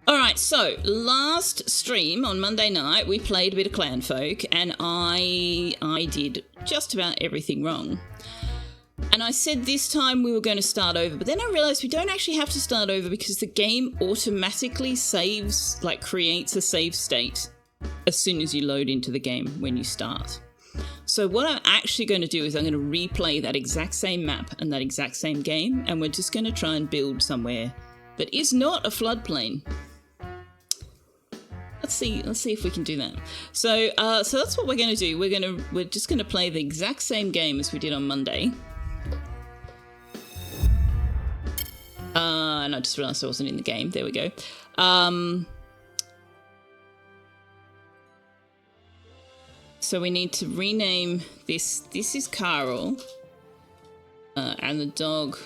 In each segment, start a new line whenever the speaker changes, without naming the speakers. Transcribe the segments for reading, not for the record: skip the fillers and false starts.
All right, so last stream on Monday night, we played a bit of Clanfolk, and I did just about everything wrong. And I said this time we were going to start over, but then I realised we don't actually have to start over because the game automatically saves, like creates a save state as soon as you load into the game when you start. So what I'm actually going to do is I'm going to replay that exact same map and that exact same game, and we're just going to try and build somewhere that is not a floodplain. Let's see if we can do that. So that's what we're going to do. We're just going to play the exact same game as we did on Monday. And I just realised I wasn't in the game. There we go. So we need to rename this. This is Carl. And the dog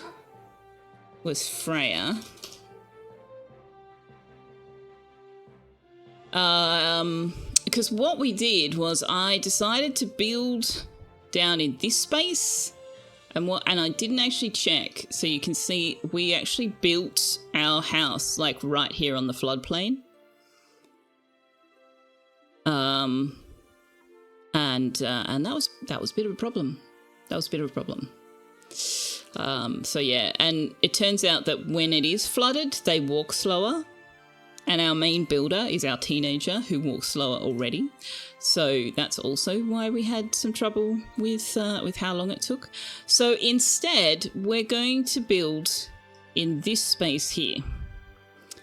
was Freya. Because what we did was I decided to build down in this space, and I didn't actually check, so you can see we actually built our house like right here on the floodplain. And that was a bit of a problem. So yeah, and it turns out that when it is flooded, they walk slower. And our main builder is our teenager who walks slower already. So that's also why we had some trouble with how long it took. So instead, we're going to build in this space here.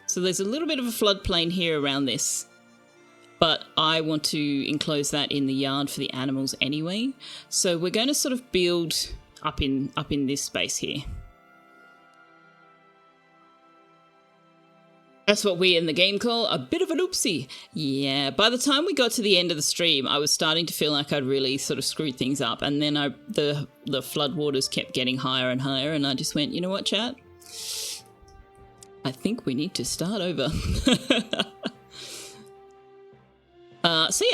So there's a little bit of a floodplain here around this, but I want to enclose that in the yard for the animals anyway. So we're going to sort of build up in this space here. That's what we in the game call a bit of an oopsie. Yeah, by the time we got to the end of the stream, I was starting to feel like I'd really sort of screwed things up. And then the floodwaters kept getting higher and higher, and I just went, you know what, chat? I think we need to start over.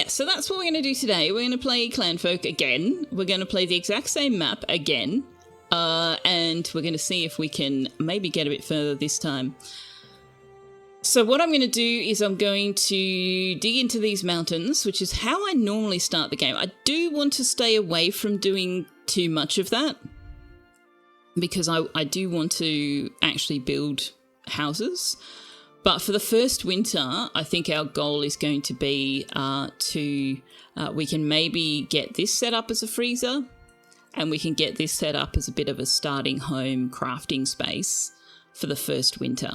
So that's what we're going to do today. We're going to play Clanfolk again. We're going to play the exact same map again. And we're going to see if we can maybe get a bit further this time. So what I'm going to do is I'm going to dig into these mountains, which is how I normally start the game. I do want to stay away from doing too much of that because I do want to actually build houses. But for the first winter, I think our goal is going to be we can maybe get this set up as a freezer, and we can get this set up as a bit of a starting home crafting space for the first winter.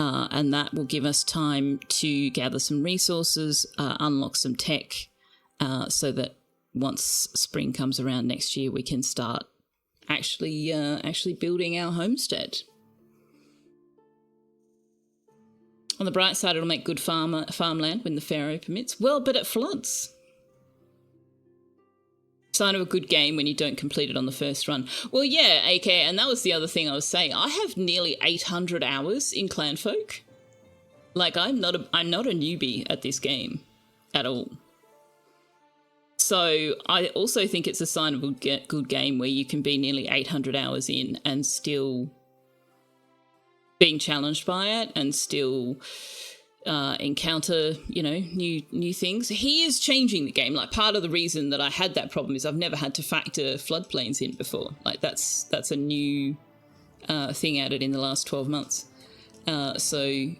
And that will give us time to gather some resources, unlock some tech, so that once spring comes around next year, we can start actually building our homestead. On the bright side, it'll make good farmland when the Pharaoh permits. Well, but it floods. Sign of a good game when you don't complete it on the first run. Well, yeah, AK, and that was the other thing I was saying. I have nearly 800 hours in Clanfolk. Like, I'm not a newbie at this game at all. So I also think it's a sign of a good game where you can be nearly 800 hours in and still being challenged by it and still encounter, new things. He is changing the game. Like, part of the reason that I had that problem is I've never had to factor floodplains in before. Like, that's a new thing added in the last 12 months. So,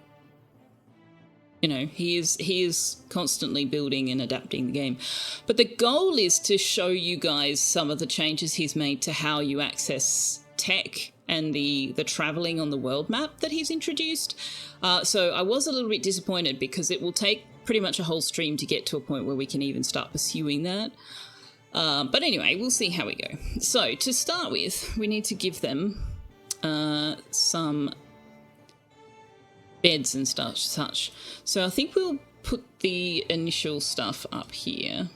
he is constantly building and adapting the game. But the goal is to show you guys some of the changes he's made to how you access tech and the travelling on the world map that he's introduced. So I was a little bit disappointed because it will take pretty much a whole stream to get to a point where we can even start pursuing that. But anyway, we'll see how we go. So to start with, we need to give them some beds and such. So I think we'll put the initial stuff up here.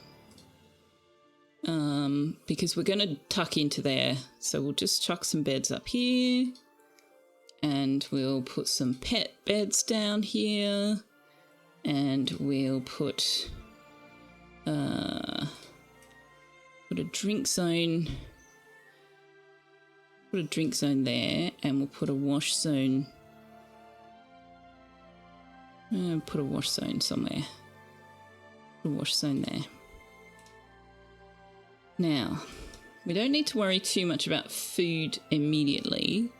Because we're going to tuck into there. So we'll just chuck some beds up here. And we'll put some pet beds down here. And we'll put a drink zone. Put a drink zone there. And we'll put a wash zone Put a wash zone somewhere. Put a wash zone there. Now, we don't need to worry too much about food immediately.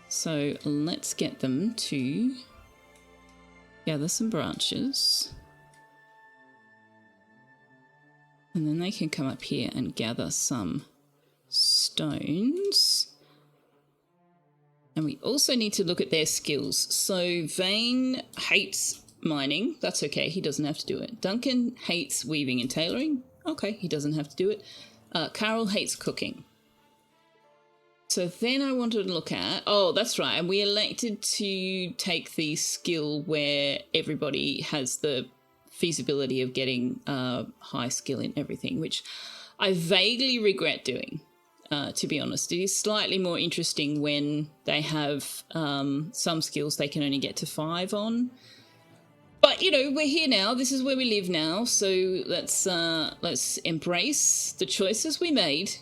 So let's get them to gather some branches. And then they can come up here and gather some stones. And we also need to look at their skills. So Vane hates mining. That's okay. He doesn't have to do it. Duncan hates weaving and tailoring. Okay, he doesn't have to do it. Carol hates cooking. So then I wanted to look at... Oh, that's right. And we elected to take the skill where everybody has the feasibility of getting high skill in everything, which I vaguely regret doing. To be honest, it is slightly more interesting when they have some skills they can only get to 5 on. But, you know, we're here now. This is where we live now. So let's embrace the choices we made.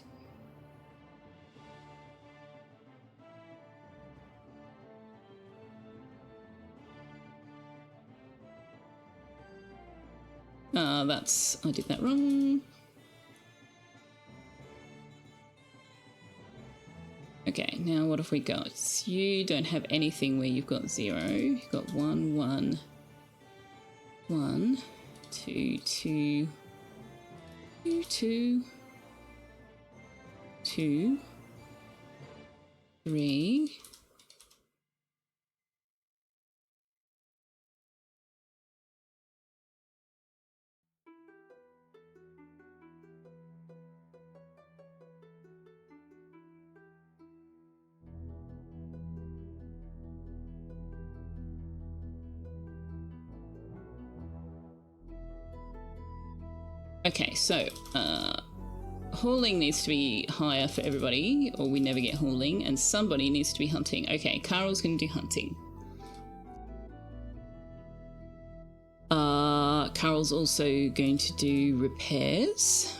I did that wrong. Okay, now what have we got? You don't have anything where you've got 0. You've got 1, 1, 1, 2, 2, 2, 2, 2, 3. Okay, so hauling needs to be higher for everybody, or we never get hauling, and somebody needs to be hunting. Okay, Carol's going to do hunting. Carol's also going to do repairs.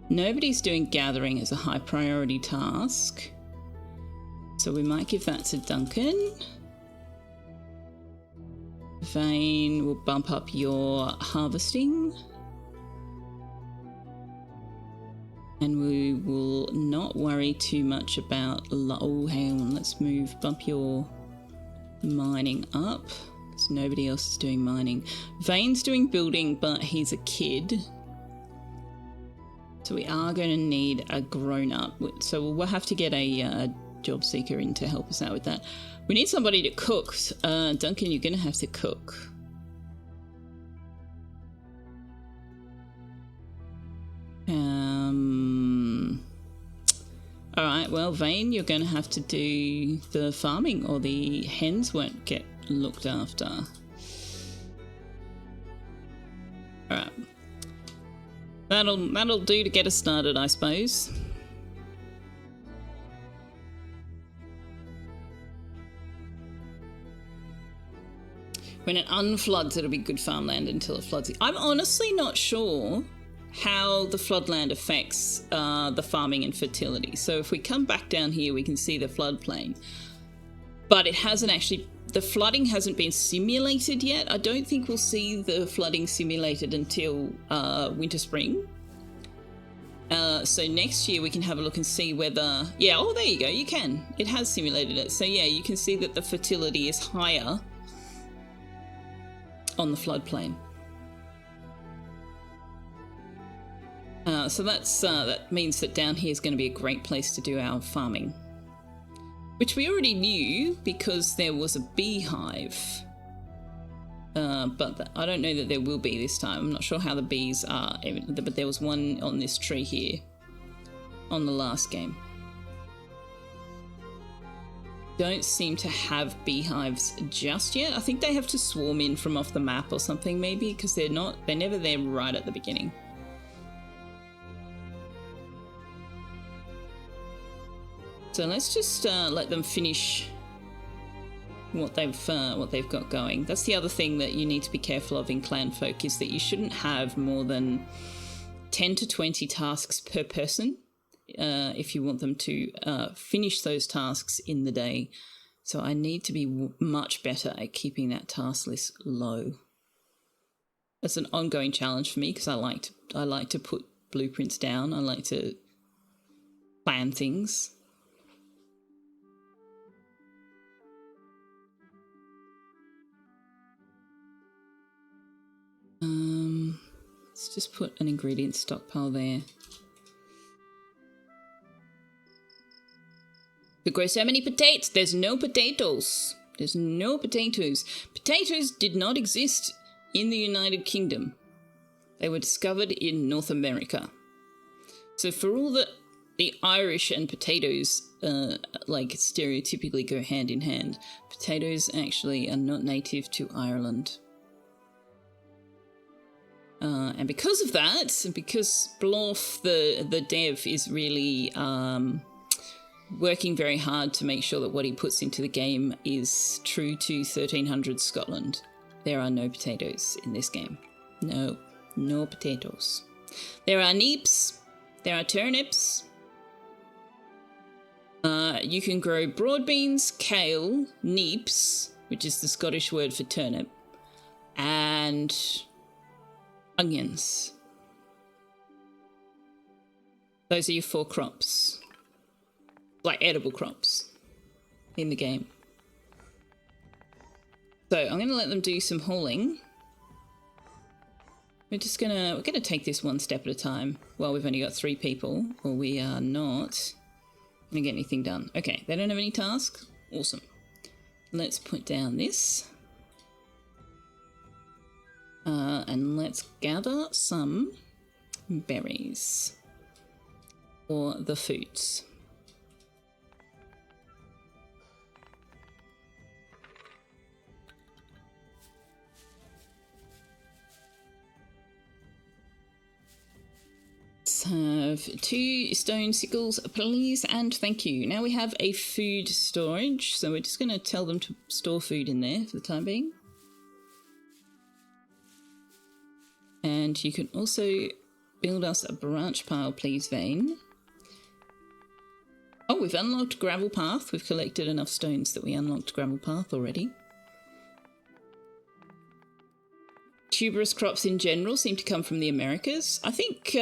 Nobody's doing gathering as a high priority task, so we might give that to Duncan. Vane will bump up your harvesting. And we will not worry too much about... Oh, hang on, let's bump your mining up, because nobody else is doing mining. Vane's doing building, but he's a kid. So we are going to need a grown-up. So we'll have to get a job seeker in to help us out with that. We need somebody to cook. Duncan, you're going to have to cook. All right, well, Vane, you're going to have to do the farming or the hens won't get looked after. All right. That'll do to get us started, I suppose. When it unfloods, it'll be good farmland until it floods. I'm honestly not sure how the floodland affects the farming and fertility. So if we come back down here, we can see the floodplain. But it hasn't actually... The flooding hasn't been simulated yet. I don't think we'll see the flooding simulated until winter, spring. So next year we can have a look and see whether... Yeah, oh, there you go. You can. It has simulated it. So yeah, you can see that the fertility is higher on the floodplain. So that means that down here is going to be a great place to do our farming, which we already knew because there was a beehive. But I don't know that there will be this time. I'm not sure how the bees are, but there was one on this tree here on the last game. Don't seem to have beehives just yet. I think they have to swarm in from off the map or something maybe, because they're never there right at the beginning. So let's just let them finish what they've got going. That's the other thing that you need to be careful of in Clanfolk, is that you shouldn't have more than 10 to 20 tasks per person if you want them to finish those tasks in the day. So I need to be much better at keeping that task list low. That's an ongoing challenge for me because I like to put blueprints down. I like to plan things. Let's just put an ingredient stockpile there. Could grow so many potatoes. There's no potatoes. There's no potatoes. Potatoes did not exist in the United Kingdom. They were discovered in North America. So for all that the Irish and potatoes like stereotypically go hand in hand, potatoes actually are not native to Ireland. And because of that, because Blorf, the dev, is really working very hard to make sure that what he puts into the game is true to 1300 Scotland, there are no potatoes in this game. No potatoes. There are neeps, there are turnips. You can grow broad beans, kale, neeps, which is the Scottish word for turnip, and onions. Those are your 4 crops. Like edible crops in the game. So I'm going to let them do some hauling. We're gonna take this one step at a time. Well, we've only got 3 people, or we are not gonna get anything done. Okay, they don't have any tasks. Awesome. Let's put down this. And let's gather some berries for the foods. Have 2 stone sickles, please, and thank you. Now we have a food storage, so we're just going to tell them to store food in there for the time being. And you can also build us a branch pile, please, Vane. Oh, we've unlocked gravel path. We've collected enough stones that we unlocked gravel path already. Tuberous crops in general seem to come from the Americas. I think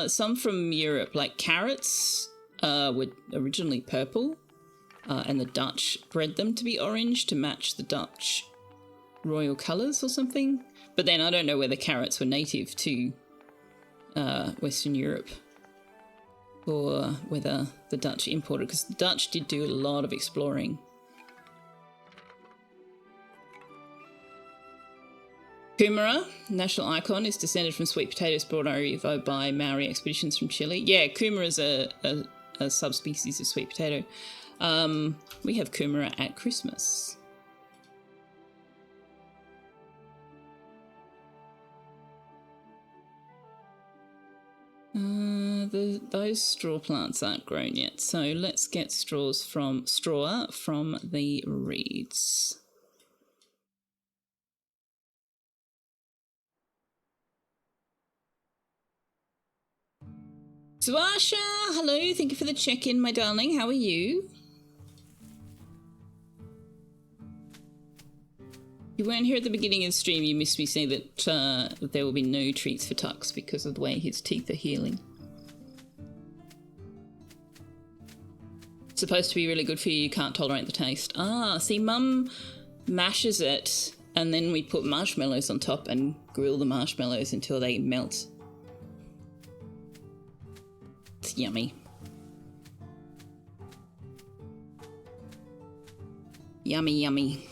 some from Europe, like carrots, were originally purple, and the Dutch bred them to be orange to match the Dutch royal colours or something. But then I don't know whether carrots were native to Western Europe or whether the Dutch imported, because the Dutch did do a lot of exploring. Kumara, national icon, is descended from sweet potatoes brought over by Maori expeditions from Chile. Yeah, kumara is a subspecies of sweet potato. We have kumara at Christmas. Those straw plants aren't grown yet, so let's get straw from the reeds. Suasha, hello, thank you for the check-in, my darling. How are you? You weren't here at the beginning of the stream. You missed me say that there will be no treats for Tux because of the way his teeth are healing. It's supposed to be really good for you. You can't tolerate the taste. Ah, see, Mum mashes it and then we put marshmallows on top and grill the marshmallows until they melt. It's yummy. Yummy, yummy.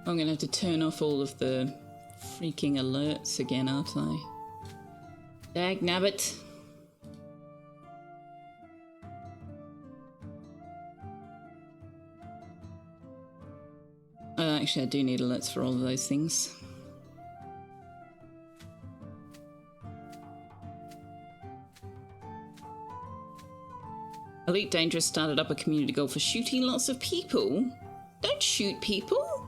I'm going to have to turn off all of the freaking alerts again, aren't I? Dag nabbit. Actually, I do need alerts for all of those things. Elite Dangerous started up a community goal for shooting lots of people. Don't shoot people.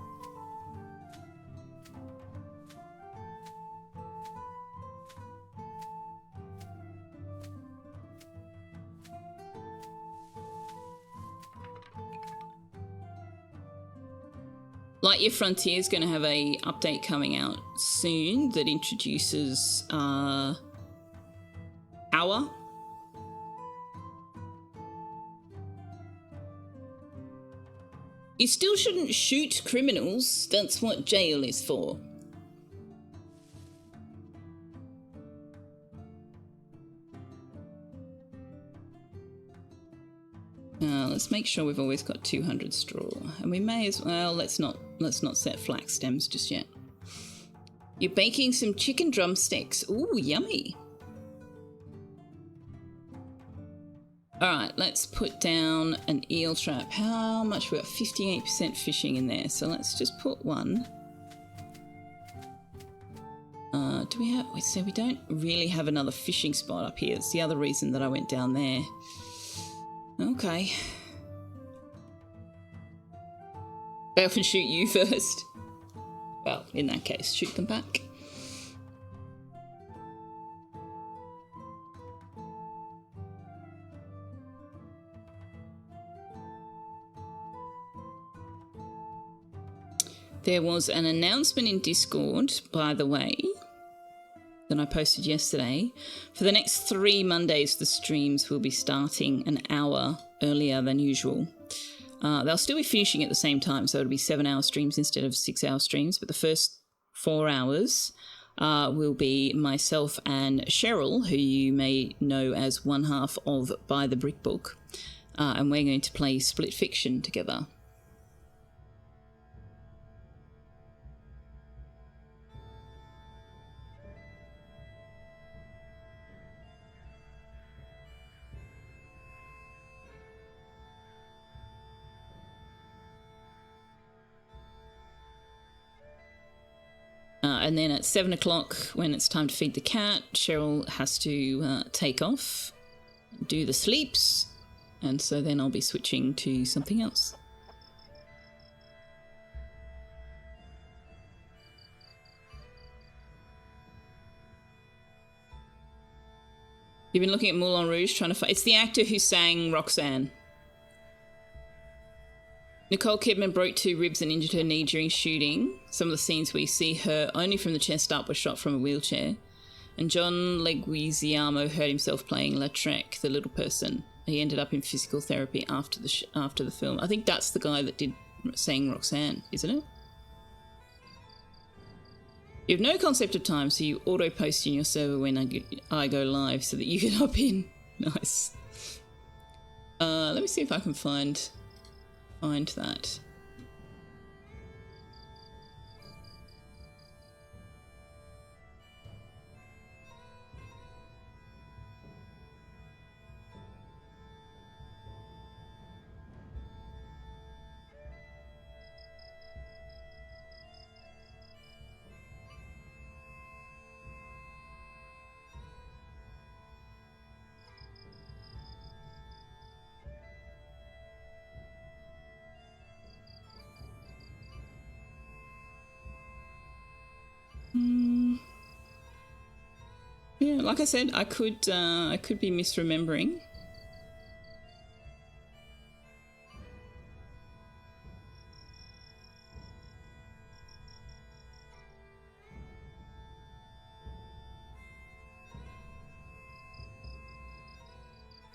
Lightyear Frontier is going to have a update coming out soon that introduces Hour. You still shouldn't shoot criminals. That's what jail is for. Let's make sure we've always got 200 straw, and we may as well. Let's not set flax stems just yet. You're baking some chicken drumsticks. Ooh, yummy. All right, let's put down an eel trap. How much? We got 58% fishing in there, so let's just put one. Do we have? So we don't really have another fishing spot up here. It's the other reason that I went down there. Okay. They often shoot you first. Well, in that case, shoot them back. There was an announcement in Discord, by the way, that I posted yesterday. For the next 3 Mondays, the streams will be starting an hour earlier than usual. They'll still be finishing at the same time, so it'll be 7-hour streams instead of 6-hour streams, but the first 4 hours will be myself and Cheryl, who you may know as one half of By the Brick Book, and we're going to play Split Fiction together. And then at 7 o'clock, when it's time to feed the cat, Cheryl has to take off, do the sleeps, and so then I'll be switching to something else. You've been looking at Moulin Rouge, trying to find... It's the actor who sang Roxanne. Nicole Kidman broke 2 ribs and injured her knee during shooting. Some of the scenes we see her only from the chest up were shot from a wheelchair. And John Leguizamo hurt himself playing Lautrec, the little person. He ended up in physical therapy after the film. I think that's the guy that sang Roxanne, isn't it? You have no concept of time, so you auto-post in your server when I go live so that you can hop in. Nice. Let me see if I can find that. Yeah, like I said, I could be misremembering.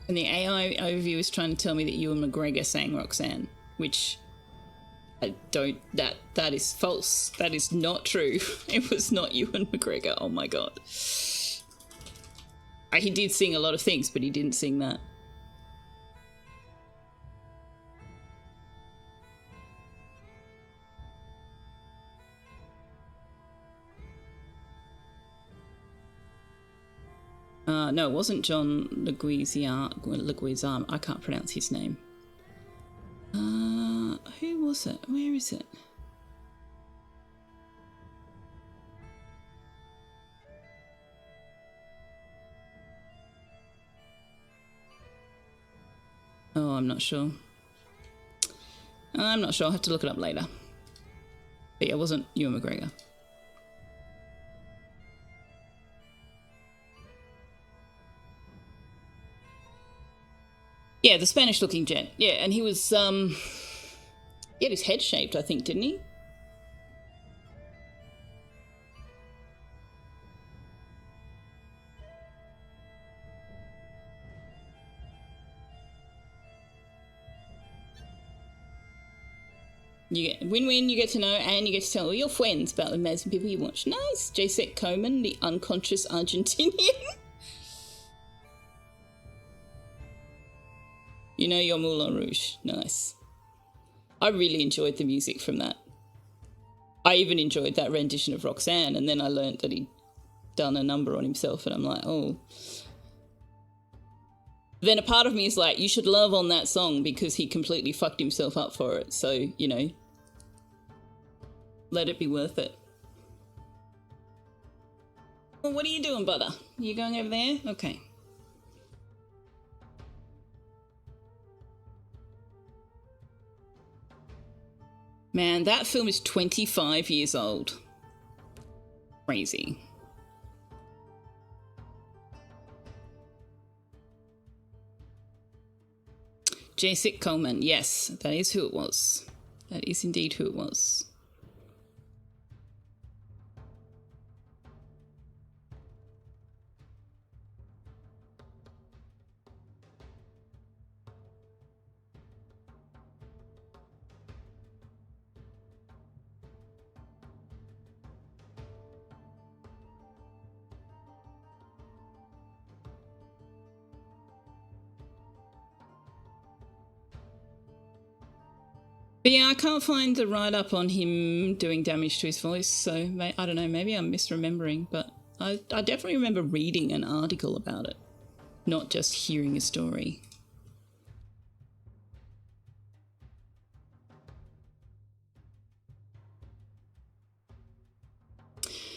And the AI overview is trying to tell me that Ewan McGregor sang Roxanne, which I don't... That is false. That is not true. It was not Ewan McGregor. Oh my god. He did sing a lot of things, but he didn't sing that. No, it wasn't John Leguizamo. I can't pronounce his name. Who was it? Where is it? Oh, I'm not sure. I'm not sure. I'll have to look it up later. But yeah, it wasn't Ewan McGregor. Yeah, the Spanish-looking gent. Yeah, and he was, he had his head shaved, I think, didn't he? You get win-win, you get to know, and you get to tell all your friends about the amazing people you watch. Nice. J-Sec Coleman, the unconscious Argentinian. You know your Moulin Rouge. Nice. I really enjoyed the music from that. I even enjoyed that rendition of Roxanne, and then I learned that he'd done a number on himself, and I'm like, oh. Then a part of me is like, you should love on that song because he completely fucked himself up for it. So, you know, let it be worth it. Well, what are you doing, Butter? You going over there? Okay. Man, that film is 25 years old. Crazy. J-Sec Coleman, yes, that is who it was. That is indeed who it was. But yeah, I can't find the write-up on him doing damage to his voice, so I don't know, maybe I'm misremembering, but I definitely remember reading an article about it, not just hearing a story.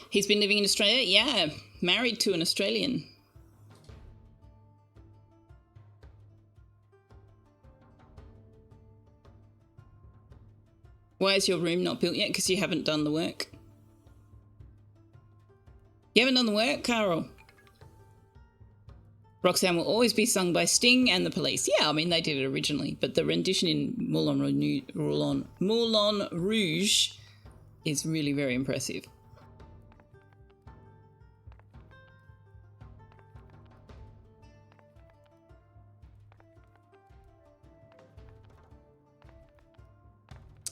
He's been living in Australia? Yeah, married to an Australian. Why is your room not built yet? Because you haven't done the work. You haven't done the work, Carol? Roxanne will always be sung by Sting and the Police. Yeah, I mean, they did it originally, but the rendition in Moulin Rouge is really very impressive.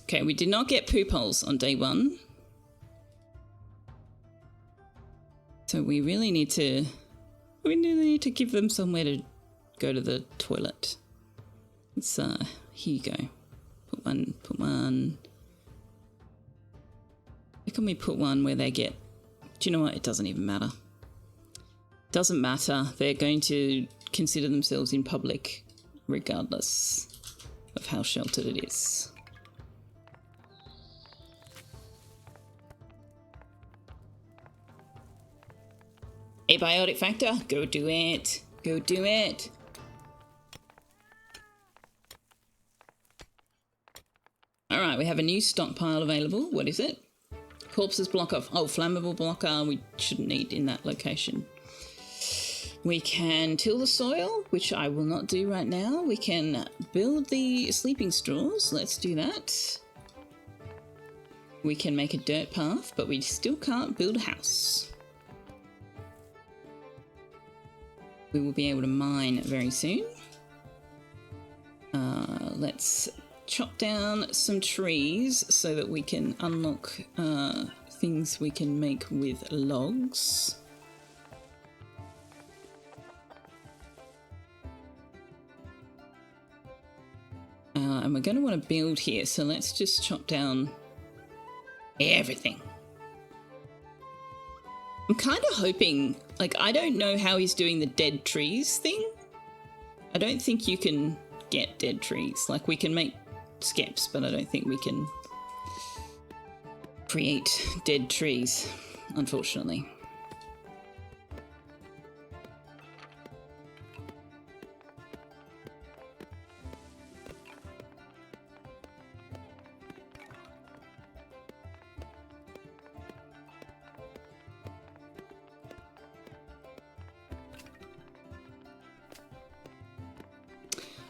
Okay, we did not get poop holes on day one. So we really need to give them somewhere to go to the toilet. It's, here you go. Put one. Where can we put one where they get, do you know what? It doesn't even matter. Doesn't matter. They're going to consider themselves in public regardless of how sheltered it is. Abiotic factor, go do it. Go do it. Alright, we have a new stockpile available. What is it? Corpses block off. Oh, flammable blocker we shouldn't need in that location. We can till the soil, which I will not do right now. We can build the sleeping straws. Let's do that. We can make a dirt path, but we still can't build a house. We will be able to mine very soon. Let's chop down some trees so that we can unlock things we can make with logs. And we're going to want to build here, so let's just chop down everything. I'm kind of hoping, like, I don't know how he's doing the dead trees thing. I don't think you can get dead trees. Like, we can make skeps, but I don't think we can create dead trees, unfortunately.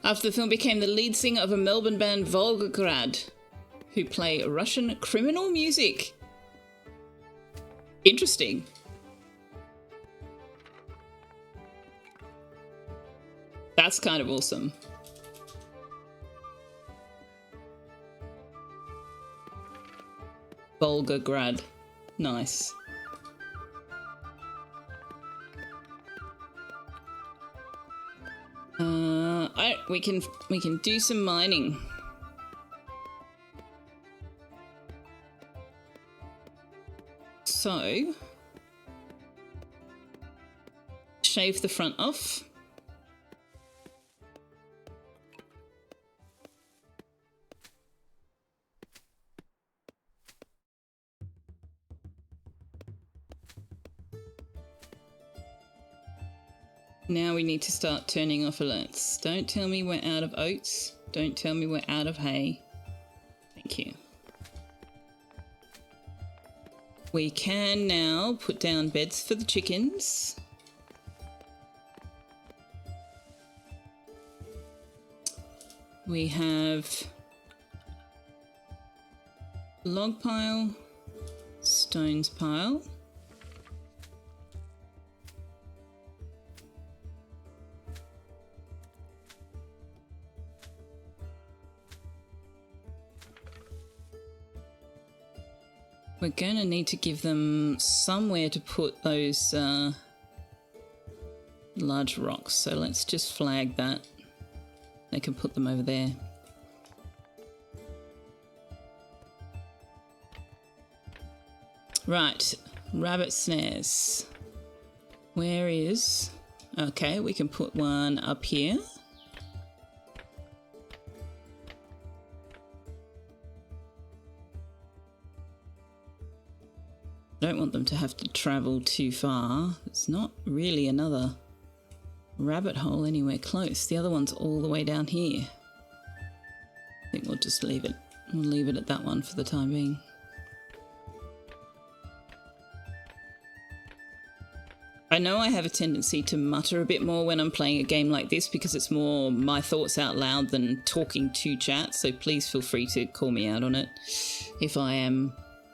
After the film, became the lead singer of a Melbourne band, Volgograd, who play Russian criminal music. Interesting. That's kind of awesome. Volgograd. Nice. We can do some mining. So shave the front off. Now we need to start turning off alerts. Don't tell me we're out of oats. Don't tell me we're out of hay. Thank you. We can now put down beds for the chickens. We have log pile, stones pile. We're going to need to give them somewhere to put those large rocks, so let's just flag that. They can put them over there. Right, rabbit snares. Where is... Okay, we can put one up here. I don't want them to have to travel too far. It's not really another rabbit hole anywhere close. The other one's all the way down here. I think we'll just leave it. We'll leave it at that one for the time being. I know I have a tendency to mutter a bit more when I'm playing a game like this because it's more my thoughts out loud than talking to chat, so please feel free to call me out on it if I am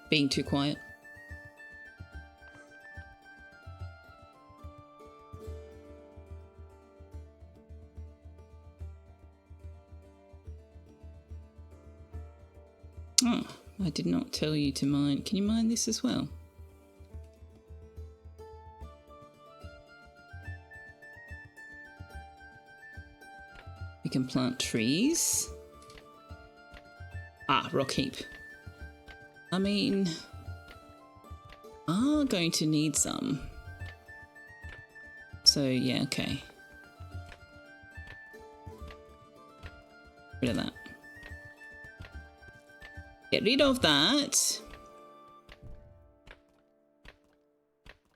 being too quiet. Oh, I did not tell you to mine. Can you mine this as well? We can plant trees. Ah, rock heap. I mean, are going to need some. So yeah, okay. Rid of that. Get rid of that.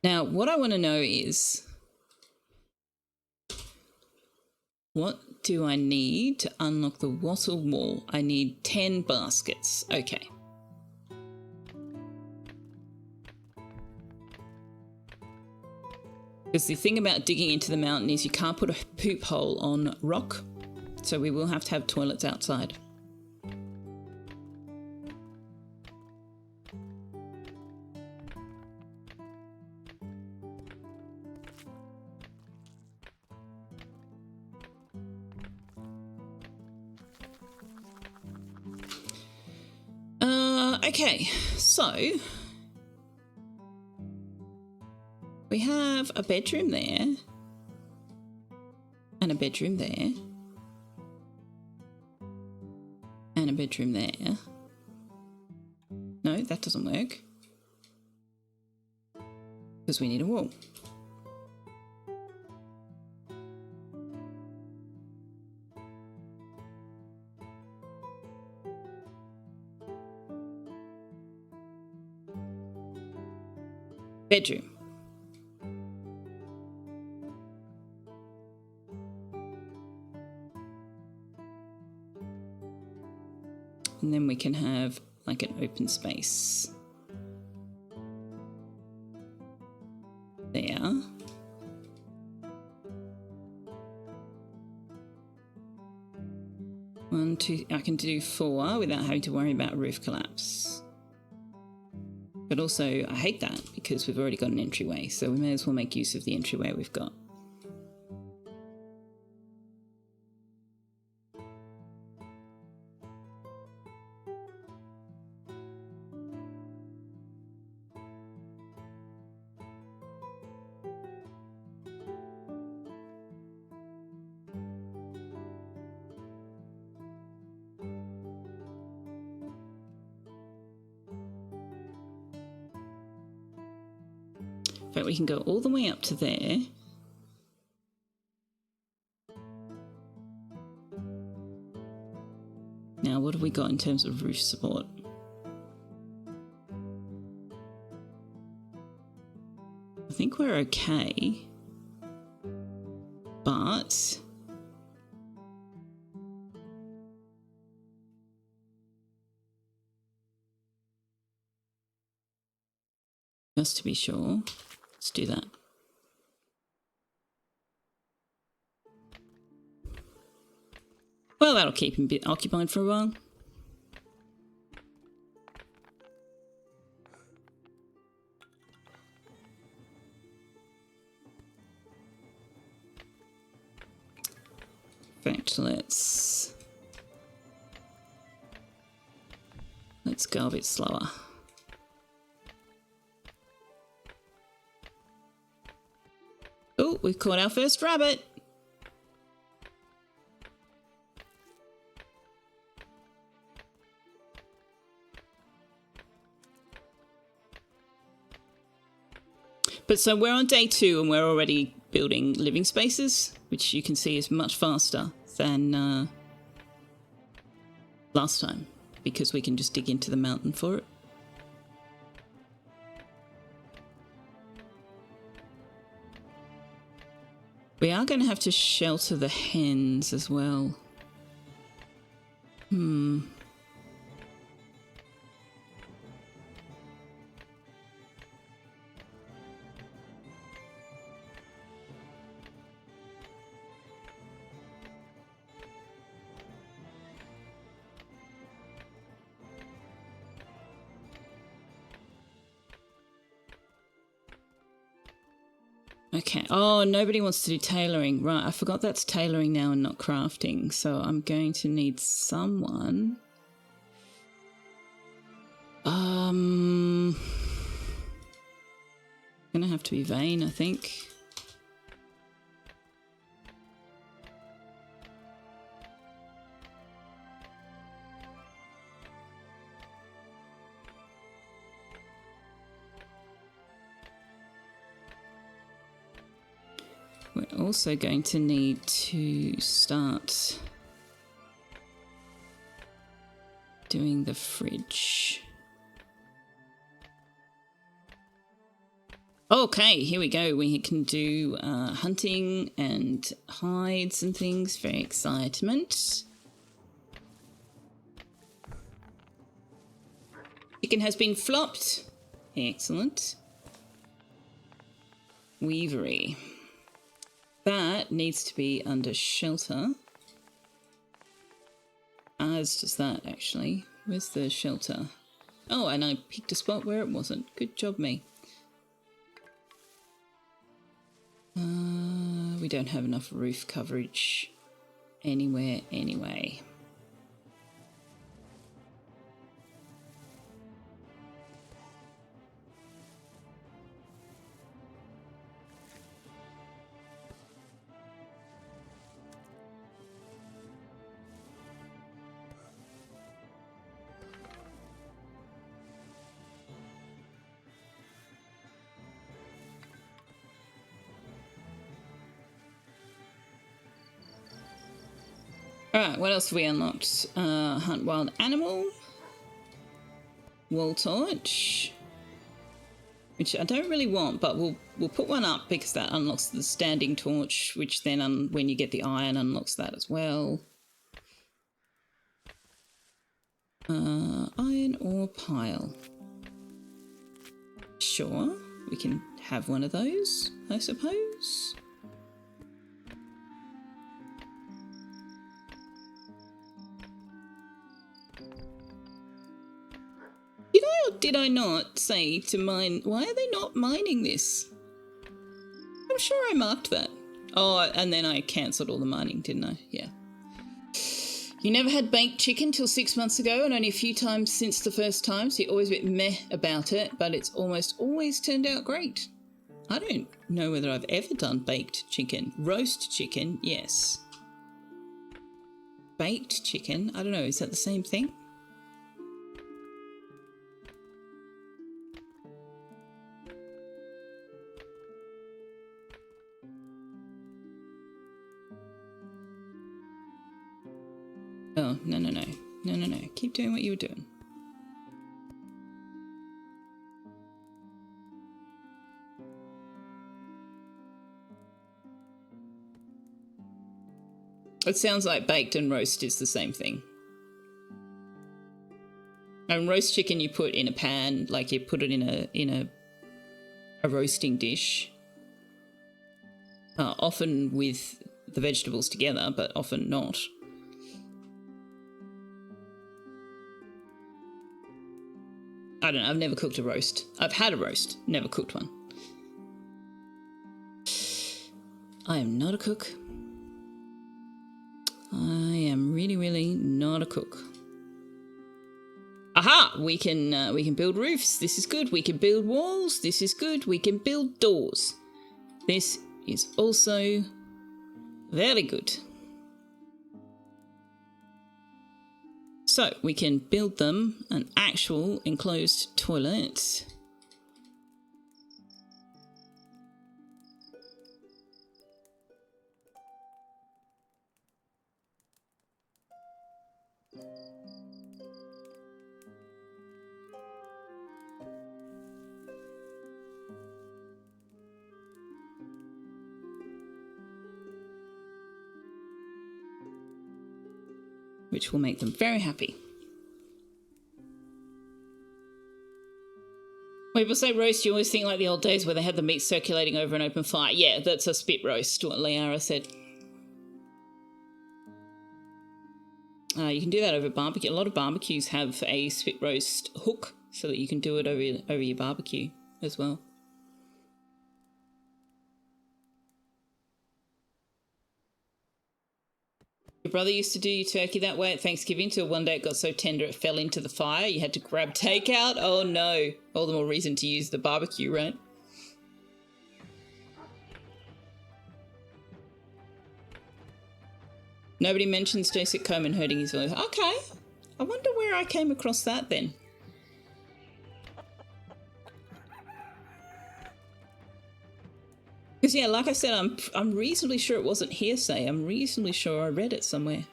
Now, what I want to know is, what do I need to unlock the wattle wall? I need 10 baskets. Okay. Because the thing about digging into the mountain is you can't put a poop hole on rock, so we will have to have toilets outside. Okay, so we have a bedroom there and a bedroom there and a bedroom there. No, that doesn't work because we need a wall. Bedroom. And then we can have like an open space there. 1, 2, I can do 4 without having to worry about roof collapse. But also, I hate that because we've already got an entryway, so we may as well make use of the entryway we've got. In fact, we can go all the way up to there. Now, what have we got in terms of roof support? I think we're okay. But just to be sure, let's do that. Well, that'll keep him occupied for a while. In fact, let's go a bit slower. Oh, we've caught our first rabbit. But so we're on day 2 and we're already building living spaces, which you can see is much faster than last time because we can just dig into the mountain for it. We are going to have to shelter the hens as well. Okay. Oh, nobody wants to do tailoring. Right, I forgot that's tailoring now and not crafting. So I'm going to need someone. Gonna have to be Vane, I think. We're also going to need to start doing the fridge. Okay, here we go. We can do hunting and hides and things. Very excitement. Chicken has been flopped. Excellent. Weavery. That needs to be under shelter. As does that, actually. Where's the shelter? Oh, and I picked a spot where it wasn't. Good job, me. We don't have enough roof coverage anywhere anyway. Alright, what else have we unlocked? Hunt wild animal. Wall torch. Which I don't really want, but we'll put one up because that unlocks the standing torch, which then when you get the iron unlocks that as well. Iron ore pile. Sure, we can have one of those, I suppose. Did I or did I not say to mine? Why are they not mining this? I'm sure I marked that. Oh, and then I cancelled all the mining, didn't I? Yeah. You never had baked chicken till 6 months ago and only a few times since the first time, so you're always a bit meh about it, but it's almost always turned out great. I don't know whether I've ever done baked chicken. Roast chicken, yes. Baked chicken, I don't know, is that the same thing? Oh, no. Keep doing what you were doing. It sounds like baked and roast is the same thing. And roast chicken you put in a pan, like you put it in a roasting dish. Often with the vegetables together, but often not. I don't know, I've never cooked a roast. I've had a roast, never cooked one. I am not a cook. I am really, really not a cook. Aha! We can build roofs. This is good. We can build walls. This is good. We can build doors. This is also very good. So we can build them an actual enclosed toilet. Which will make them very happy. When people say roast, you always think like the old days where they had the meat circulating over an open fire. Yeah, that's a spit roast, what Liara said. You can do that over barbecue. A lot of barbecues have a spit roast hook so that you can do it over your barbecue as well. Your brother used to do your turkey that way at Thanksgiving till one day it got so tender it fell into the fire. You had to grab takeout. Oh no. All the more reason to use the barbecue, right? Nobody mentions Jacek Coleman hurting his voice. Okay. I wonder where I came across that then. Because yeah, like I said, I'm reasonably sure it wasn't hearsay. I'm reasonably sure I read it somewhere.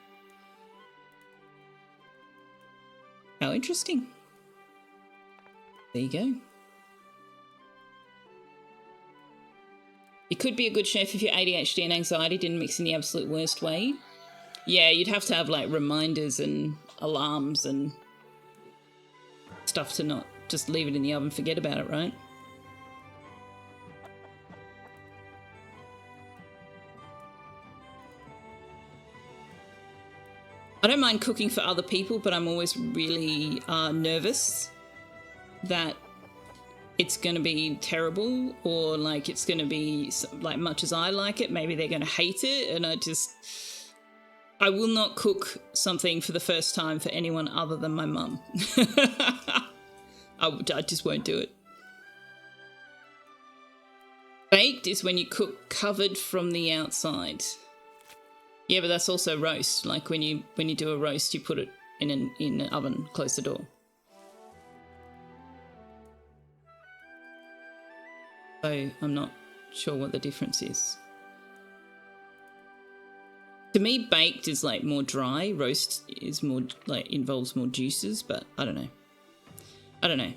How interesting. There you go. You could be a good chef if your ADHD and anxiety didn't mix in the absolute worst way. Yeah, you'd have to have like reminders and alarms and stuff to not just leave it in the oven and forget about it, right? I don't mind cooking for other people, but I'm always really nervous that it's going to be terrible or like it's going to be like much as I like it. Maybe they're going to hate it. And I will not cook something for the first time for anyone other than my mum. I just won't do it. Baked is when you cook covered from the outside. Yeah, but that's also roast. Like when you do a roast, you put it in an oven, close the door. So I'm not sure what the difference is. To me, baked is like more dry. Roast is more like involves more juices, but I don't know.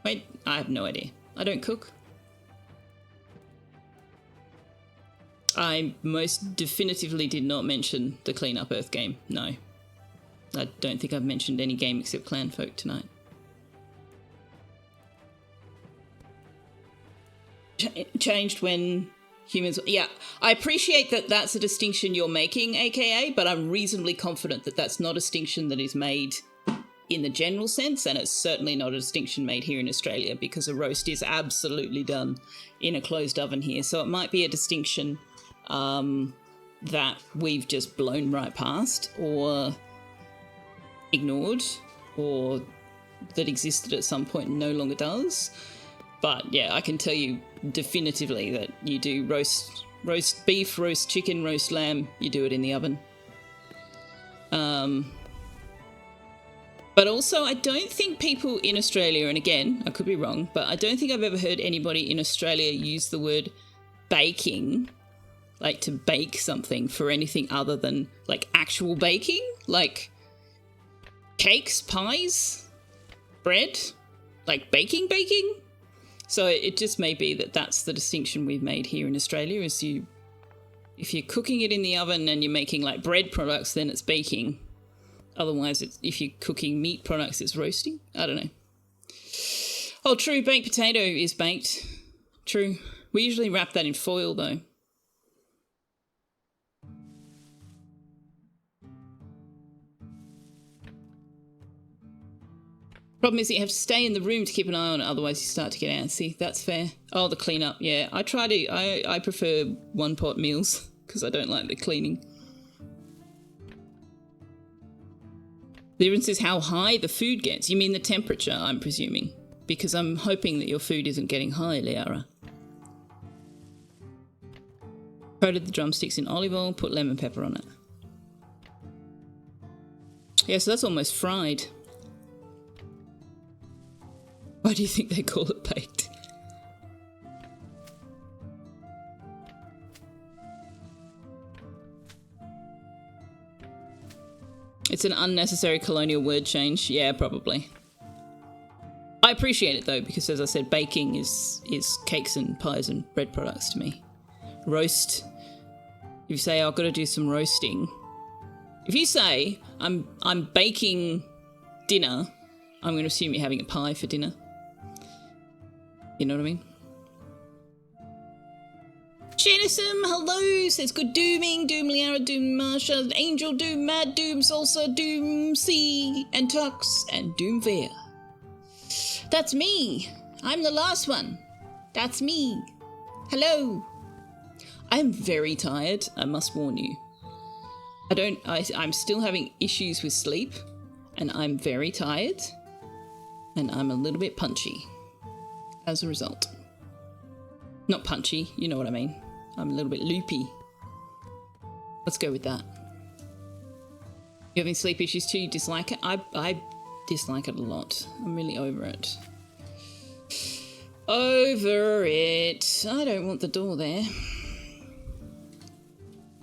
Wait, I have no idea. I don't cook. I most definitively did not mention the Clean Up Earth game. No. I don't think I've mentioned any game except Clanfolk tonight. Changed when humans... Yeah, I appreciate that that's a distinction you're making, aka, but I'm reasonably confident that that's not a distinction that is made in the general sense, and it's certainly not a distinction made here in Australia because a roast is absolutely done in a closed oven here. So it might be a distinction that we've just blown right past or ignored, or that existed at some point and no longer does. But yeah, I can tell you definitively that you do roast beef, roast chicken, roast lamb, you do it in the oven. But also, I don't think people in Australia, and again, I could be wrong, but I don't think I've ever heard anybody in Australia use the word baking, like to bake something, for anything other than like actual baking, like cakes, pies, bread, like baking. So it just may be that that's the distinction we've made here in Australia, is if you're cooking it in the oven and you're making like bread products, then it's baking. Otherwise, if you're cooking meat products, it's roasting. I don't know. Oh, true, baked potato is baked. True. We usually wrap that in foil, though. Problem is that you have to stay in the room to keep an eye on it, otherwise you start to get antsy. That's fair. Oh, the cleanup, yeah. I prefer one-pot meals because I don't like the cleaning. The difference is how high the food gets. You mean the temperature, I'm presuming. Because I'm hoping that your food isn't getting high, Liara. Coated the drumsticks in olive oil, put lemon pepper on it. Yeah, so that's almost fried. Why do you think they call it baked? It's an unnecessary colonial word change. Yeah, probably. I appreciate it though, because as I said, baking is cakes and pies and bread products to me. Roast. If you say, I've got to do some roasting. If you say, I'm baking dinner, I'm going to assume you're having a pie for dinner. You know what I mean? Janisum, hello, says good dooming, Doom Liara, Doom Marsha, Angel Doom, Mad Doom, Salsa, Doom C, and Tux, and Doom Veer. That's me. I'm the last one. That's me. Hello. I'm very tired, I must warn you. I'm still having issues with sleep, and I'm very tired, and I'm a little bit punchy as a result. Not punchy, you know what I mean. I'm a little bit loopy. Let's go with that. You having sleep issues too? You dislike it? I dislike it a lot. I'm really over it. Over it. I don't want the door there.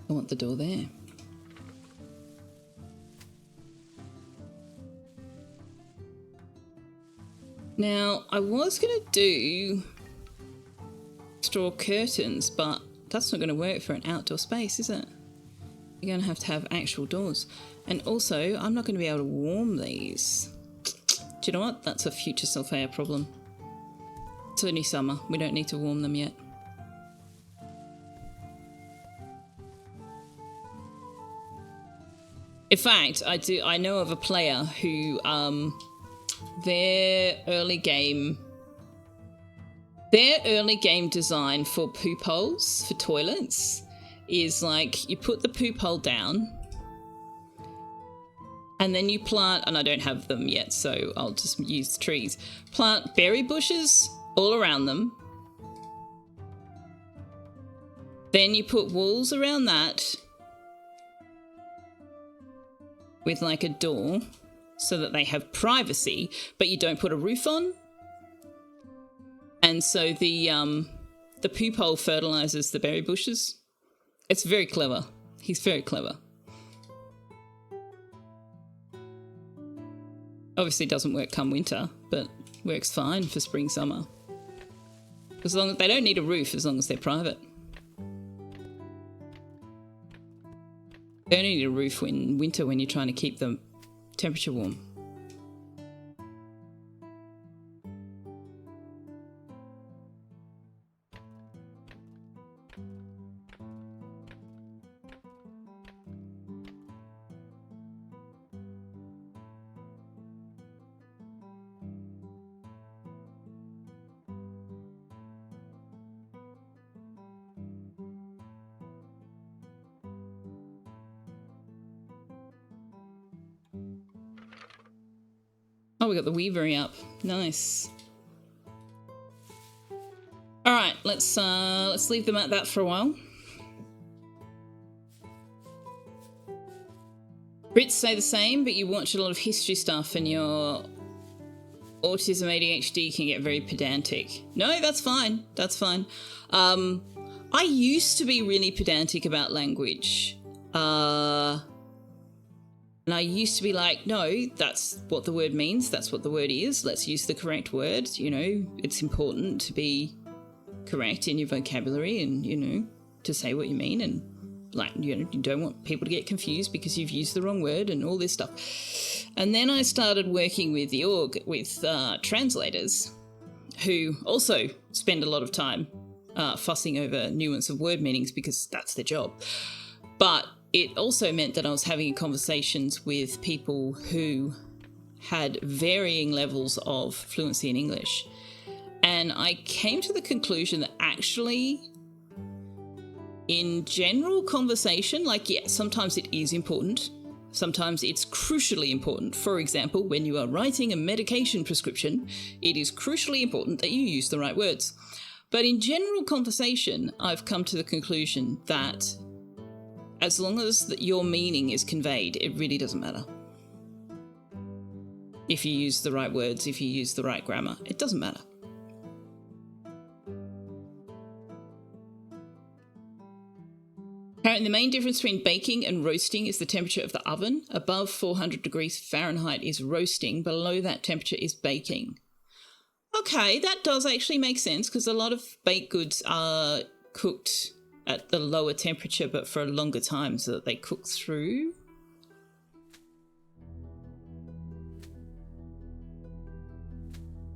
I want the door there. Now, I was going to do straw curtains, but that's not going to work for an outdoor space, is it? You're going to have actual doors. And also, I'm not going to be able to warm these. Do you know what? That's a future Selfeya problem. It's only summer. We don't need to warm them yet. In fact, I know of a player who their early game design for poop holes for toilets is like you put the poop hole down and then you plant, and I don't have them yet, so I'll just use trees. Plant berry bushes all around them. Then you put walls around that with like a door so that they have privacy, but you don't put a roof on. And so the poop hole fertilizes the berry bushes. It's very clever. He's very clever. Obviously it doesn't work come winter, but works fine for spring, summer. As long as they don't need a roof, as long as they're private. They only need a roof in winter when you're trying to keep the temperature warm. Oh, we got the Weavery up. Nice. All right, let's leave them at that for a while. Brits say the same, but you watch a lot of history stuff and your autism ADHD can get very pedantic. No, that's fine. That's fine. I used to be really pedantic about language. And I used to be like, no, that's what the word means. That's what the word is. Let's use the correct word. You know, it's important to be correct in your vocabulary and, you know, to say what you mean. And, like, you know, you don't want people to get confused because you've used the wrong word and all this stuff. And then I started working with the org with translators who also spend a lot of time fussing over nuance of word meanings because that's their job. But it also meant that I was having conversations with people who had varying levels of fluency in English. And I came to the conclusion that actually, in general conversation, like, yeah, sometimes it is important. Sometimes it's crucially important. For example, when you are writing a medication prescription, it is crucially important that you use the right words. But in general conversation, I've come to the conclusion that as long as your meaning is conveyed, it really doesn't matter. If you use the right words, if you use the right grammar, it doesn't matter. Apparently, the main difference between baking and roasting is the temperature of the oven. Above 400 degrees Fahrenheit is roasting, below that temperature is baking. Okay, that does actually make sense because a lot of baked goods are cooked at the lower temperature but for a longer time so that they cook through.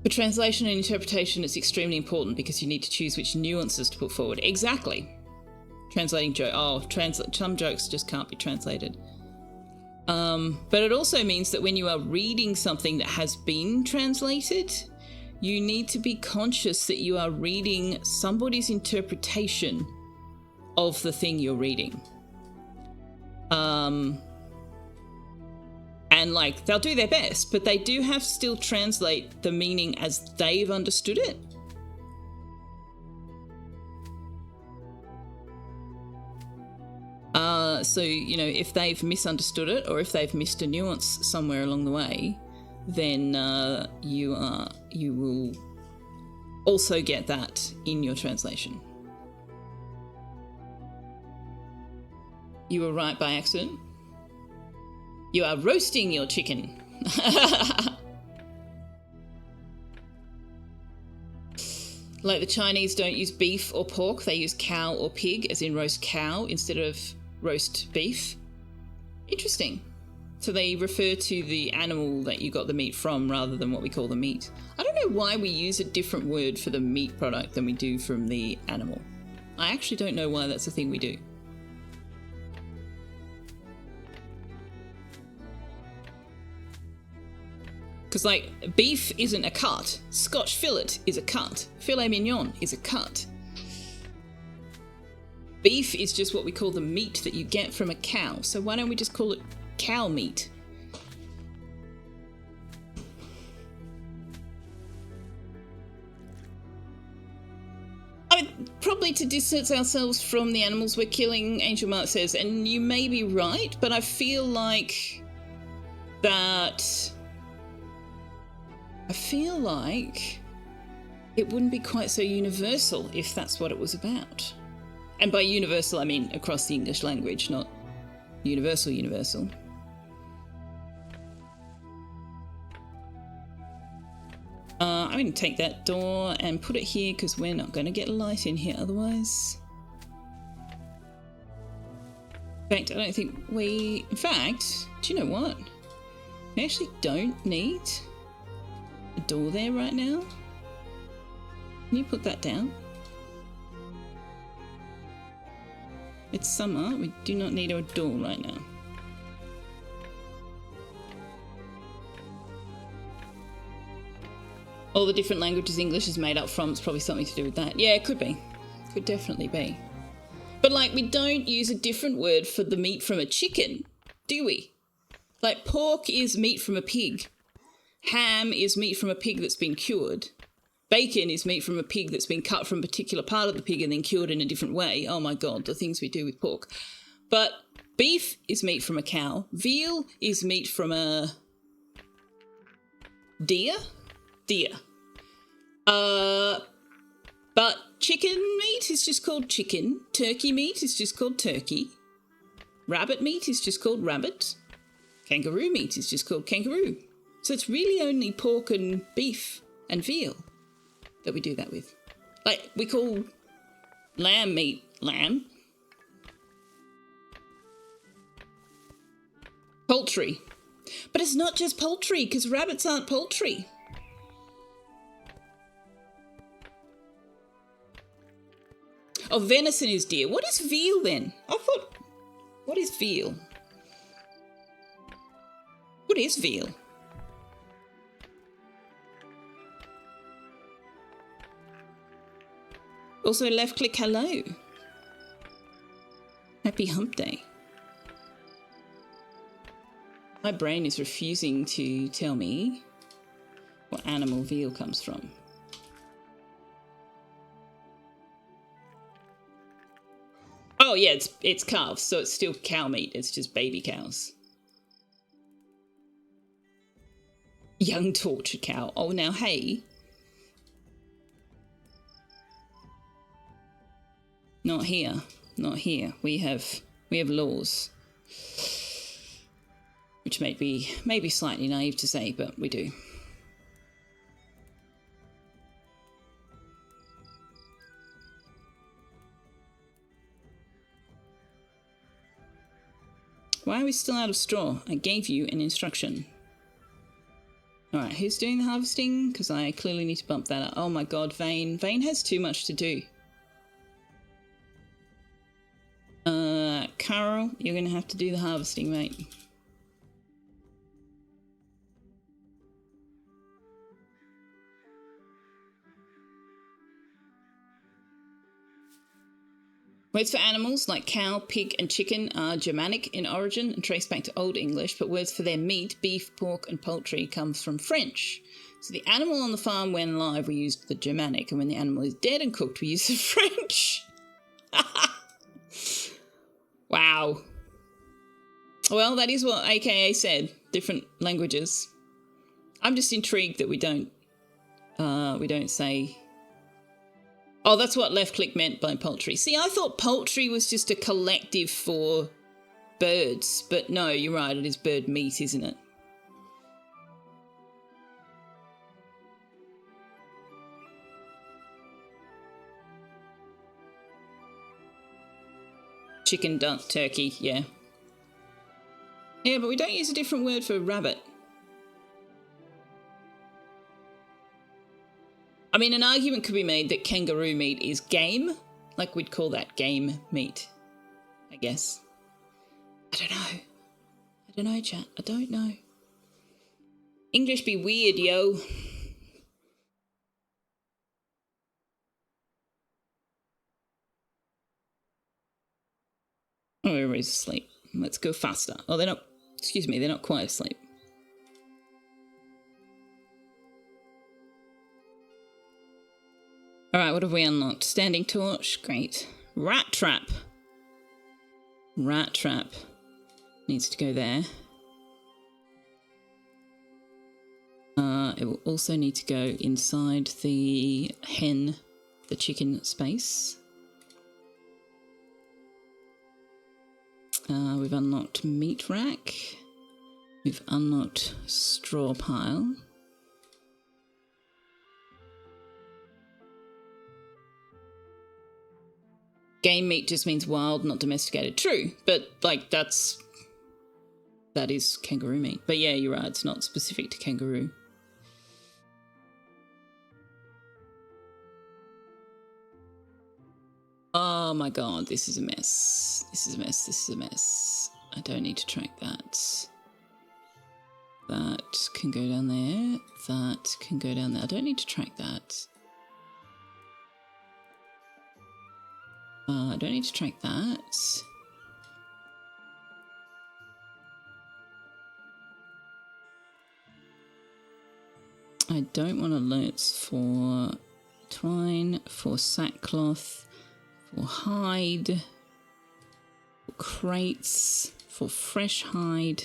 For translation and interpretation, it's extremely important because you need to choose which nuances to put forward. Exactly. Translating some jokes just can't be translated. But it also means that when you are reading something that has been translated, you need to be conscious that you are reading somebody's interpretation of the thing you're reading. And like, they'll do their best, but they do have to still translate the meaning as they've understood it. So, you know, if they've misunderstood it or if they've missed a nuance somewhere along the way, then you will also get that in your translation. You were right by accident. You are roasting your chicken. Like the Chinese don't use beef or pork, they use cow or pig, as in roast cow instead of roast beef. Interesting. So they refer to the animal that you got the meat from rather than what we call the meat. I don't know why we use a different word for the meat product than we do from the animal. I actually don't know why that's a thing we do. Because, like, beef isn't a cut. Scotch fillet is a cut. Filet mignon is a cut. Beef is just what we call the meat that you get from a cow. So why don't we just call it cow meat? I mean, probably to distance ourselves from the animals we're killing, Angel Mark says, and you may be right, but I feel like it wouldn't be quite so universal if that's what it was about. And by universal, I mean across the English language, not universal. I'm going to take that door and put it here because we're not going to get light in here otherwise. In fact, I don't think we... In fact, do you know what? We actually don't need a door there right now. Can you put that down? It's summer. We do not need a door right now. All the different languages English is made up from, it's probably something to do with that. Yeah, it could be. Could definitely be. But, like, we don't use a different word for the meat from a chicken, do we? Like, pork is meat from a pig. Ham is meat from a pig that's been cured. Bacon is meat from a pig that's been cut from a particular part of the pig and then cured in a different way. Oh my God, the things we do with pork. But beef is meat from a cow. Veal is meat from a deer. But chicken meat is just called chicken. Turkey meat is just called turkey. Rabbit meat is just called rabbit. Kangaroo meat is just called kangaroo. So it's really only pork and beef and veal that we do that with. Like, we call lamb meat lamb. Poultry. But it's not just poultry, because rabbits aren't poultry. Oh, venison is deer. What is veal then? I thought... What is veal? What is veal? Also, left click hello. Happy hump day. My brain is refusing to tell me what animal veal comes from. Oh yeah, it's calves, so it's still cow meat. It's just baby cows. Young tortured cow. Oh, now hey. Not here. Not here. We have laws. Which may be slightly naive to say, but we do. Why are we still out of straw? I gave you an instruction. Alright, who's doing the harvesting? Because I clearly need to bump that up. Oh my god, Vane. Vane has too much to do. Carol, you're going to have to do the harvesting, mate. Words for animals like cow, pig, and chicken are Germanic in origin and trace back to Old English, but words for their meat, beef, pork, and poultry comes from French. So the animal on the farm when live, we used the Germanic, and when the animal is dead and cooked, we use the French. Wow. Well, that is what AKA said. Different languages. I'm just intrigued that we don't say... Oh, that's what left click meant by poultry. See, I thought poultry was just a collective for birds, but no, you're right, it is bird meat, isn't it? Chicken, duck, turkey, yeah. Yeah, but we don't use a different word for rabbit. I mean, an argument could be made that kangaroo meat is game. Like, we'd call that game meat, I guess. I don't know. I don't know, chat. I don't know. English be weird, yo. Oh, everybody's asleep. Let's go faster. Oh, they're not... Excuse me, they're not quite asleep. Alright, what have we unlocked? Standing torch. Great. Rat trap. Rat trap. Needs to go there. It will also need to go inside the chicken space. We've unlocked meat rack. We've unlocked straw pile. Game meat just means wild, not domesticated. True, but like that is kangaroo meat. But yeah, you're right, it's not specific to kangaroo. Oh my god, this is a mess. This is a mess, this is a mess. I don't need to track that. That can go down there. That can go down there. I don't need to track that. I don't need to track that. I don't want alerts for twine, for sackcloth, for hide, for crates, for fresh hide.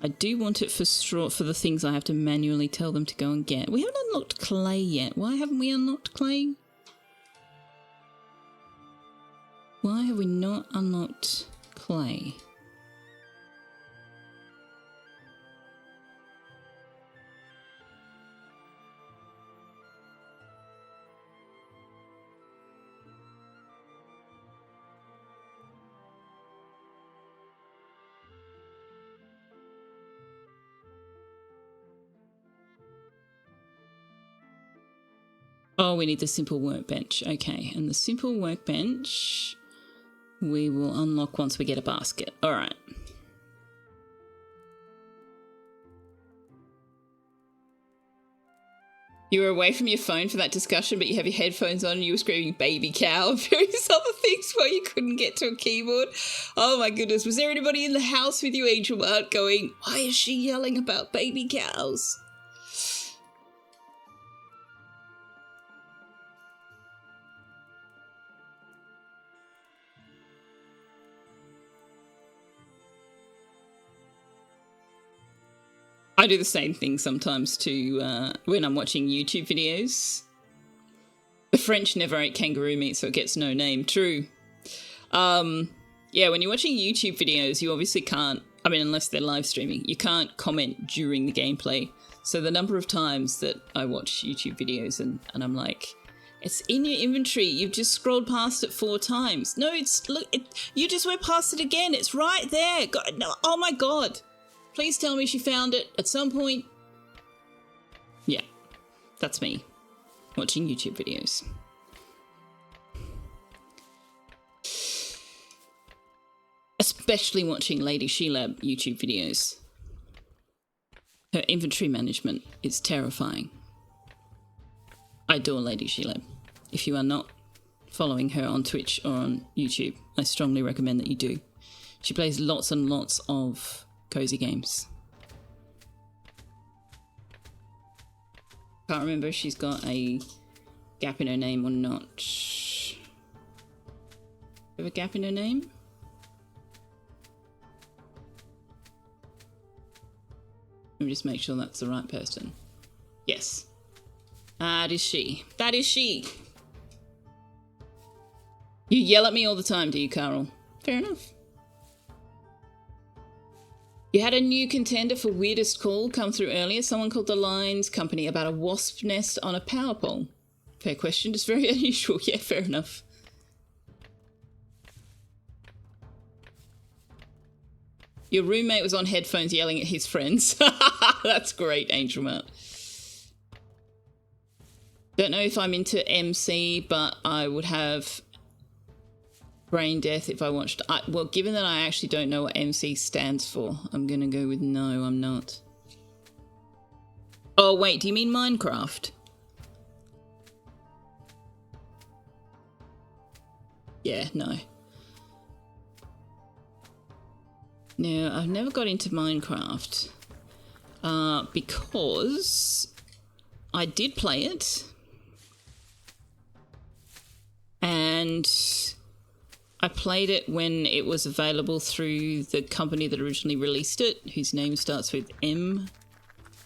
I do want it for straw, for the things I have to manually tell them to go and get. We haven't unlocked clay yet. Why haven't we unlocked clay? Why have we not unlocked clay? Oh, we need the simple workbench. Okay, and the simple workbench we will unlock once we get a basket. All right. You were away from your phone for that discussion, but you have your headphones on and you were screaming baby cow and various other things while you couldn't get to a keyboard. Oh my goodness. Was there anybody in the house with you, Angel Mart, going, why is she yelling about baby cows? I do the same thing sometimes too when I'm watching YouTube videos. The French never ate kangaroo meat, so it gets no name. True. Yeah, when you're watching YouTube videos, you obviously can't, I mean, unless they're live streaming, you can't comment during the gameplay. So the number of times that I watch YouTube videos and I'm like, it's in your inventory. You've just scrolled past it 4 times. No, it's, look, you just went past it again. It's right there. God, no, oh my God. Please tell me she found it at some point. Yeah, that's me, watching YouTube videos. Especially watching Lady Shelab YouTube videos. Her inventory management is terrifying. I adore Lady Shelab. If you are not following her on Twitch or on YouTube, I strongly recommend that you do. She plays lots and lots of cozy games. Can't remember if she's got a gap in her name or not. Have a gap in her name? Let me just make sure that's the right person. Yes. That is she. That is she. You yell at me all the time, do you, Carol? Fair enough. You had a new contender for weirdest call come through earlier. Someone called the Lines Company about a wasp nest on a power pole. Fair question, just very unusual. Yeah, fair enough. Your roommate was on headphones yelling at his friends. That's great, Angel Mart. Don't know if I'm into MC, but I would have brain death if I watched. Well, given that I actually don't know what MC stands for, I'm gonna go with no, I'm not. Oh wait, do you mean Minecraft? Yeah, no. No, I've never got into Minecraft because I did play it and I played it when it was available through the company that originally released it, whose name starts with M.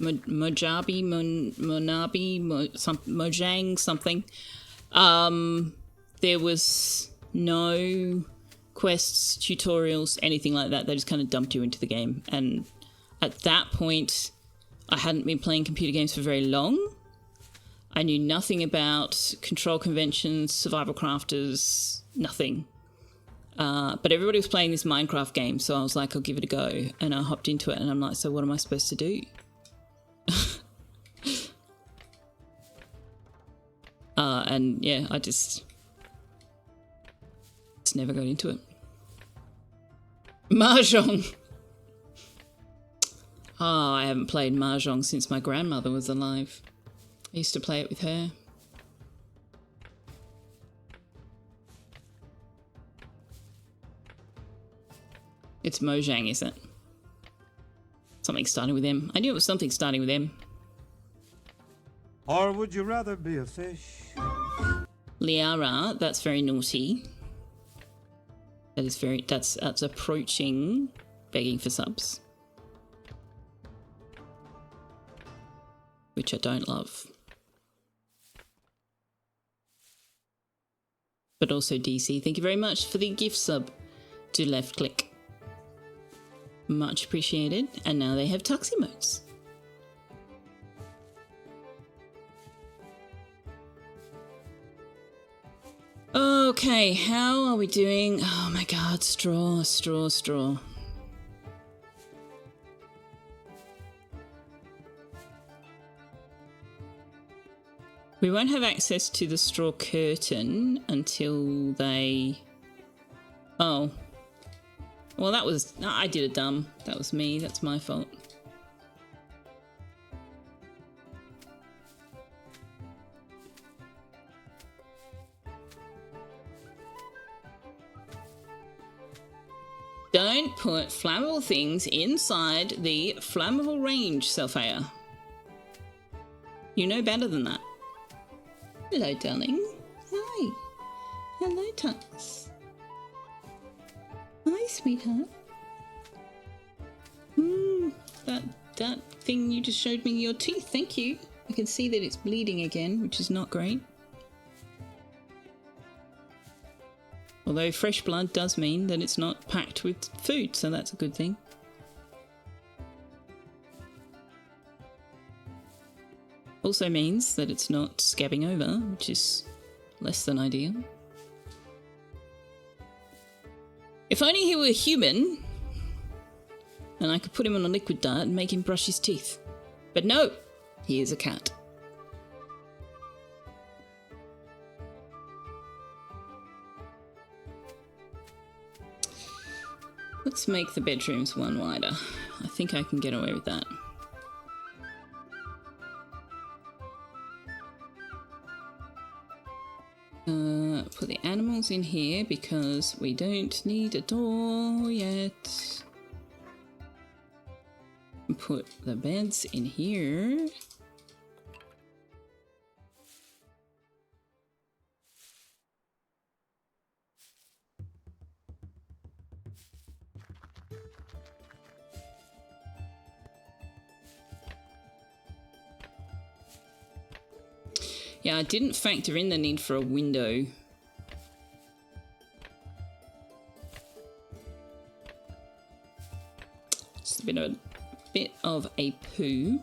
Mojang, something. There was no quests, tutorials, anything like that. They just kind of dumped you into the game. And at that point, I hadn't been playing computer games for very long. I knew nothing about control conventions, survival crafters, nothing. But everybody was playing this Minecraft game, so I was like, I'll give it a go. And I hopped into it, and I'm like, so what am I supposed to do? And yeah, I just never got into it. Mahjong. Oh, I haven't played Mahjong since my grandmother was alive. I used to play it with her. It's Mojang, isn't it? Something starting with M. I knew it was something starting with M.
Or would you rather be a fish?
Liara, that's very naughty. That is very, that's approaching begging for subs. Which I don't love. But also DC, thank you very much for the gift sub to Left Click. Much appreciated. And now they have tux emotes. Okay, how are we doing? Oh my god, straw. We won't have access to the straw curtain until they... Oh. Well, that was... I did a dumb. That was me. That's my fault. Don't put flammable things inside the flammable range, Selfeya. You know better than that. Hello, darling. Hi. Hello, Tux. Hi, sweetheart. That thing you just showed me your teeth. Thank you. I can see that it's bleeding again, which is not great. Although fresh blood does mean that it's not packed with food, so that's a good thing. Also means that it's not scabbing over, which is less than ideal. If only he were human, and I could put him on a liquid diet and make him brush his teeth. But no, he is a cat. Let's make the bedrooms one wider. I think I can get away with that. Put the animals in here because we don't need a door yet. And put the beds in here. Yeah, I didn't factor in the need for a window. Just a bit of a poo.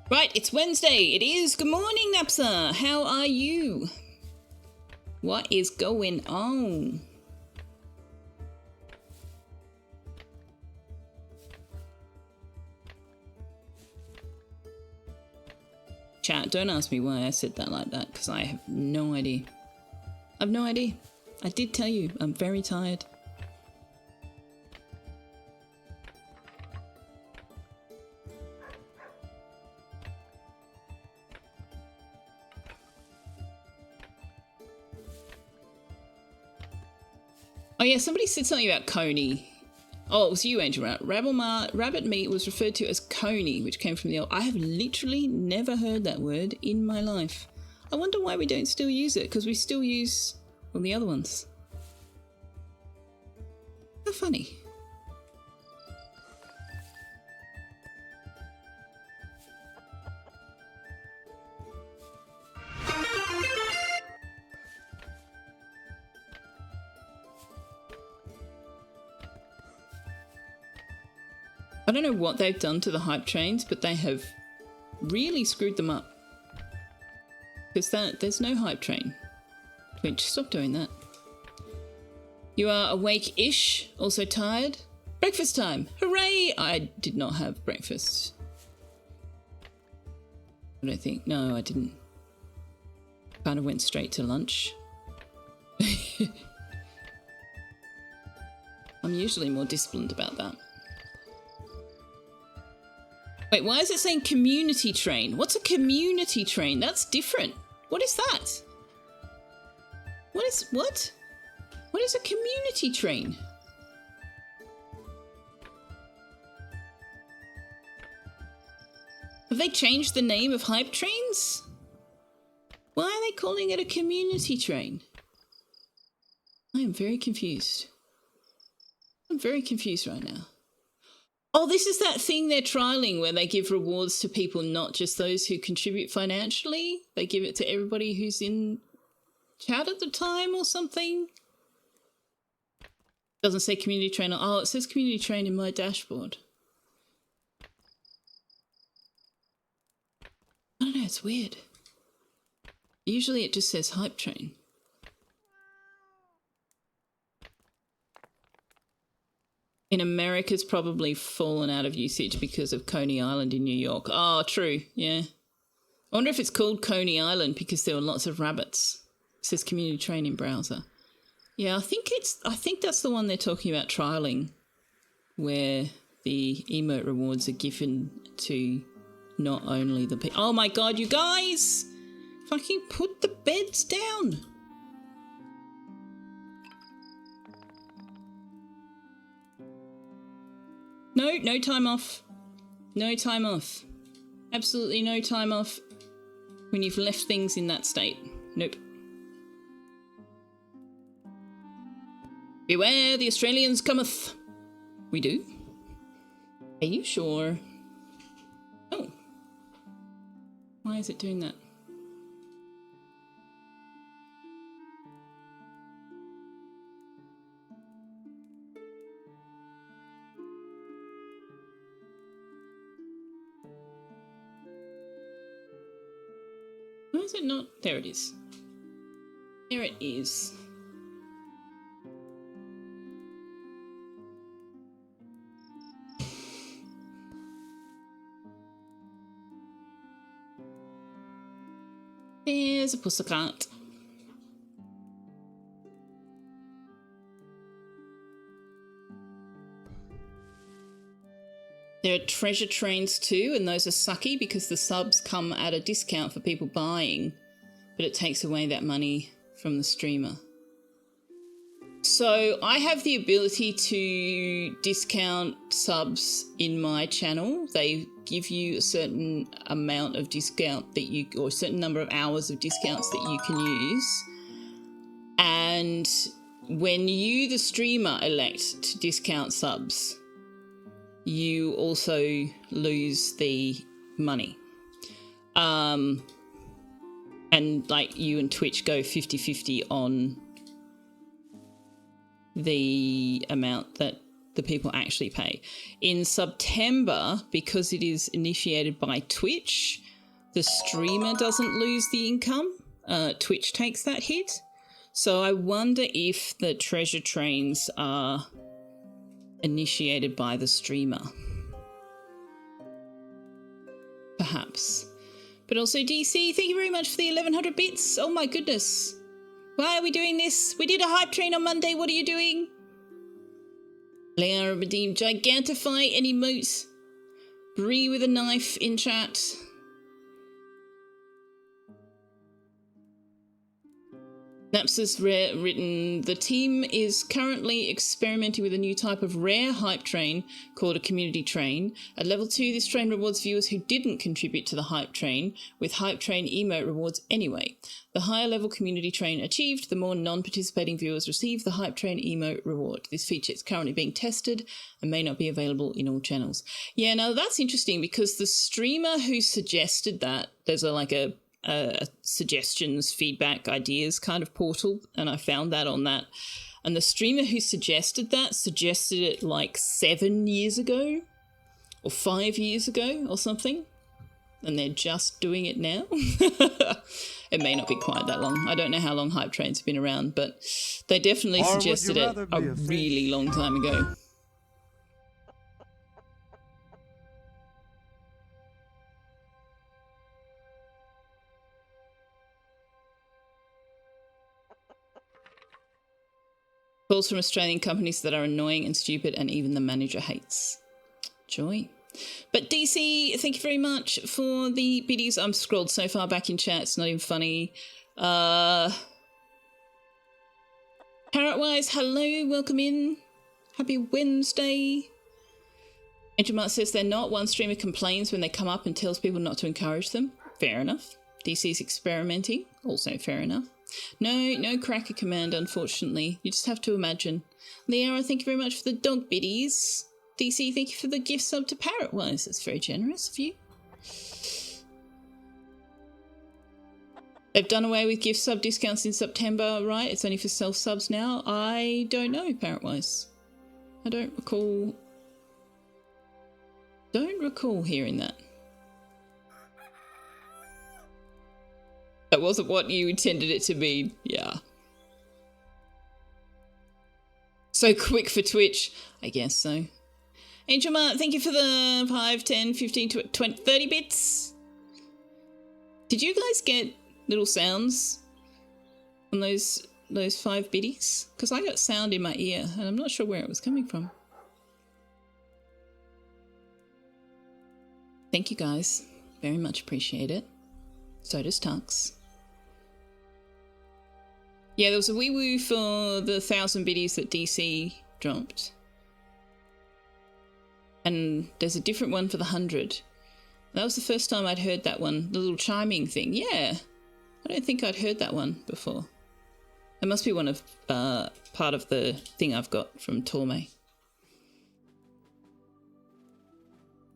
Right, it's Wednesday. It is. Good morning, Napsa. How are you? What is going on? Chat, don't ask me why I said that like that, because I have no idea. I have no idea. I did tell you, I'm very tired. Oh yeah, somebody said something about coney. Oh, it was you, Angel. Rabbit meat was referred to as coney, which came from the old... I have literally never heard that word in my life. I wonder why we don't still use it, because we still use, well, the other ones. How funny. I don't know what they've done to the hype trains, but they have really screwed them up. Because there's no hype train. Twitch, stop doing that. You are awake-ish, also tired. Breakfast time! Hooray! I did not have breakfast. I don't think. No, I didn't. Kind of went straight to lunch. I'm usually more disciplined about that. Wait, why is it saying community train? What's a community train? That's different. What is that? What is a community train? they changed the name of hype trains? Why are they calling it a community train? I am very confused. I'm very confused right now. Oh, this is that thing they're trialing where they give rewards to people, not just those who contribute financially. They give it to everybody who's in chat at the time or something. Doesn't say community train. Oh, it says community train in my dashboard. I don't know, it's weird. Usually it just says hype train. In America, it's probably fallen out of usage because of Coney Island in New York. Oh, true, yeah. I wonder if it's called Coney Island because there were lots of rabbits. It says community train in browser. Yeah, I think that's the one they're talking about trialing, where the emote rewards are given to not only the people. Oh my god, you guys! Fucking put the beds down! No, no time off. No time off. Absolutely no time off when you've left things in that state. Nope. Beware the Australians cometh. We do? Are you sure? Oh. Why is it doing that? Why is it not? There it is. There it is. There's a pussycat. There are treasure trains too, and those are sucky because the subs come at a discount for people buying, but it takes away that money from the streamer. So I have the ability to discount subs in my channel. They give you a certain amount of discount that you, or a certain number of hours of discounts that you can use. And when you, the streamer, elect to discount subs, you also lose the money. And like you and Twitch go 50-50 on the amount that the people actually pay. In September, because it is initiated by Twitch, the streamer doesn't lose the income. Twitch takes that hit. So I wonder if the treasure trains are initiated by the streamer. Perhaps. But also DC, thank you very much for the 1100 bits. Oh my goodness. Why are we doing this? We did a hype train on Monday. What are you doing? Leia redeemed Gigantify any moot. Bree with a knife in chat. Naps has written, the team is currently experimenting with a new type of rare hype train called a community train. At level 2, this train rewards viewers who didn't contribute to the hype train with hype train emote rewards anyway. The higher level community train achieved, the more non-participating viewers receive the hype train emote reward. This feature is currently being tested and may not be available in all channels. Yeah, now that's interesting because the streamer who suggested that, there's a suggestions, feedback, ideas kind of portal, and I found that on that. And the streamer who suggested it like 7 years ago or 5 years ago or something, and they're just doing it now. It may not be quite that long. I don't know how long hype trains have been around, but they definitely suggested it a really long time ago. Calls from Australian companies that are annoying and stupid and even the manager hates. Joy. But DC, thank you very much for the biddies. I'm scrolled so far back in chat, it's not even funny. Parrotwise, hello, welcome in. Happy Wednesday. Angel Mart says they're not. One streamer complains when they come up and tells people not to encourage them. Fair enough. DC's experimenting. Also fair enough. No cracker command, unfortunately. You just have to imagine. Liara, thank you very much for the dog biddies. DC, thank you for the gift sub to Parrotwise. That's very generous of you. They've done away with gift sub discounts in September, right? It's only for self-subs now. I don't know, Parrotwise. I don't recall hearing that. That wasn't what you intended it to be. Yeah. So quick for Twitch. I guess so. Angel Mart, thank you for the 5, 10, 15, 20, 30 bits. Did you guys get little sounds on those 5 biddies? Because I got sound in my ear and I'm not sure where it was coming from. Thank you guys. Very much appreciate it. So does Tux. Yeah, there was a wee woo for the 1,000 biddies that DC dropped. And there's a different one for the 100. That was the first time I'd heard that one. The little chiming thing. Yeah. I don't think I'd heard that one before. It must be one of part of the thing I've got from Torme.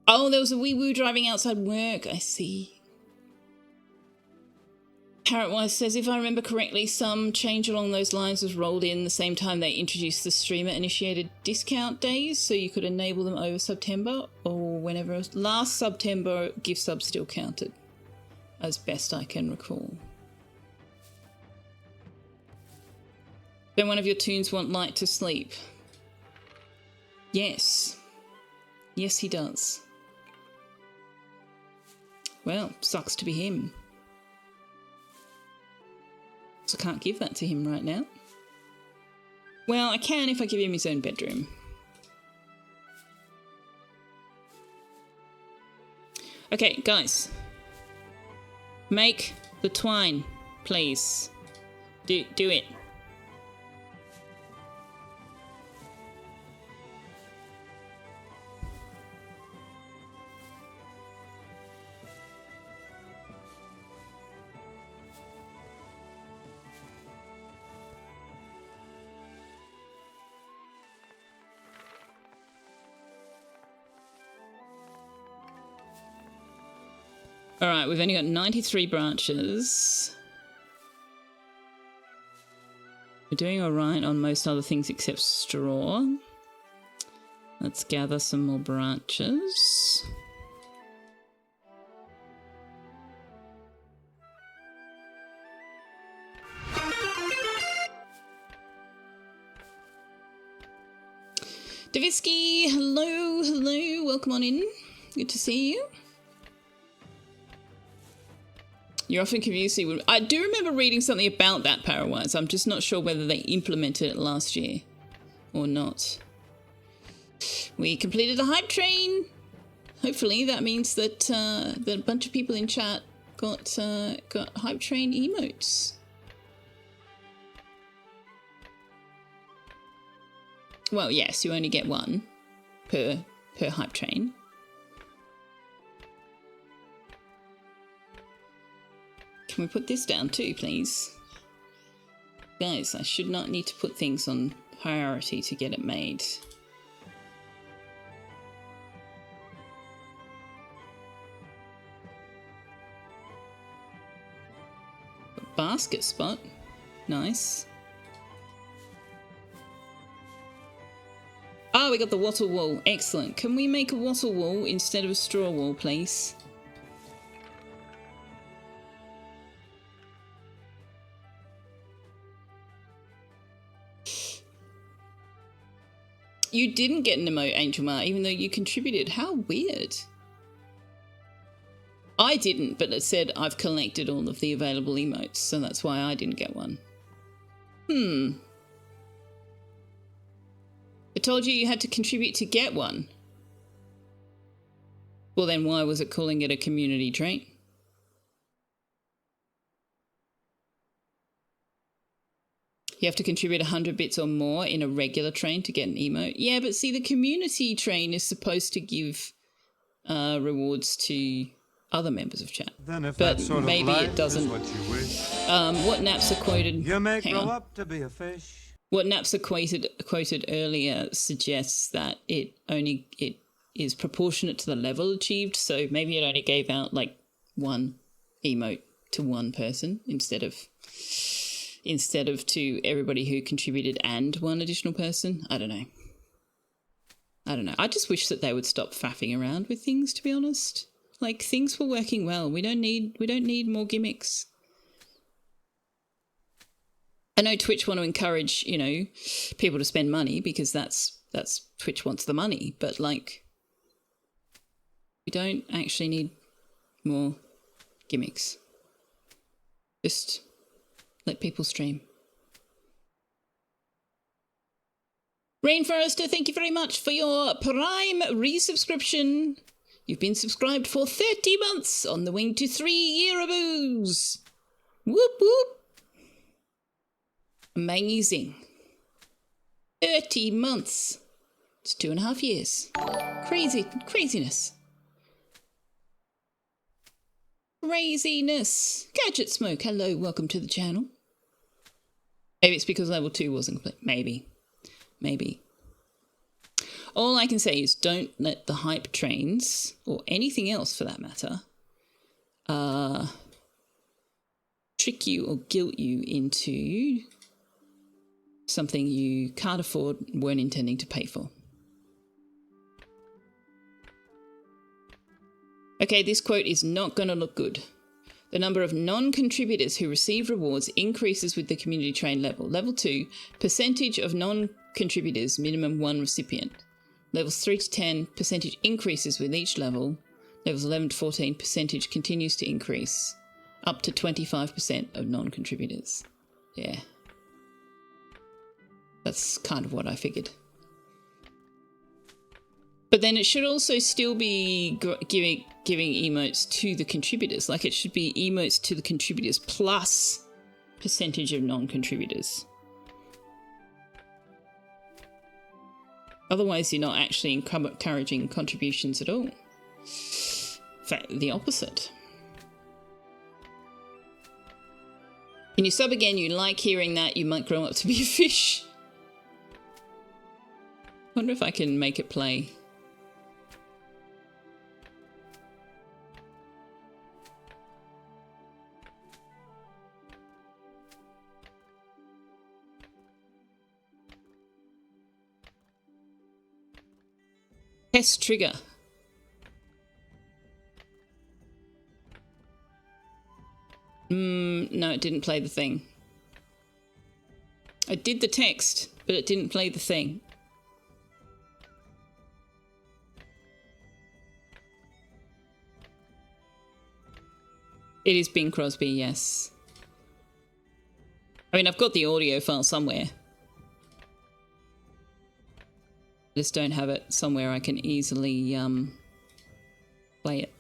Oh, there was a wee woo driving outside work. I see. Parrotwise says, if I remember correctly, some change along those lines was rolled in the same time they introduced the streamer-initiated discount days, so you could enable them over September or whenever else. Last September, gift subs still counted, as best I can recall. Then one of your toons want Light to sleep. Yes. Yes, he does. Well, sucks to be him. So I can't give that to him right now. Well, I can if I give him his own bedroom. Okay, guys. Make the twine, please. Do it. All right, we've only got 93 branches. We're doing all right on most other things except straw. Let's gather some more branches. Davisky, hello, welcome on in. Good to see you. You're often confused. I do remember reading something about that, Parawise. I'm just not sure whether they implemented it last year or not. We completed the hype train. Hopefully that means that a bunch of people in chat got hype train emotes. Well, yes, you only get one per hype train. Can we put this down too, please? Guys, I should not need to put things on priority to get it made. Basket spot. Nice. Oh, we got the wattle wall. Excellent. Can we make a wattle wall instead of a straw wall, please? You didn't get an emote, Angel Mar, even though you contributed. How weird. I didn't, but it said I've collected all of the available emotes, so that's why I didn't get one. It told you had to contribute to get one. Well, then why was it calling it a community trait? You have to contribute 100 bits or more in a regular train to get an emote. Yeah, but see, the community train is supposed to give rewards to other members of chat.
Then if
But
that sort of
maybe
life
it doesn't.
is what you wish,
What Naps are quoted...
you may
hang
grow
on.
up to be a fish.
What Naps are quoted earlier suggests that it is proportionate to the level achieved, so maybe it only gave out like one emote to one person instead of to everybody who contributed and one additional person. I don't know. I just wish that they would stop faffing around with things, to be honest. Like, things were working well. We don't need more gimmicks. I know Twitch want to encourage, people to spend money because that's Twitch wants the money, but like, we don't actually need more gimmicks. Just let people stream. Rainforester, thank you very much for your Prime resubscription. You've been subscribed for 30 months on the wing to 3 yearaboos. Whoop whoop. Amazing. 30 months. It's 2.5 years. Craziness. Gadget Smoke, hello, welcome to the channel. Maybe it's because level 2 wasn't complete. Maybe. All I can say is don't let the hype trains, or anything else for that matter, trick you or guilt you into something you can't afford, weren't intending to pay for. Okay, this quote is not going to look good. The number of non-contributors who receive rewards increases with the community train level. Level 2, percentage of non-contributors, minimum 1 recipient. Levels 3 to 10, percentage increases with each level. Levels 11 to 14, percentage continues to increase. Up to 25% of non-contributors. Yeah. That's kind of what I figured. But then it should also still be giving emotes to the contributors. Like, it should be emotes to the contributors plus percentage of non-contributors. Otherwise, you're not actually encouraging contributions at all. In fact, the opposite. Can you sub again? You like hearing that. You might grow up to be a fish. I wonder if I can make it play. Test trigger. No, it didn't play the thing. I did the text, but it didn't play the thing. It is Bing Crosby, yes. I mean, I've got the audio file somewhere. I just don't have it somewhere I can easily play it.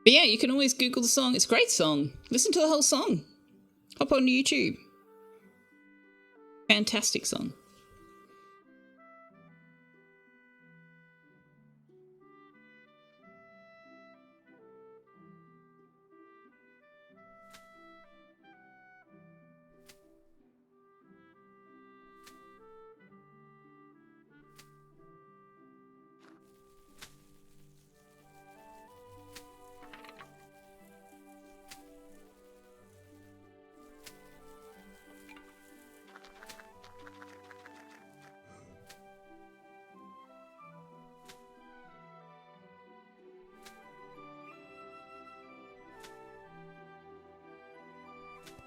But yeah, you can always Google the song. It's a great song. Listen to the whole song. Hop on YouTube. Fantastic song.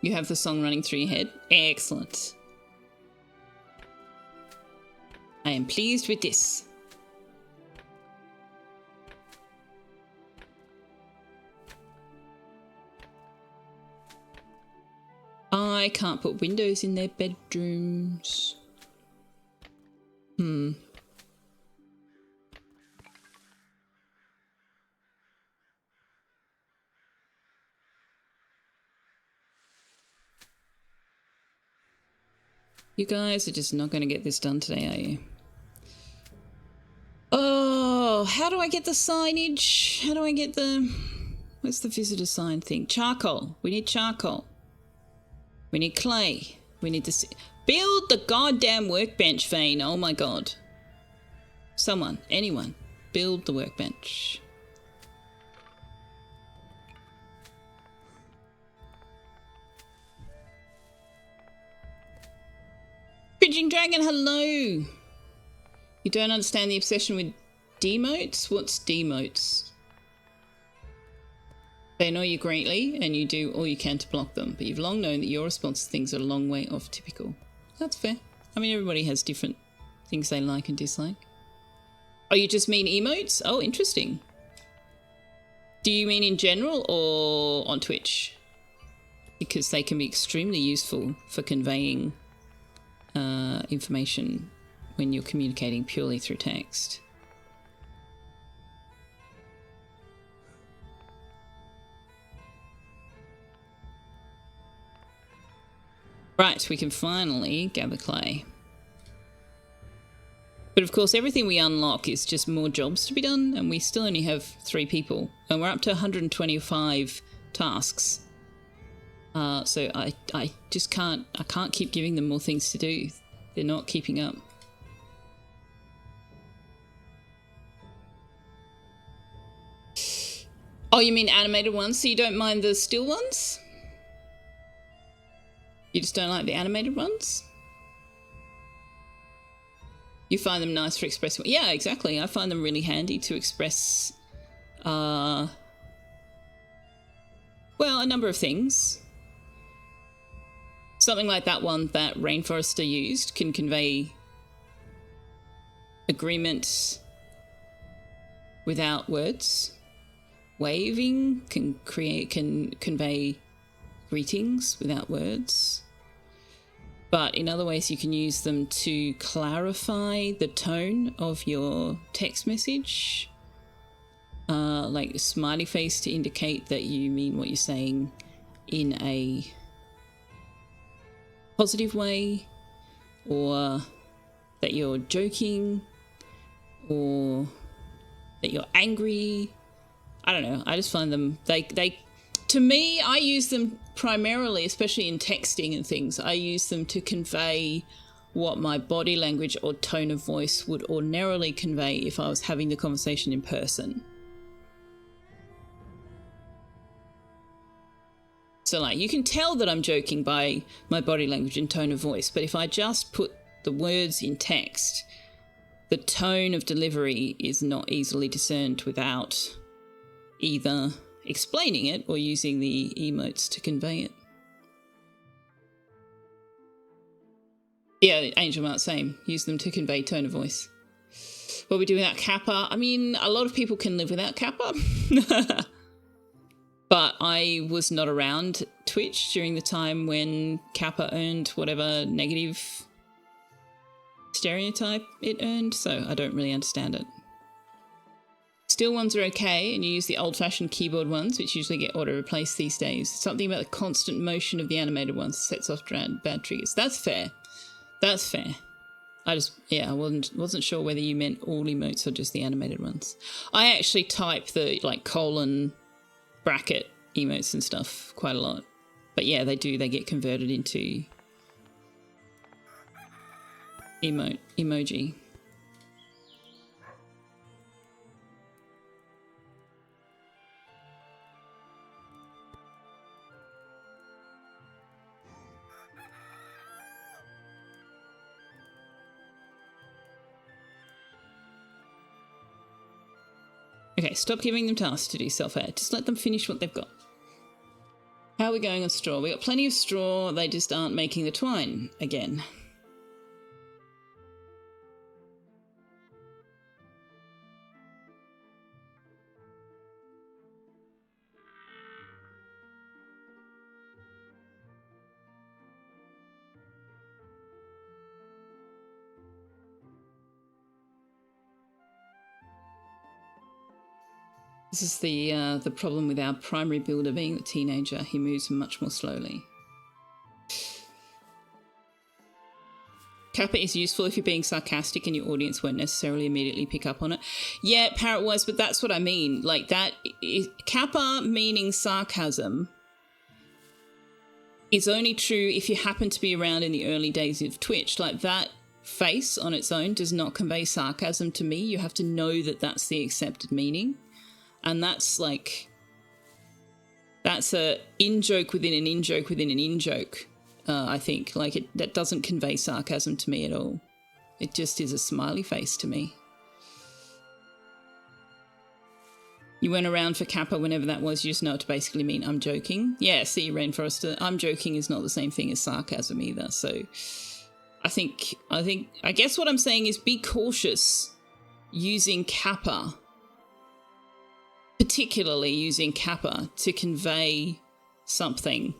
You have the song running through your head. Excellent. I am pleased with this. Why can't put windows in their bedrooms? You guys are just not going to get this done today, are you? Oh, how do I get the signage? How do I get the... What's the visitor sign thing? Charcoal. We need charcoal. We need clay. We need to... Build the goddamn workbench, Vane. Oh my god. Someone. Anyone. Build the workbench. Bridging Dragon, hello! You don't understand the obsession with demotes? What's demotes? They annoy you greatly, and you do all you can to block them, but you've long known that your response to things are a long way off typical. That's fair. I mean, everybody has different things they like and dislike. Oh, you just mean emotes? Oh, interesting. Do you mean in general or on Twitch? Because they can be extremely useful for conveying information when you're communicating purely through text. Right, we can finally gather clay. But of course, everything we unlock is just more jobs to be done, and we still only have 3 people. And we're up to 125 tasks. So I just can't keep giving them more things to do. They're not keeping up. Oh, you mean animated ones? So you don't mind the still ones? You just don't like the animated ones? You find them nice for expressing... Yeah, exactly. I find them really handy to express, well, a number of things. Something like that one that Rainforester used can convey agreement without words. Waving can convey greetings without words. But in other ways, you can use them to clarify the tone of your text message. Like a smiley face to indicate that you mean what you're saying in a positive way, or that you're joking, or that you're angry. I don't know. I just find them, to me, I use them primarily, especially in texting and things, I use them to convey what my body language or tone of voice would ordinarily convey if I was having the conversation in person. So like, you can tell that I'm joking by my body language and tone of voice, but if I just put the words in text, the tone of delivery is not easily discerned without either explaining it or using the emotes to convey it. Yeah, Angel Mart, same. Use them to convey tone of voice. What we do without Kappa? I mean, a lot of people can live without Kappa. But I was not around Twitch during the time when Kappa earned whatever negative stereotype it earned, so I don't really understand it. Still ones are okay, and you use the old-fashioned keyboard ones, which usually get auto-replaced these days. Something about the constant motion of the animated ones sets off bad triggers. That's fair. That's fair. I wasn't sure whether you meant all emotes or just the animated ones. I actually type the, like, colon bracket emotes and stuff quite a lot. But yeah, they get converted into emoji. Okay, stop giving them tasks to do, Selfeya. Just let them finish what they've got. How are we going on straw? We got plenty of straw, they just aren't making the twine again. This is the problem with our primary builder being the teenager. He moves much more slowly. Kappa is useful if you're being sarcastic and your audience won't necessarily immediately pick up on it. Yeah, Parrot-wise, but that's what I mean. Like that, Kappa meaning sarcasm is only true if you happen to be around in the early days of Twitch. Like that face on its own does not convey sarcasm to me. You have to know that that's the accepted meaning. And that's like, that's a in-joke within an in-joke within an in-joke, I think. Like, that doesn't convey sarcasm to me at all. It just is a smiley face to me. You went around for Kappa whenever that was, you just know it to basically mean I'm joking. Yeah, see, Rainforester, I'm joking is not the same thing as sarcasm either. So I guess what I'm saying is be cautious using Kappa, particularly using Kappa to convey something,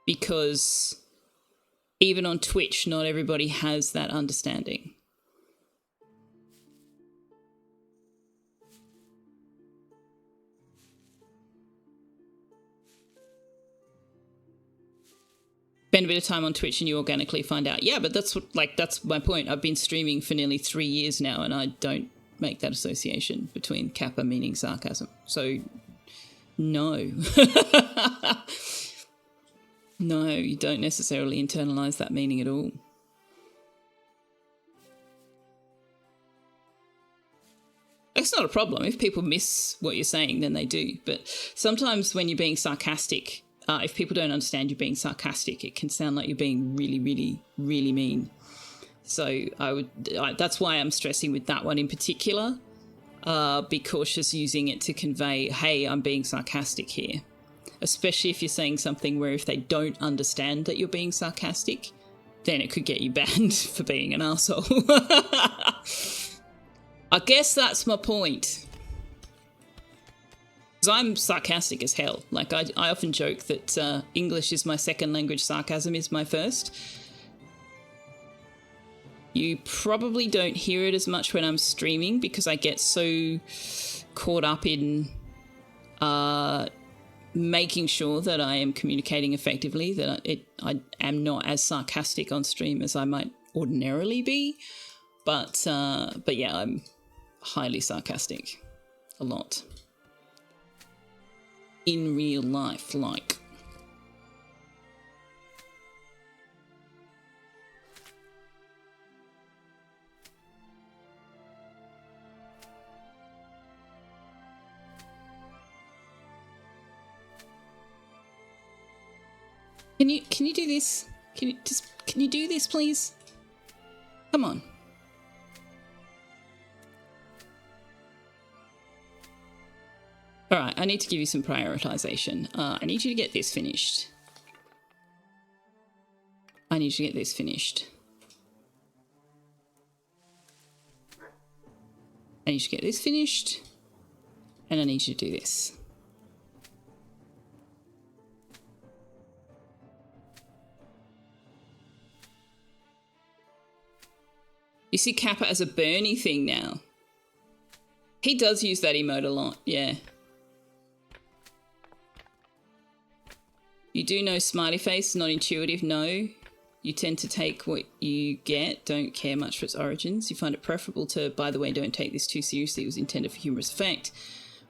because even on Twitch, not everybody has that understanding. Spend a bit of time on Twitch and you organically find out. Yeah, but that's my point. I've been streaming for nearly 3 years now and I don't make that association between Kappa meaning sarcasm. So, no. No, you don't necessarily internalize that meaning at all. That's not a problem. If people miss what you're saying, then they do. But sometimes when you're being sarcastic, if people don't understand you being sarcastic, it can sound like you're being really, really, really mean. So that's why I'm stressing with that one in particular. Be cautious using it to convey, hey, I'm being sarcastic here. Especially if you're saying something where if they don't understand that you're being sarcastic, then it could get you banned for being an arsehole. I guess that's my point. Because I'm sarcastic as hell. Like, I often joke that English is my second language, sarcasm is my first. You probably don't hear it as much when I'm streaming because I get so caught up in making sure that I am communicating effectively, that I am not as sarcastic on stream as I might ordinarily be. But yeah, I'm highly sarcastic. A lot. In real life, like. Can you do this? Can you do this, please? Come on. All right, I need to give you some prioritization. I need you to get this finished. I need you to get this finished. I need you to get this finished. And I need you to do this. You see Kappa as a Bernie thing now. He does use that emote a lot, yeah. You do know smiley face, not intuitive, no. You tend to take what you get, don't care much for its origins. You find it preferable to, by the way, don't take this too seriously, it was intended for humorous effect,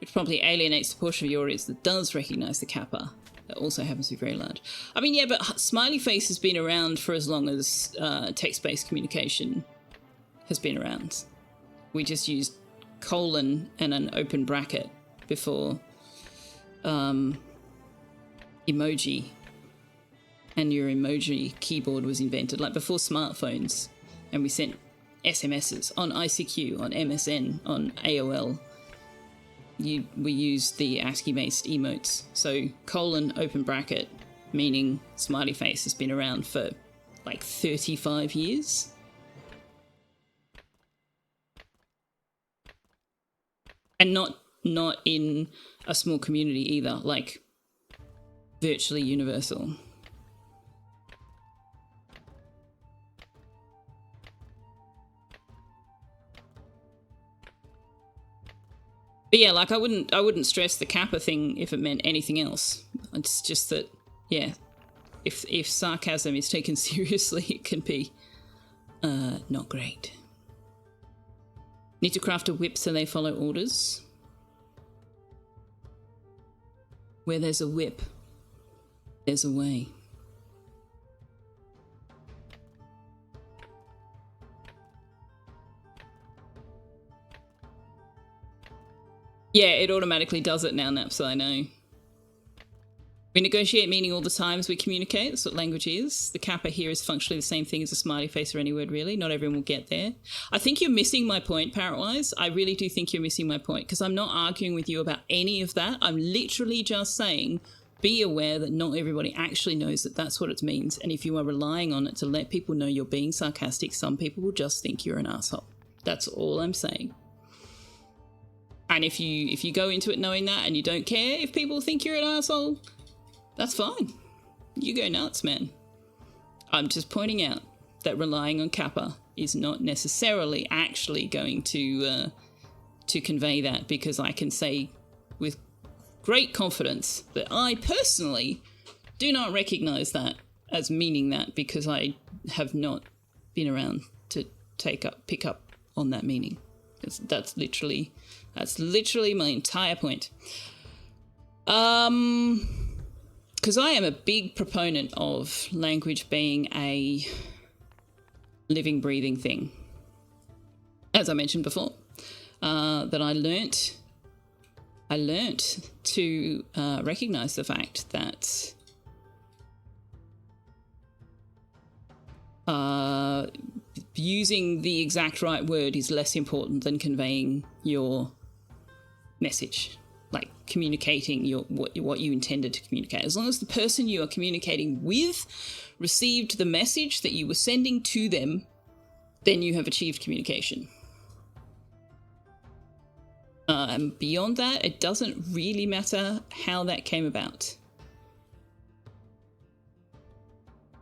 which probably alienates the portion of your audience that does recognise the Kappa. That also happens to be very large. I mean, yeah, but smiley face has been around for as long as text-based communication has been around. We just used colon and an open bracket before emoji and your emoji keyboard was invented, like before smartphones, and we sent SMSs on ICQ, on MSN, on AOL. We used the ASCII-based emotes. So colon open bracket, meaning smiley face, has been around for like 35 years. And not in a small community either, like virtually universal. But yeah, like I wouldn't stress the kappa thing if it meant anything else. It's just that, yeah, if sarcasm is taken seriously, it can be not great. Need to craft a whip so they follow orders. Where there's a whip, there's a way. Yeah, it automatically does it now, Naps, I know. We negotiate meaning all the time as we communicate. That's what language is. The kappa here is functionally the same thing as a smiley face or any word, really. Not everyone will get there. I think you're missing my point, Parrotwise. I really do think you're missing my point, because I'm not arguing with you about any of that. I'm literally just saying, be aware that not everybody actually knows that that's what it means. And if you are relying on it to let people know you're being sarcastic, some people will just think you're an asshole. That's all I'm saying. And if you go into it knowing that and you don't care if people think you're an asshole, that's fine. You go nuts, man. I'm just pointing out that relying on kappa is not necessarily actually going to convey that, because I can say with great confidence that I personally do not recognize that as meaning that, because I have not been around to pick up on that meaning. That's literally my entire point. Because I am a big proponent of language being a living, breathing thing. As I mentioned before, that I learnt to recognize the fact that using the exact right word is less important than conveying your message. Like communicating what you intended to communicate. As long as the person you are communicating with received the message that you were sending to them, then you have achieved communication. And beyond that, it doesn't really matter how that came about.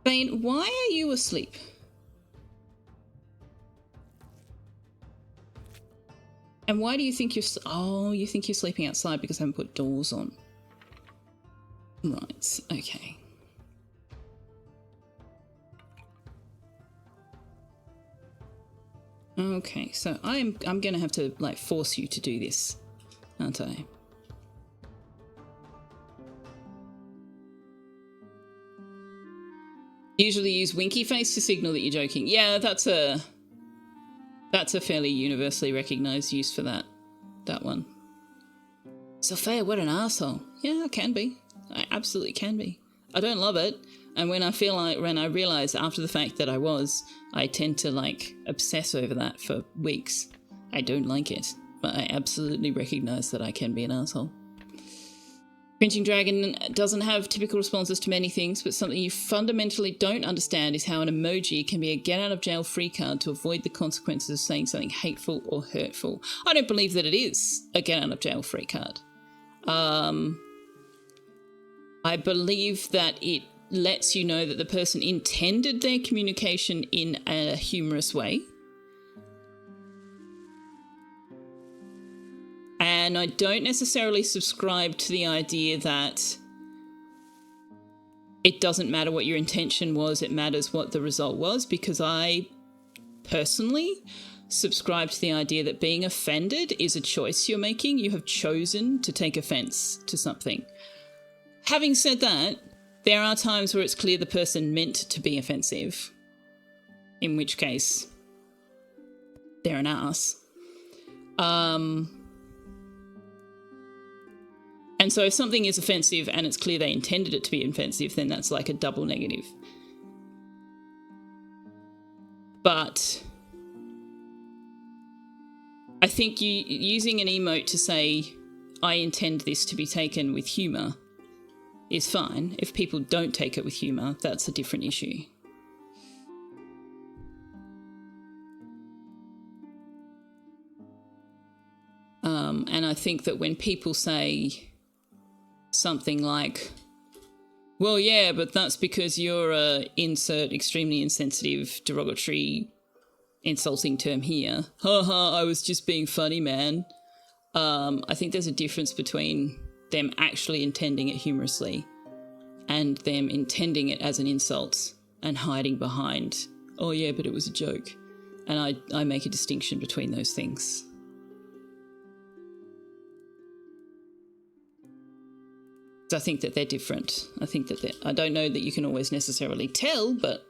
Bane, why are you asleep? And why do you think you think you're sleeping outside because I haven't put doors on? Right, okay. Okay, so I'm gonna have to like force you to do this, aren't I? Usually use winky face to signal that you're joking. Yeah, that's a fairly universally recognized use for that one. Selfeya, what an asshole. Yeah, I can be. I absolutely can be. I don't love it. And when I realize after the fact that I tend to like obsess over that for weeks. I don't like it, but I absolutely recognize that I can be an asshole. Cringing Dragon doesn't have typical responses to many things, but something you fundamentally don't understand is how an emoji can be a get-out-of-jail-free card to avoid the consequences of saying something hateful or hurtful. I don't believe that it is a get-out-of-jail-free card. I believe that it lets you know that the person intended their communication in a humorous way. And I don't necessarily subscribe to the idea that it doesn't matter what your intention was, it matters what the result was, because I personally subscribe to the idea that being offended is a choice you're making. You have chosen to take offense to something. Having said that, there are times where it's clear the person meant to be offensive, in which case they're an ass. And so if something is offensive and it's clear they intended it to be offensive, then that's like a double negative. But I think using an emote to say, I intend this to be taken with humour, is fine. If people don't take it with humour, that's a different issue. And I think that when people say something like, well, yeah, but that's because you're a insert extremely insensitive, derogatory, insulting term here. Haha, I was just being funny, man. I think there's a difference between them actually intending it humorously and them intending it as an insult and hiding behind, oh yeah, but it was a joke. And I make a distinction between those things. So I think that they're different. I don't know that you can always necessarily tell, but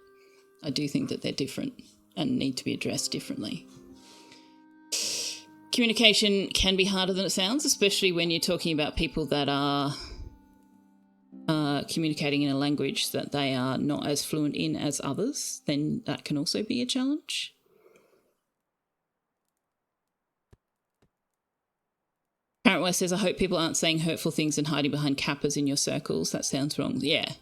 I do think that they're different and need to be addressed differently. Communication can be harder than it sounds, especially when you're talking about people that are communicating in a language that they are not as fluent in as others. Then that can also be a challenge. Parent West says, I hope people aren't saying hurtful things and hiding behind kappas in your circles. That sounds wrong. Yeah.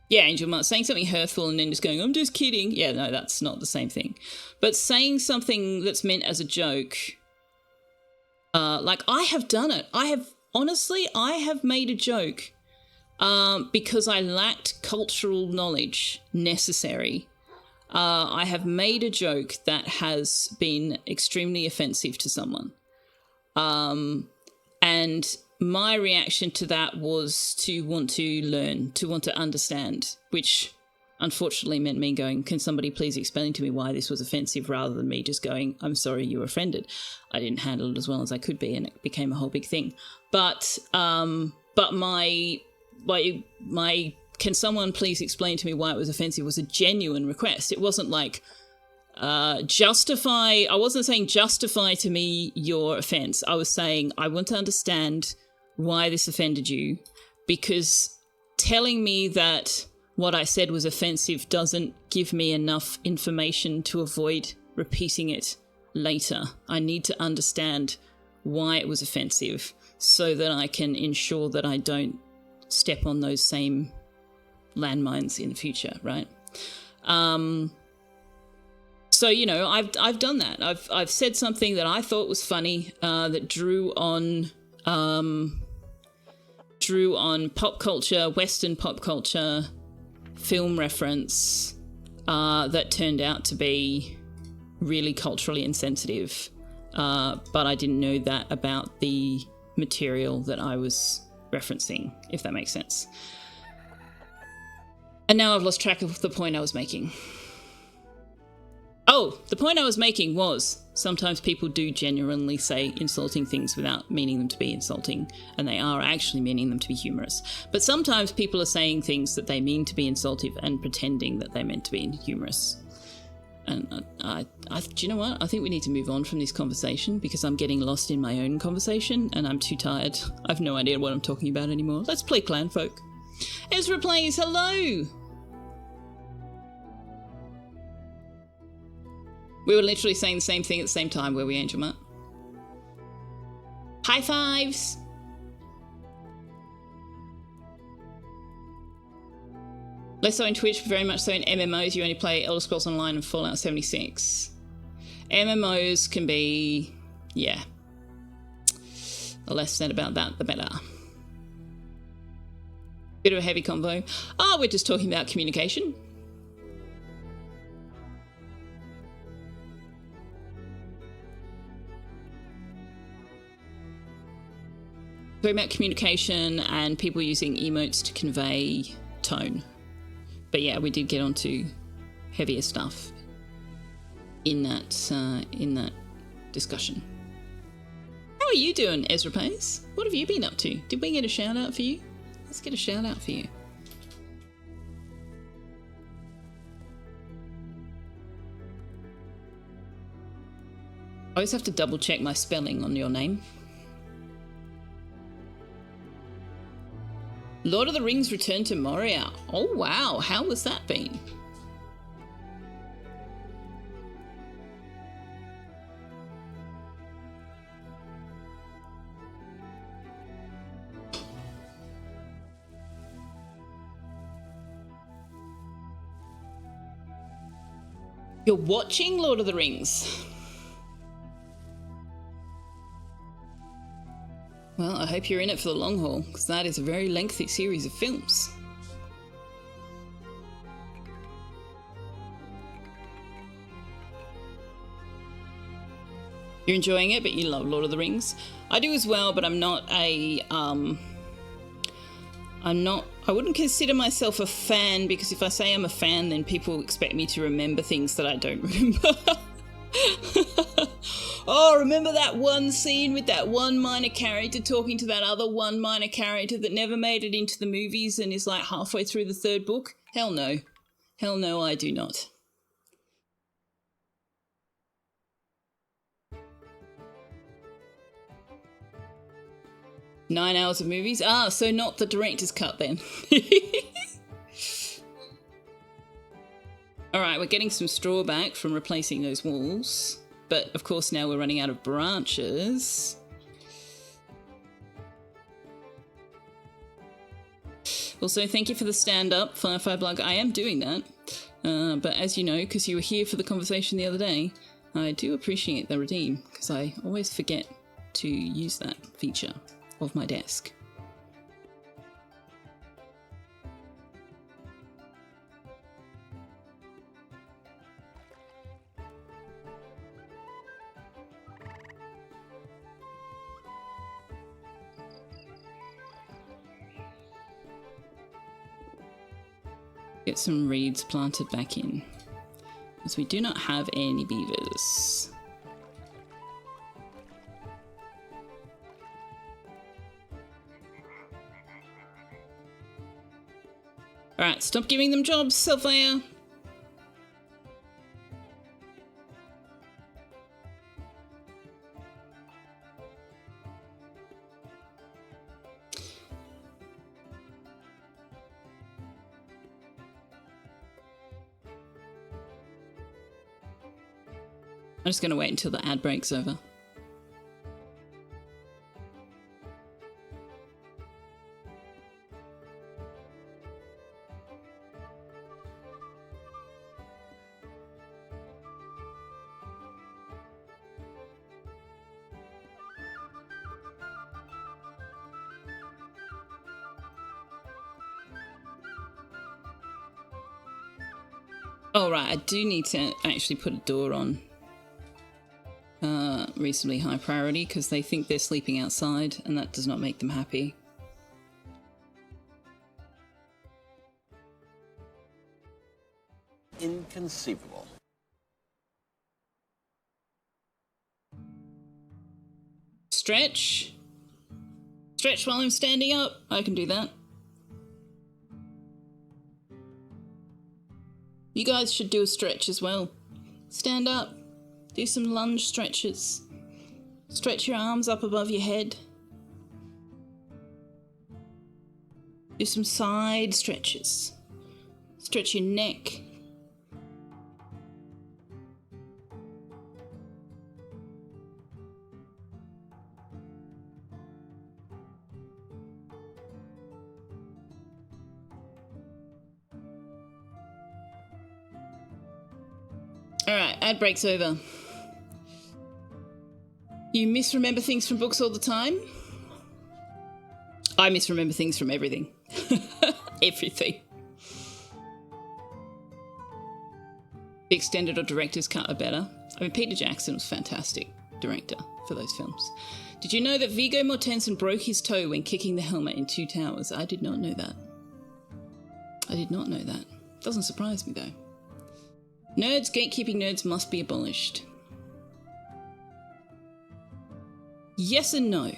Yeah, Angel Mark, saying something hurtful and then just going, I'm just kidding. Yeah, no, that's not the same thing. But saying something that's meant as a joke, like I have done it. I have made a joke because I lacked cultural knowledge necessary. I have made a joke that has been extremely offensive to someone. And my reaction to that was to want to learn, to want to understand, which unfortunately meant me going, can somebody please explain to me why this was offensive, rather than me just going, I'm sorry you were offended. I didn't handle it as well as I could be, and it became a whole big thing. But my can someone please explain to me why it was offensive was a genuine request. It wasn't like, I wasn't saying justify to me your offense. I was saying I want to understand why this offended you, because telling me that what I said was offensive doesn't give me enough information to avoid repeating it later. I need to understand why it was offensive so that I can ensure that I don't step on those same landmines in the future, right? So, you know, I've done that. I've said something that I thought was funny, that drew on pop culture, Western pop culture, film reference, that turned out to be really culturally insensitive. But I didn't know that about the material that I was referencing, if that makes sense. And now I've lost track of the point I was making. Oh, the point I was making was sometimes people do genuinely say insulting things without meaning them to be insulting, and they are actually meaning them to be humorous. But sometimes people are saying things that they mean to be insultive and pretending that they're meant to be humorous. And do you know what? I think we need to move on from this conversation because I'm getting lost in my own conversation and I'm too tired. I've no idea what I'm talking about anymore. Let's play Clanfolk. Ezra plays, hello! We were literally saying the same thing at the same time, were we, Angel Matt? High fives! Less so in Twitch, but very much so in MMOs. You only play Elder Scrolls Online and Fallout 76. MMOs can be, yeah. The less said about that, the better. Bit of a heavy convo. Oh, we're just talking about communication. Talking about communication and people using emotes to convey tone. But yeah, we did get onto heavier stuff in that discussion. How are you doing, Ezra Pace? What have you been up to? Did we get a shout out for you? Let's get a shout out for you. I always have to double check my spelling on your name. Lord of the Rings Return to Moria. Oh wow, how was that been? You're watching Lord of the Rings? Well, I hope you're in it for the long haul, because that is a very lengthy series of films. You're enjoying it, but you love Lord of the Rings. I do as well, but I'm not a I wouldn't consider myself a fan, because if I say I'm a fan, then people expect me to remember things that I don't remember. Oh, remember that one scene with that one minor character talking to that other one minor character that never made it into the movies and is like halfway through the third book? Hell no. Hell no, I do not. Nine hours of movies? Ah, so not the director's cut then. Alright, we're getting some straw back from replacing those walls. But, of course, now we're running out of branches. Also, thank you for the stand-up, Firefly Blog. I am doing that. But as you know, because you were here for the conversation the other day, I do appreciate the redeem, because I always forget to use that feature of my desk. Get some reeds planted back in, because we do not have any beavers. Alright, stop giving them jobs, Selfeya. I'm just going to wait until the ad break's over. Oh right, I do need to actually put a door on reasonably high priority, because they think they're sleeping outside and that does not make them happy.
Inconceivable.
Stretch? Stretch while I'm standing up? I can do that. You guys should do a stretch as well. Stand up. Do some lunge stretches. Stretch your arms up above your head. Do some side stretches. Stretch your neck. Alright, ad break's over. You misremember things from books all the time? I misremember things from everything. Everything. The extended or director's cut are better. I mean, Peter Jackson was a fantastic director for those films. Did you know that Viggo Mortensen broke his toe when kicking the helmet in Two Towers? I did not know that. I did not know that. Doesn't surprise me though. Nerds, gatekeeping nerds must be abolished. Yes and no.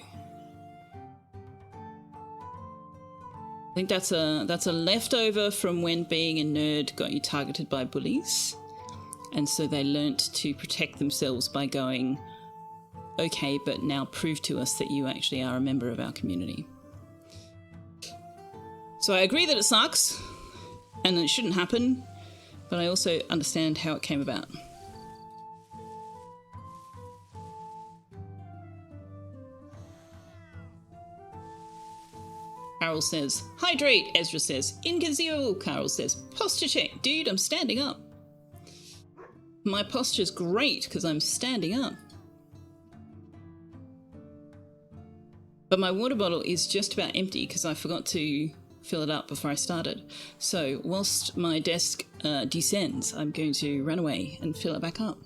I think that's a leftover from when being a nerd got you targeted by bullies. And so they learnt to protect themselves by going, okay, but now prove to us that you actually are a member of our community. So I agree that it sucks and that it shouldn't happen, but I also understand how it came about. Carol says, hydrate, Ezra says, inconceivable, Carol says, posture check, dude, I'm standing up. My posture's great because I'm standing up. But my water bottle is just about empty because I forgot to fill it up before I started. So whilst my desk descends, I'm going to run away and fill it back up.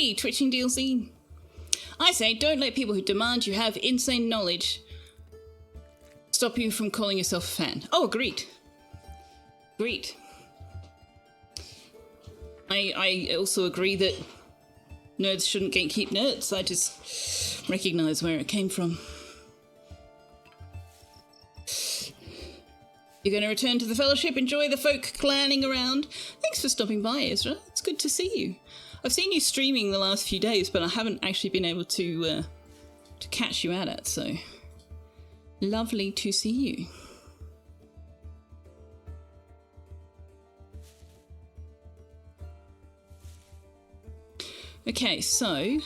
Hey, Twitching DLC. I say, don't let people who demand you have insane knowledge stop you from calling yourself a fan. Oh, agreed. Agreed. I also agree that nerds shouldn't gatekeep nerds. I just recognise where it came from. You're going to return to the Fellowship. Enjoy the folk clanning around. Thanks for stopping by, Ezra. It's good to see you. I've seen you streaming the last few days, but I haven't actually been able to catch you at it, so lovely to see you. Okay, so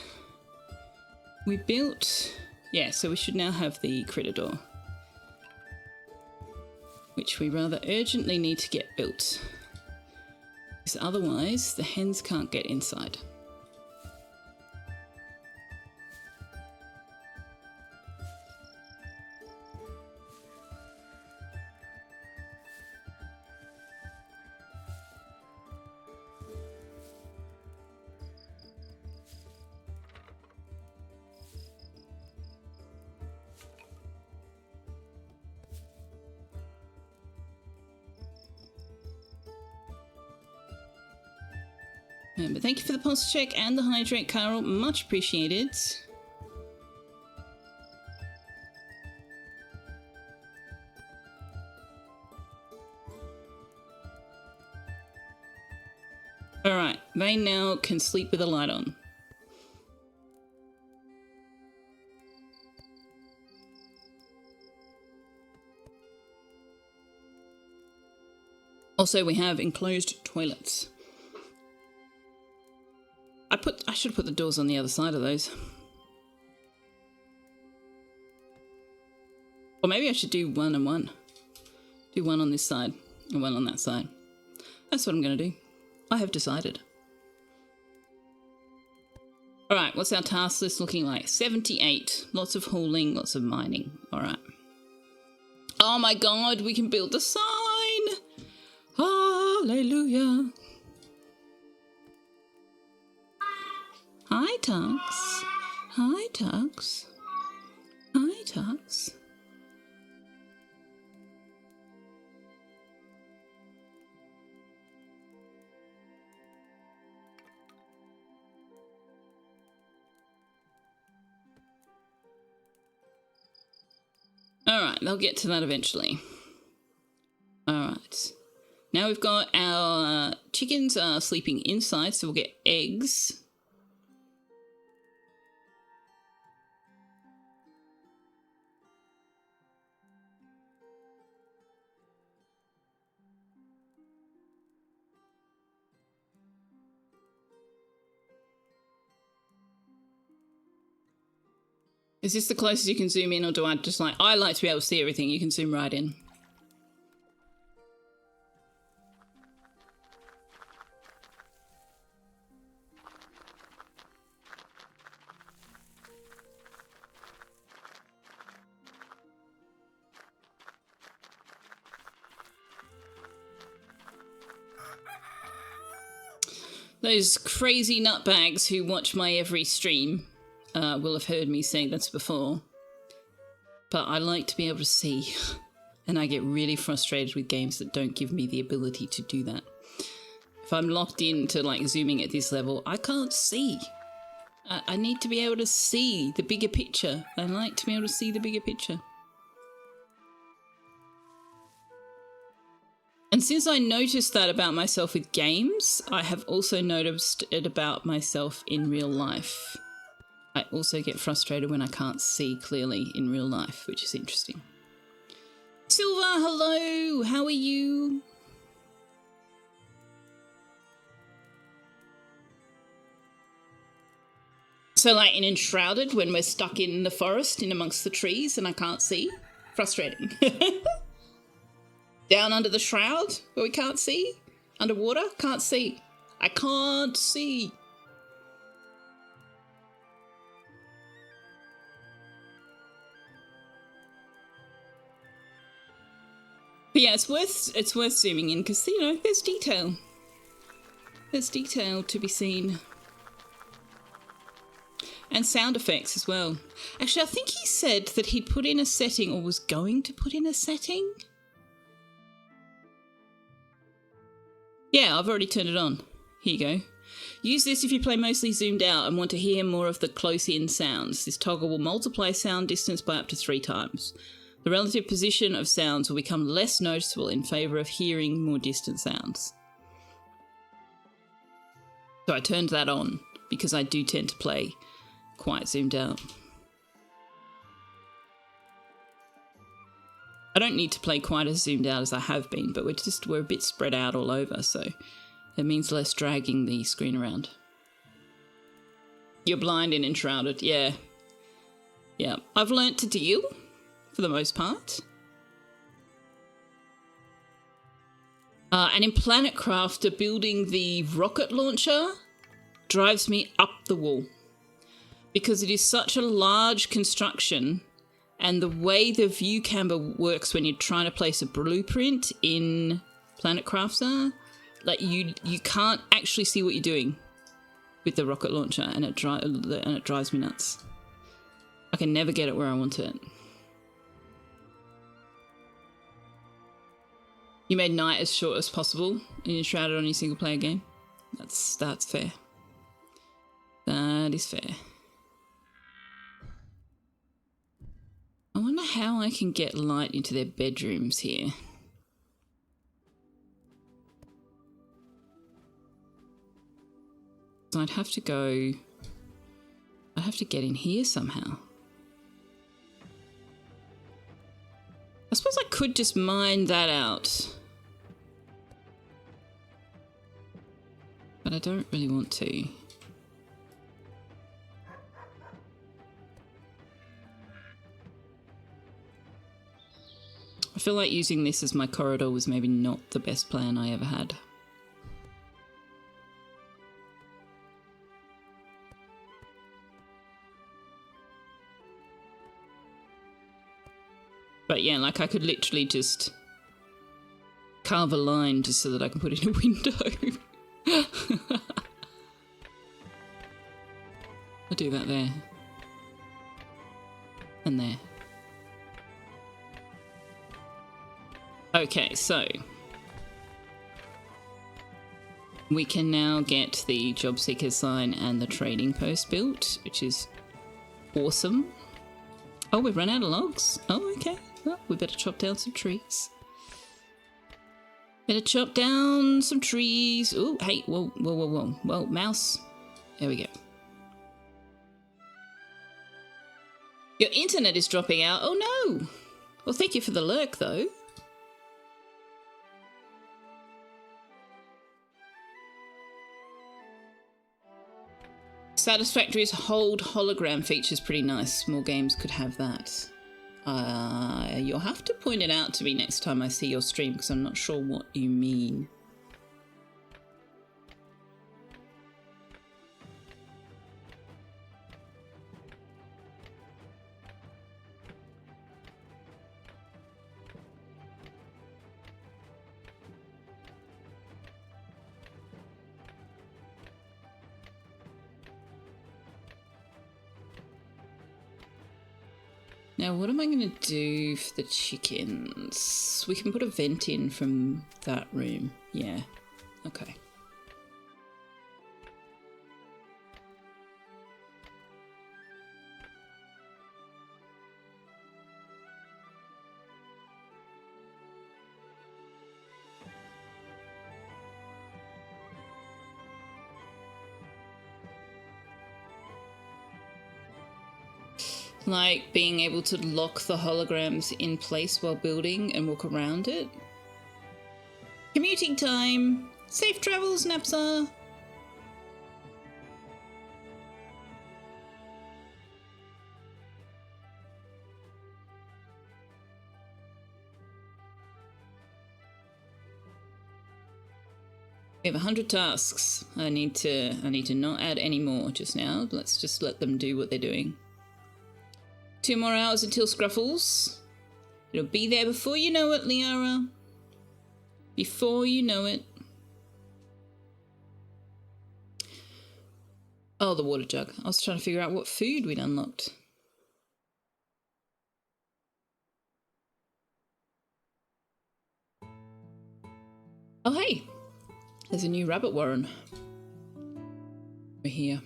we built... Yeah, so we should now have the critter door, which we rather urgently need to get built, because otherwise the hens can't get inside. But thank you for the pulse check and the hydrate, Carol. Much appreciated. Alright, they now can sleep with the light on. Also, we have enclosed toilets. I should put the doors on the other side of those. Or maybe I should do one and one. Do one on this side and one on that side. That's what I'm going to do. I have decided. Alright, what's our task list looking like? 78. Lots of hauling, lots of mining. Alright. Oh my god, we can build the sign! Hallelujah! Hi, Tux. Hi, Tux. Hi, Tux. Alright, they'll get to that eventually. Alright. Now we've got our chickens are sleeping inside, so we'll get eggs. Is this the closest you can zoom in, or do I just like... I like to be able to see everything. You can zoom right in. Those crazy nutbags who watch my every stream will have heard me say this before. But I like to be able to see. And I get really frustrated with games that don't give me the ability to do that. If I'm locked into like zooming at this level, I can't see. I need to be able to see the bigger picture. I like to be able to see the bigger picture. And since I noticed that about myself with games, I have also noticed it about myself in real life. I also get frustrated when I can't see clearly in real life, which is interesting. Silva, hello! How are you? So like in Enshrouded, when we're stuck in the forest in amongst the trees and I can't see? Frustrating. Down under the shroud where we can't see? Underwater? Can't see. I can't see. But yeah, it's worth zooming in because, you know, there's detail. There's detail to be seen. And sound effects as well. Actually, I think he said that he'd put in a setting, or was going to put in a setting. Yeah, I've already turned it on. Here you go. Use this if you play mostly zoomed out and want to hear more of the close-in sounds. This toggle will multiply sound distance by up to 3 times. The relative position of sounds will become less noticeable in favour of hearing more distant sounds. So I turned that on because I do tend to play quite zoomed out. I don't need to play quite as zoomed out as I have been, but we're a bit spread out all over, so it means less dragging the screen around. You're blind and enshrouded, yeah. Yeah, I've learnt to deal, for the most part. And in Planetcraft, building the rocket launcher drives me up the wall. Because it is such a large construction, and the way the view camera works when you're trying to place a blueprint in Planetcrafter, like you can't actually see what you're doing with the rocket launcher, and it drives me nuts. I can never get it where I want it. You made night as short as possible and you're shrouded on your single player game. That's fair. That is fair. I wonder how I can get light into their bedrooms here. So I'd have to get in here somehow. I suppose I could just mine that out. But I don't really want to. I feel like using this as my corridor was maybe not the best plan I ever had. But yeah, like I could literally just carve a line just so that I can put in a window. I'll do that there. And there. Okay, so we can now get the job seeker sign and the trading post built, which is awesome. Oh, we've run out of logs. Oh, okay. Well, we better chop down some trees. Better chop down some trees. Oh, hey, whoa. Well, mouse. There we go. Your internet is dropping out. Oh, no. Well, thank you for the lurk, though. Satisfactory's hold hologram feature is pretty nice. More games could have that. You'll have to point it out to me next time I see your stream because I'm not sure what you mean. Now, what am I going to do for the chickens? We can put a vent in from that room. Yeah. Okay. Like being able to lock the holograms in place while building and walk around it. Commuting time! Safe travels, Napsa! We have 100 tasks. I need to not add any more just now. Let's just let them do what they're doing. 2 more hours until Scruffles. It'll be there before you know it, Liara. Before you know it. Oh, the water jug. I was trying to figure out what food we'd unlocked. Oh, hey. There's a new rabbit warren. We're here.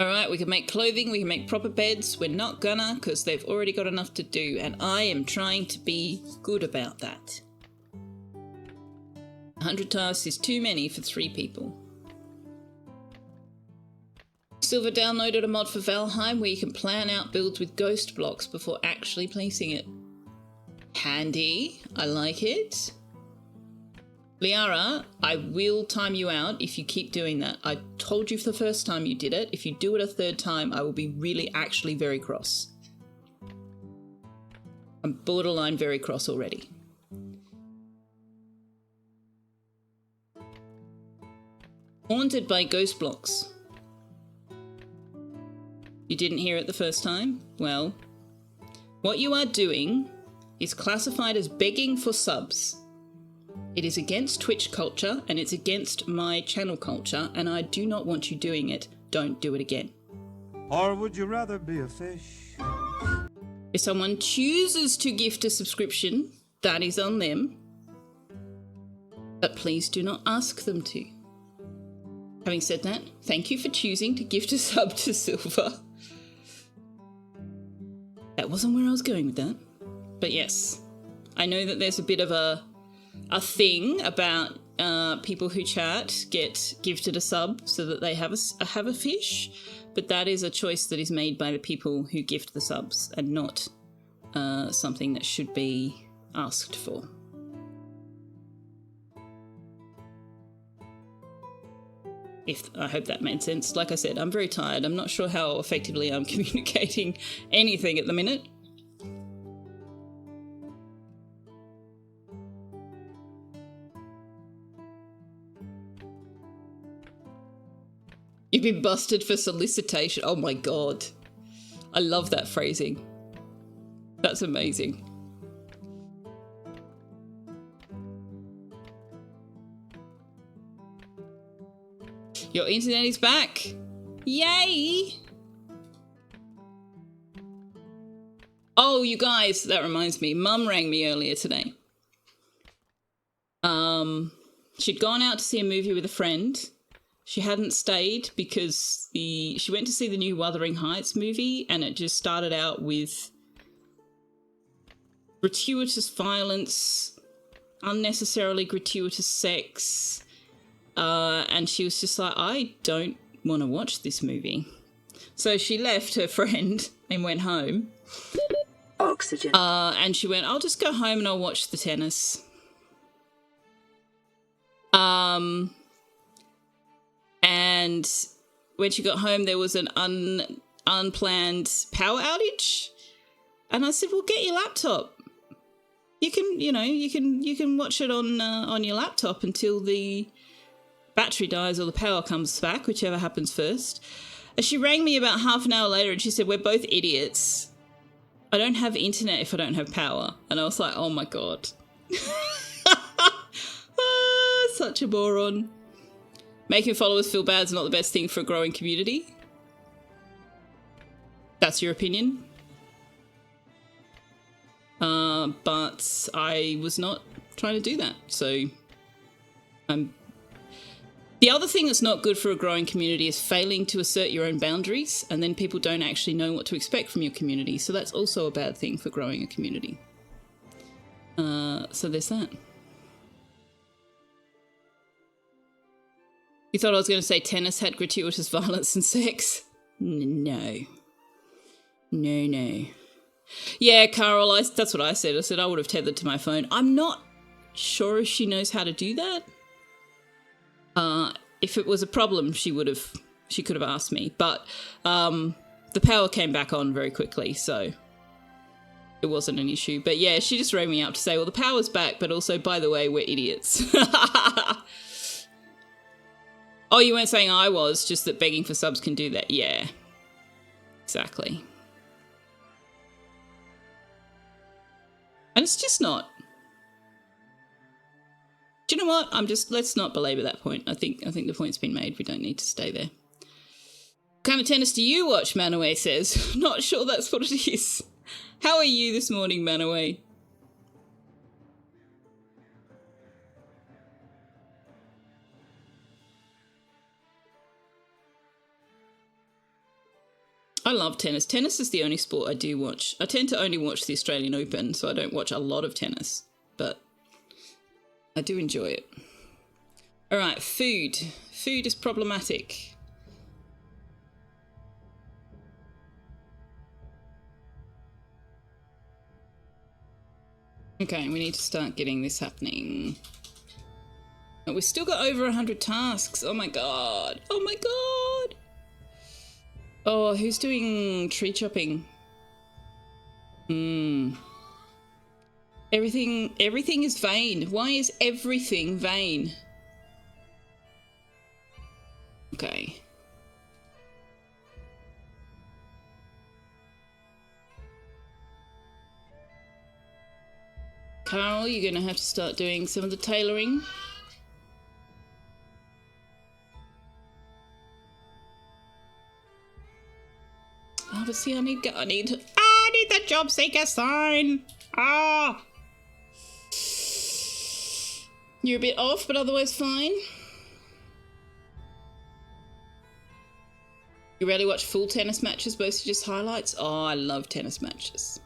Alright, we can make clothing, we can make proper beds. We're not gonna, because they've already got enough to do, and I am trying to be good about that. 100 tasks is too many for 3 people. Silver downloaded a mod for Valheim where you can plan out builds with ghost blocks before actually placing it. Handy. I like it. Liara, I will time you out if you keep doing that. I told you for the first time you did it. If you do it a 3rd time, I will be really actually very cross. I'm borderline very cross already. Haunted by ghost blocks. You didn't hear it the first time? Well, what you are doing is classified as begging for subs. It is against Twitch culture and it's against my channel culture, and I do not want you doing it. Don't do it again.
Or would you rather be a fish?
If someone chooses to gift a subscription, that is on them. But please do not ask them to. Having said that, thank you for choosing to gift a sub to Silver. That wasn't where I was going with that. But yes, I know that there's a bit of a thing about people who chat get gifted a sub so that they have a fish, but that is a choice that is made by the people who gift the subs and not something that should be asked for. I hope that made sense. Like I said, I'm very tired. I'm not sure how effectively I'm communicating anything at the minute. You've been busted for solicitation. Oh my god. I love that phrasing. That's amazing. Your internet is back. Yay! Oh, you guys, that reminds me. Mum rang me earlier today. She'd gone out to see a movie with a friend. She hadn't stayed because she went to see the new Wuthering Heights movie, and it just started out with gratuitous violence, unnecessarily gratuitous sex, and she was just like, I don't want to watch this movie. So she left her friend and went home.
Oxygen.
And she went, I'll just go home and I'll watch the tennis. And when she got home, there was an unplanned power outage. And I said, well, get your laptop. You can watch it on your laptop until the battery dies or the power comes back, whichever happens first. And she rang me about half an hour later and she said, we're both idiots. I don't have internet if I don't have power. And I was like, oh my god. Such a moron. Making followers feel bad is not the best thing for a growing community. That's your opinion. But I was not trying to do that. So the other thing that's not good for a growing community is failing to assert your own boundaries, and then people don't actually know what to expect from your community. So that's also a bad thing for growing a community. So there's that. You thought I was going to say tennis had gratuitous violence and sex? No. No. Yeah, Carol, that's what I said. I said I would have tethered to my phone. I'm not sure if she knows how to do that. If it was a problem, she could have asked me. But the power came back on very quickly, so it wasn't an issue. But yeah, she just rang me up to say, well, the power's back, but also, by the way, we're idiots. Oh, you weren't saying I was, just that begging for subs can do that. Yeah, exactly. And it's just not. Do you know what? Let's not belabor that point. I think the point's been made. We don't need to stay there. What kind of tennis do you watch, Manaway says. Not sure that's what it is. How are you this morning, Manaway? I love tennis. Tennis is the only sport I do watch. I tend to only watch the Australian Open, so I don't watch a lot of tennis, but I do enjoy it. All right, food. Food is problematic. Okay, we need to start getting this happening. But we've still got over 100 tasks. Oh my god. Oh my god. Oh, who's doing tree chopping? Everything is vain. Why is everything vain? Okay. Carl, you're gonna have to start doing some of the tailoring. Oh, but see, I need the job seeker sign. Ah, you're a bit off, but otherwise fine. You rarely watch full tennis matches, mostly just highlights. Oh, I love tennis matches.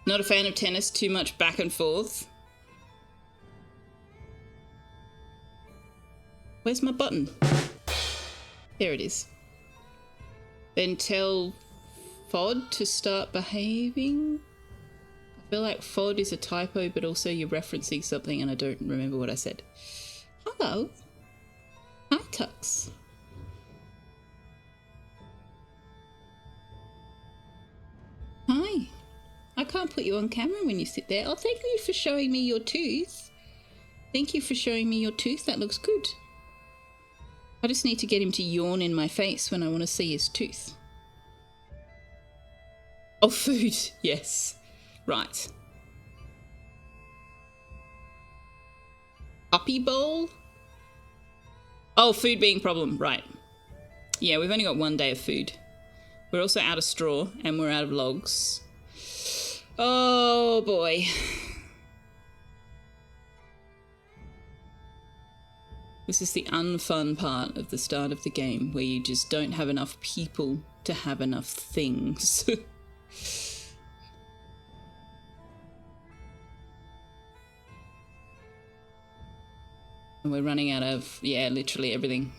Not a fan of tennis, too much back and forth. Where's my button? There it is. Then tell FOD to start behaving. I feel like FOD is a typo, but also you're referencing something and I don't remember what I said. Hello. Hi, Tux. Hi. I can't put you on camera when you sit there. Oh, thank you for showing me your tooth. Thank you for showing me your tooth. That looks good. I just need to get him to yawn in my face when I want to see his tooth. Oh, food. Yes. Right. Uppy bowl? Oh, food being problem. Right. Yeah, we've only got 1 day of food. We're also out of straw and we're out of logs. Oh, boy. This is the unfun part of the start of the game, where you just don't have enough people to have enough things. And we're running out of, yeah, literally everything.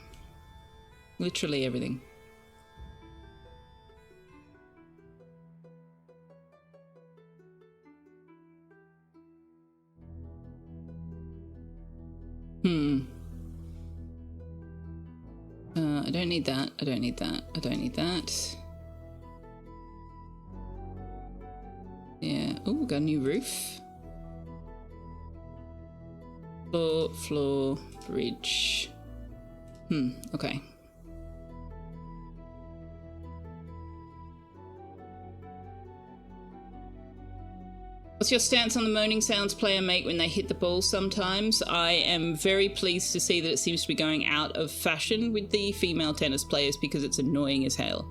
Literally everything. I don't need that. I don't need that. I don't need that. Yeah. Oh, we got a new roof. Floor, bridge. Okay. What's your stance on the moaning sounds player make when they hit the ball sometimes? I am very pleased to see that it seems to be going out of fashion with the female tennis players because it's annoying as hell.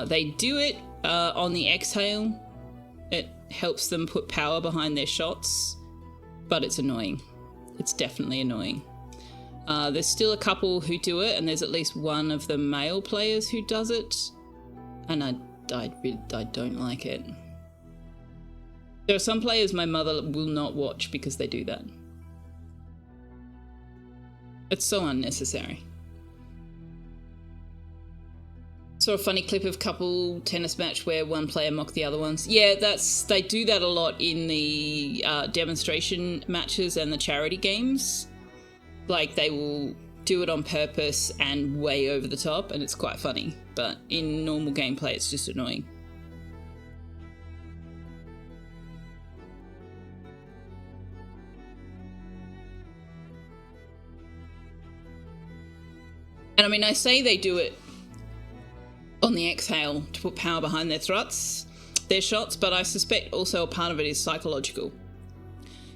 They do it on the exhale. It helps them put power behind their shots, but it's annoying. It's definitely annoying. There's still a couple who do it, and there's at least one of the male players who does it, and I don't like it. There are some players my mother will not watch because they do that. It's so unnecessary. Saw a funny clip of couple tennis match where one player mocked the other ones. Yeah, they do that a lot in the demonstration matches and the charity games. Like, they will do it on purpose and way over the top, and it's quite funny. But in normal gameplay, it's just annoying. And I mean, I say they do it on the exhale to put power behind their shots, but I suspect also a part of it is psychological.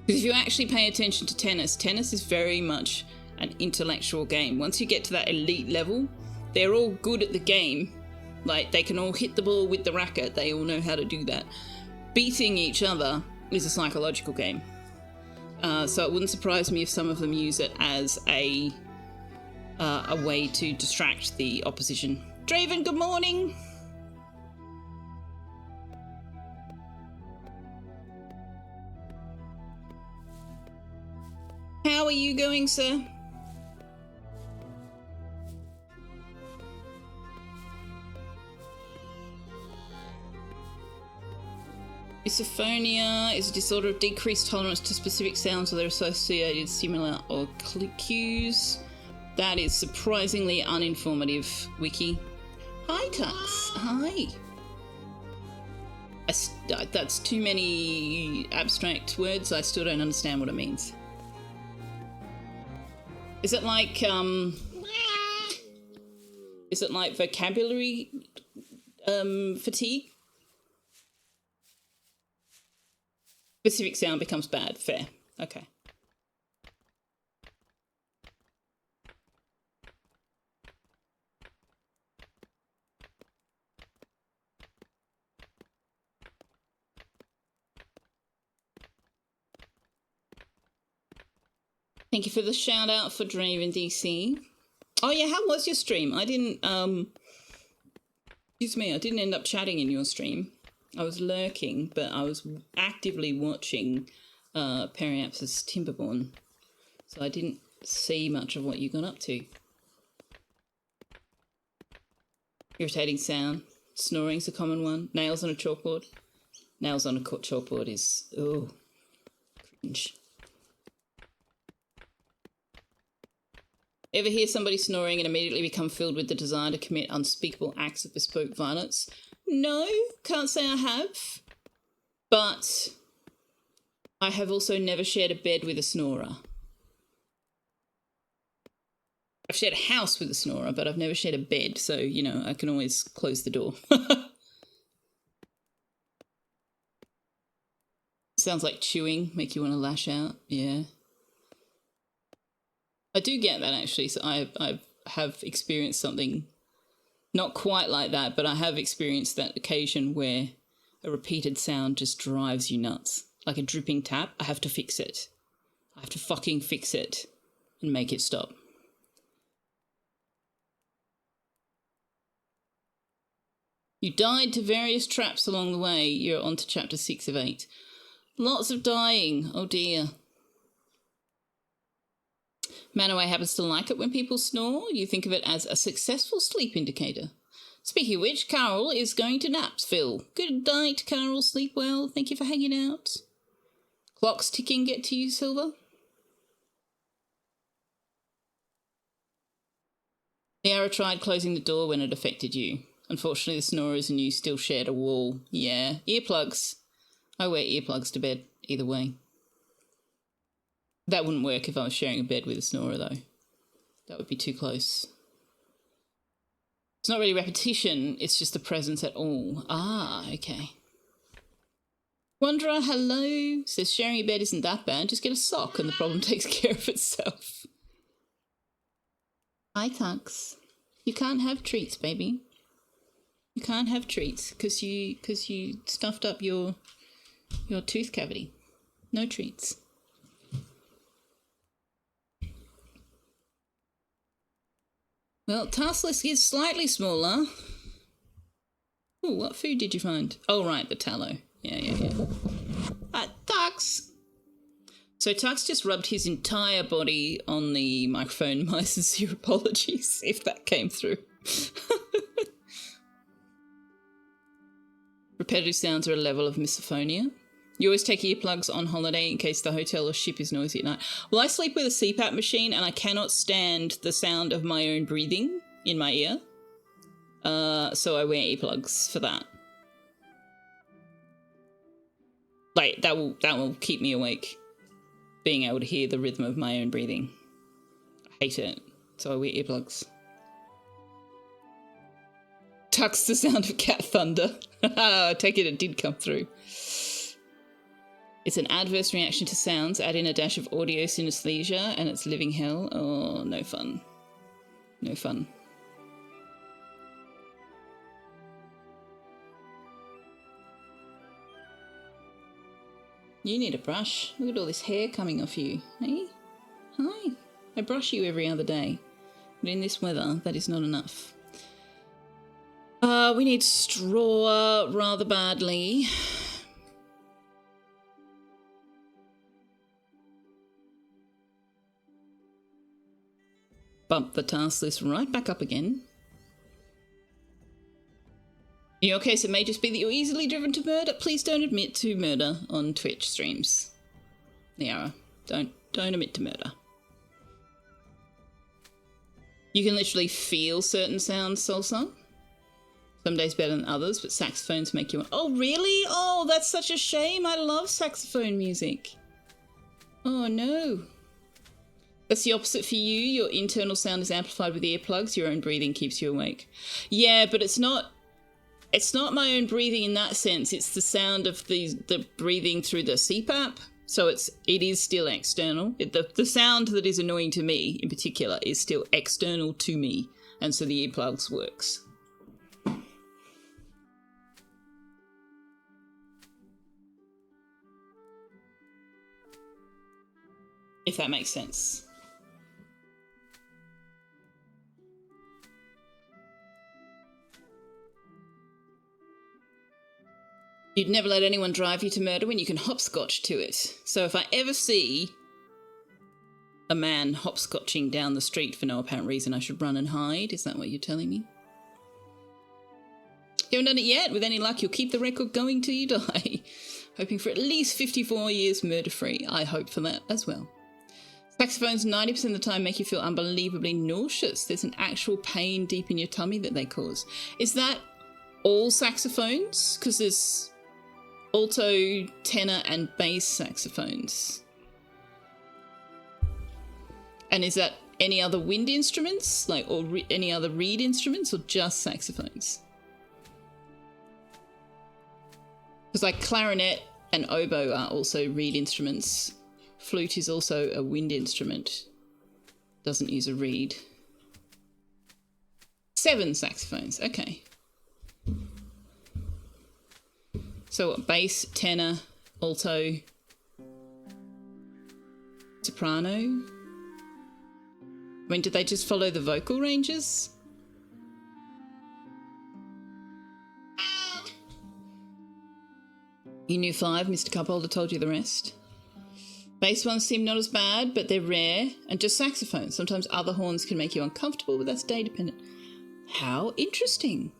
Because if you actually pay attention to tennis is very much an intellectual game. Once you get to that elite level, they're all good at the game. Like, they can all hit the ball with the racket. They all know how to do that. Beating each other is a psychological game. So it wouldn't surprise me if some of them use it as a way to distract the opposition. Draven, good morning! How are you going, sir? Misophonia is a disorder of decreased tolerance to specific sounds or their associated stimuli or cues. That is surprisingly uninformative, Wiki. Hi, Tux. Hi. That's too many abstract words. I still don't understand what it means. Is it like vocabulary fatigue? Specific sound becomes bad. Fair. Okay. Thank you for the shout out for Draven DC. Oh yeah, how was your stream? I didn't excuse me, I didn't end up chatting in your stream. I was lurking, but I was actively watching Periaps's Timberborn, so I didn't see much of what you got up to. Irritating sound. Snoring's a common one. Nails on a chalkboard. Nails on a chalkboard is, oh, cringe. Ever hear somebody snoring and immediately become filled with the desire to commit unspeakable acts of bespoke violence? No, can't say I have. But I have also never shared a bed with a snorer. I've shared a house with a snorer, but I've never shared a bed, so, you know, I can always close the door. Sounds like chewing, make you want to lash out, yeah. I do get that, actually, so I have experienced something not quite like that, but I have experienced that occasion where a repeated sound just drives you nuts. Like a dripping tap, I have to fix it. I have to fucking fix it and make it stop. You died to various traps along the way. You're on to chapter 6 of 8. Lots of dying, oh dear. Manaway happens to like it when people snore. You think of it as a successful sleep indicator. Speaking of which, Carol is going to Knapsville. Good night, Carol. Sleep well. Thank you for hanging out. Clocks ticking get to you, Silver? Liara tried closing the door when it affected you. Unfortunately, the snorers and you still shared a wall. Yeah, earplugs. I wear earplugs to bed, either way. That wouldn't work if I was sharing a bed with a snorer, though. That would be too close. It's not really repetition, it's just the presence at all. Ah, okay. Wanderer, hello. Says sharing a bed isn't that bad. Just get a sock and the problem takes care of itself. Hi, Tux. You can't have treats, baby. You can't have treats because you stuffed up your tooth cavity. No treats. Well, task list is slightly smaller. Oh, what food did you find? Oh, right, the tallow. Yeah. Tux! So Tux just rubbed his entire body on the microphone. My sincere apologies if that came through. Repetitive sounds are a level of misophonia. You always take earplugs on holiday in case the hotel or ship is noisy at night. Well, I sleep with a CPAP machine and I cannot stand the sound of my own breathing in my ear. So I wear earplugs for that. Like, that will keep me awake. Being able to hear the rhythm of my own breathing. I hate it. So I wear earplugs. Tuck's the sound of cat thunder. I take it did come through. It's an adverse reaction to sounds. Add in a dash of audio synesthesia and it's living hell. Oh, no fun. No fun. You need a brush. Look at all this hair coming off you. Hey? Hi. I brush you every other day. But in this weather, that is not enough. We need straw rather badly. Bump the task list right back up again. In your case, it may just be that you're easily driven to murder. Please don't admit to murder on Twitch streams. Yeah, don't admit to murder. You can literally feel certain sounds, Salsa. Some days better than others, but saxophones make you... Oh, really? Oh, that's such a shame. I love saxophone music. Oh, no. That's the opposite for you. Your internal sound is amplified with earplugs. Your own breathing keeps you awake. Yeah, but it's not my own breathing in that sense. It's the sound of the breathing through the CPAP. So it is still external. The sound that is annoying to me in particular is still external to me. And so the earplugs works. If that makes sense. You'd never let anyone drive you to murder when you can hopscotch to it. So if I ever see a man hopscotching down the street for no apparent reason, I should run and hide? Is that what you're telling me? You haven't done it yet. With any luck, you'll keep the record going till you die. Hoping for at least 54 years murder-free. I hope for that as well. Saxophones 90% of the time make you feel unbelievably nauseous. There's an actual pain deep in your tummy that they cause. Is that all saxophones? Because there's alto, tenor, and bass saxophones. And is that any other wind instruments, or any other reed instruments, or just saxophones? Because clarinet and oboe are also reed instruments. Flute is also a wind instrument. Doesn't use a reed. 7 saxophones, okay. So what, bass, tenor, alto, soprano? I mean, did they just follow the vocal ranges? You knew 5, Mr. Cupholder told you the rest. Bass ones seem not as bad, but they're rare, and just saxophones. Sometimes other horns can make you uncomfortable, but that's day dependent. How interesting.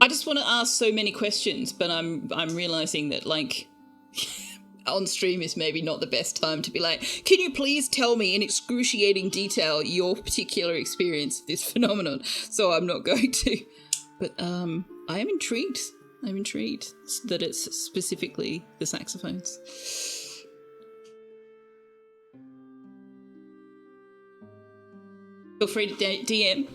I just want to ask so many questions, but I'm realizing that on stream is maybe not the best time to be like, can you please tell me in excruciating detail your particular experience of this phenomenon? So I'm not going to. But I am intrigued. I'm intrigued that it's specifically the saxophones. Feel free to DM.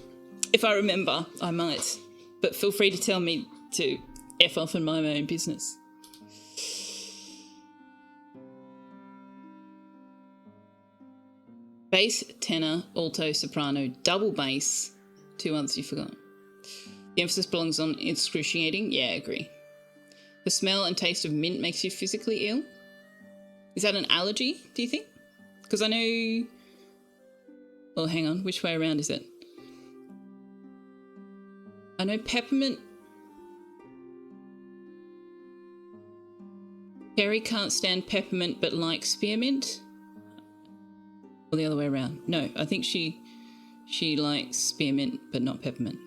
If I remember, I might. But feel free to tell me to F off and mind my own business. Bass, tenor, alto, soprano, double bass. 2 others you forgot. The emphasis belongs on excruciating. Yeah, I agree. The smell and taste of mint makes you physically ill. Is that an allergy, do you think? Because I know... Well, hang on. Which way around is it? I know peppermint... Carrie can't stand peppermint but likes spearmint. Or the other way around. No, I think she likes spearmint but not peppermint.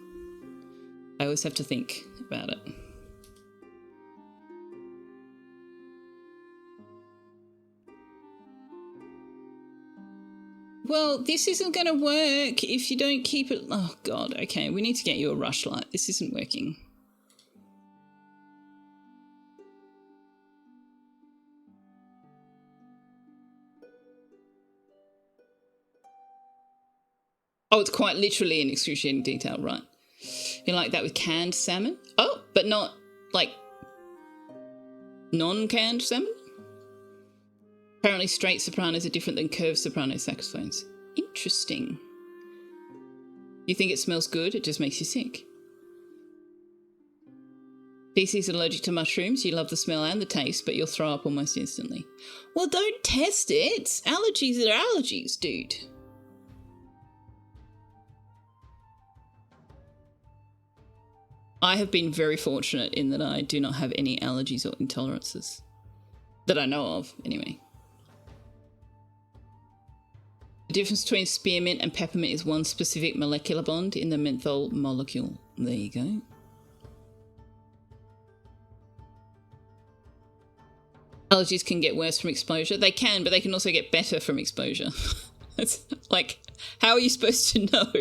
I always have to think about it. Well, this isn't going to work if you don't keep it... Oh, God, okay. We need to get you a rush light. This isn't working. Oh, it's quite literally in excruciating detail, right? You like that with canned salmon? Oh, but not like non-canned salmon? Apparently straight sopranos are different than curved soprano saxophones. Interesting. You think it smells good? It just makes you sick. DC's allergic to mushrooms. You love the smell and the taste, but you'll throw up almost instantly. Well, don't test it. Allergies are allergies, dude. I have been very fortunate in that I do not have any allergies or intolerances. That I know of, anyway. The difference between spearmint and peppermint is one specific molecular bond in the menthol molecule. There you go. Allergies can get worse from exposure. They can, but they can also get better from exposure. It's like, how are you supposed to know?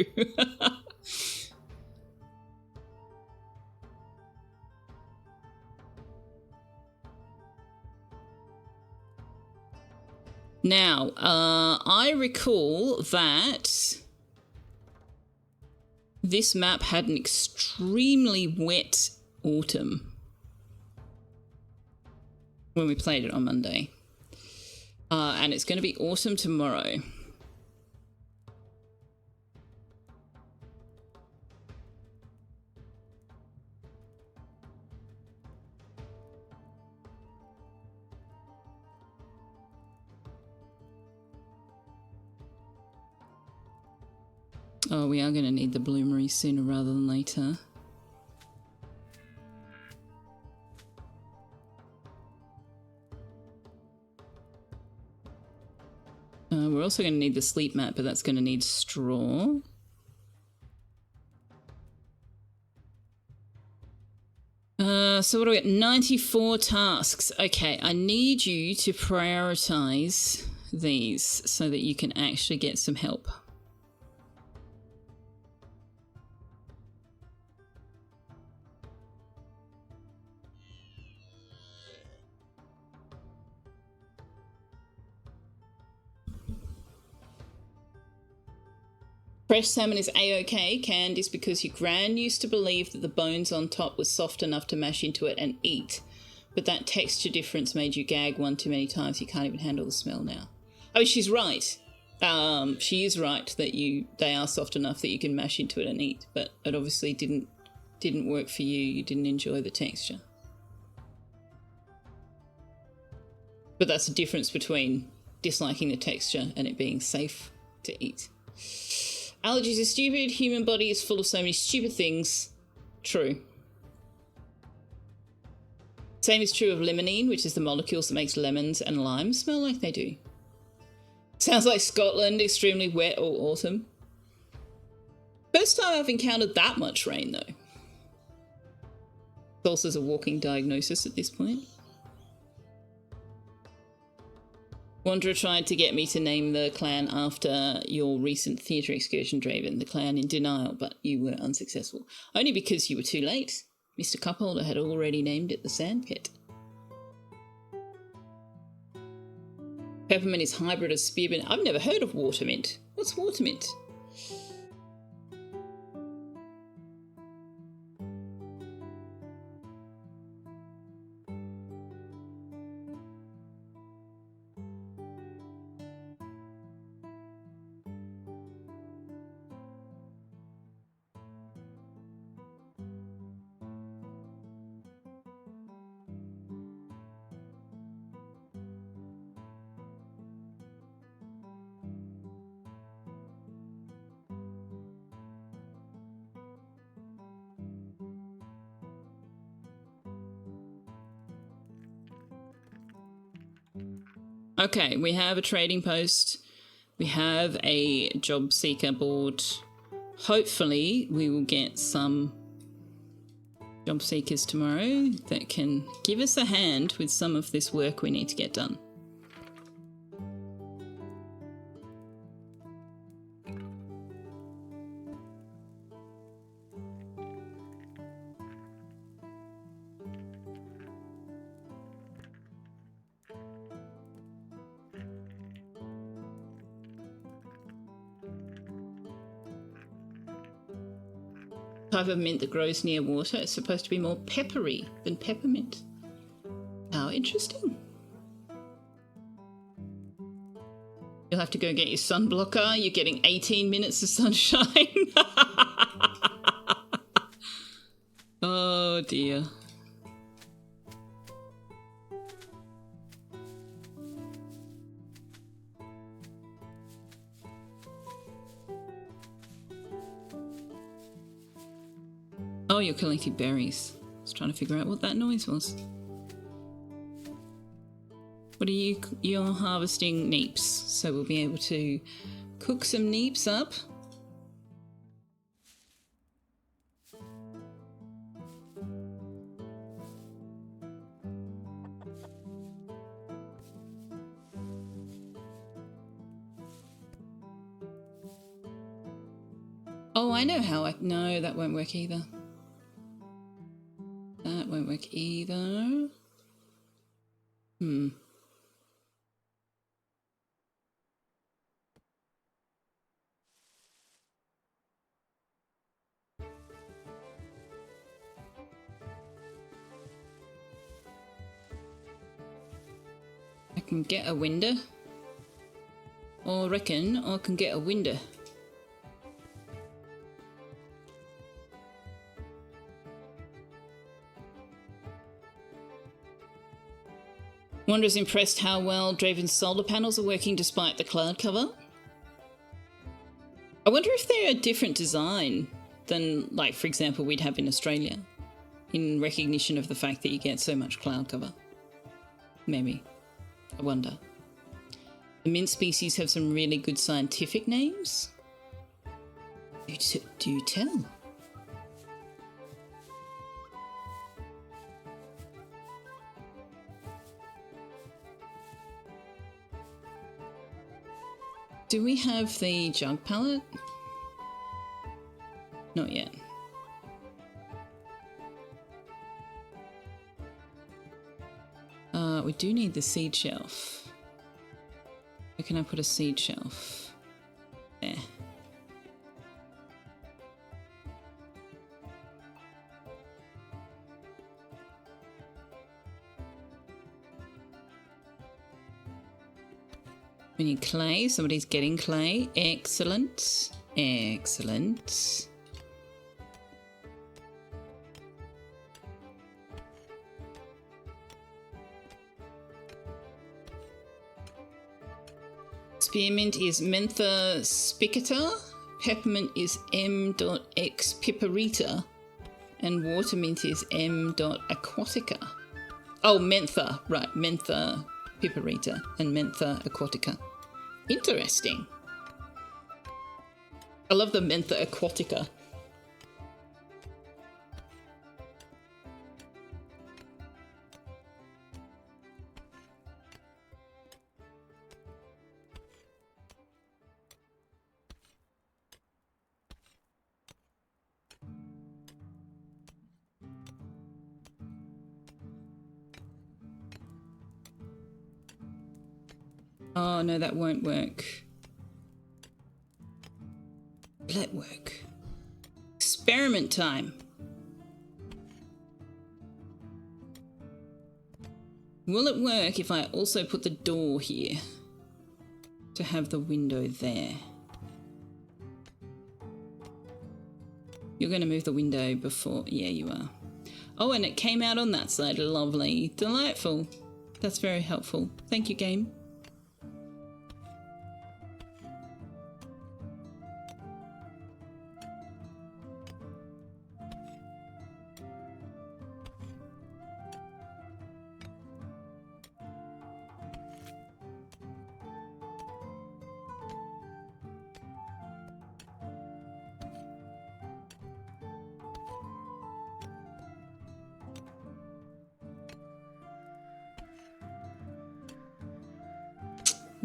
Now, I recall that this map had an extremely wet autumn when we played it on Monday. And it's going to be autumn tomorrow. Oh, we are going to need the bloomery sooner rather than later. We're also going to need the sleep mat, but that's going to need straw. So what do we got? 94 tasks. Okay, I need you to prioritize these so that you can actually get some help. Fresh salmon is A-OK. Canned is because your gran used to believe that the bones on top were soft enough to mash into it and eat. But that texture difference made you gag one too many times. You can't even handle the smell now. I mean, she's right. She is right that they are soft enough that you can mash into it and eat. But it obviously didn't work for you. You didn't enjoy the texture. But that's the difference between disliking the texture and it being safe to eat. Allergies are stupid. Human body is full of so many stupid things. True. Same is true of limonene, which is the molecules that makes lemons and limes smell like they do. Sounds like Scotland, extremely wet all autumn. First time I've encountered that much rain, though. Salsa's a walking diagnosis at this point. Wanderer tried to get me to name the clan after your recent theatre excursion, Draven. The clan in denial, but you were unsuccessful. Only because you were too late. Mr. Cupholder had already named it the Sandpit. Peppermint is hybrid of spearmint. I've never heard of watermint. What's watermint? Okay, we have a trading post. We have a job seeker board. Hopefully we will get some job seekers tomorrow that can give us a hand with some of this work we need to get done. Type of mint that grows near water. It's supposed to be more peppery than peppermint. How interesting. You'll have to go get your sunblocker. You're getting 18 minutes of sunshine. Oh dear. Oh, you're collecting berries. I was trying to figure out what that noise was. What are you? You're harvesting neeps, so we'll be able to cook some neeps up. Oh, I know how I... No, that won't work either. That won't work either. I can get a window. Or reckon I can get a window. Wanderer's impressed how well Draven's solar panels are working despite the cloud cover. I wonder if they're a different design than, like, for example, we'd have in Australia, in recognition of the fact that you get so much cloud cover. Maybe. I wonder. The mint species have some really good scientific names. Do tell. Do we have the jug palette? Not yet. We do need the seed shelf. Where can I put a seed shelf? There. We need clay. Somebody's getting clay. Excellent. Excellent. Spearmint is Mentha spicata. Peppermint is M.X piperita. And watermint is M.aquatica. Oh, Mentha. Right, Mentha piperita and Mentha aquatica. Interesting. I love the Mentha aquatica. Oh no, that won't work. Will it work? Experiment time. Will it work if I also put the door here to have the window there? You're going to move the window before... Yeah, you are. Oh, and it came out on that side. Lovely. Delightful. That's very helpful. Thank you, game.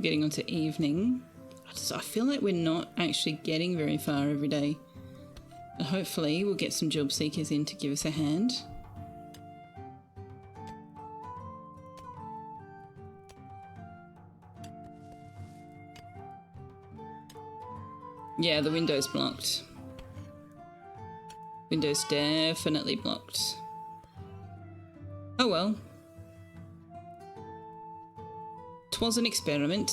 Getting onto evening. I feel like we're not actually getting very far every day. But hopefully we'll get some job seekers in to give us a hand. Yeah, the window's blocked. Window's definitely blocked. Oh well. 'Twas an experiment.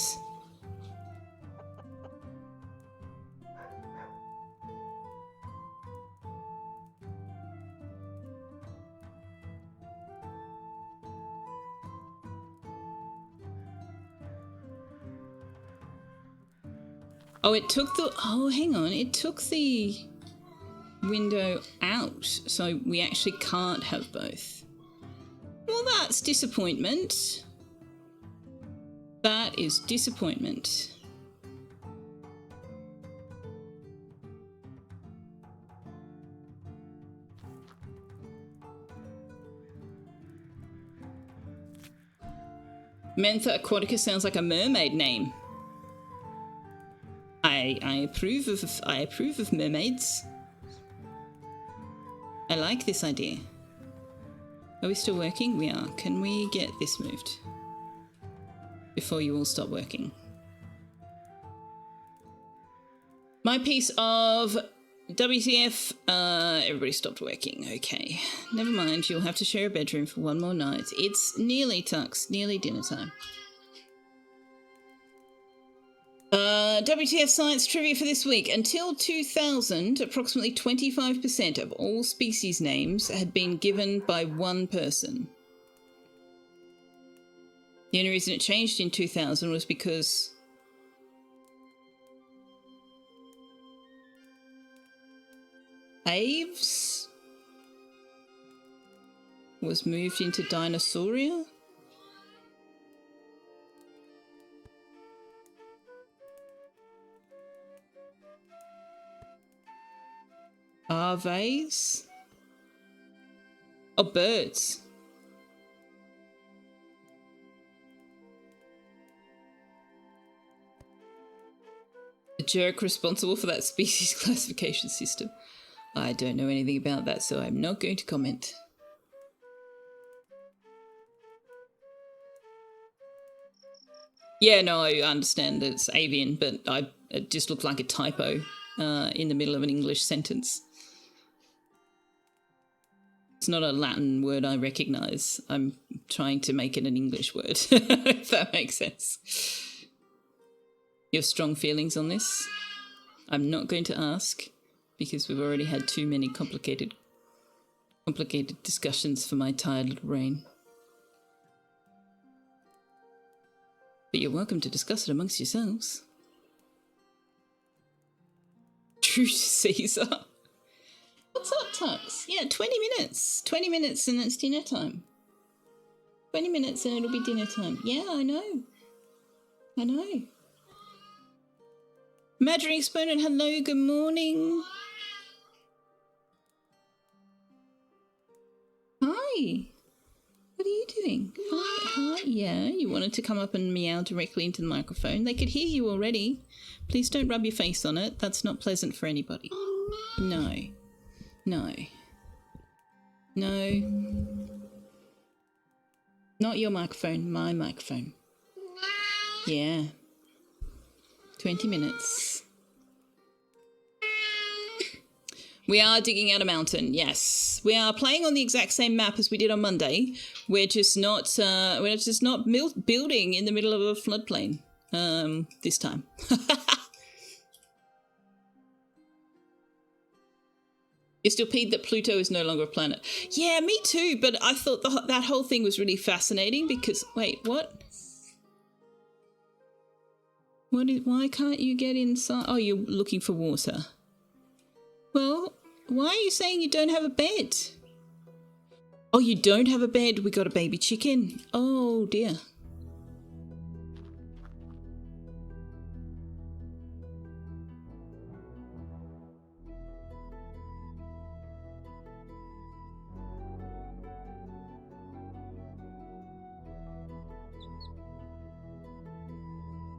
Oh, it took the... Oh, hang on. It took the window out, so we actually can't have both. Well, that's disappointment. That is disappointment. Mentha Aquatica sounds like a mermaid name. I approve of mermaids. I like this idea. Are we still working? We are. Can we get this moved before you all stop working? My piece of WTF. Everybody stopped working. Okay. Never mind. You'll have to share a bedroom for one more night. It's nearly Tux. Nearly dinner time. WTF science trivia for this week. Until 2000, approximately 25% of all species names had been given by one person. The only reason it changed in 2000 was because Aves was moved into Dinosauria. Aves? Oh, birds. The jerk responsible for that species classification system. I don't know anything about that, so I'm not going to comment. Yeah, no, I understand that it's avian, but it just looked like a typo in the middle of an English sentence. It's not a Latin word I recognise. I'm trying to make it an English word, if that makes sense. You have strong feelings on this? I'm not going to ask, because we've already had too many complicated discussions for my tired little brain. But you're welcome to discuss it amongst yourselves. True to Caesar. What's up, Tux? Yeah, 20 minutes. 20 minutes and it's dinner time. 20 minutes and it'll be dinner time. Yeah, I know. I know. Majoring Exponent, hello, good morning. Hi. What are you doing? Hi. Yeah, you wanted to come up and meow directly into the microphone. They could hear you already. Please don't rub your face on it. That's not pleasant for anybody. No. No. No. Not your microphone, my microphone. Yeah. 20 minutes. We are digging out a mountain, yes. We are playing on the exact same map as we did on Monday. We're just not building in the middle of a floodplain this time. You're still peeved that Pluto is no longer a planet. Yeah, me too, but I thought that whole thing was really fascinating because... Wait, what? Why can't you get inside? Oh, you're looking for water. Well, why are you saying you don't have a bed? Oh, you don't have a bed? We got a baby chicken. Oh, dear.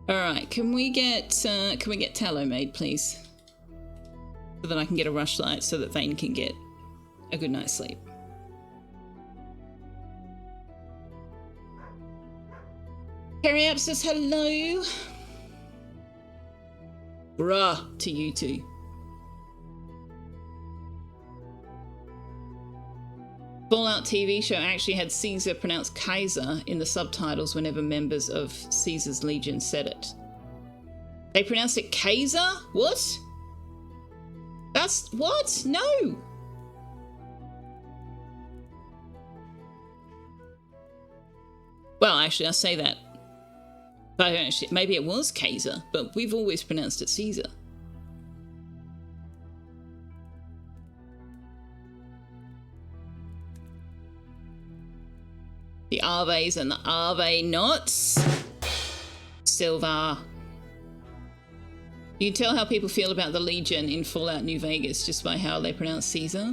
All right, can we get tallow made, please? So that I can get a rush light so that Vane can get a good night's sleep. Carrie App says hello. Bruh to you two. Fallout TV show actually had Caesar pronounced Kaiser in the subtitles whenever members of Caesar's Legion said it. They pronounced it Kaiser? What? That's... what? No! Well, actually, I'll say that. But I don't actually... maybe it was Kaiser, but we've always pronounced it Caesar. The Aves and the Ave Nots. Silver. You can tell how people feel about the Legion in Fallout New Vegas just by how they pronounce Caesar.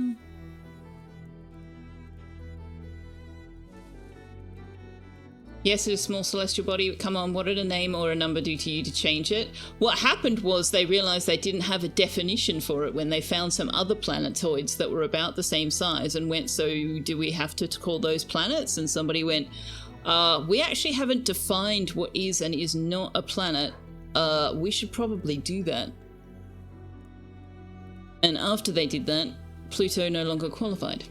Yes, it's a small celestial body. Come on, what did a name or a number do to you to change it? What happened was they realised they didn't have a definition for it when they found some other planetoids that were about the same size and went, so do we have to call those planets? And somebody went, we actually haven't defined what is and is not a planet. We should probably do that. And after they did that, Pluto no longer qualified.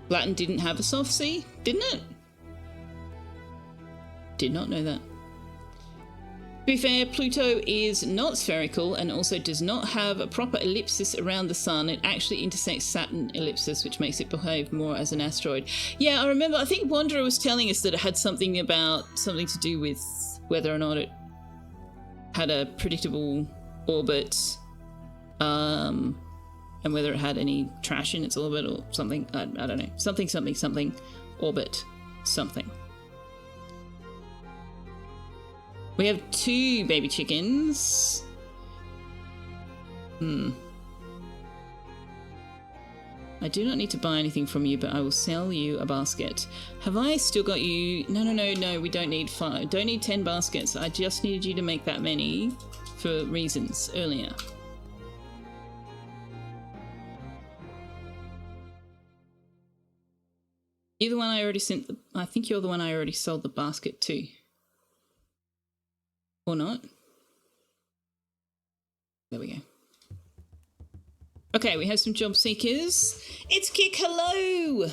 Latin didn't have a soft C, didn't it? Did not know that. To be fair, Pluto is not spherical and also does not have a proper ellipsis around the sun. It actually intersects Saturn ellipsis, which makes it behave more as an asteroid. Yeah, I remember, I think Wanderer was telling us that it had something to do with whether or not it had a predictable orbit, and whether it had any trash in its orbit or something. I don't know. Something, orbit, something. We have 2 baby chickens. I do not need to buy anything from you, but I will sell you a basket. Have I still got you? No, we don't need 5. Don't need 10 baskets. I just needed you to make that many for reasons earlier. You're the one I already sent. I think you're the one I already sold the basket to. Or not. There we go. Okay, we have some job seekers. It's Kick, hello!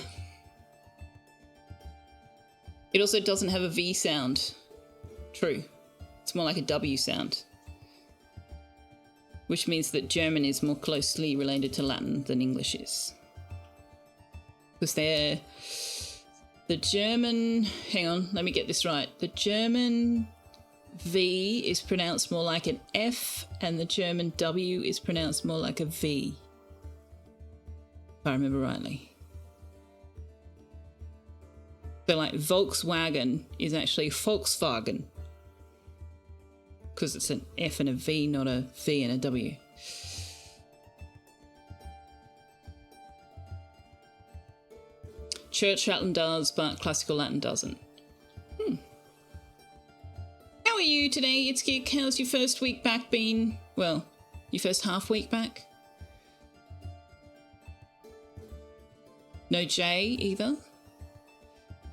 It also doesn't have a V sound. True. It's more like a W sound. Which means that German is more closely related to Latin than English is. Because they're... the German... hang on, let me get this right. The German... V is pronounced more like an F, and the German W is pronounced more like a V. If I remember rightly. So like Volkswagen is actually Volkswagen. Because it's an F and a V, not a V and a W. Church Latin does, but Classical Latin doesn't. How are you today? It's Kick. How's your first week back been? Well, your first half week back? No J either?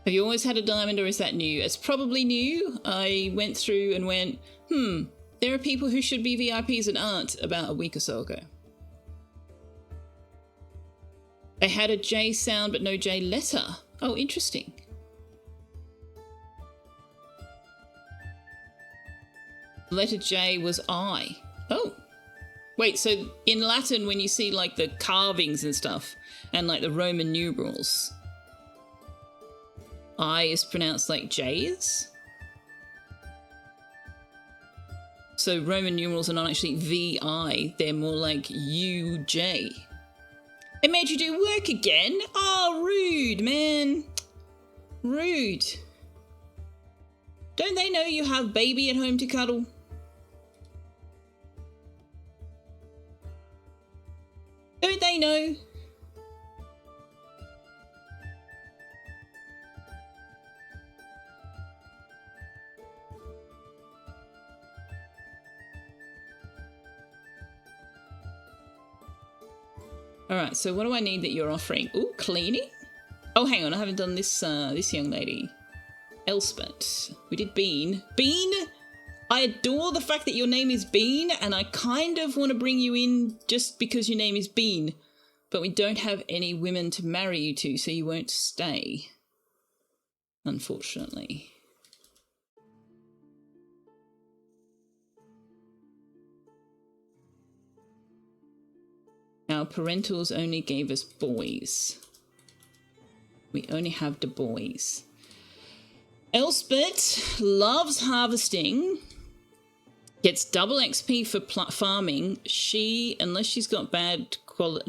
Have you always had a diamond or is that new? It's probably new. I went through and went, there are people who should be VIPs and aren't about a week or so ago. They had a J sound but no J letter. Oh, interesting. The letter J was I. Oh. Wait, so in Latin when you see like the carvings and stuff and like the Roman numerals, I is pronounced like J is? So Roman numerals are not actually VI, they're more like UJ. It made you do work again? Oh, rude, man. Rude. Don't they know you have baby at home to cuddle? Don't they know? Alright, so what do I need that you're offering? Ooh, cleaning? Oh, hang on, I haven't done this this young lady. Elspeth. We did Bean. Bean? I adore the fact that your name is Bean, and I kind of want to bring you in just because your name is Bean. But we don't have any women to marry you to, so you won't stay. Unfortunately. Our parentals only gave us boys. We only have the boys. Elspeth loves harvesting. Gets double XP for farming. Unless she's got bad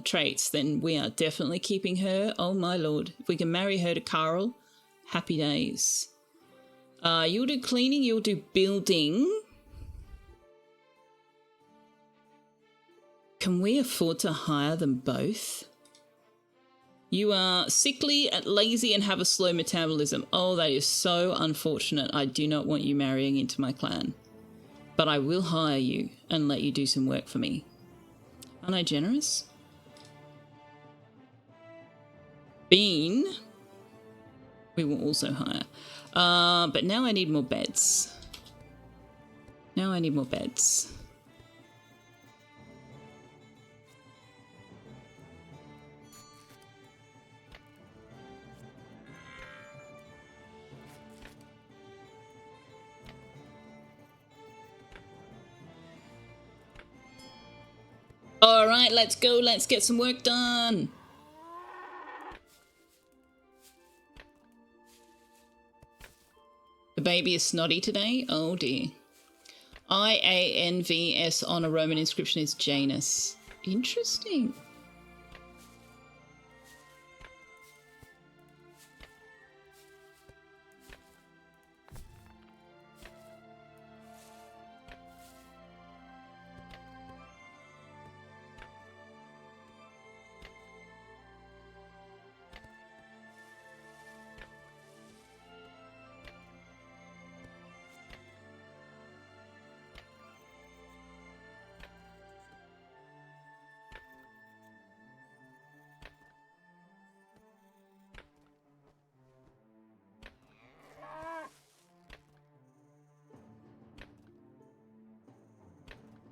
traits, then we are definitely keeping her. Oh my lord. If we can marry her to Carl, happy days. You'll do cleaning, you'll do building. Can we afford to hire them both? You are sickly, lazy, and have a slow metabolism. Oh, that is so unfortunate. I do not want you marrying into my clan. But I will hire you and let you do some work for me. Aren't I generous? Bean, we will also hire. But now I need more beds. Now I need more beds. All right, let's go. Let's get some work done. The baby is snotty today. Oh dear. IANVS on a Roman inscription is Janus. Interesting.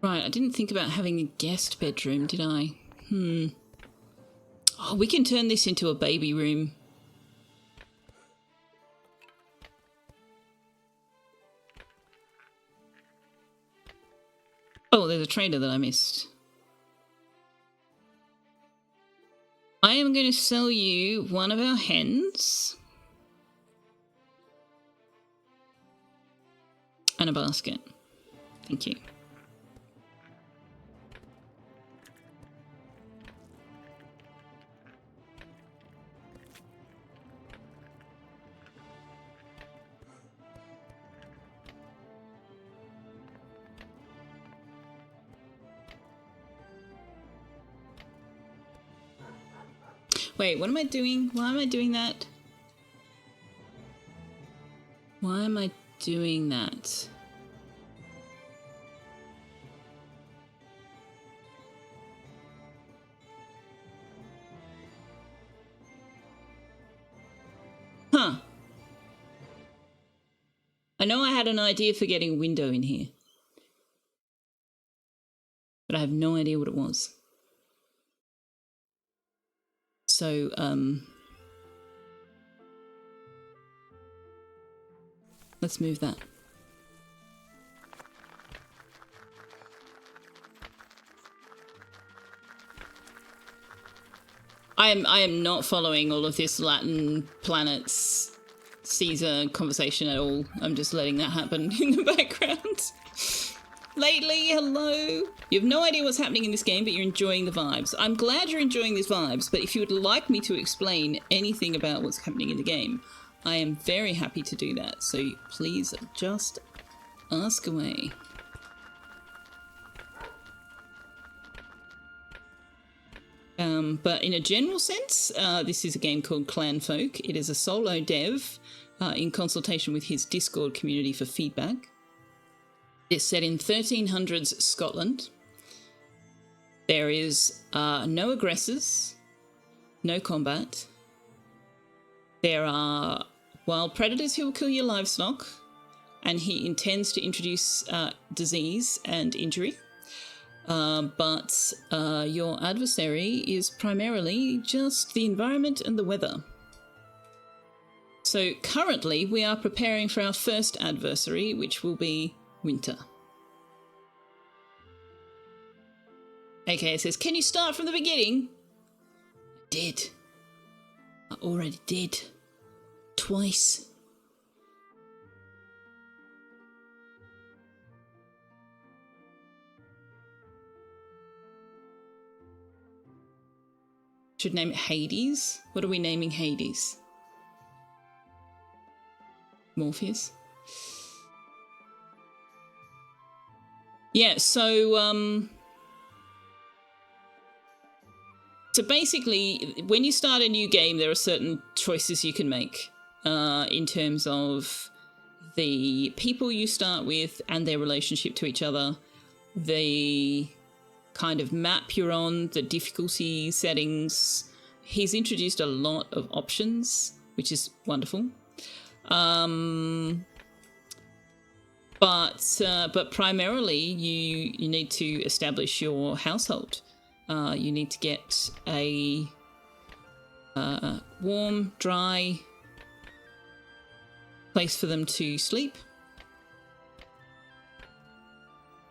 Right, I didn't think about having a guest bedroom, did I? Oh, we can turn this into a baby room. Oh, there's a trader that I missed. I am going to sell you one of our hens. And a basket. Thank you. Wait, what am I doing? Why am I doing that? Why am I doing that? Huh. I know I had an idea for getting a window in here. But I have no idea what it was. So, let's move that. I am not following all of this Latin planets Caesar conversation at all. I'm just letting that happen in the background. Lately, hello. You have no idea what's happening in this game, but you're enjoying the vibes. I'm glad you're enjoying these vibes, but if you would like me to explain anything about what's happening in the game, I am very happy to do that. So please just ask away. But in a general sense, this is a game called Clanfolk. It is a solo dev in consultation with his Discord community for feedback. It's set in 1300s Scotland. There is no aggressors, no combat. There are wild predators who will kill your livestock, and he intends to introduce disease and injury. but your adversary is primarily just the environment and the weather. So currently we are preparing for our first adversary, which will be winter. Okay, it says, can you start from the beginning? I did. I already did. Twice. Should name it Hades. What are we naming Hades? Morpheus? Yeah, so basically, when you start a new game, there are certain choices you can make in terms of the people you start with and their relationship to each other, the kind of map you're on, the difficulty settings. He's introduced a lot of options, which is wonderful. But primarily, you need to establish your household. You need to get a warm, dry place for them to sleep.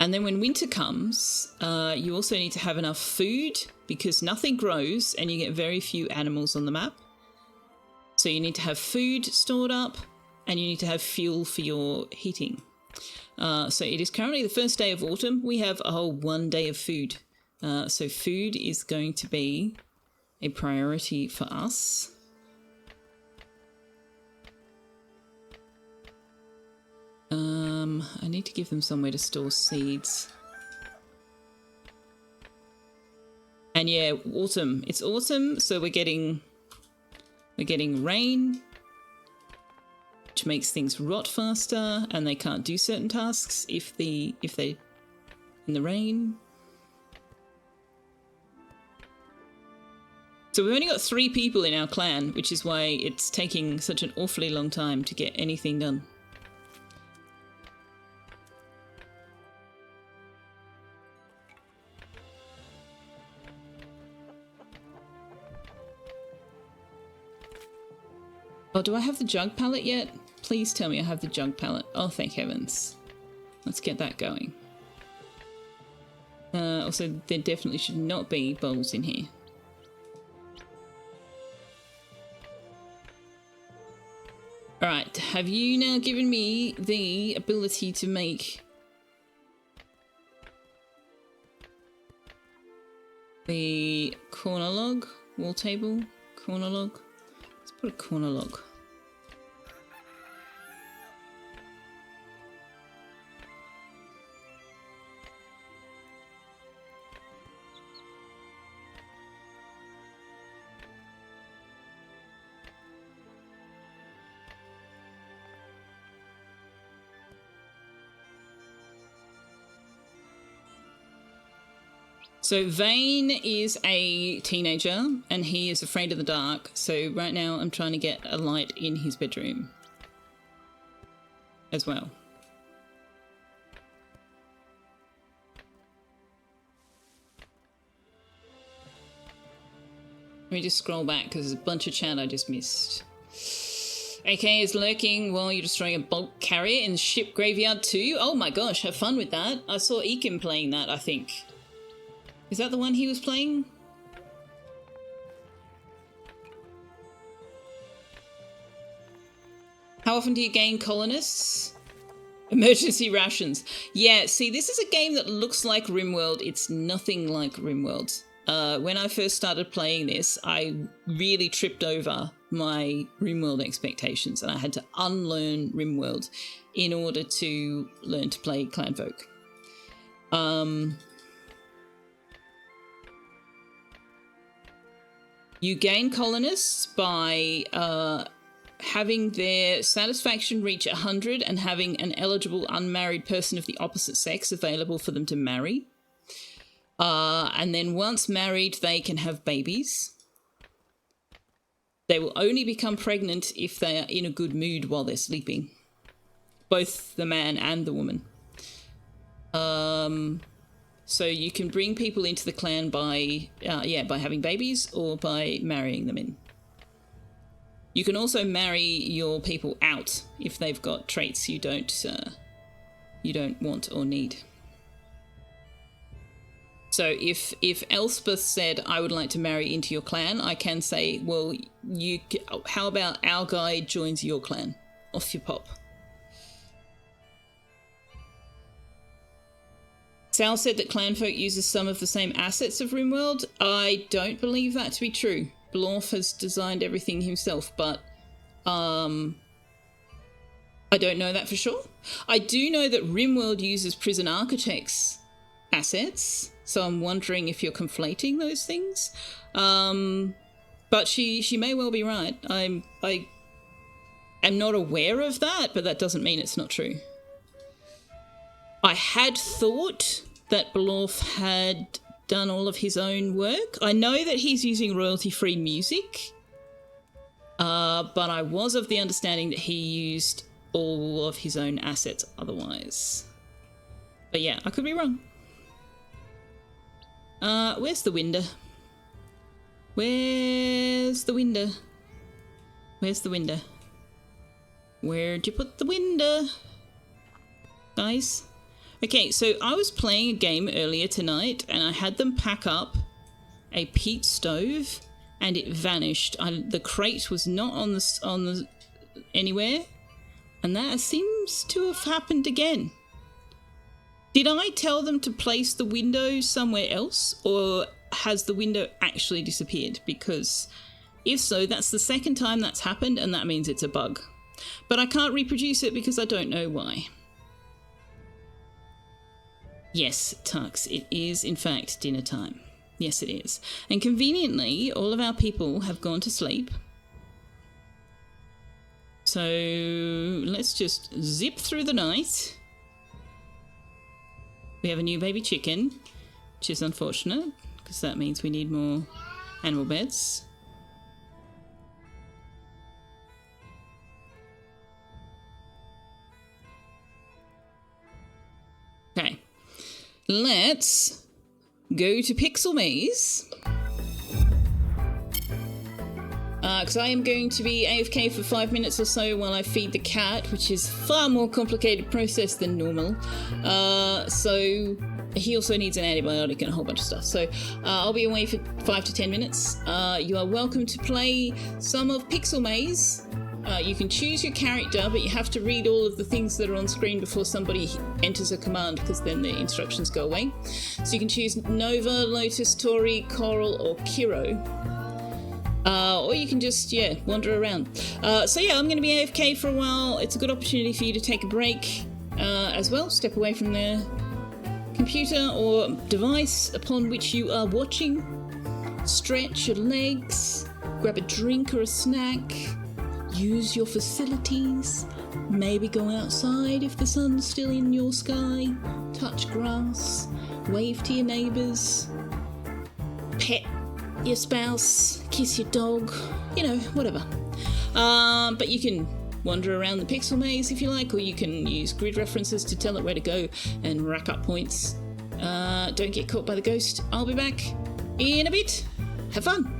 And then when winter comes, you also need to have enough food because nothing grows and you get very few animals on the map. So you need to have food stored up and you need to have fuel for your heating. So it is currently the first day of autumn. We have a whole 1 day of food. So food is going to be a priority for us. I need to give them somewhere to store seeds. And yeah, autumn. It's autumn, so we're getting rain, which makes things rot faster, and they can't do certain tasks if they in the rain. So we've only got 3 people in our clan, which is why it's taking such an awfully long time to get anything done. Oh, do I have the jug pallet yet? Please tell me I have the jug pallet. Oh, thank heavens. Let's get that going. Also, there definitely should not be bowls in here. Alright, have you now given me the ability to make the corner log, wall table, corner log? Let's put a corner log. So Vane is a teenager and he is afraid of the dark. So right now I'm trying to get a light in his bedroom as well. Let me just scroll back because there's a bunch of chat I just missed. AK is lurking while you're destroying a bulk carrier in the ship graveyard too. Oh my gosh, have fun with that. I saw Ekin playing that, I think. Is that the one he was playing? How often do you gain colonists? Emergency rations. Yeah, see, this is a game that looks like RimWorld. It's nothing like RimWorld. When I first started playing this, I really tripped over my RimWorld expectations and I had to unlearn RimWorld in order to learn to play Clanfolk. You gain colonists by having their satisfaction reach 100 and having an eligible unmarried person of the opposite sex available for them to marry. And then once married, they can have babies. They will only become pregnant if they are in a good mood while they're sleeping. Both the man and the woman. So you can bring people into the clan by having babies or by marrying them in. You can also marry your people out if they've got traits you don't want or need. So if Elspeth said, I would like to marry into your clan, I can say, well, how about our guy joins your clan? Off you pop. Sal said that Clanfolk uses some of the same assets of RimWorld. I don't believe that to be true. Blorf has designed everything himself, but I don't know that for sure. I do know that RimWorld uses Prison Architects assets, so I'm wondering if you're conflating those things. But she may well be right. I am not aware of that, but that doesn't mean it's not true. I had thought that Blorf had done all of his own work. I know that he's using royalty-free music, but I was of the understanding that he used all of his own assets otherwise. But yeah, I could be wrong. Where's the window? Where's the window? Where's the window? Where'd you put the window? Guys? Okay, so I was playing a game earlier tonight and I had them pack up a peat stove and it vanished. The crate was not on the anywhere, and that seems to have happened again. Did I tell them to place the window somewhere else, or has the window actually disappeared? Because if so, that's the second time that's happened, and that means it's a bug. But I can't reproduce it because I don't know why. Yes, Tux, it is in fact dinner time. Yes, it is. And conveniently, all of our people have gone to sleep. So let's just zip through the night. We have a new baby chicken, which is unfortunate, because that means we need more animal beds. Okay. Let's go to Pixel Maze. Because I am going to be AFK for 5 minutes or so while I feed the cat, which is a far more complicated process than normal. So he also needs an antibiotic and a whole bunch of stuff. So I'll be away for 5 to 10 minutes. You are welcome to play some of Pixel Maze. You can choose your character, but you have to read all of the things that are on screen before somebody enters a command, because then the instructions go away. So you can choose Nova, Lotus, Tori, Coral, or Kiro. Or you can just, wander around. So yeah, I'm going to be AFK for a while. It's a good opportunity for you to take a break as well. Step away from the computer or device upon which you are watching. Stretch your legs. Grab a drink or a snack. Use your facilities. Maybe go outside if the sun's still in your sky. Touch grass. Wave to your neighbours. Pet your spouse, kiss your dog, whatever. But you can wander around the pixel maze if you like, or you can use grid references to tell it where to go and rack up points. Don't get caught by the ghost. I'll be back in a bit. Have fun.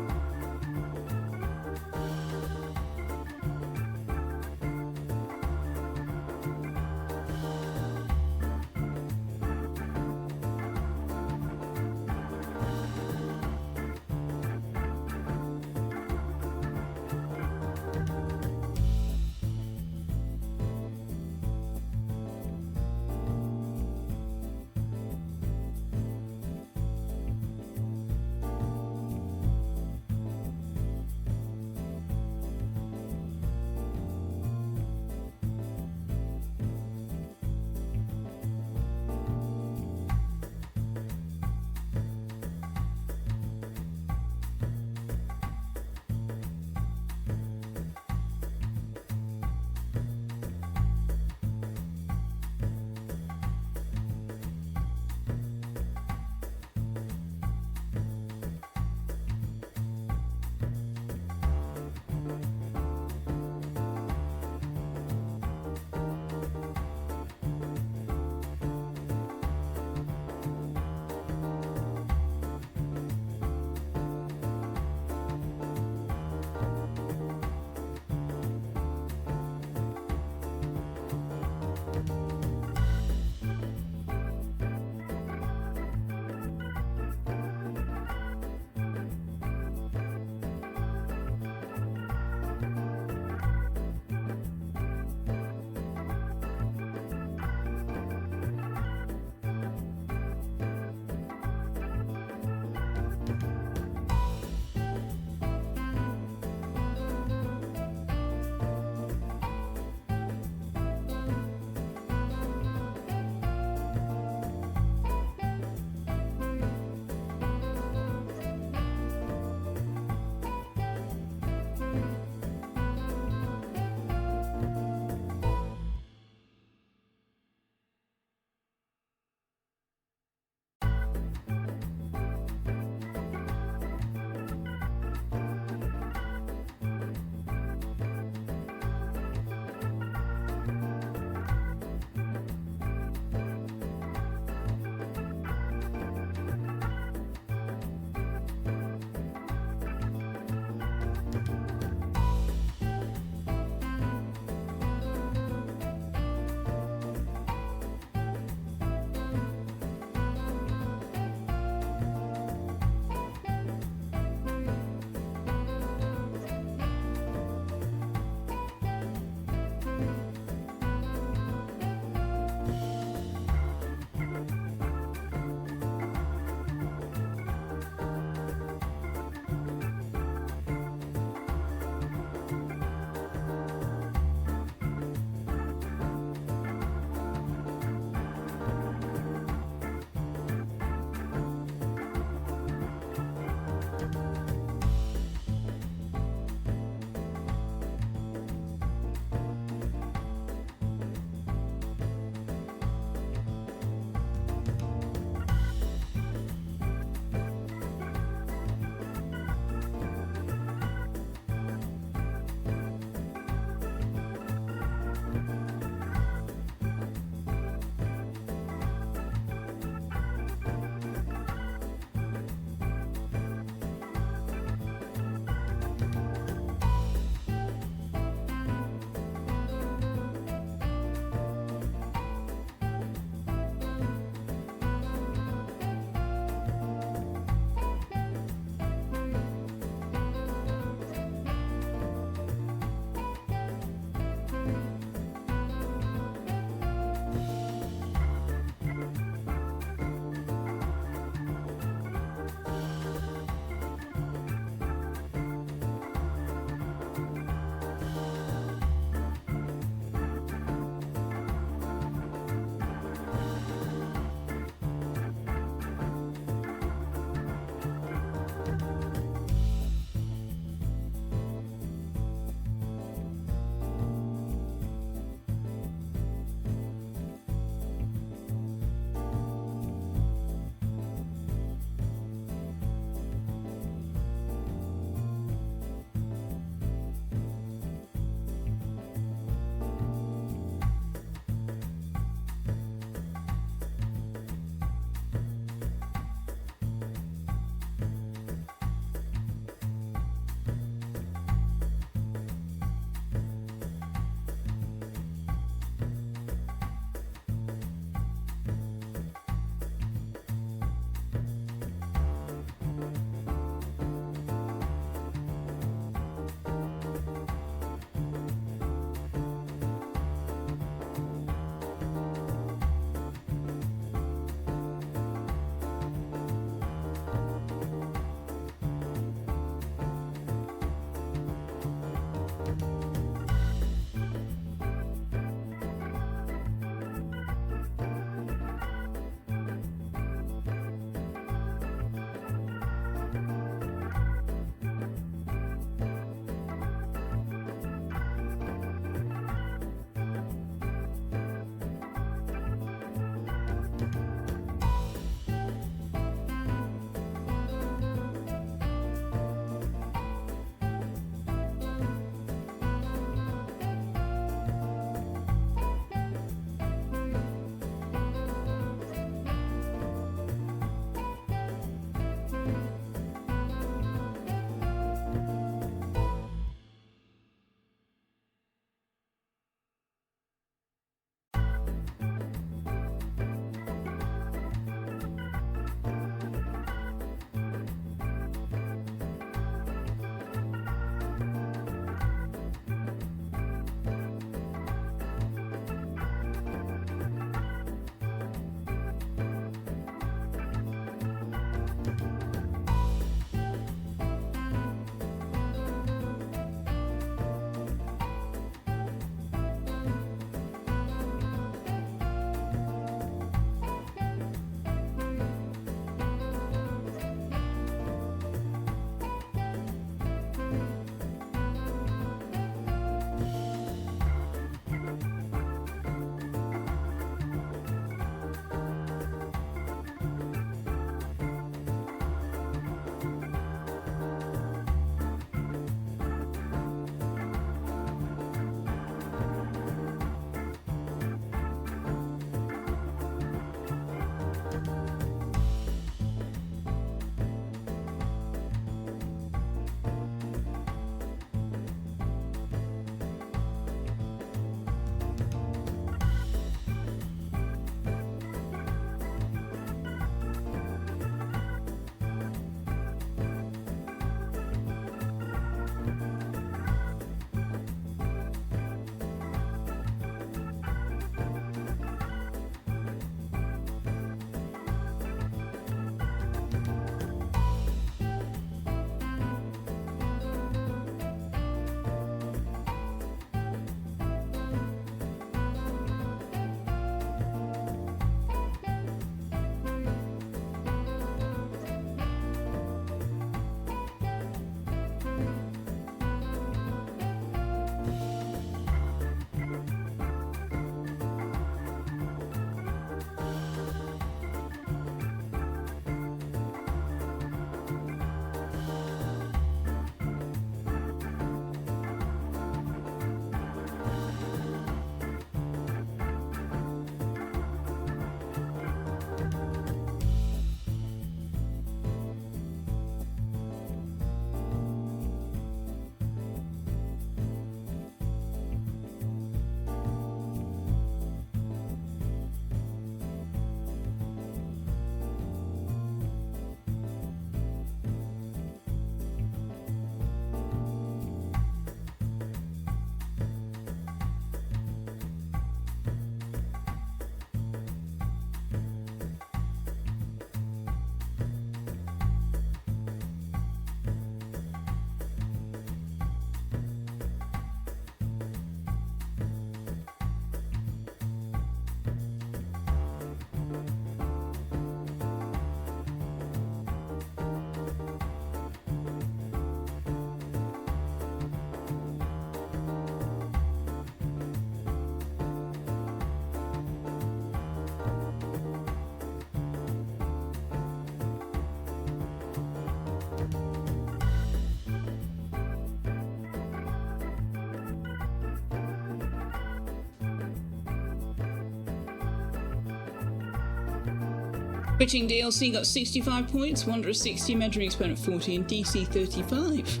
Pitching DLC got 65 points, Wanderer 60, Imaginary Exponent 40, and DC 35.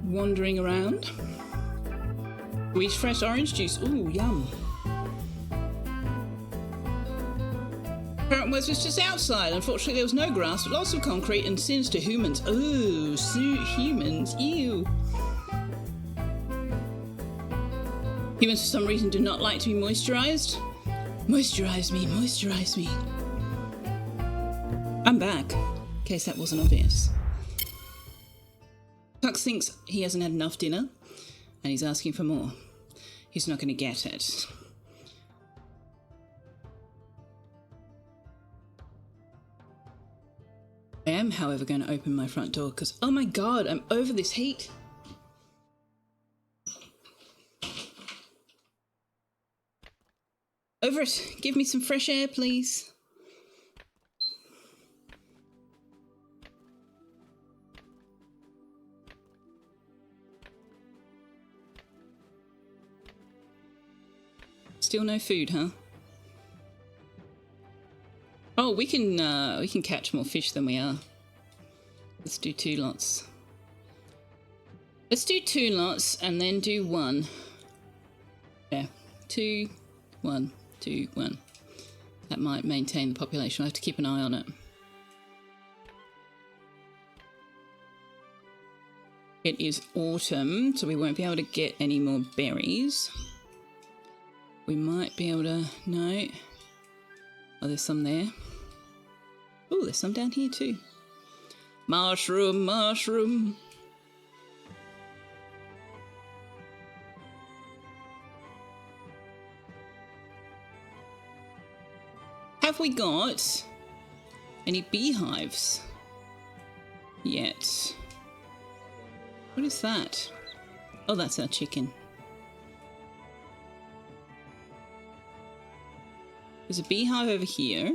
Wandering around. Squeeze fresh orange juice. Ooh, yum. Current was just outside. Unfortunately, there was no grass, but lots of concrete and sinister humans. Ooh, humans. Ew. Humans, for some reason, do not like to be moisturized. Moisturize me, moisturize me. I'm back, in case that wasn't obvious. Tux thinks he hasn't had enough dinner, and he's asking for more. He's not going to get it. I am, however, going to open my front door because, oh my god, I'm over this heat. Over it. Give me some fresh air, please. Still no food, huh? Oh, we can catch more fish than we are. Let's do 2 lots. Let's do 2 lots and then do 1. Yeah, 2, 1, 2, 1. That might maintain the population. I have to keep an eye on it. It is autumn, so we won't be able to get any more berries. We might be able to... No. Oh, there's some there. Oh, there's some down here too. Mushroom, mushroom. Have we got any beehives yet? What is that? Oh, that's our chicken. There's a beehive over here.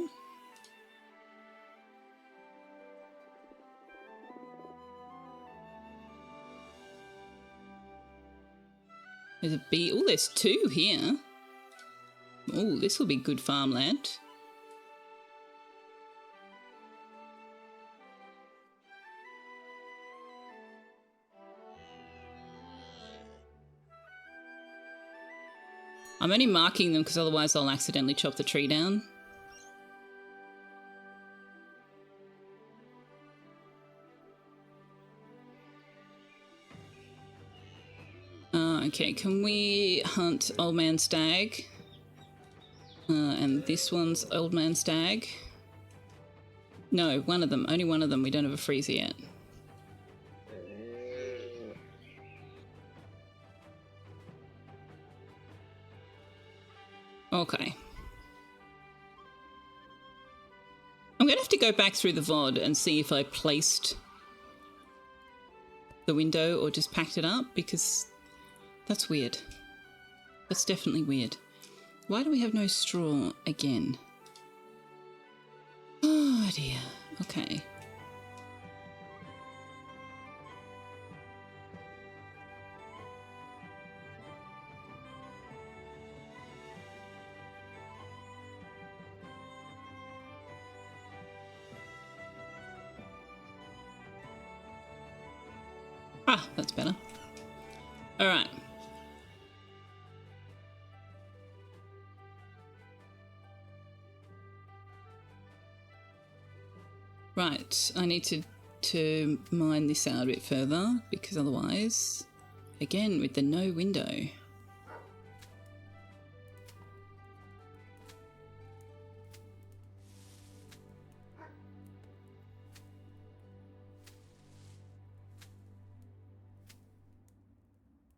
There's a bee. Oh, there's 2 here. Oh, this will be good farmland. I'm only marking them because otherwise I'll accidentally chop the tree down. Okay, can we hunt Old Man Stag? And this one's Old Man Stag. No, one of them. Only one of them. We don't have a freezer yet. Okay. I'm going to have to go back through the VOD and see if I placed the window or just packed it up, because that's weird. That's definitely weird. Why do we have no straw again? Oh dear. Okay. Ah, that's better. All right. Right, I need to mine this out a bit further, because otherwise, again, with the no window.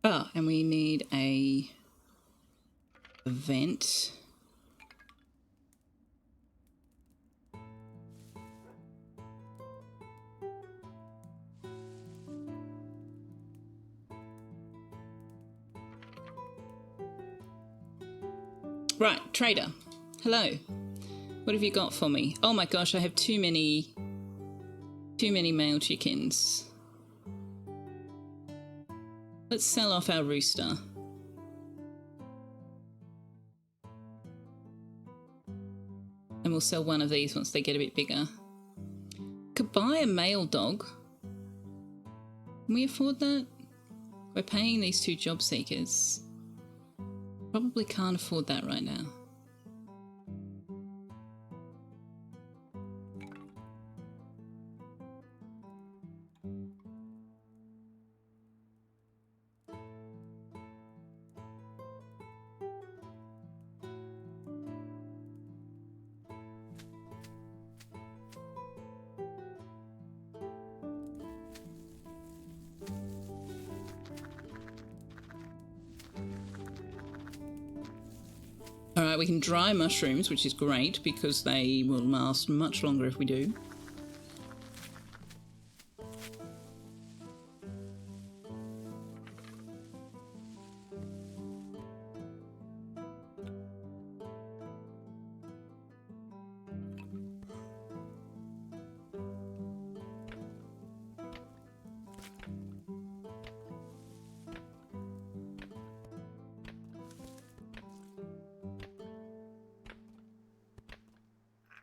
Ah, and we need a vent. Right, trader. Hello. What have you got for me? Oh my gosh, I have too many male chickens. Let's sell off our rooster. And we'll sell one of these once they get a bit bigger. Could buy a male dog. Can we afford that? We're paying these 2 job seekers. Probably can't afford that right now. Alright, we can dry mushrooms, which is great because they will last much longer if we do.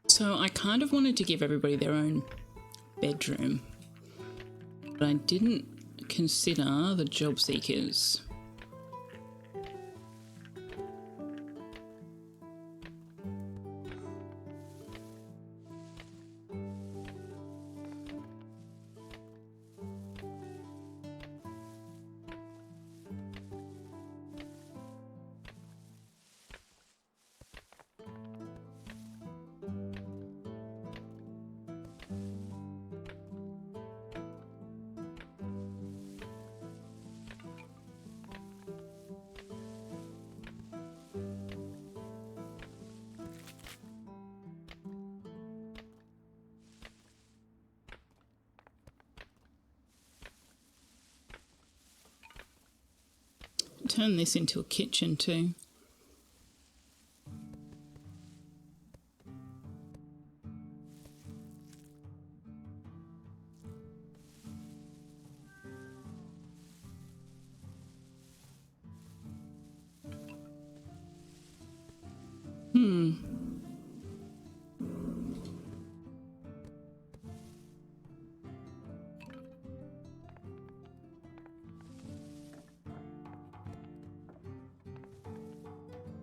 So I kind of wanted to give everybody their own bedroom, but I didn't consider the job seekers. Turn this into a kitchen too.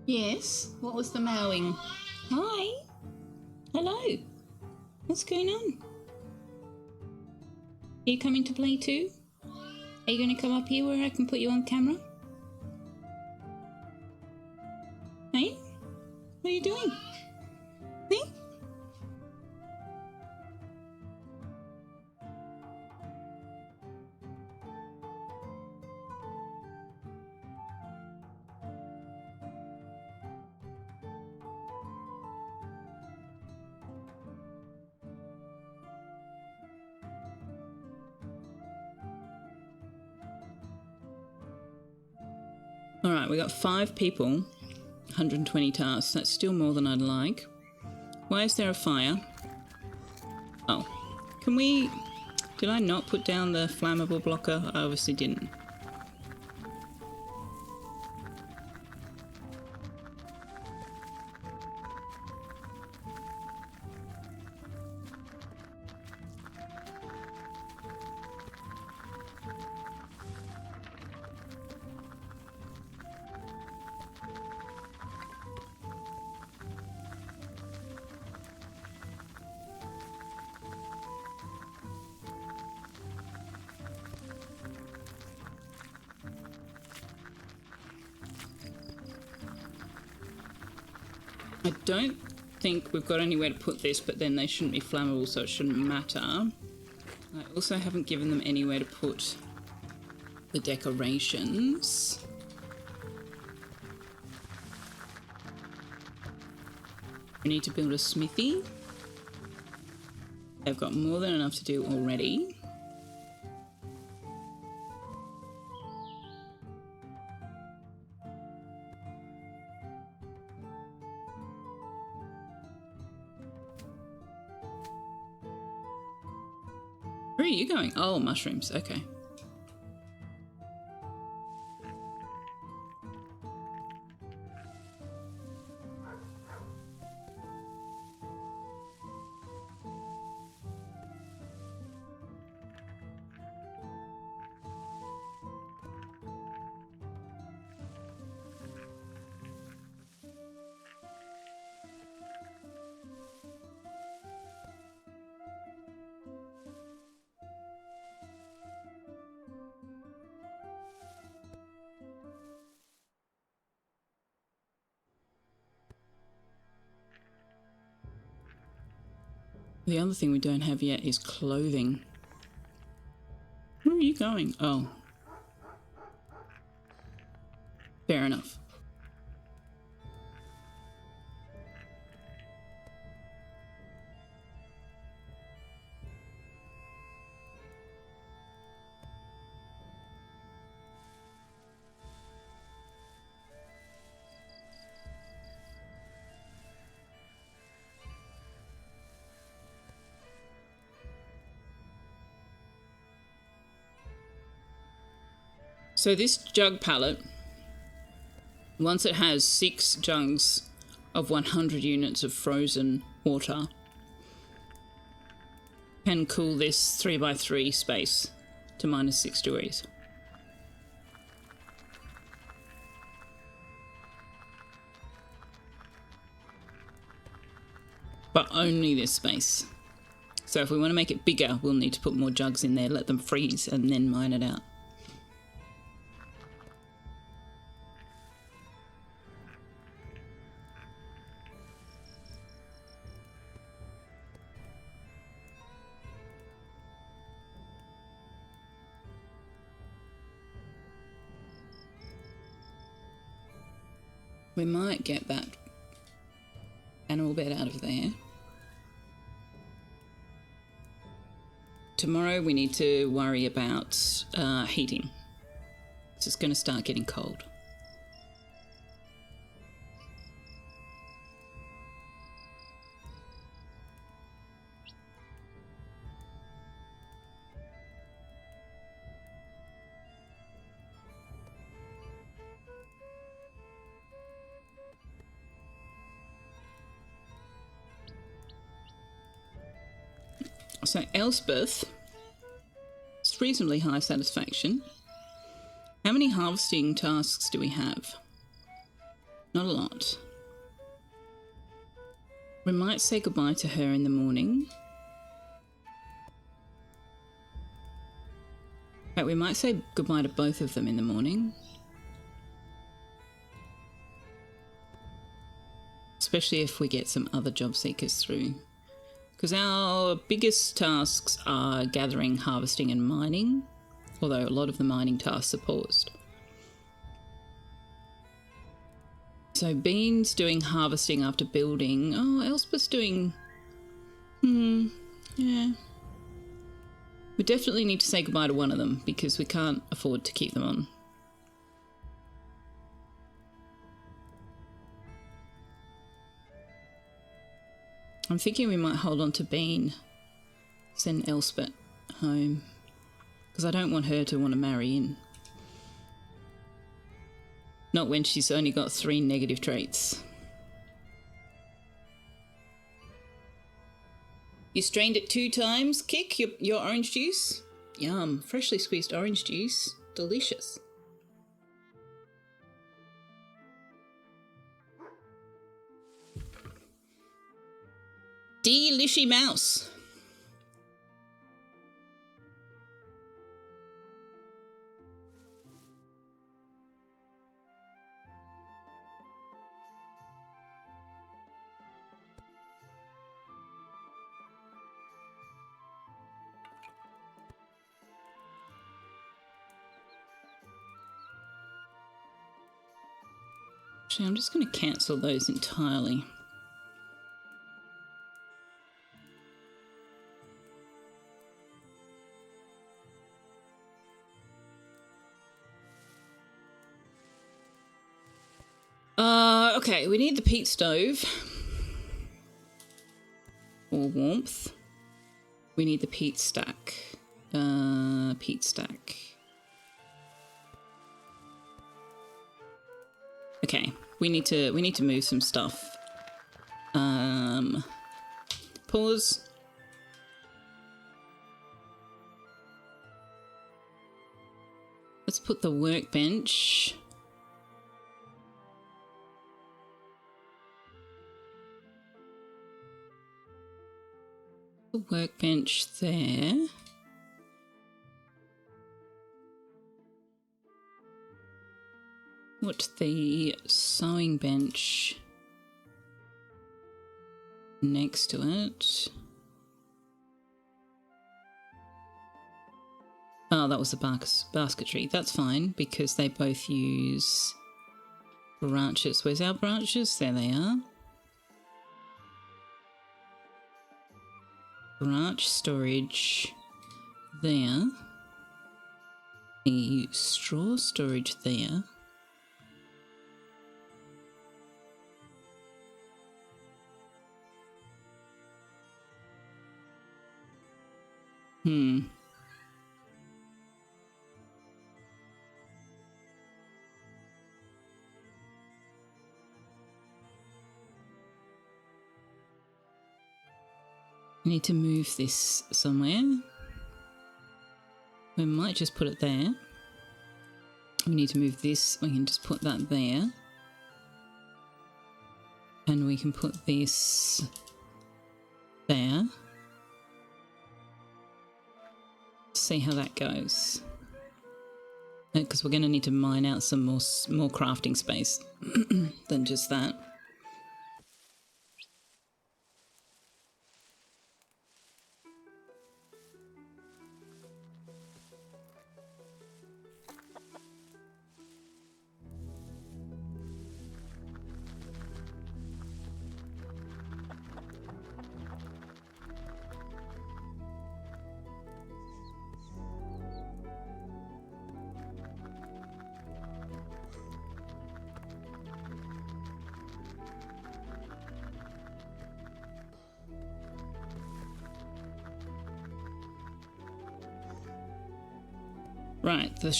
Yes, what was the mowing? Hi. Hello. What's going on? Are you coming to play too? Are you going to come up here where I can put you on camera? Hey? What are you doing? Hey? Alright, we got 5 people, 120 tasks. That's still more than I'd like. Why is there a fire? Oh. Can we... Did I not put down the flammable blocker? I obviously didn't. I don't think we've got anywhere to put this, but then they shouldn't be flammable, so it shouldn't matter. I also haven't given them anywhere to put the decorations. We need to build a smithy. They've got more than enough to do already. Where are you going? Oh, mushrooms. Okay. The other thing we don't have yet is clothing. Where are you going? Oh. Fair enough. So this jug pallet, once it has 6 jugs of 100 units of frozen water, can cool this 3x3 space to -6 degrees. But only this space. So if we want to make it bigger, we'll need to put more jugs in there, let them freeze, and then mine it out. We might get that animal bed out of there. Tomorrow we need to worry about heating. It's just going to start getting cold. So Elspeth, it's reasonably high satisfaction. How many harvesting tasks do we have? Not a lot. We might say goodbye to her in the morning. But we might say goodbye to both of them in the morning. Especially if we get some other job seekers through. Because our biggest tasks are gathering, harvesting and mining, although a lot of the mining tasks are paused. So Bean's doing harvesting after building. Oh, Elspeth's doing... yeah. We definitely need to say goodbye to one of them because we can't afford to keep them on. I'm thinking we might hold on to Bean, send Elspeth home, because I don't want her to want to marry in. Not when she's only got 3 negative traits. You strained it 2 times, Kick, your orange juice? Yum, freshly squeezed orange juice. Delicious. Delishy mouse. Actually, I'm just going to cancel those entirely. Okay, we need the peat stove for warmth. We need the peat stack. Peat stack. Okay, we need to move some stuff. Pause. Let's put the workbench. The workbench there. Put the sewing bench next to it. Oh, that was the basketry. That's fine, because they both use branches. Where's our branches? There they are. Branch storage there. The straw storage there. We need to move this somewhere. We might just put it there. We need to move this. We can just put that there. And we can put this there. See how that goes. Because we're going to need to mine out some more crafting space than just that. Right, the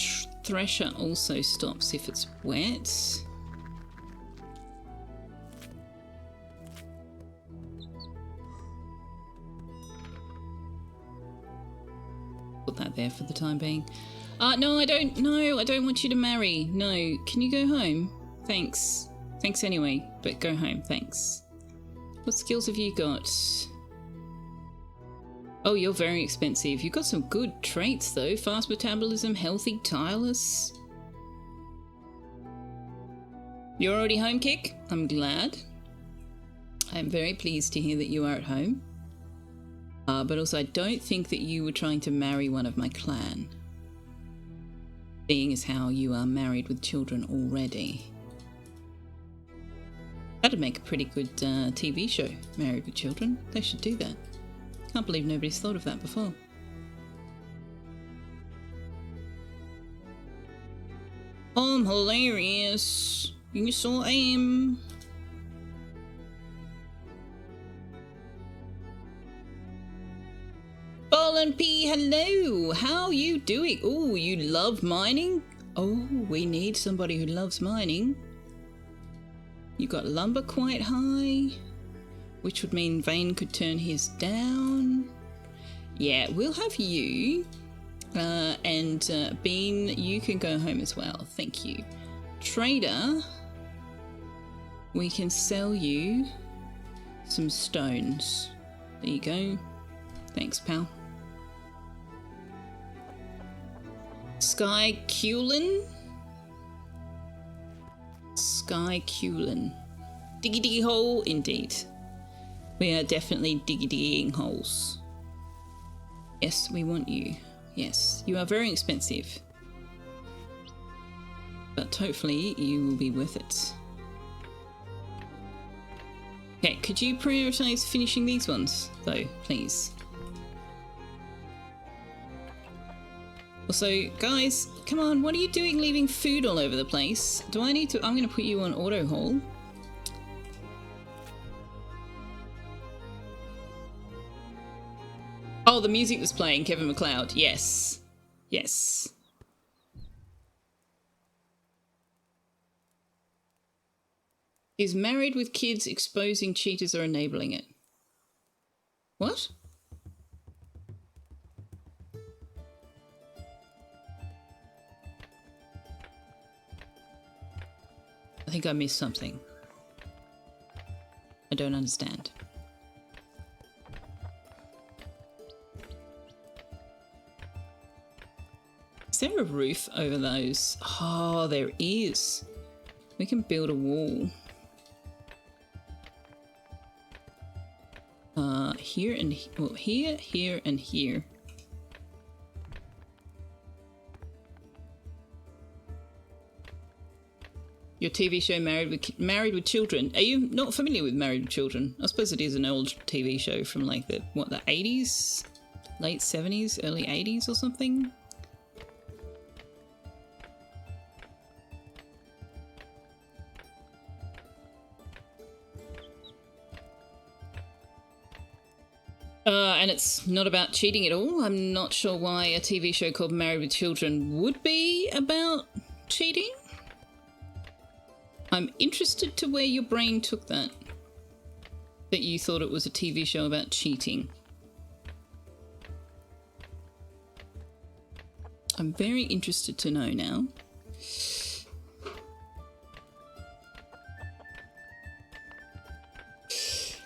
thresher also stops if it's wet. Put that there for the time being. No, I don't. No, I don't want you to marry. No, can you go home? Thanks. Thanks anyway, but go home, thanks. What skills have you got? Oh, you're very expensive. You've got some good traits, though. Fast metabolism, healthy, tireless. You're already home, Kick? I'm glad. I'm very pleased to hear that you are at home. But also, I don't think that you were trying to marry one of my clan. Being as how you are married with children already. That'd make a pretty good TV show, Married with Children. They should do that. Can't believe nobody's thought of that before. I'm hilarious. You saw him. Ball and P, hello. How you doing? Oh, you love mining? Oh, we need somebody who loves mining. You got lumber quite high. Which would mean Vane could turn his down. Yeah, we'll have you. And Bean, you can go home as well. Thank you. Trader, we can sell you some stones. There you go. Thanks, pal. Sky Culin. Sky Culin. Diggy diggy hole, indeed. We are definitely digging holes. Yes, we want you. Yes, you are very expensive. But hopefully you will be worth it. Okay, could you prioritize finishing these ones, though, please? Also, guys, come on, what are you doing leaving food all over the place? Do I need to... I'm going to put you on auto haul. Oh, the music was playing, Kevin MacLeod. Yes. Yes. Is married with kids exposing cheaters or enabling it? What? I think I missed something. I don't understand. Is there a roof over those? Oh, there is. We can build a wall. Here and well, here, and here. Your TV show Married with Children. Are you not familiar with Married with Children? I suppose it is an old TV show from like the 80s? Late 70s, early 80s or something? And it's not about cheating at all. I'm not sure why a TV show called Married with Children would be about cheating. I'm interested to where your brain took that. That you thought it was a TV show about cheating. I'm very interested to know now.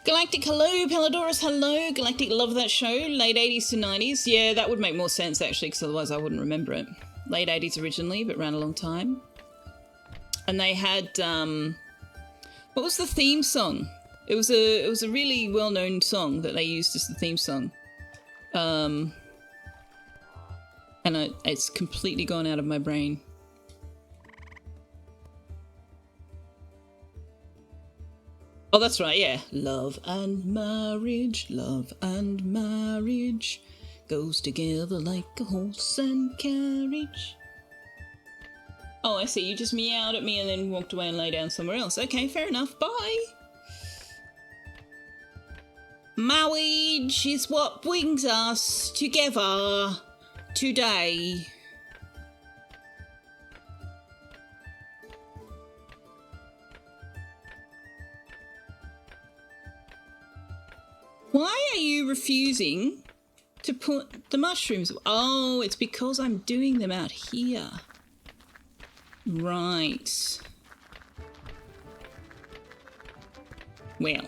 Galactic, hello. Pelodorus, hello. Galactic, love that show. Late 80s to 90s. Yeah, that would make more sense, actually, because otherwise I wouldn't remember it. Late 80s originally, but ran a long time. And they had, what was the theme song? It was a really well-known song that they used as the theme song. And it's completely gone out of my brain. Oh, that's right, yeah. Love and marriage goes together like a horse and carriage. Oh, I see. You just meowed at me and then walked away and lay down somewhere else. Okay, fair enough. Bye. Marriage is what brings us together today. Why are you refusing to put the mushrooms? Oh, it's because I'm doing them out here. Right. Well.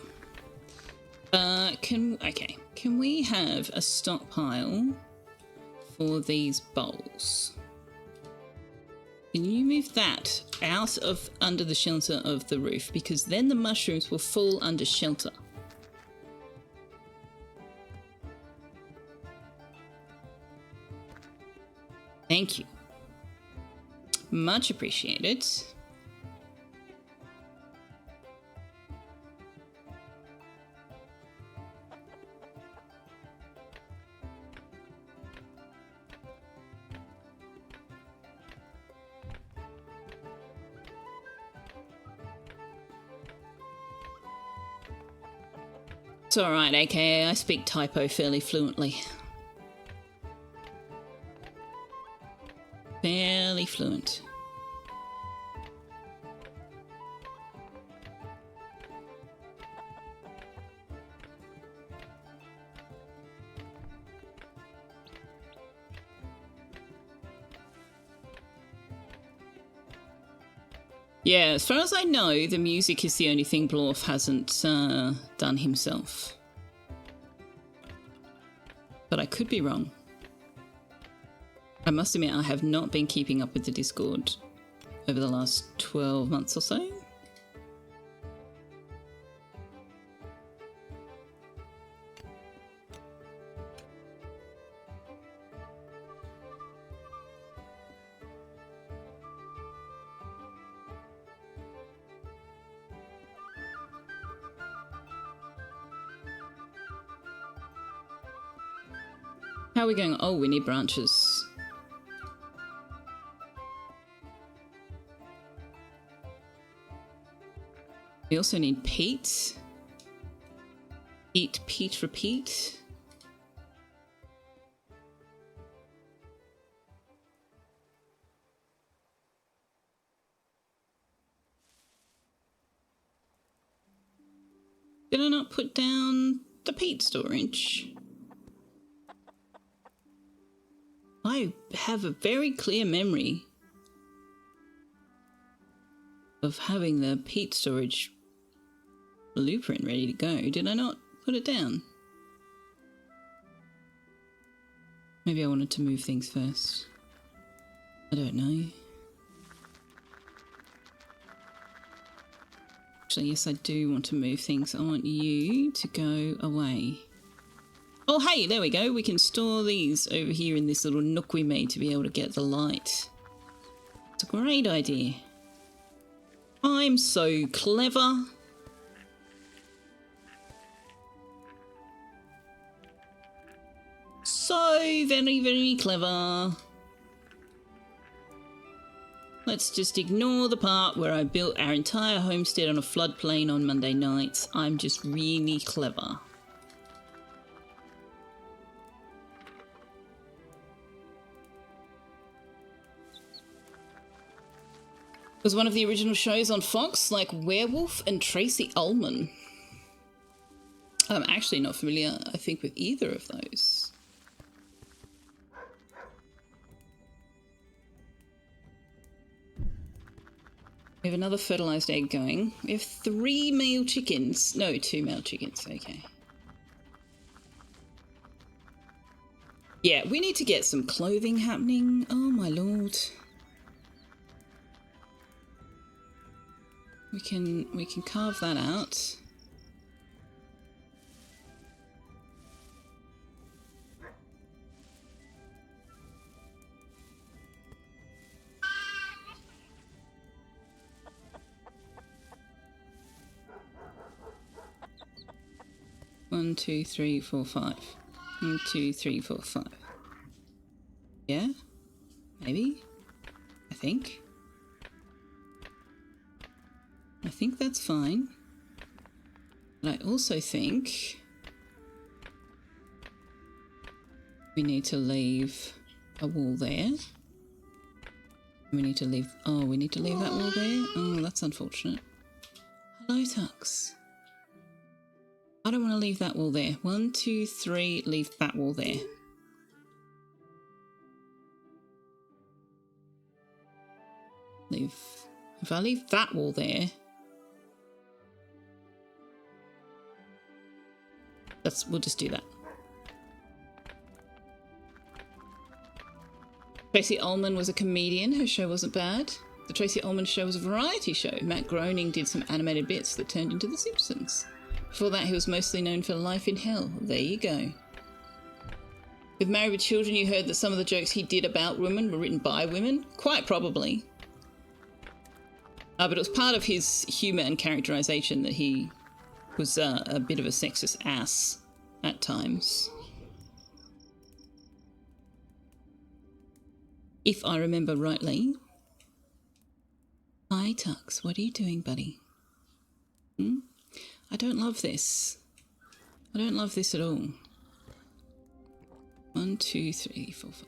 Can we have a stockpile for these bowls? Can you move that out of under the shelter of the roof? Because then the mushrooms will fall under shelter. Thank you. Much appreciated. It's alright, aka I speak typo fairly fluently. Fairly fluent. Yeah, as far as I know, the music is the only thing Blorf hasn't done himself. But I could be wrong. I must admit, I have not been keeping up with the Discord over the last 12 months or so. How are we going? Oh, we need branches. We also need peat. Eat, peat, repeat. Did I not put down the peat storage? I have a very clear memory of having the peat storage blueprint ready to go. Did I not put it down? Maybe I wanted to move things first. I don't know. Actually, yes, I do want to move things. I want you to go away. Oh, hey, there we go. We can store these over here in this little nook we made to be able to get the light. It's a great idea. I'm so clever. So very, very clever. Let's just ignore the part where I built our entire homestead on a floodplain on Monday nights. I'm just really clever. Was one of the original shows on Fox, like Werewolf and Tracy Ullman. I'm actually not familiar, I think, with either of those. We have another fertilized egg going. We have 3 male chickens. No, 2 male chickens, okay. Yeah, we need to get some clothing happening. Oh my lord. We can carve that out. One, two, three, four, 5. 1, 2, 3, 4, 5. Yeah? Maybe? I think that's fine. But I also think we need to leave a wall there. We need to leave... Oh, we need to leave that wall there? Oh, that's unfortunate. Hello, Tux. I don't want to leave that wall there. 1, 2, 3, leave that wall there. If I leave that wall there... we'll just do that. Tracy Ullman was a comedian. Her show wasn't bad. The Tracy Ullman Show was a variety show. Matt Groening did some animated bits that turned into The Simpsons. Before that, he was mostly known for Life in Hell. There you go. With Married with Children, you heard that some of the jokes he did about women were written by women? Quite probably. But it was part of his humour and characterisation that he was a bit of a sexist ass at times. If I remember rightly. Hi, Tux. What are you doing, buddy? I don't love this. I don't love this at all. 1, 2, 3, 4, 5.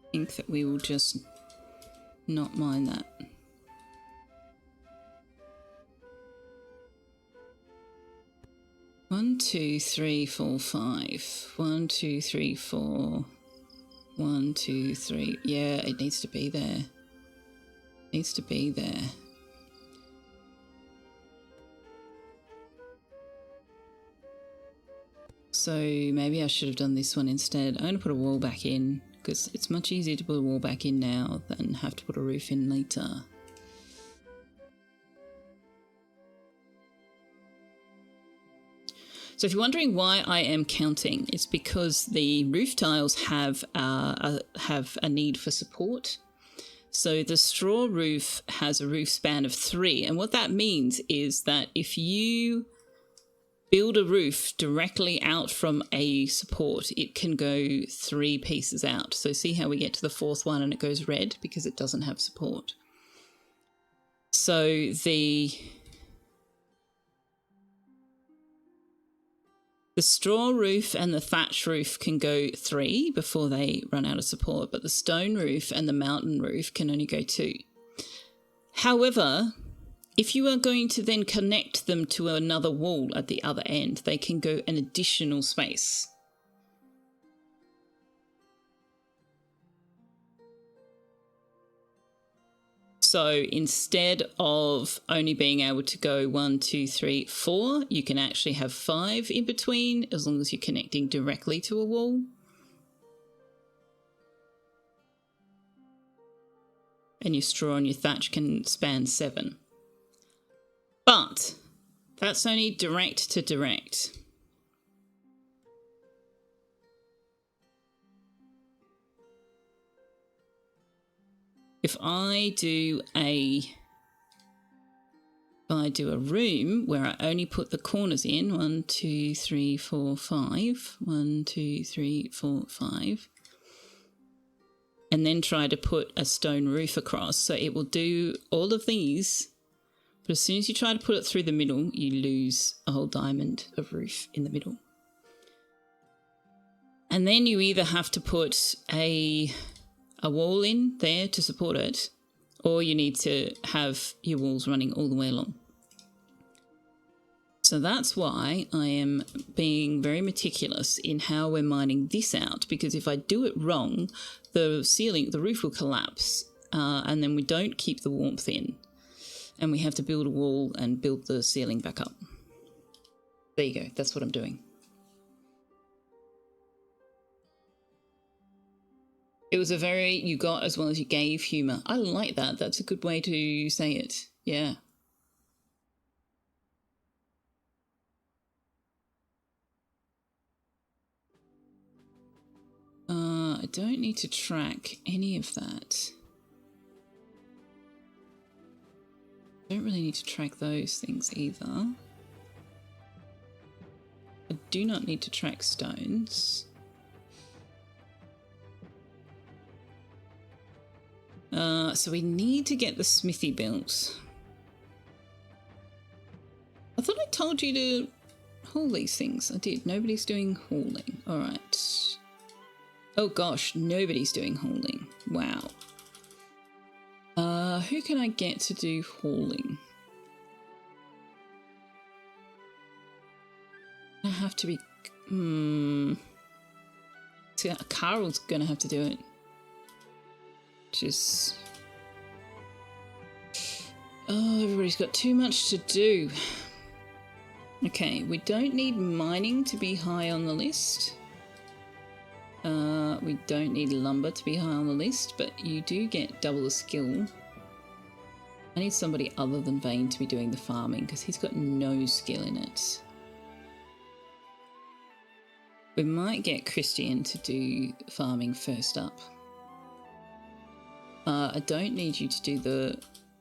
I think that we will just not mind that. One, 2, 3, 4, 5. 1, 2, 3, 4. 1, 2, 3. Yeah, it needs to be there. It needs to be there. So maybe I should have done this one instead. I'm going to put a wall back in because it's much easier to put a wall back in now than have to put a roof in later. So if you're wondering why I am counting, it's because the roof tiles have a need for support. So the straw roof has a roof span of 3, and what that means is that if you build a roof directly out from a support, it can go 3 pieces out. So see how we get to the 4th one and it goes red because it doesn't have support. So the straw roof and the thatch roof can go 3 before they run out of support, but the stone roof and the mountain roof can only go 2. However, if you are going to then connect them to another wall at the other end, they can go an additional space. So instead of only being able to go 1, 2, 3, 4, you can actually have 5 in between as long as you're connecting directly to a wall. And your straw and your thatch can span 7. But That's only direct to direct. If I do a room where I only put the corners in, 1, 2, 3, 4, 5, 1, 2, 3, 4, 5, and then try to put a stone roof across, so it will do all of these, but as soon as you try to put it through the middle, you lose a whole diamond of roof in the middle. And then you either have to put a wall in there to support it, or you need to have your walls running all the way along. So that's why I am being very meticulous in how we're mining this out, because if I do it wrong, the roof will collapse, and then we don't keep the warmth in, and we have to build a wall and build the ceiling back up. There you go, that's what I'm doing. It was a very you got as well as you gave humour. I like that. That's a good way to say it. Yeah. I don't need to track any of that. I don't really need to track those things either. I do not need to track stones. So we need to get the smithy built. I thought I told you to haul these things. I did. Nobody's doing hauling. All right. Oh gosh, nobody's doing hauling. Wow. Who can I get to do hauling? I have to be... See, Carl's gonna have to do it. Just... Oh, everybody's got too much to do. Okay, we don't need mining to be high on the list. We don't need lumber to be high on the list, but you do get double the skill. I need somebody other than Vane to be doing the farming, because he's got no skill in it. We might get Christian to do farming first up. I don't need you to do the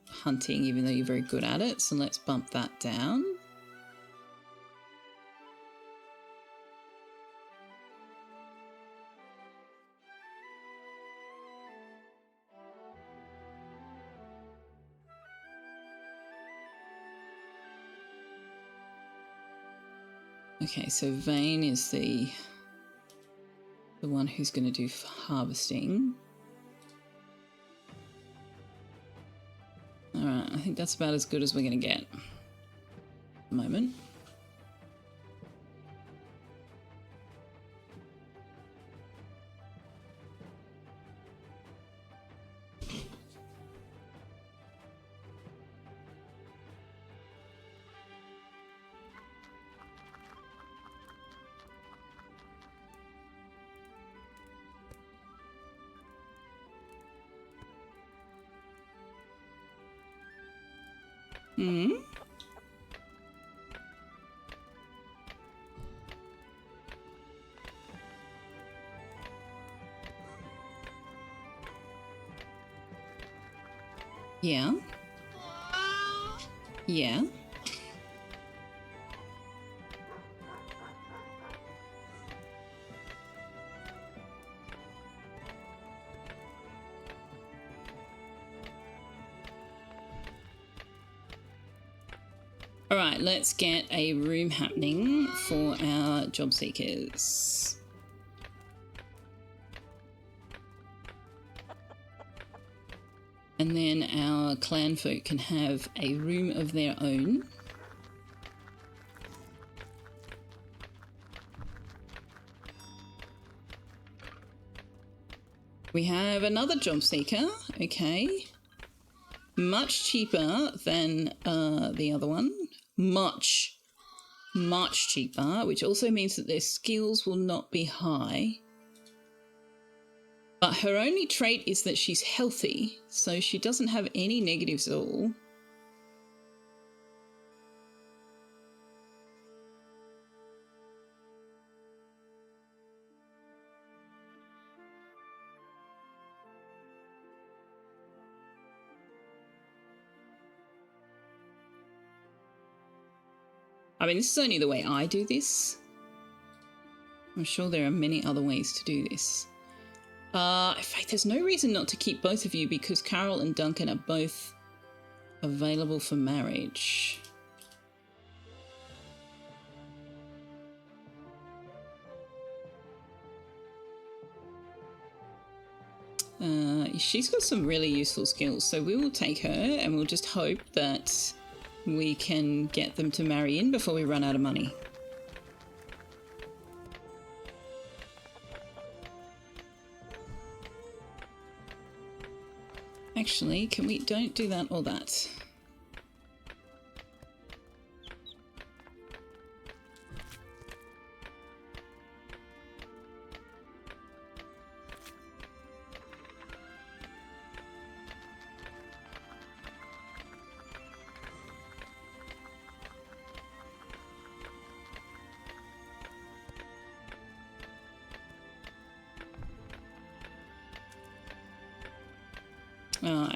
hunting, even though you're very good at it, so let's bump that down. Okay, so Vane is the one who's going to do harvesting. Alright, I think that's about as good as we're going to get at the moment. Yeah. Yeah. All right, let's get a room happening for our job seekers. And then our clanfolk can have a room of their own. We have another job seeker, okay. Much cheaper than the other one. Much cheaper, which also means that their skills will not be high. But her only trait is that she's healthy, so she doesn't have any negatives at all. I mean, this is only the way I do this. I'm sure there are many other ways to do this. In fact, there's no reason not to keep both of you because Carol and Duncan are both available for marriage. She's got some really useful skills, so we will take her and we'll just hope that we can get them to marry in before we run out of money. Actually, can we... don't do that or that.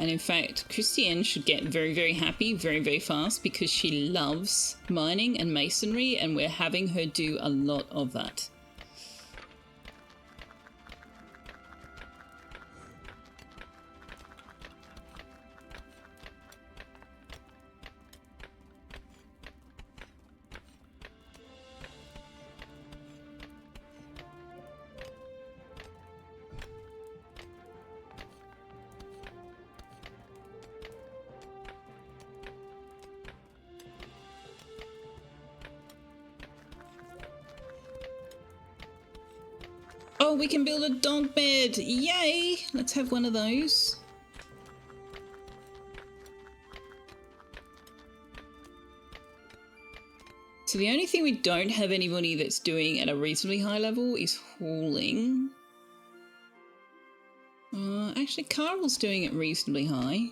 And in fact, Christiane should get very, very happy very, very fast because she loves mining and masonry, and we're having her do a lot of that. Oh, we can build a dog bed! Yay! Let's have one of those. So the only thing we don't have anybody that's doing at a reasonably high level is hauling. Actually, Carl's doing it reasonably high.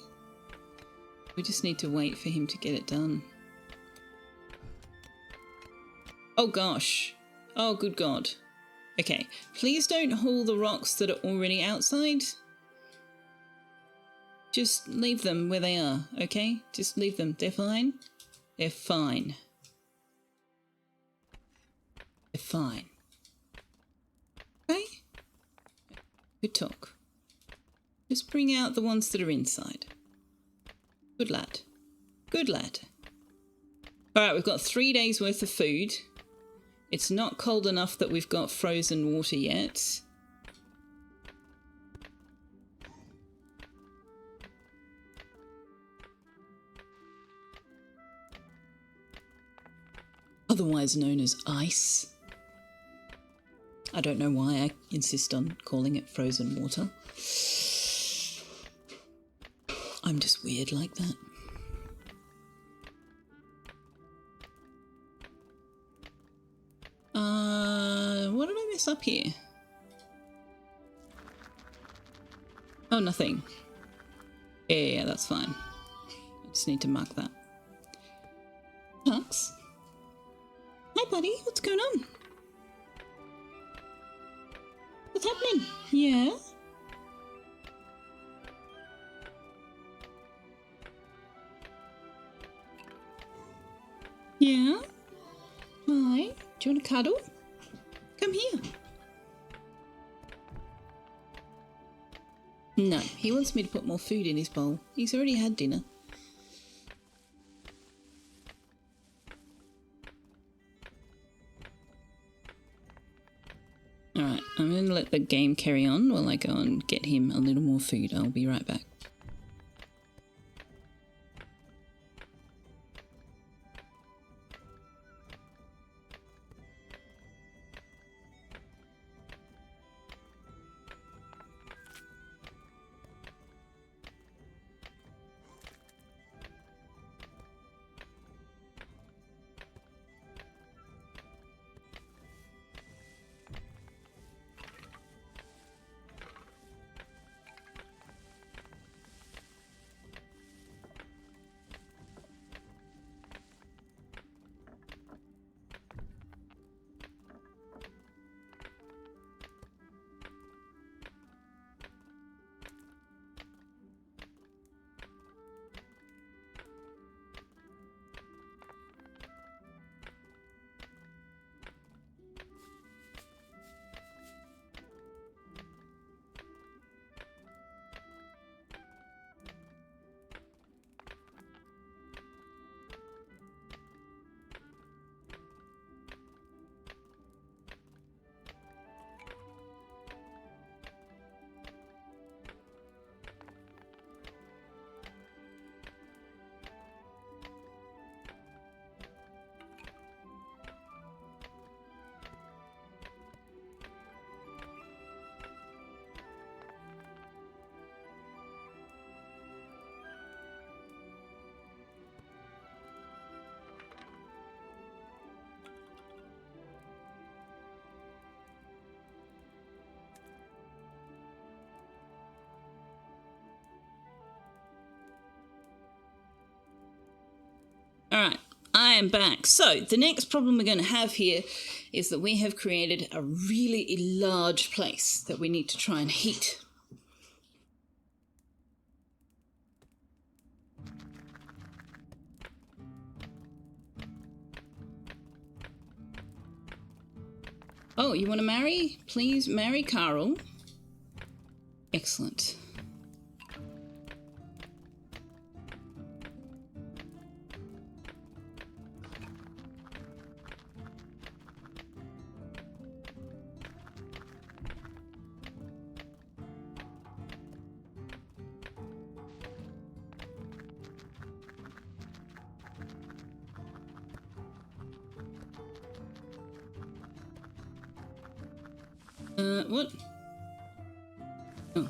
We just need to wait for him to get it done. Oh gosh. Oh good god. Okay, please don't haul the rocks that are already outside. Just leave them where they are, okay? Just leave them. They're fine. They're fine. They're fine. Okay? Good talk. Just bring out the ones that are inside. Good lad. Good lad. Alright, we've got 3 days worth of food. It's not cold enough that we've got frozen water yet. Otherwise known as ice. I don't know why I insist on calling it frozen water. I'm just weird like that. What did I mess up here? Oh, nothing. Yeah, that's fine. I just need to mark that. Tux? Hi, buddy. What's going on? What's happening? Yeah? Yeah? Hi. Do you want to cuddle? Come here. No, he wants me to put more food in his bowl. He's already had dinner. Alright, I'm going to let the game carry on while I go and get him a little more food. I'll be right back. Alright, I am back. So, the next problem we're going to have here is that we have created a really large place that we need to try and heat. Oh, you want to marry? Please marry Carl. Excellent. What? Oh.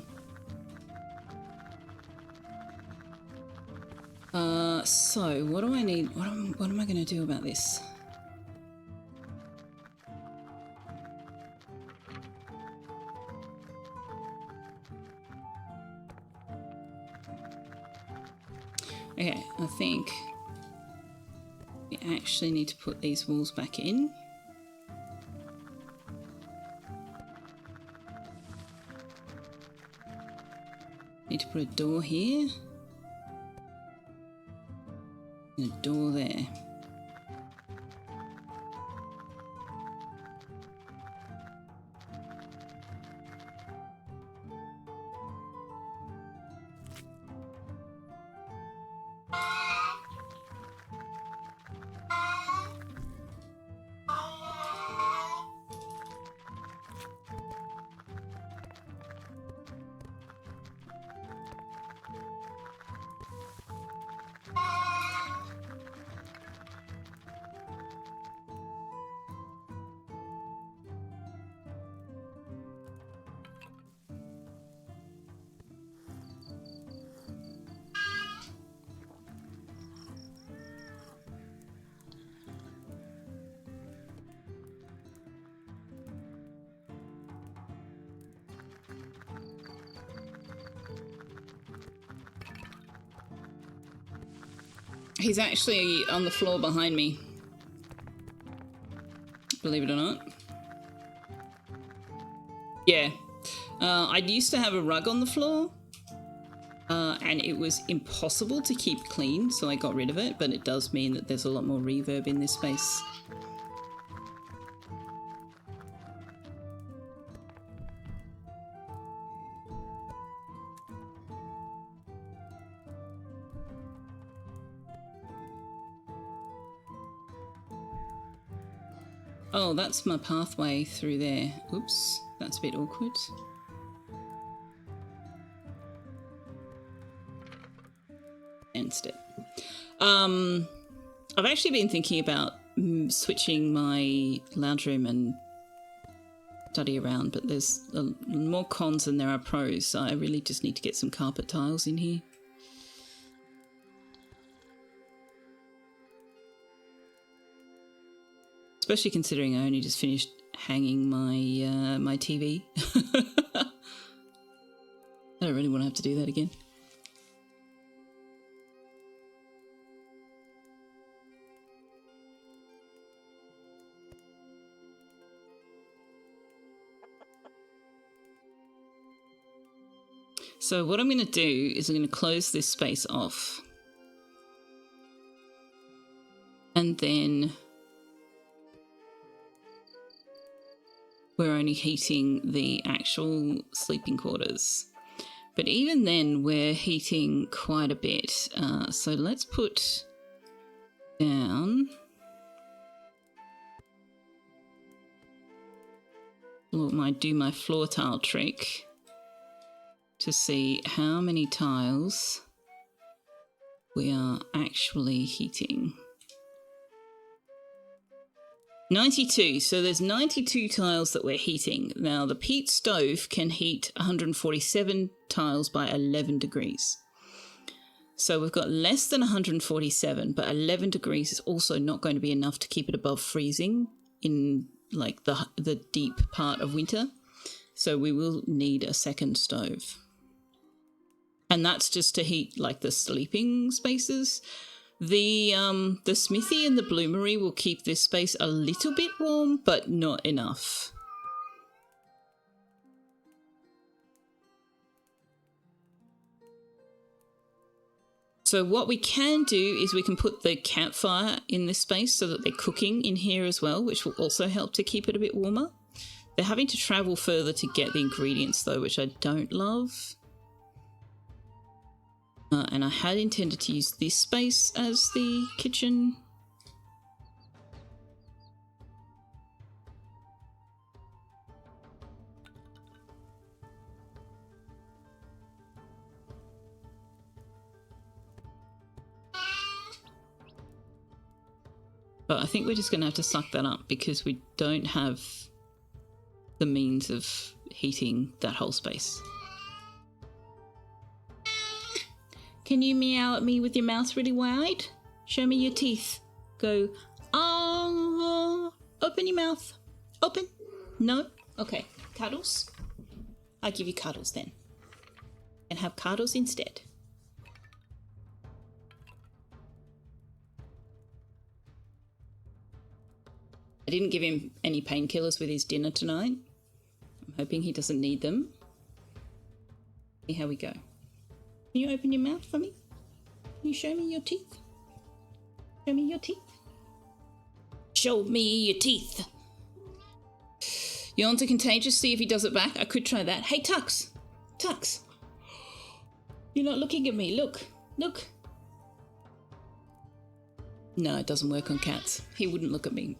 So what do I need? What am I going to do about this? Okay, I think we actually need to put these walls back in. Need to put a door here. And a door there. He's actually on the floor behind me. Believe it or not. Yeah. I used to have a rug on the floor. And it was impossible to keep clean, so I got rid of it. But it does mean that there's a lot more reverb in this space. Oh, that's my pathway through there. Oops, that's a bit awkward. Against it. I've actually been thinking about switching my lounge room and study around, but there's more cons than there are pros, so I really just need to get some carpet tiles in here. Especially considering I only just finished hanging my my TV. I don't really want to have to do that again. So what I'm going to do is I'm going to close this space off. And then we're only heating the actual sleeping quarters. But even then, we're heating quite a bit. So let's put down... do my floor tile trick to see how many tiles we are actually heating. 92, so there's 92 tiles that we're heating. Now the peat stove can heat 147 tiles by 11 degrees. So we've got less than 147, but 11 degrees is also not going to be enough to keep it above freezing in like the deep part of winter. So we will need a second stove. And that's just to heat like the sleeping spaces. The smithy and the bloomery will keep this space a little bit warm, but not enough. So what we can do is we can put the campfire in this space so that they're cooking in here as well, which will also help to keep it a bit warmer. They're having to travel further to get the ingredients though, which I don't love. And I had intended to use this space as the kitchen. But I think we're just going to have to suck that up because we don't have the means of heating that whole space. Can you meow at me with your mouth really wide? Show me your teeth. Go, oh, open your mouth. Open. No? Okay. Cuddles? I'll give you cuddles then. And have cuddles instead. I didn't give him any painkillers with his dinner tonight. I'm hoping he doesn't need them. See how we go. Can you open your mouth for me? Can you show me your teeth? Show me your teeth. Show me your teeth. You're onto contagious, see if he does it back. I could try that. Hey, Tux. Tux. You're not looking at me. Look. Look. No, it doesn't work on cats. He wouldn't look at me.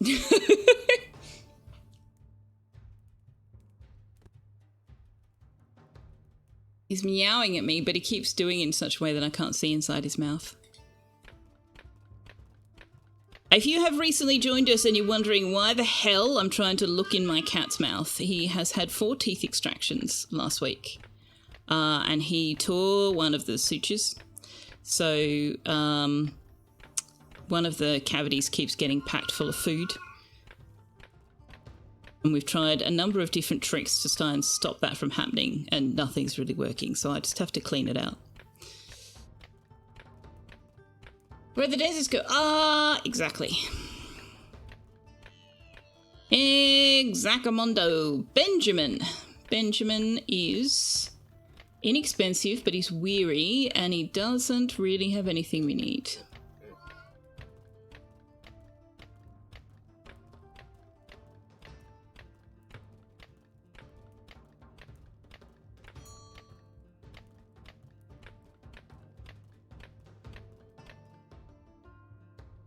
He's meowing at me, but he keeps doing it in such a way that I can't see inside his mouth. If you have recently joined us and you're wondering why the hell I'm trying to look in my cat's mouth, he has had 4 teeth extractions last week. And he tore one of the sutures. So, one of the cavities keeps getting packed full of food. And we've tried a number of different tricks to try and stop that from happening, and nothing's really working, so I just have to clean it out. Where'd the daisies go? Ah, exactly. Exacamundo. Benjamin. Benjamin is inexpensive, but he's weary, and he doesn't really have anything we need.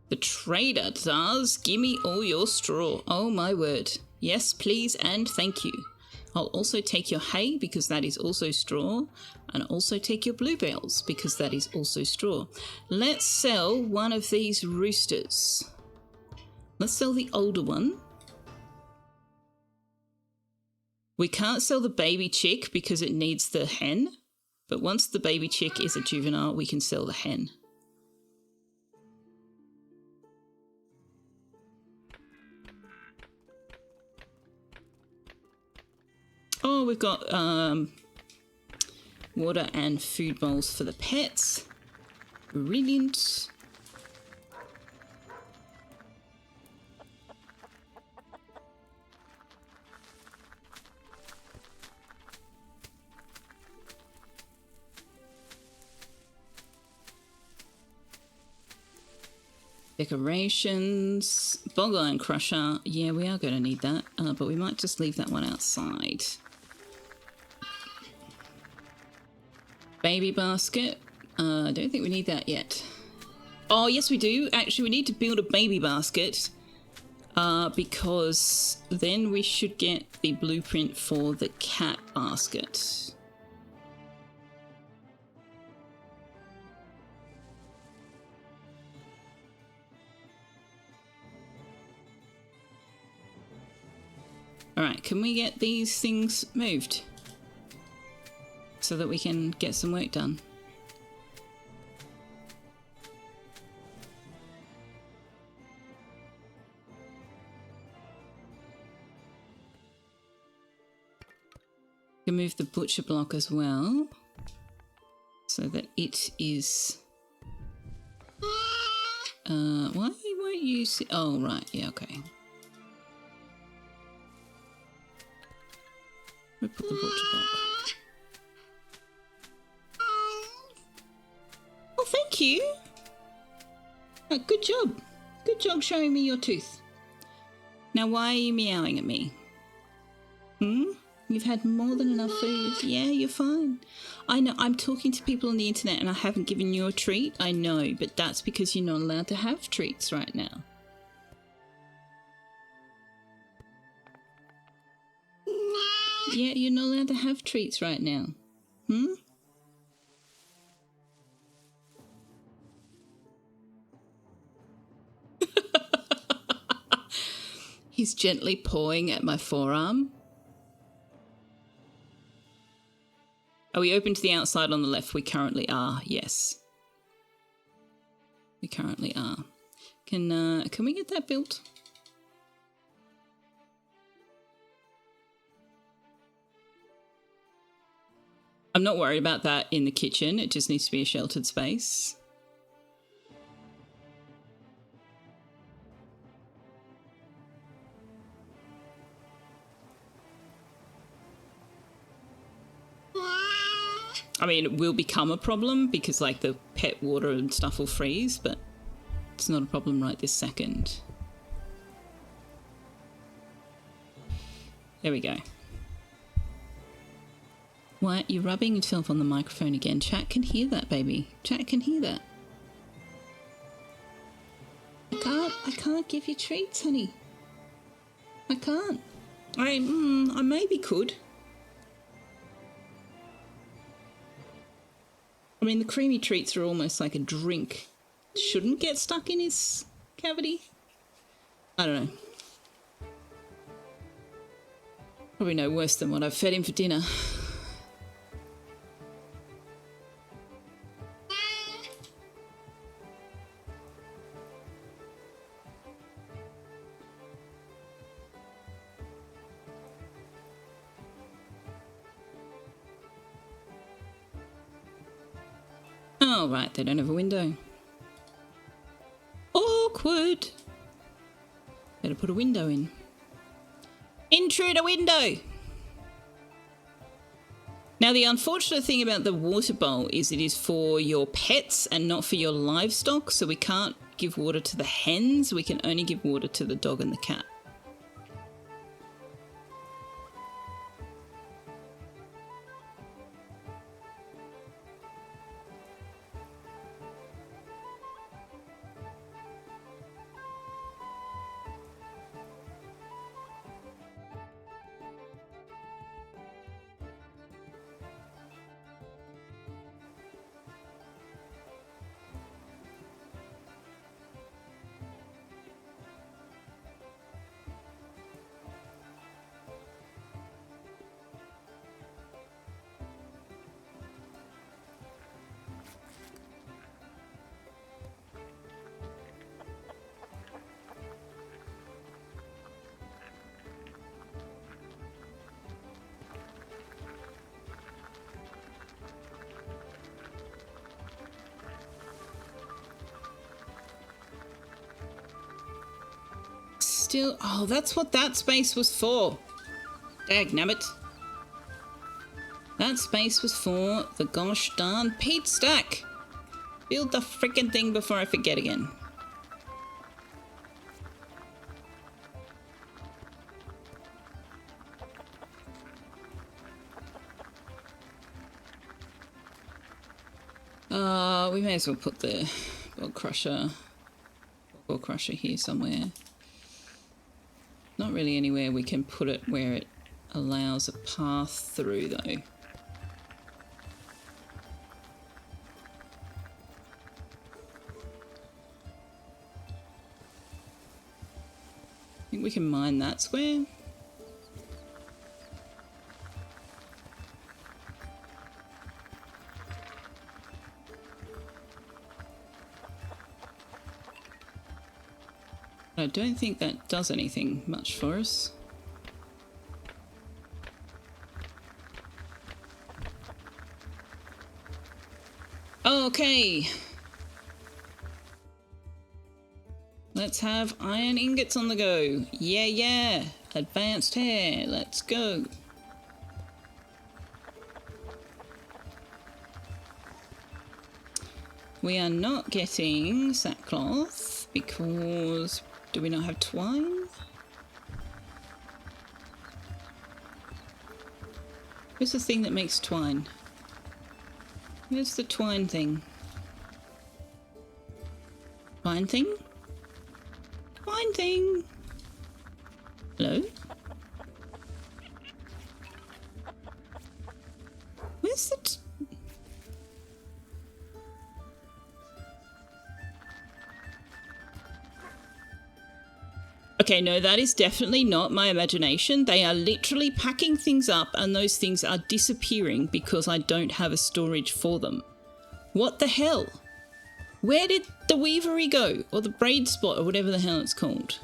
The trader does. Give me all your straw. Oh my word. Yes, please and thank you. I'll also take your hay because that is also straw. And also take your bluebells because that is also straw. Let's sell one of these roosters. Let's sell the older one. We can't sell the baby chick because it needs the hen. But once the baby chick is a juvenile, we can sell the hen. Oh, we've got water and food bowls for the pets. Brilliant. Decorations. Bog iron crusher. Yeah, we are going to need that, but we might just leave that one outside. Baby basket. I don't think we need that yet. Oh, yes, we do. Actually, we need to build a baby basket because then we should get the blueprint for the cat basket. All right, can we get these things moved so that we can get some work done? We can move the butcher block as well so that it is Why won't you see? Oh, right. Yeah, okay. We put the butcher block. Oh, thank you. Good job. Good job showing me your tooth. Now, why are you meowing at me? You've had more than enough food. Yeah, you're fine. I know, I'm talking to people on the internet and I haven't given you a treat. I know, but that's because you're not allowed to have treats right now. Yeah, you're not allowed to have treats right now. He's gently pawing at my forearm. Are we open to the outside on the left? We currently are, yes. We currently are. Can we get that built? I'm not worried about that in the kitchen. It just needs to be a sheltered space. I mean, it will become a problem because, like, the pet water and stuff will freeze, but it's not a problem right this second. There we go. Why, you're rubbing yourself on the microphone again. Chat can hear that, baby. Chat can hear that. I can't give you treats, honey. I can't. I maybe could. I mean, the creamy treats are almost like a drink. Shouldn't get stuck in his cavity. I don't know. Probably no worse than what I've fed him for dinner. Oh, right, they don't have a window. Awkward. Better put a window in. Intruder window! Now, the unfortunate thing about the water bowl is it is for your pets and not for your livestock, so we can't give water to the hens. We can only give water to the dog and the cat. Still, oh, that's what that space was for. Dagnabbit. That space was for the gosh darn peat stack. Build the freaking thing before I forget again. We may as well put the bog crusher here somewhere. Not really anywhere we can put it where it allows a path through, though. I think we can mine that square. I don't think that does anything much for us. Okay. Let's have iron ingots on the go. Yeah, yeah. Advanced hair. Let's go. We are not getting sackcloth because... do we not have twine? Where's the thing that makes twine? Where's the twine thing? Twine thing? Twine thing! Hello? Where's the... Okay, no, that is definitely not my imagination. They are literally packing things up and those things are disappearing because I don't have a storage for them. What the hell? Where did the weavery go? Or the braid spot or whatever the hell it's called?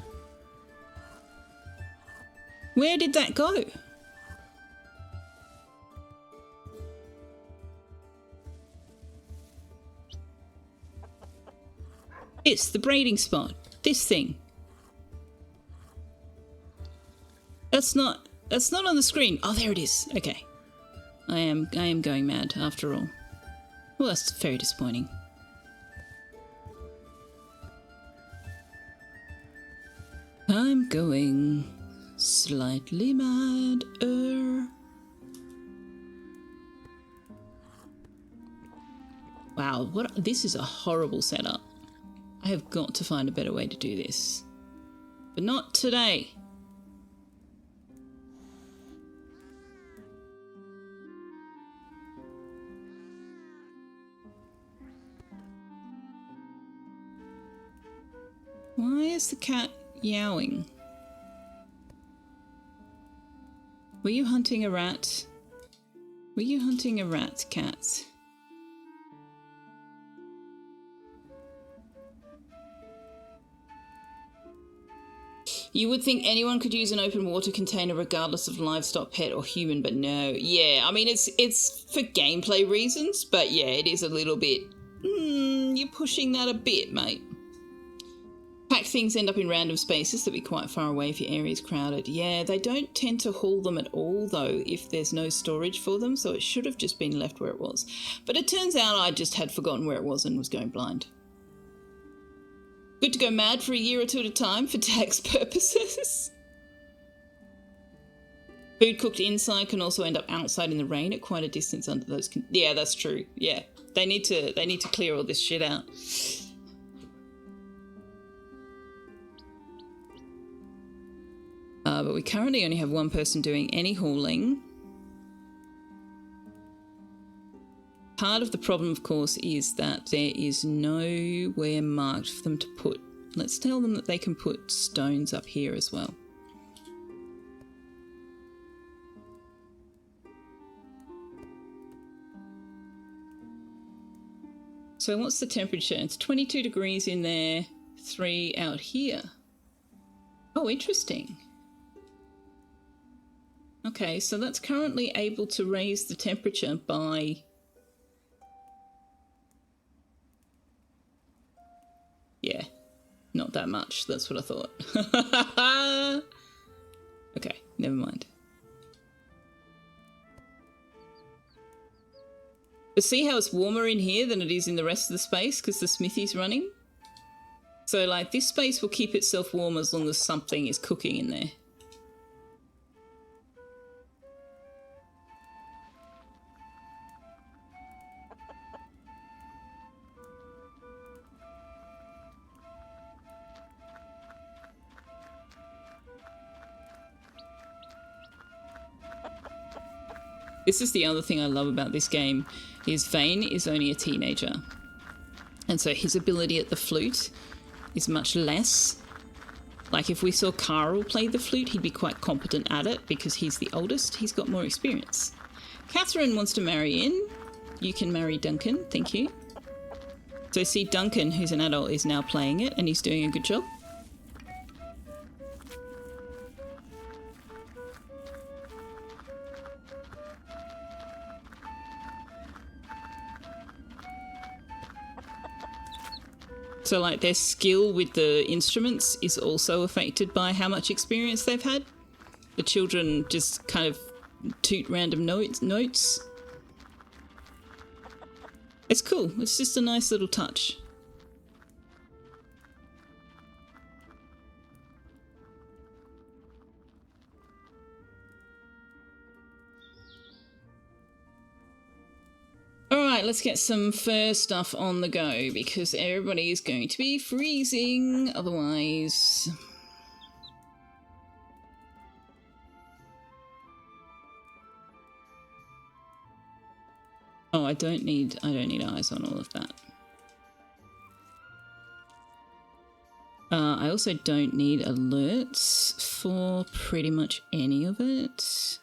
Where did that go? It's the braiding spot. This thing. That's not on the screen. Oh, there it is. Okay. I am going mad after all. Well, that's very disappointing. I'm going slightly mad. Wow, this is a horrible setup. I have got to find a better way to do this. But not today. Why is the cat yowling? Were you hunting a rat? Were you hunting a rat, cat? You would think anyone could use an open water container regardless of livestock, pet or human, but no. Yeah, I mean, it's for gameplay reasons, but yeah, it is a little bit... you're pushing that a bit, mate. Packed things end up in random spaces that be quite far away if your area is crowded. Yeah, they don't tend to haul them at all, though, if there's no storage for them, so it should have just been left where it was. But it turns out I just had forgotten where it was and was going blind. Good to go mad for a year or two at a time for tax purposes. Food cooked inside can also end up outside in the rain at quite a distance under those... yeah, that's true. Yeah, they need to clear all this shit out. But we currently only have one person doing any hauling. Part of the problem, of course, is that there is nowhere marked for them to put... let's tell them that they can put stones up here as well. So what's the temperature? It's 22 degrees in there, 3 out here. Oh, interesting. Okay, so that's currently able to raise the temperature by... yeah, not that much. That's what I thought. Okay, never mind. But see how it's warmer in here than it is in the rest of the space because the smithy's running? So, like, this space will keep itself warm as long as something is cooking in there. This is the other thing I love about this game, is Vane is only a teenager. And so his ability at the flute is much less. Like if we saw Carl play the flute, he'd be quite competent at it because he's the oldest, he's got more experience. Catherine wants to marry in. You can marry Duncan, thank you. So see, Duncan, who's an adult, is now playing it and he's doing a good job. So, like, their skill with the instruments is also affected by how much experience they've had. The children just kind of toot random notes. It's cool. It's just a nice little touch. Alright, let's get some fur stuff on the go, because everybody is going to be freezing otherwise. Oh, I don't need eyes on all of that. I also don't need alerts for pretty much any of it.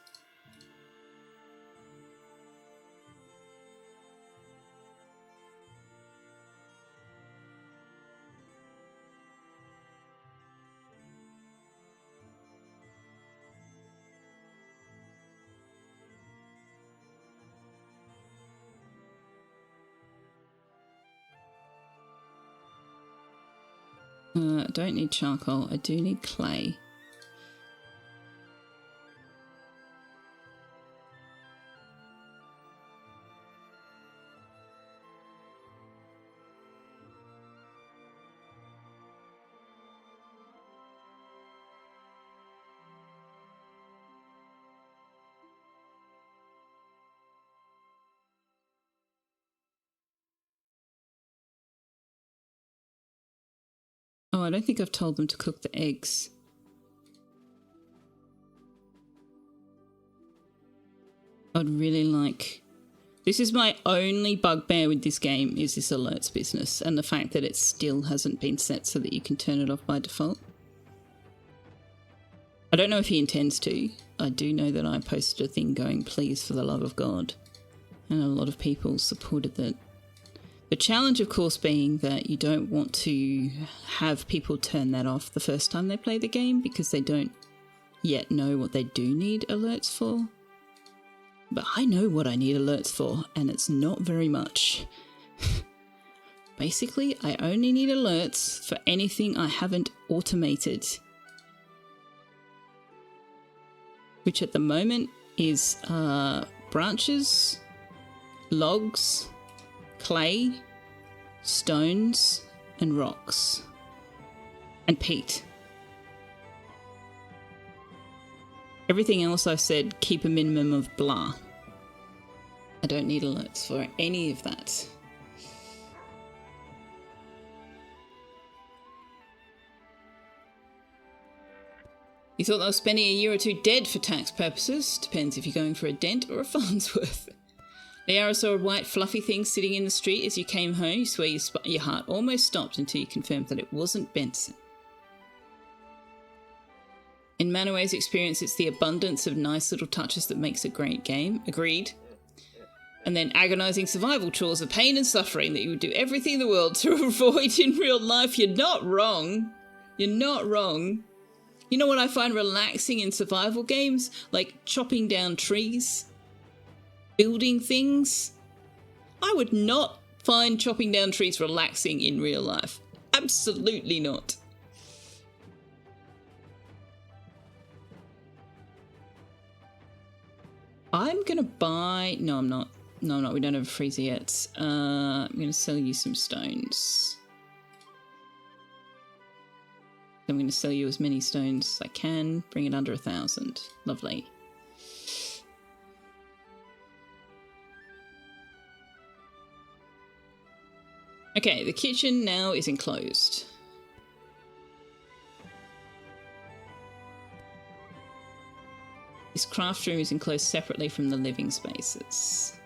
I don't need charcoal, I do need clay. Oh, I don't think I've told them to cook the eggs. I'd really like... This is my only bugbear with this game, is this alerts business, and the fact that it still hasn't been set so that you can turn it off by default. I don't know if he intends to. I do know that I posted a thing going, please, for the love of God, and a lot of people supported that. The challenge, of course, being that you don't want to have people turn that off the first time they play the game because they don't yet know what they do need alerts for. But I know what I need alerts for, and it's not very much. Basically, I only need alerts for anything I haven't automated. Which at the moment is branches, logs, clay, stones, and rocks. And peat. Everything else I've said, keep a minimum of blah. I don't need alerts for any of that. You thought I was spending a year or two dead for tax purposes? Depends if you're going for a dent or a Farnsworth. Liara saw a white fluffy thing sitting in the street as you came home. You swear your heart almost stopped until you confirmed that it wasn't Benson. In Manaway's experience, it's the abundance of nice little touches that makes a great game. Agreed. And then agonising survival chores of pain and suffering that you would do everything in the world to avoid in real life. You're not wrong. You're not wrong. You know what I find relaxing in survival games? Like chopping down trees, building things. I would not find chopping down trees relaxing in real life. Absolutely not. I'm going to buy... No, I'm not. No, I'm not. We don't have a freezer yet. I'm going to sell you some stones. I'm going to sell you as many stones as I can. Bring it under 1,000. Lovely. Okay, the kitchen now is enclosed. This craft room is enclosed separately from the living spaces.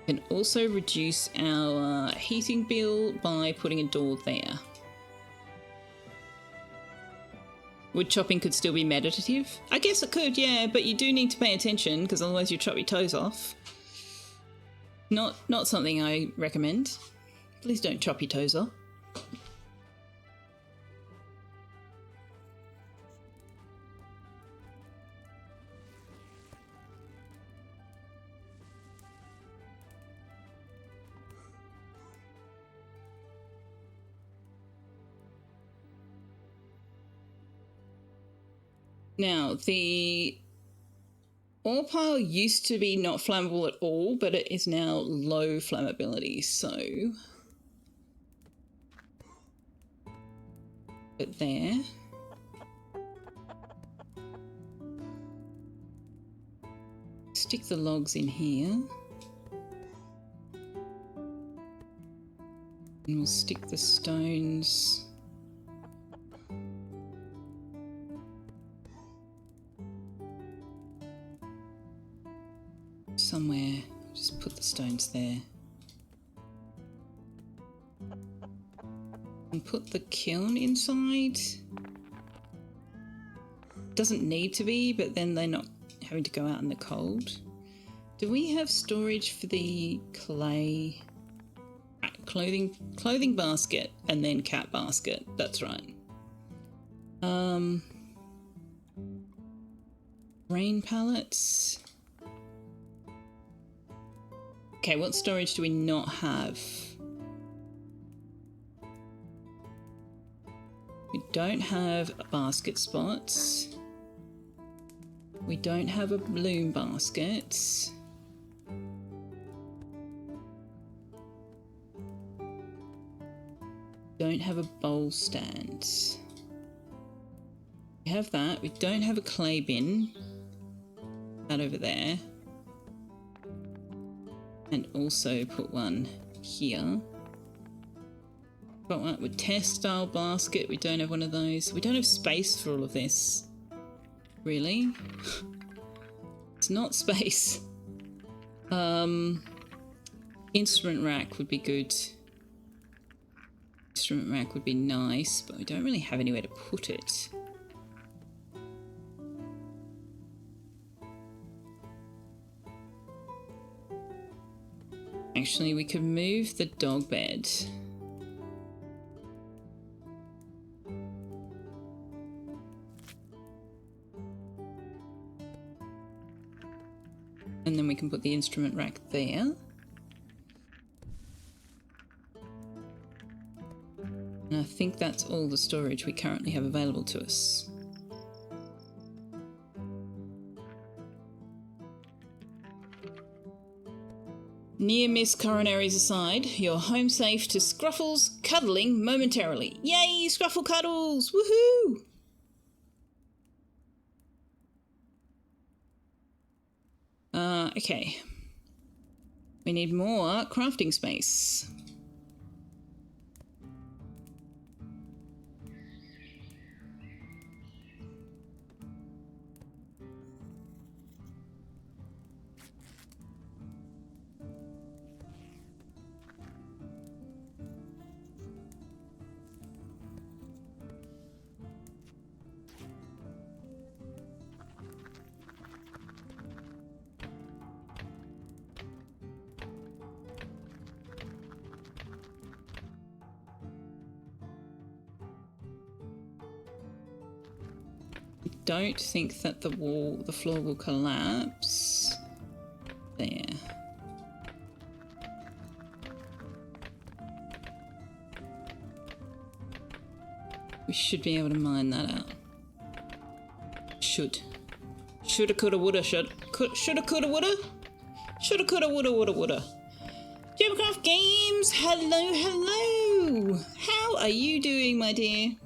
We can also reduce our heating bill by putting a door there. Wood chopping could still be meditative. I guess it could, yeah, but you do need to pay attention because otherwise you chop your toes off. Not something I recommend. Please don't chop your toes off. Now, the ore pile used to be not flammable at all, but it is now low flammability, so... But there. Stick the logs in here. And we'll stick the stones... somewhere. Just put the stones there. And put the kiln inside. Doesn't need to be, but then they're not having to go out in the cold. Do we have storage for the clay? Clothing basket and then cat basket. That's right. Grain pallets. Okay, what storage do we not have? We don't have basket spots. We don't have a bloom basket. Don't have a bowl stand. We have that. We don't have a clay bin. That over there. And also put one here. Got one with test style basket. We don't have one of those. We don't have space for all of this. Really? It's not space. Instrument rack would be good. Instrument rack would be nice, but we don't really have anywhere to put it. Actually, we could move the dog bed. And then we can put the instrument rack there. And I think that's all the storage we currently have available to us. Near miss coronaries aside, you're home safe to Scruffles cuddling momentarily. Yay, Scruffle cuddles! Woohoo! Okay. We need more crafting space. Don't think that the floor will collapse. There. We should be able to mine that out. Should. Shoulda, coulda, woulda, shoulda, coulda, woulda. Shoulda, coulda, woulda, woulda. Gemcraft Games, hello, hello. How are you doing, my dear?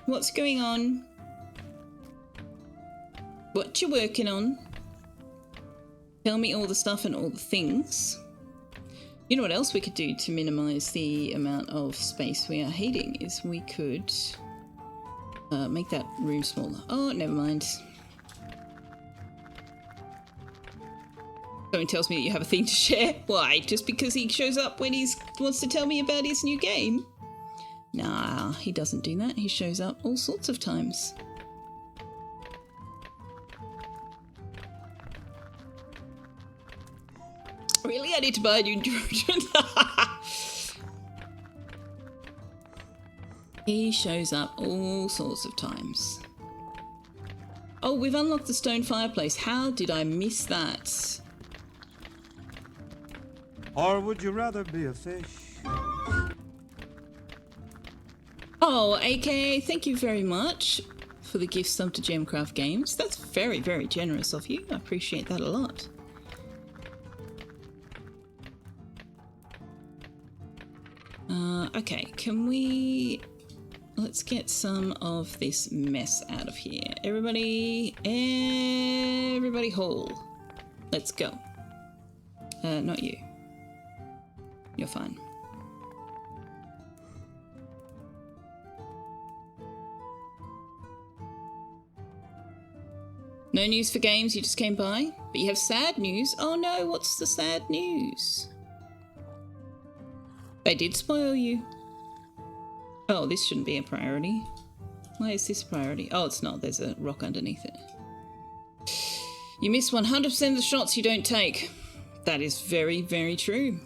What's going on? What you working on? Tell me all the stuff and all the things. You know what else we could do to minimize the amount of space we are heating is we could make that room smaller. Oh, never mind. Someone tells me that you have a thing to share. Why? Just because he shows up when he wants to tell me about his new game? Nah, he doesn't do that. He shows up all sorts of times. Really? I need to buy a new deodorant. He shows up all sorts of times. Oh, we've unlocked the stone fireplace. How did I miss that?
Or would you rather be a fish?
Oh, AKA, thank you very much for the gift sub to Gemcraft Games. That's very, very generous of you. I appreciate that a lot. Okay, can we... Let's get some of this mess out of here. Everybody haul. Let's go. Not you. You're fine. No news for games, you just came by? But you have sad news? Oh no, what's the sad news? They did spoil you. Oh, this shouldn't be a priority. Why is this a priority? Oh, it's not. There's a rock underneath it. You miss 100% of the shots you don't take. That is very, very true.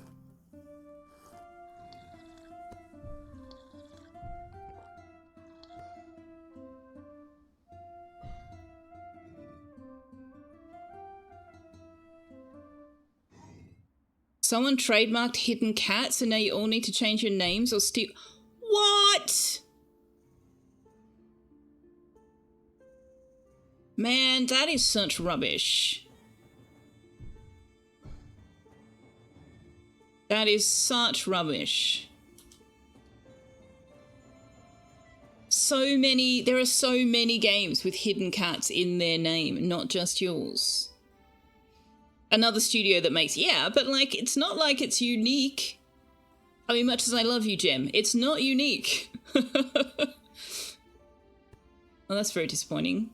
Someone trademarked hidden cats and now you all need to change your names or steal... What? Man, that is such rubbish. That is such rubbish. There are so many games with hidden cats in their name, not just yours. Another studio that makes, yeah, but like, it's not like it's unique. I mean, much as I love you, Gem, it's not unique. Well, that's very disappointing.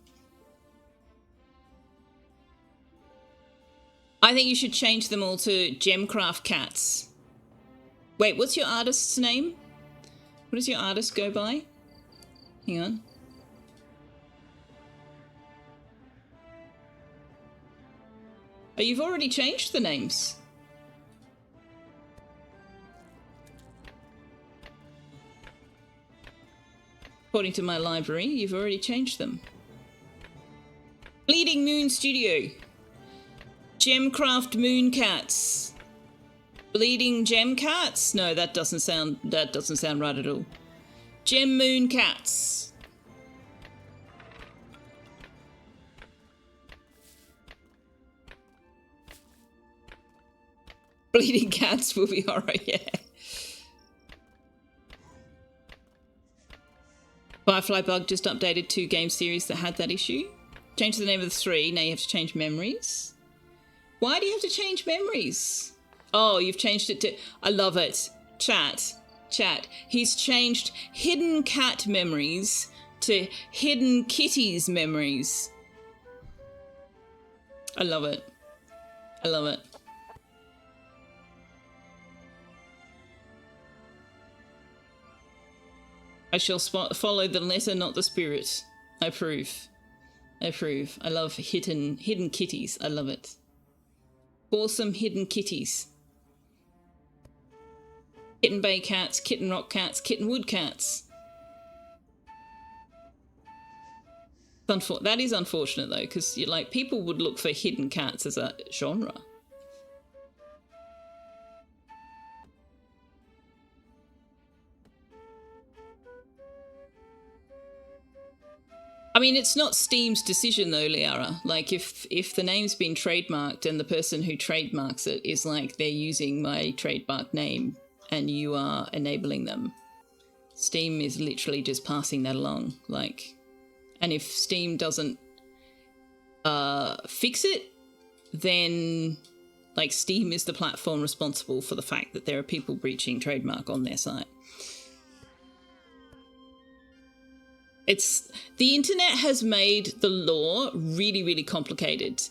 I think you should change them all to Gemcraft Cats. Wait, what's your artist's name? What does your artist go by? Hang on. Oh, you've already changed the names. According to my library, you've already changed them. Bleeding Moon Studio. Gemcraft Moon Cats. Bleeding Gem Cats? No, that doesn't sound right at all. Gem Moon Cats. Bleeding Cats will be horror, yeah. Firefly Bug just updated 2 game series that had that issue. Changed the name of the 3, now you have to change memories. Why do you have to change memories? Oh, you've changed it to... I love it. Chat. He's changed Hidden Cat memories to Hidden Kitties memories. I love it. I love it. I shall follow the letter, not the spirit. I approve. I approve. I love hidden kitties. I love it. Awesome hidden kitties. Kitten Bay cats, Kitten Rock cats, Kitten Wood cats. That is unfortunate though, because like people would look for hidden cats as a genre. I mean, it's not Steam's decision though, Liara. Like, if the name's been trademarked and the person who trademarks it is like, they're using my trademark name and you are enabling them, Steam is literally just passing that along. Like, and if Steam doesn't fix it, then like Steam is the platform responsible for the fact that there are people breaching trademark on their site. The internet has made the law really, really complicated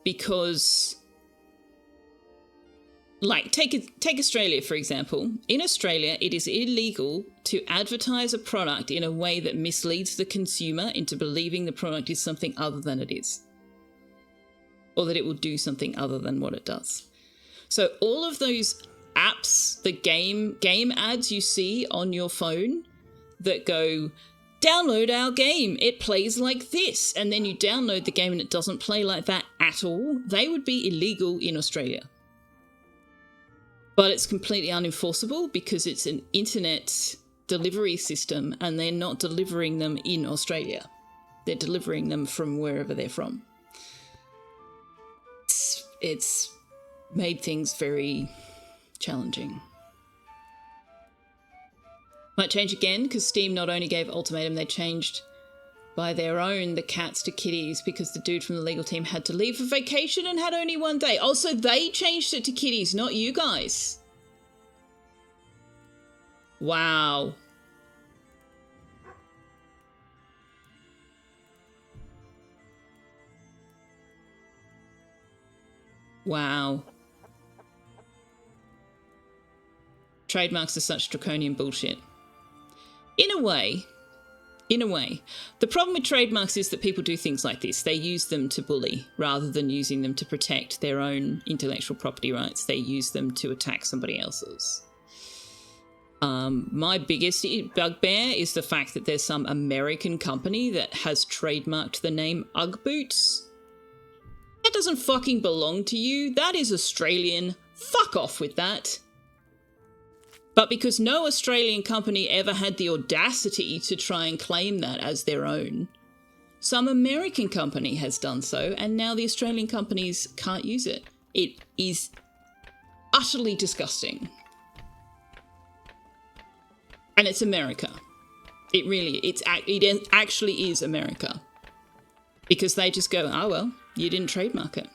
because, like, take Australia, for example. In Australia, it is illegal to advertise a product in a way that misleads the consumer into believing the product is something other than it is, or that it will do something other than what it does. So all of those apps, the game ads you see on your phone, that go, download our game, it plays like this, and then you download the game and it doesn't play like that at all, they would be illegal in Australia. But it's completely unenforceable because it's an internet delivery system, and they're not delivering them in Australia. They're delivering them from wherever they're from. It's made things very challenging. Might change again, because Steam not only gave ultimatum, they changed by their own the cats to kitties because the dude from the legal team had to leave for vacation and had only 1 day. Also, they changed it to kitties, not you guys. Wow. Wow. Trademarks are such draconian bullshit. In a way. The problem with trademarks is that people do things like this. They use them to bully rather than using them to protect their own intellectual property rights. They use them to attack somebody else's. My biggest bugbear is the fact that there's some American company that has trademarked the name Ugg Boots. That doesn't fucking belong to you. That is Australian. Fuck off with that. But because no Australian company ever had the audacity to try and claim that as their own, some American company has done so, and now the Australian companies can't use it. It is utterly disgusting. And it's America. It actually is America. Because they just go, oh well, you didn't trademark it.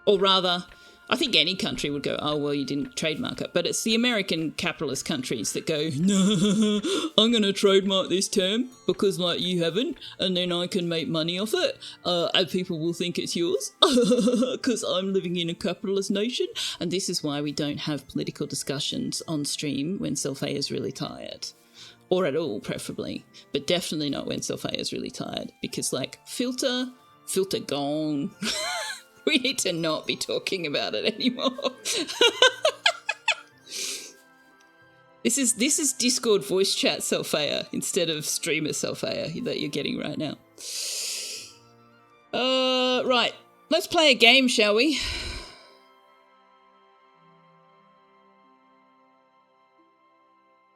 Or rather, I think any country would go, oh, well, you didn't trademark it. But it's the American capitalist countries that go, no, I'm going to trademark this term because, like, you haven't, and then I can make money off it, and people will think it's yours because I'm living in a capitalist nation. And this is why we don't have political discussions on stream when Selfeya is really tired. Or at all, preferably. But definitely not when Selfeya is really tired. Because, like, filter gone. We need to not be talking about it anymore. This is Discord voice chat Selfeya instead of streamer Selfeya that you're getting right now. Right. Let's play a game, shall we?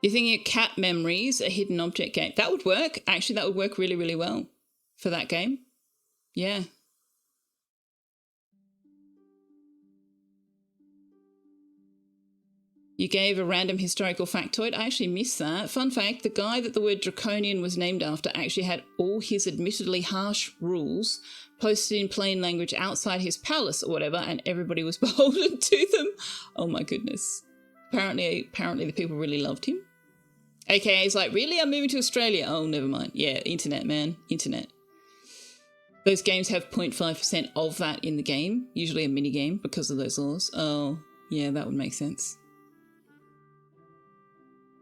You're thinking of Cat Memories, a hidden object game. That would work. Actually, that would work really, really well for that game. Yeah. You gave a random historical factoid. I actually missed that. Fun fact, the guy that the word draconian was named after actually had all his admittedly harsh rules posted in plain language outside his palace or whatever, and everybody was beholden to them. Oh my goodness. Apparently the people really loved him. AKA he's like, really? I'm moving to Australia. Oh, never mind. Yeah, internet, man. Internet. Those games have 0.5% of that in the game, usually a mini game because of those laws. Oh, yeah, that would make sense.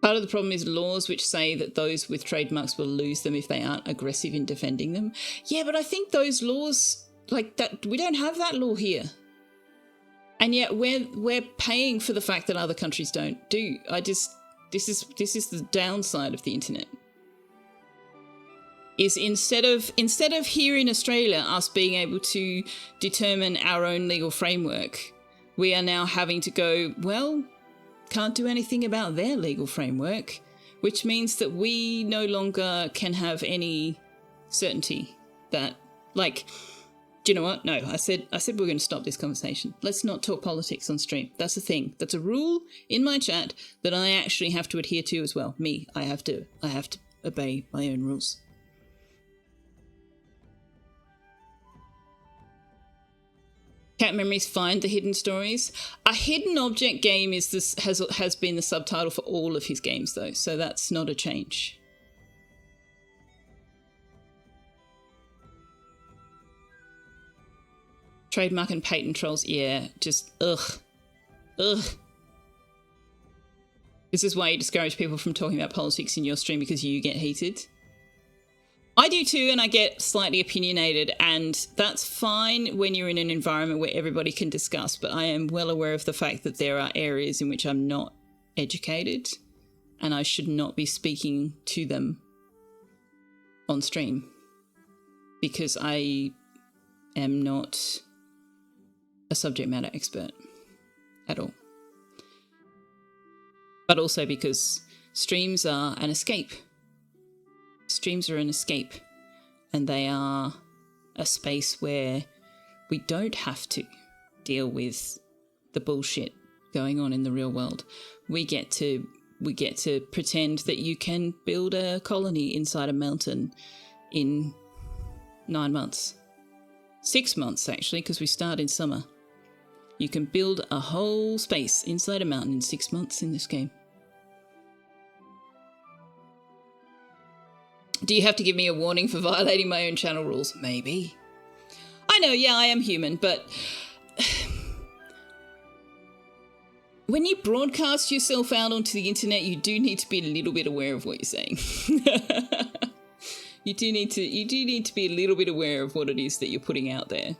Part of the problem is laws which say that those with trademarks will lose them if they aren't aggressive in defending them. Yeah, but I think those laws, like that, we don't have that law here. And yet we're paying for the fact that other countries don't do. This is the downside of the internet. Is instead of here in Australia us being able to determine our own legal framework, we are now having to go, well, can't do anything about their legal framework, which means that we no longer can have any certainty that, like, do you know what? No, I said we're going to stop this conversation. Let's not talk politics on stream. That's a thing. That's a rule in my chat that I actually have to adhere to as well. Me, I have to obey my own rules. Cat Memories find the hidden stories. A hidden object game is this has been the subtitle for all of his games though, so that's not a change. Trademark and patent trolls, yeah, just ugh. This is why you discourage people from talking about politics in your stream, because you get heated. I do too, and I get slightly opinionated, and that's fine when you're in an environment where everybody can discuss, but I am well aware of the fact that there are areas in which I'm not educated, and I should not be speaking to them on stream, because I am not a subject matter expert at all. but also because streams are an escape. Streams are an escape, and they are a space where we don't have to deal with the bullshit going on in the real world. We get to pretend that you can build a colony inside a mountain in 9 months. 6 months, actually, because we start in summer. You can build a whole space inside a mountain in 6 months in this game. Do you have to give me a warning for violating my own channel rules? Maybe. I know, yeah, I am human, but when you broadcast yourself out onto the internet, you do need to be a little bit aware of what you're saying. You do need to be a little bit aware of what it is that you're putting out there.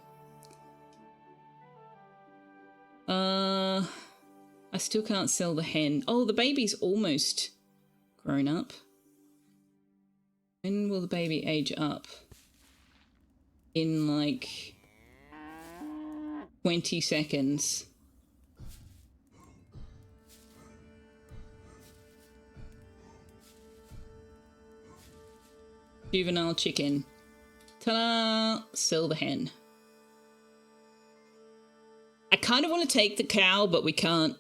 I still can't sell the hen. Oh, the baby's almost grown up. When will the baby age up? In like 20 seconds. Juvenile chicken. Ta-da! Sell the hen. I kind of want to take the cow, but we can't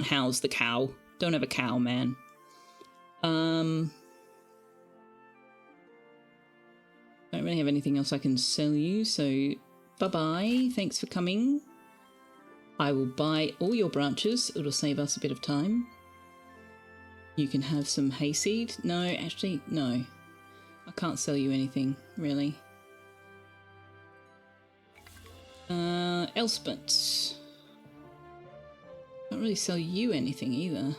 house the cow. Don't have a cow, man. Don't really have anything else I can sell you, so bye-bye. Thanks for coming. I will buy all your branches. It'll save us a bit of time. You can have some hayseed. No, actually, no. I can't sell you anything, really. Elspeth. Can't really sell you anything either.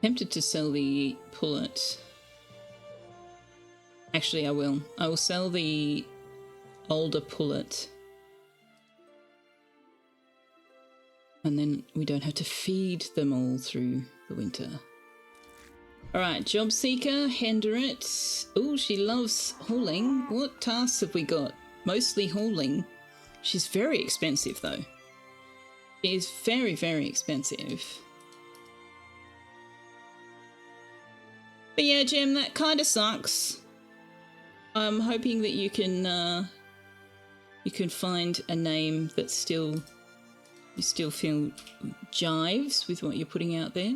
Tempted to sell the pullet. Actually, I will. I will sell the older pullet. And then we don't have to feed them all through the winter. Alright, job seeker, Henderit. Oh, she loves hauling. What tasks have we got? Mostly hauling. She's very expensive though. She is very, very expensive. But yeah, Gem, that kind of sucks. I'm hoping that you can find a name that you still feel jives with what you're putting out there.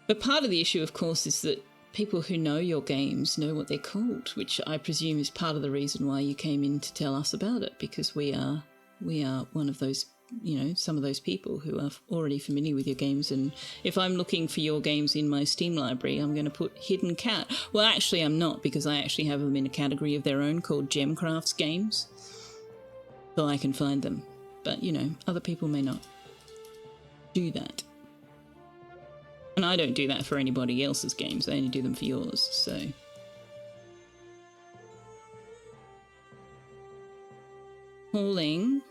But part of the issue, of course, is that people who know your games know what they're called, which I presume is part of the reason why you came in to tell us about it, because we are one of those, you know, some of those people who are already familiar with your games. And if I'm looking for your games in my Steam library, I'm going to put Hidden Cat. Well, actually, I'm not, because I actually have them in a category of their own called Gemcrafts Games, so I can find them. But, you know, other people may not do that. And I don't do that for anybody else's games. I only do them for yours, so. Hauling.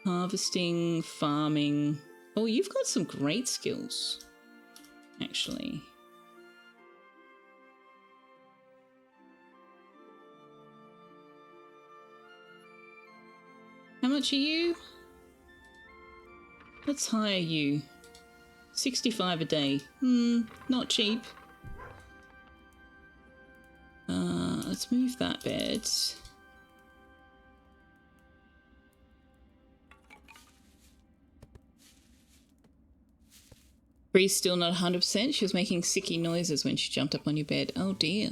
Harvesting, farming. Oh, you've got some great skills, actually. How much are you? Let's hire you. 65 a day. Not cheap. Let's move that bed. Bree's still not 100%. She was making sicky noises when she jumped up on your bed. Oh dear.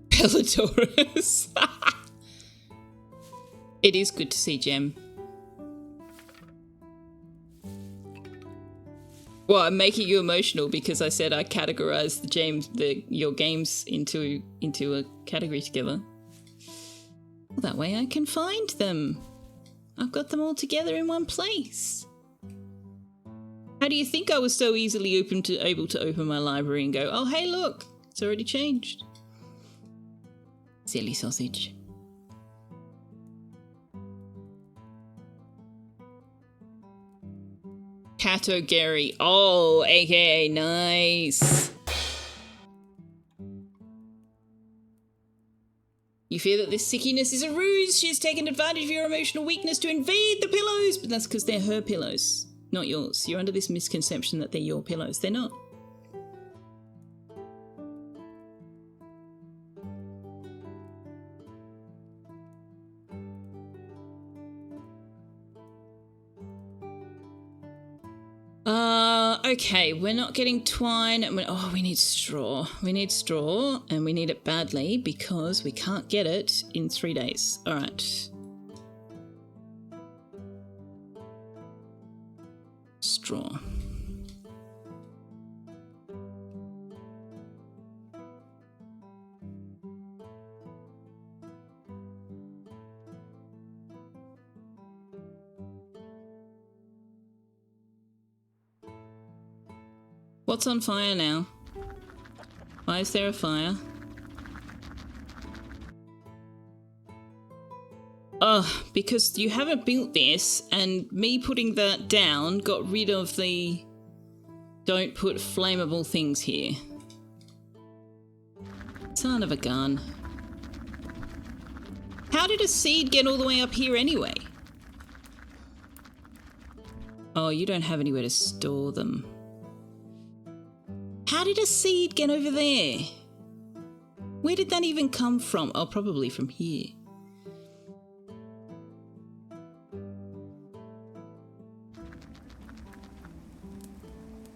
Pelodorus. It is good to see Gem. Well, I'm making you emotional because I said I categorized your games into a category together. Well, that way I can find them. I've got them all together in one place. How do you think I was so easily able to open my library and go, oh, hey, look, it's already changed? Silly sausage. Kato Gary. Oh, aka nice. You fear that this sickiness is a ruse. She has taken advantage of your emotional weakness to invade the pillows. But that's because they're her pillows, not yours. You're under this misconception that they're your pillows. They're not. Okay, we're not getting twine. Oh, we need straw. We need straw, and we need it badly because we can't get it in 3 days. All right. Straw. What's on fire now? Why is there a fire? Oh, because you haven't built this, and me putting that down got rid of the don't put flammable things here. Son of a gun. How did a seed get all the way up here anyway? Oh, you don't have anywhere to store them. How did a seed get over there? Where did that even come from? Oh, probably from here.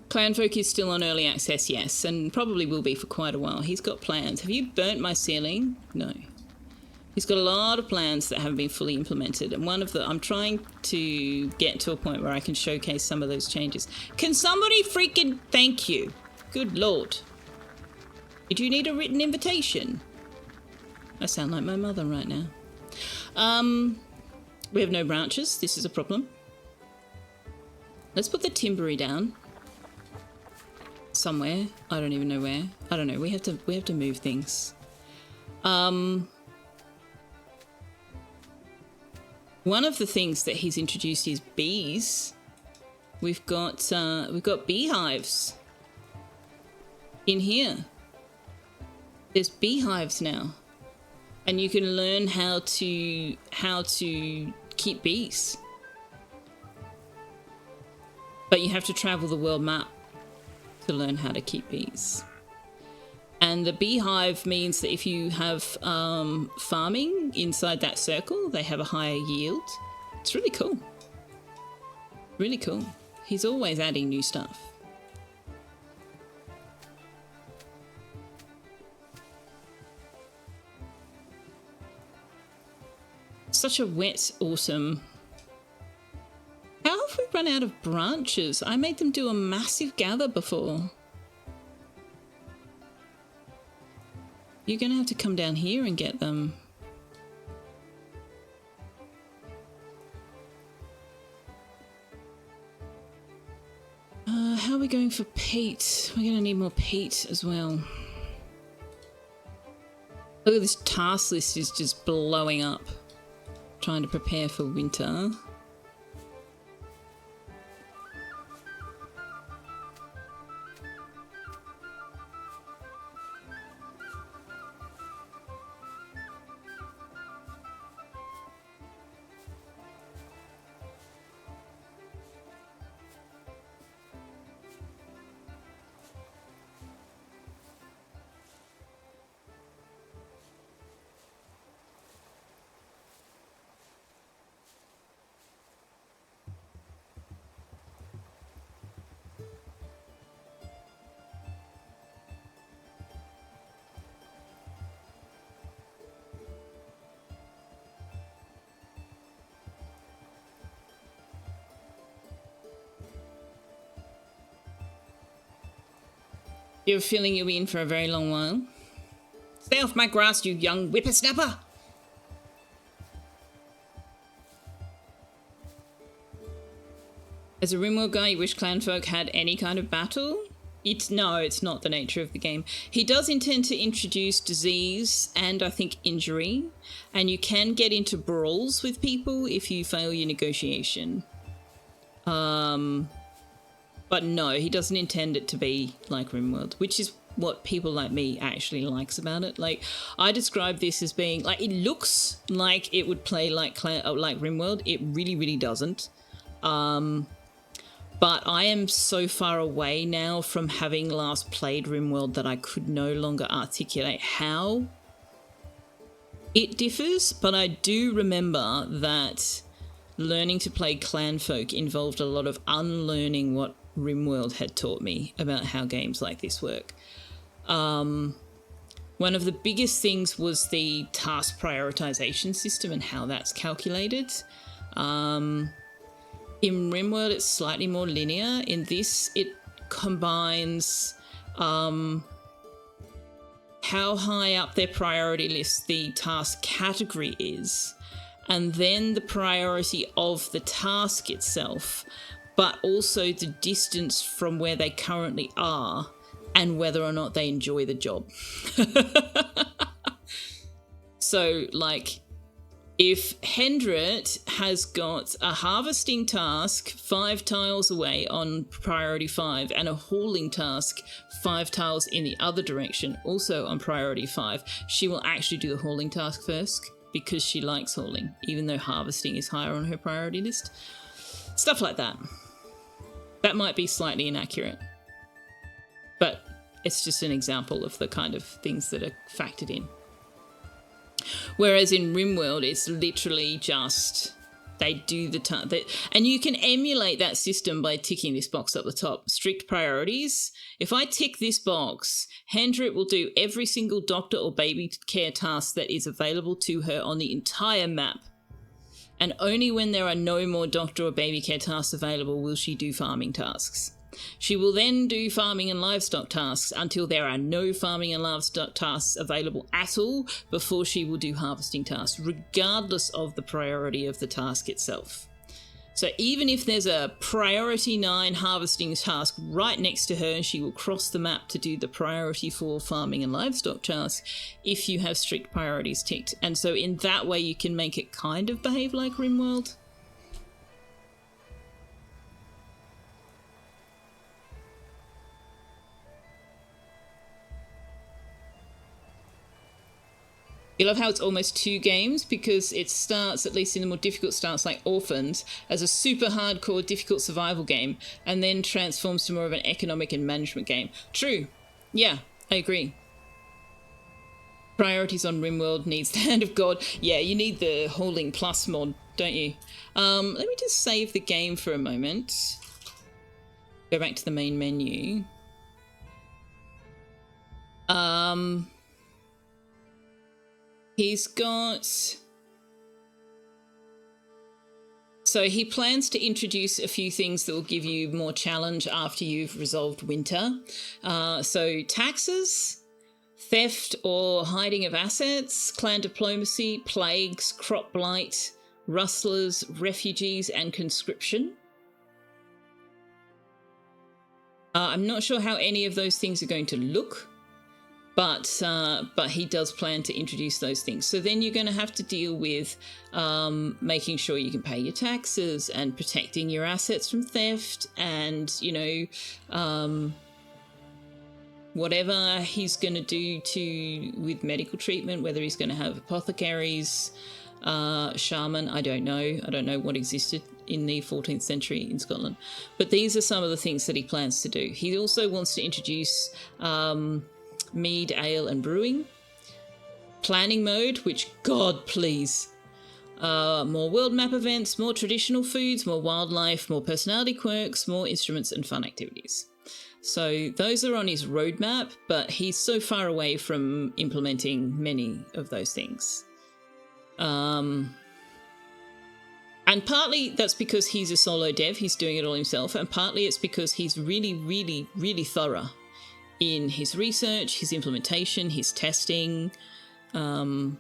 Clanfolk is still on early access, yes, and probably will be for quite a while. He's got plans. Have you burnt my ceiling? No. He's got a lot of plans that haven't been fully implemented, and one of the... I'm trying to get to a point where I can showcase some of those changes. Can somebody freaking thank you? Good Lord. Did you need a written invitation? I sound like my mother right now. We have no branches. This is a problem. Let's put the timbery down. Somewhere. I don't even know where. I don't know. We have to move things. One of the things that he's introduced is bees. We've got beehives in here. There's beehives now, and you can learn how to keep bees. But you have to travel the world map to learn how to keep bees. And the beehive means that if you have farming inside that circle, they have a higher yield. It's really cool. Really cool. He's always adding new stuff. Such a wet autumn. How have we run out of branches? I made them do a massive gather before. You're going to have to come down here and get them. How are we going for peat? We're going to need more peat as well. Look at this task list is just blowing up. Trying to prepare for winter. You have a feeling you'll be in for a very long while? Stay off my grass, you young whippersnapper! As a Rimworld guy, you wish Clanfolk had any kind of battle? No, it's not the nature of the game. He does intend to introduce disease and, I think, injury, and you can get into brawls with people if you fail your negotiation. But no, he doesn't intend it to be like RimWorld, which is what people like me actually likes about it. Like, I describe this as being like, it looks like it would play like RimWorld. It really, really doesn't. But I am so far away now from having last played RimWorld that I could no longer articulate how it differs. But I do remember that learning to play Clanfolk involved a lot of unlearning what RimWorld had taught me about how games like this work. One of the biggest things was the task prioritization system and how that's calculated. In RimWorld, it's slightly more linear. In this, it combines how high up their priority list the task category is, and then the priority of the task itself, but also the distance from where they currently are and whether or not they enjoy the job. So, like, if Hendrit has got a harvesting task 5 tiles away on priority 5 and a hauling task 5 tiles in the other direction, also on priority 5, she will actually do the hauling task first because she likes hauling, even though harvesting is higher on her priority list. Stuff like that. That might be slightly inaccurate, but it's just an example of the kind of things that are factored in. Whereas in RimWorld, it's literally just they do the task. And you can emulate that system by ticking this box up the top. Strict priorities. If I tick this box, Hendrit will do every single doctor or baby care task that is available to her on the entire map. And only when there are no more doctor or baby care tasks available will she do farming tasks. She will then do farming and livestock tasks until there are no farming and livestock tasks available at all before she will do harvesting tasks, regardless of the priority of the task itself. So even if there's a priority 9 harvesting task right next to her, she will cross the map to do the priority 4 farming and livestock task if you have strict priorities ticked. And so in that way you can make it kind of behave like RimWorld. You love how it's almost 2 games because it starts, at least in the more difficult starts like Orphans, as a super hardcore difficult survival game and then transforms to more of an economic and management game. True. Yeah, I agree. Priorities on RimWorld needs the Hand of God. Yeah, you need the Hauling Plus mod, don't you? Let me just save the game for a moment. Go back to the main menu. He's got... So he plans to introduce a few things that will give you more challenge after you've resolved winter. So taxes, theft or hiding of assets, clan diplomacy, plagues, crop blight, rustlers, refugees, and conscription. I'm not sure how any of those things are going to look. But he does plan to introduce those things. So then you're going to have to deal with making sure you can pay your taxes and protecting your assets from theft and, you know, whatever he's going to do with medical treatment, whether he's going to have apothecaries, shaman, I don't know. I don't know what existed in the 14th century in Scotland. But these are some of the things that he plans to do. He also wants to introduce... mead, ale, and brewing. Planning mode, which, God, please. More world map events, more traditional foods, more wildlife, more personality quirks, more instruments and fun activities. So those are on his roadmap, but he's so far away from implementing many of those things. And partly that's because he's a solo dev, he's doing it all himself, and partly it's because he's really, really, really thorough in his research, his implementation, his testing. So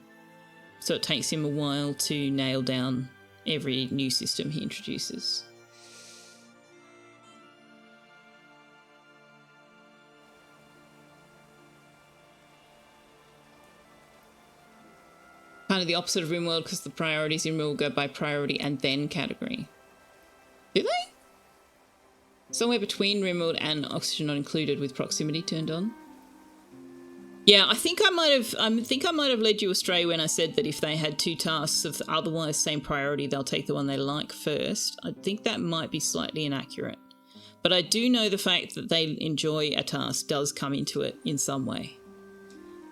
it takes him a while to nail down every new system he introduces. Kind of the opposite of RimWorld because the priorities in RimWorld go by priority and then category. Do they? Somewhere between RimWorld and Oxygen Not Included with proximity turned on. Yeah, I think I might have led you astray when I said that if they had 2 tasks of otherwise same priority, they'll take the one they like first. I think that might be slightly inaccurate. But I do know the fact that they enjoy a task does come into it in some way.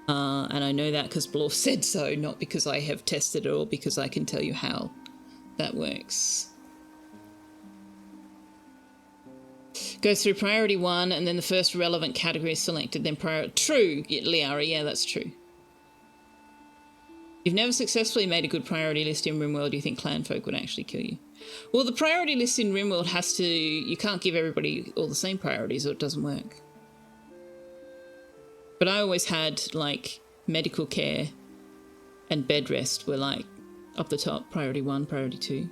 And I know that because Blorf said so, not because I have tested it or because I can tell you how that works. Goes through priority 1 and then the first relevant category is selected, then priority... True, Liara, yeah, that's true. You've never successfully made a good priority list in RimWorld, you think Clanfolk would actually kill you? Well, the priority list in RimWorld has to... You can't give everybody all the same priorities or it doesn't work. But I always had, like, medical care and bed rest were, like, up the top, priority 1, priority 2.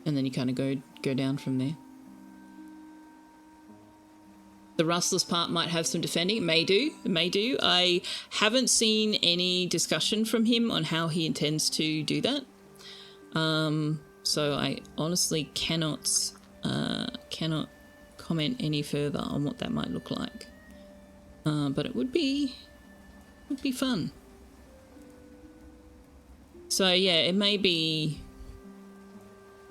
And then you kind of go down from there. The Rustless part might have some defending. It may do. I haven't seen any discussion from him on how he intends to do that. So I honestly cannot comment any further on what that might look like. But it would be fun. So yeah, it may be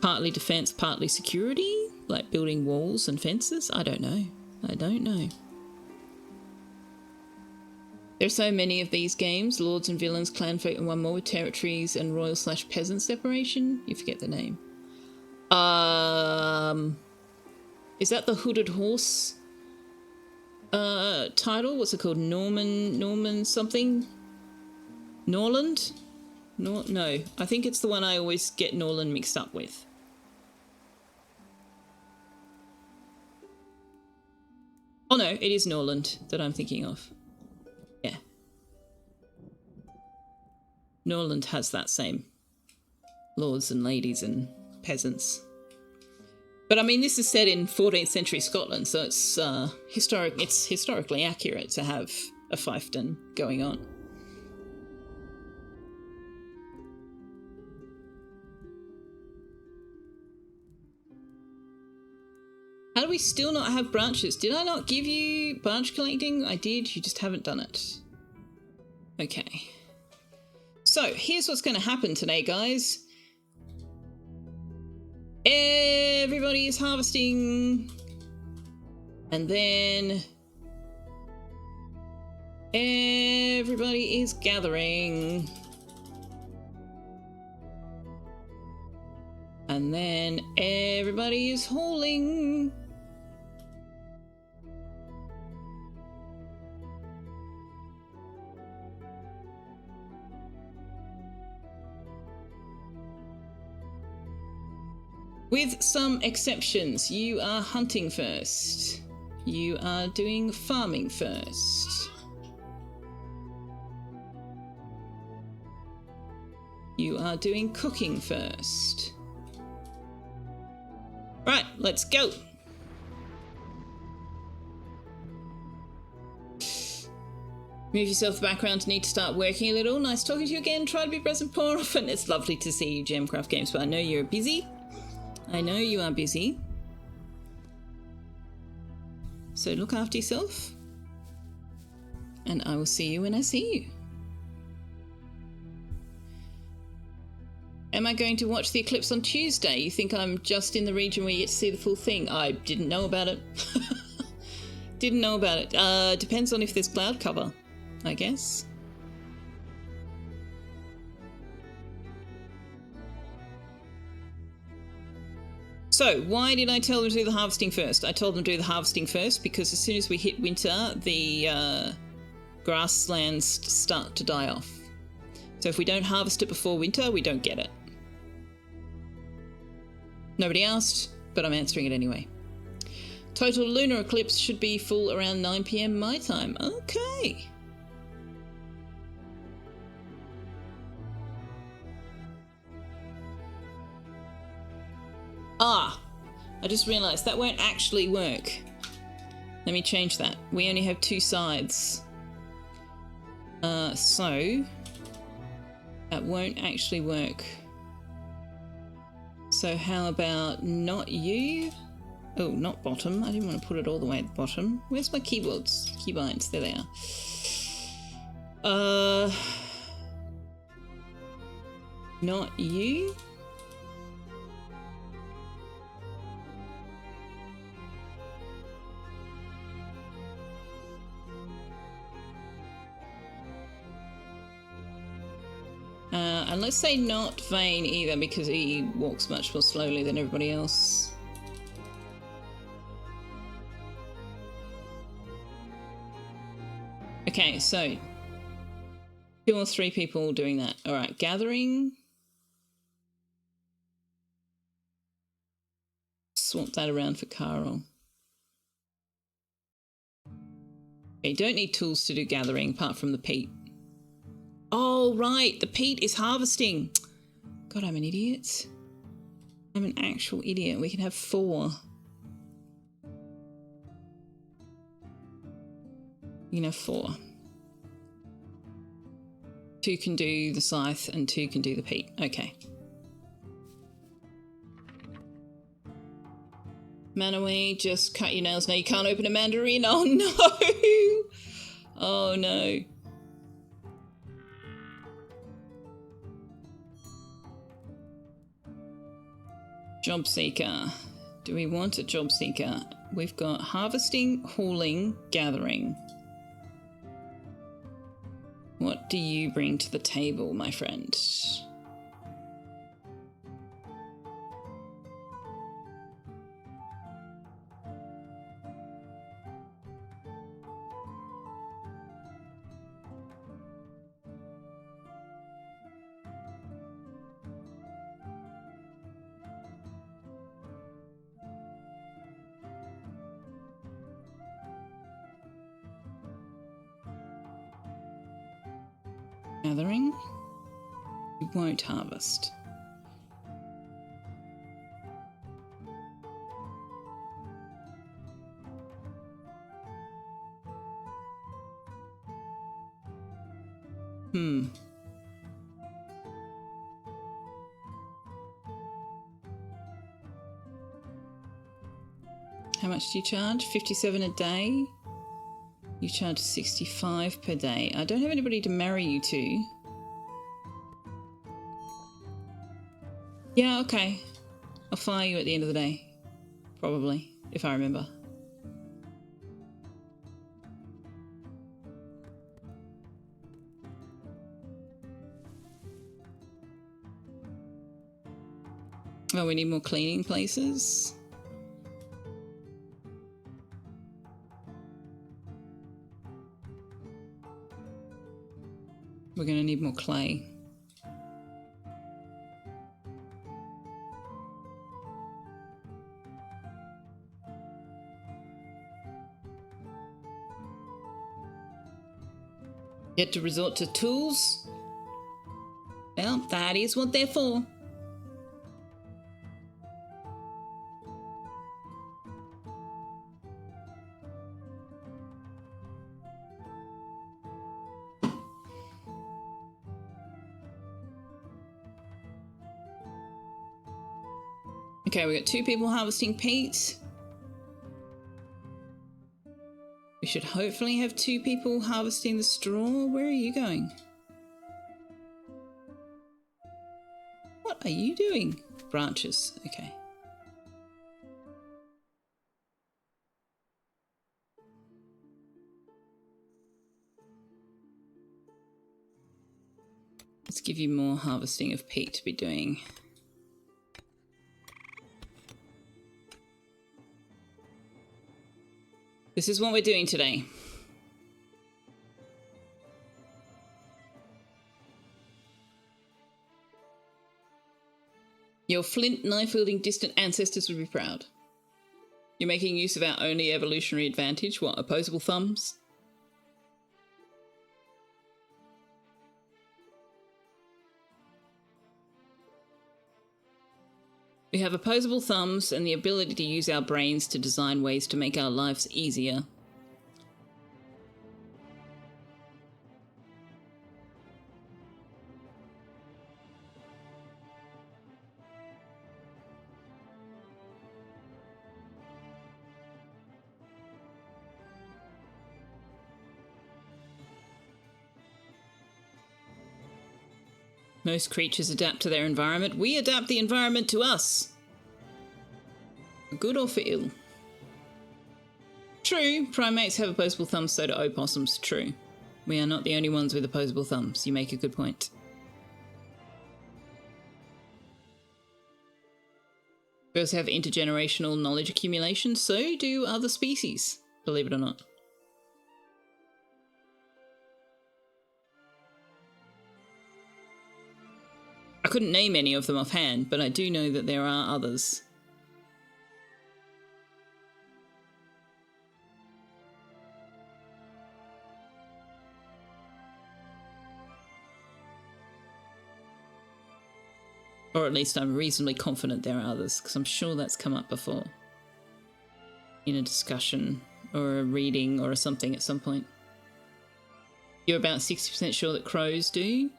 partly defense, partly security, like building walls and fences. I don't know. There are so many of these games, Lords and Villains, Clanfolk and one more with territories and royal/peasant separation. You forget the name. Is that the Hooded Horse title? What's it called? Norman something? Norland? No, I think it's the one I always get Norland mixed up with. Oh no, it is Norland that I'm thinking of. Yeah. Norland has that same lords and ladies and peasants. But I mean, this is set in 14th century Scotland, so it's historically accurate to have a fiefdom going on. How do we still not have branches? Did I not give you branch collecting? I did, you just haven't done it. Okay. So, here's what's going to happen today, guys. Everybody is harvesting. And then... everybody is gathering. And then everybody is hauling. With some exceptions, you are hunting first. You are doing farming first. You are doing cooking first. Right, let's go. Move yourself to the background, need to start working a little. Nice talking to you again. Try to be present more often. It's lovely to see you, Gemcraft Games, but I know you're busy. I know you are busy. So look after yourself. And I will see you when I see you. Am I going to watch the eclipse on Tuesday? You think I'm just in the region where you get to see the full thing? I didn't know about it. Didn't know about it. Depends on if there's cloud cover, I guess. So, why did I tell them to do the harvesting first? I told them to do the harvesting first because as soon as we hit winter, the grasslands start to die off. So if we don't harvest it before winter, we don't get it. Nobody asked, but I'm answering it anyway. Total lunar eclipse should be full around 9 PM my time. Okay. Ah, I just realised that won't actually work. Let me change that. We only have 2 sides. So that won't actually work. So how about not you, Oh, not bottom. I didn't want to put it all the way at the bottom. Where's my keyboards? Keybinds. There they are. Not you? And let's say not Vane either, because he walks much more slowly than everybody else. Okay, so 2 or 3 people doing that. All right, gathering. Swap that around for Carl. Okay, you don't need tools to do gathering apart from the peat. Oh, right, the peat is harvesting. God, I'm an idiot. I'm an actual idiot. We can have 4. You can have 4. 2 can do the scythe and 2 can do the peat. Okay. Manaway, just cut your nails. No, you can't open a mandarin. Oh, no. Oh, no. Job seeker. Do we want a job seeker? We've got harvesting, hauling, gathering. What do you bring to the table, my friend? Gathering. You won't harvest. How much do you charge? 57 a day? You charge 65 per day. I don't have anybody to marry you to. Yeah, okay. I'll fire you at the end of the day. Probably, if I remember. Oh, we need more cleaning places. We're going to need more clay. Yet to resort to tools? Well, that is what they're for. Okay, we got 2 people harvesting peat. We should hopefully have 2 people harvesting the straw. Where are you going? What are you doing? Branches, okay. Let's give you more harvesting of peat to be doing. This is what we're doing today. Your flint knife-wielding distant ancestors would be proud. You're making use of our only evolutionary advantage. What, opposable thumbs? We have opposable thumbs and the ability to use our brains to design ways to make our lives easier. Most creatures adapt to their environment. We adapt the environment to us. For good or for ill. True, primates have opposable thumbs, so do opossums. True. We are not the only ones with opposable thumbs. You make a good point. We also have intergenerational knowledge accumulation, so do other species, believe it or not. I couldn't name any of them offhand, but I do know that there are others. Or at least I'm reasonably confident there are others, because I'm sure that's come up before. In a discussion, or a reading, or something at some point. You're about 60% sure that crows do?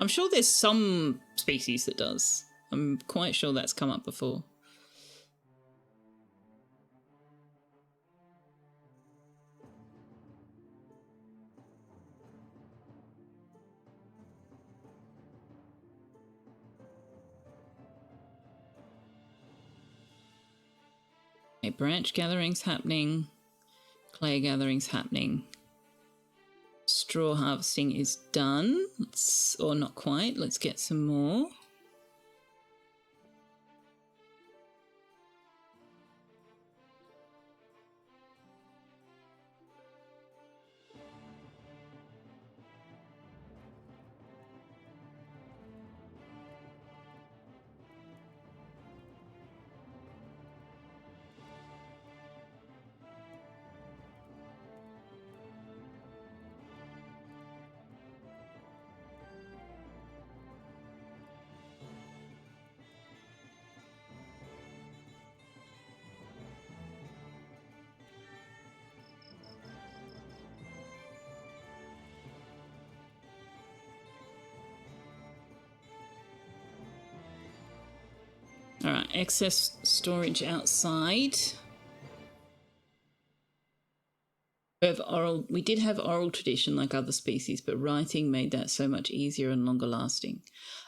I'm sure there's some species that does. I'm quite sure that's come up before. Okay, branch gathering's happening. Clay gathering's happening. Straw harvesting is done. Or not quite. Let's get some more. Alright, excess storage outside. We did have oral tradition like other species, but writing made that so much easier and longer lasting.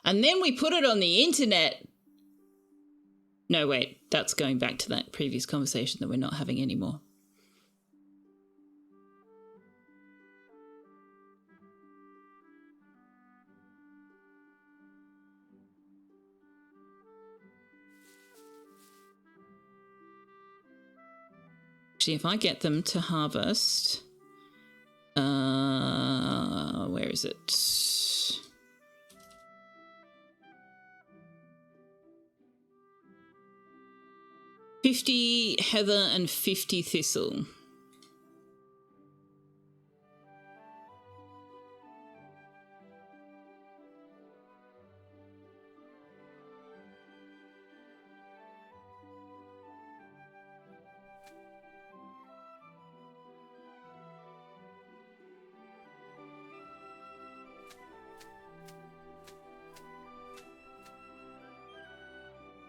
And then we put it on the internet! No, wait, that's going back to that previous conversation that we're not having anymore. Actually, if I get them to harvest... where is it? $50 heather and 50 thistle.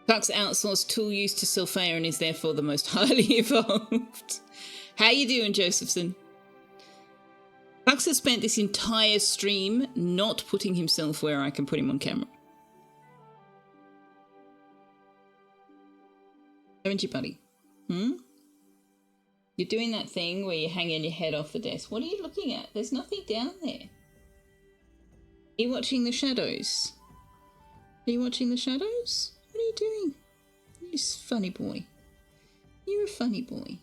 Puck's outsourced tool use to Selfeya and is therefore the most highly evolved. How you doing, Josephson? Pucks has spent this entire stream not putting himself where I can put him on camera. Haven't you, buddy? You're doing that thing where you're hanging your head off the desk. What are you looking at? There's nothing down there. Are you watching the shadows? Are you watching the shadows? What are you doing? You funny boy. You're a funny boy.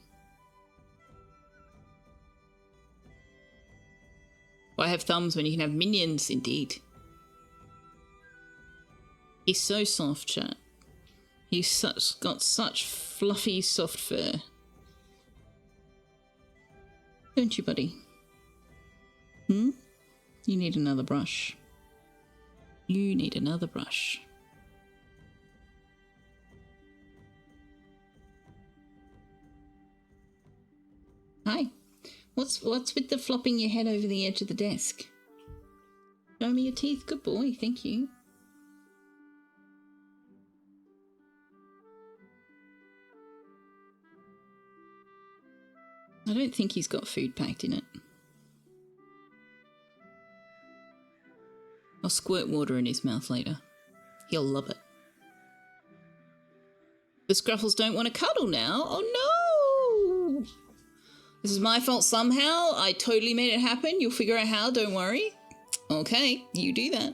Why have thumbs when you can have minions? Indeed. He's so soft, chat. He's got such fluffy, soft fur. Don't you, buddy? You need another brush. You need another brush. Hi. What's with the flopping your head over the edge of the desk? Show me your teeth. Good boy. Thank you. I don't think he's got food packed in it. I'll squirt water in his mouth later. He'll love it. The Scruffles don't want to cuddle now. Oh no! This is my fault somehow. I totally made it happen. You'll figure out how, don't worry. Okay, you do that.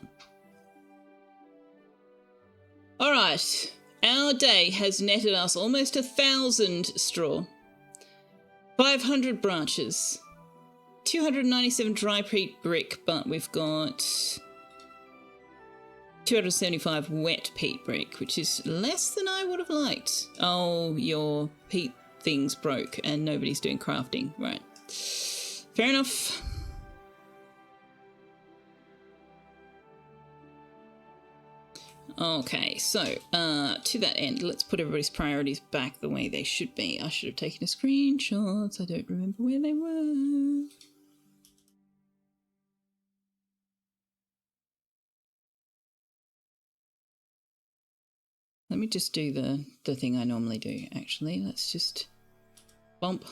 Alright, our day has netted us almost 1,000 straw. 500 branches. 297 dry peat brick, but we've got 275 wet peat brick, which is less than I would have liked. Oh, your peat thing's broke and nobody's doing crafting. Right. Fair enough. Okay, so to that end, let's put everybody's priorities back the way they should be. I should have taken a screenshot. I don't remember where they were. Let me just do the thing I normally do, actually. Let's just bump.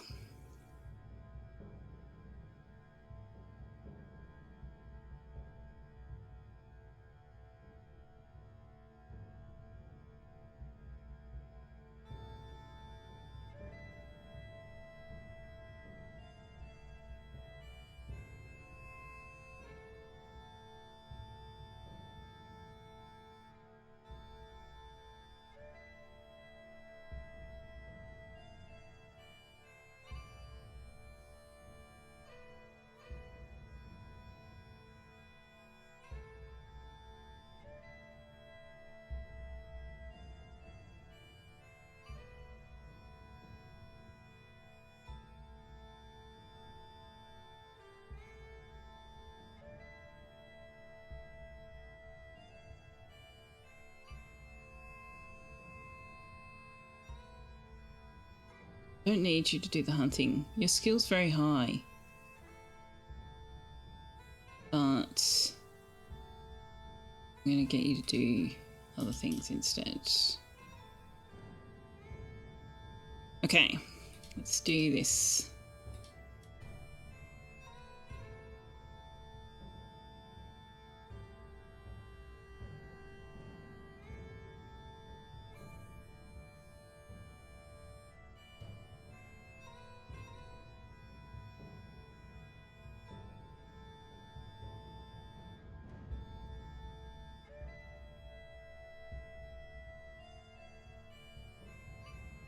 Don't need you to do the hunting. Your skill's very high. But I'm going to get you to do other things instead. Okay, let's do this.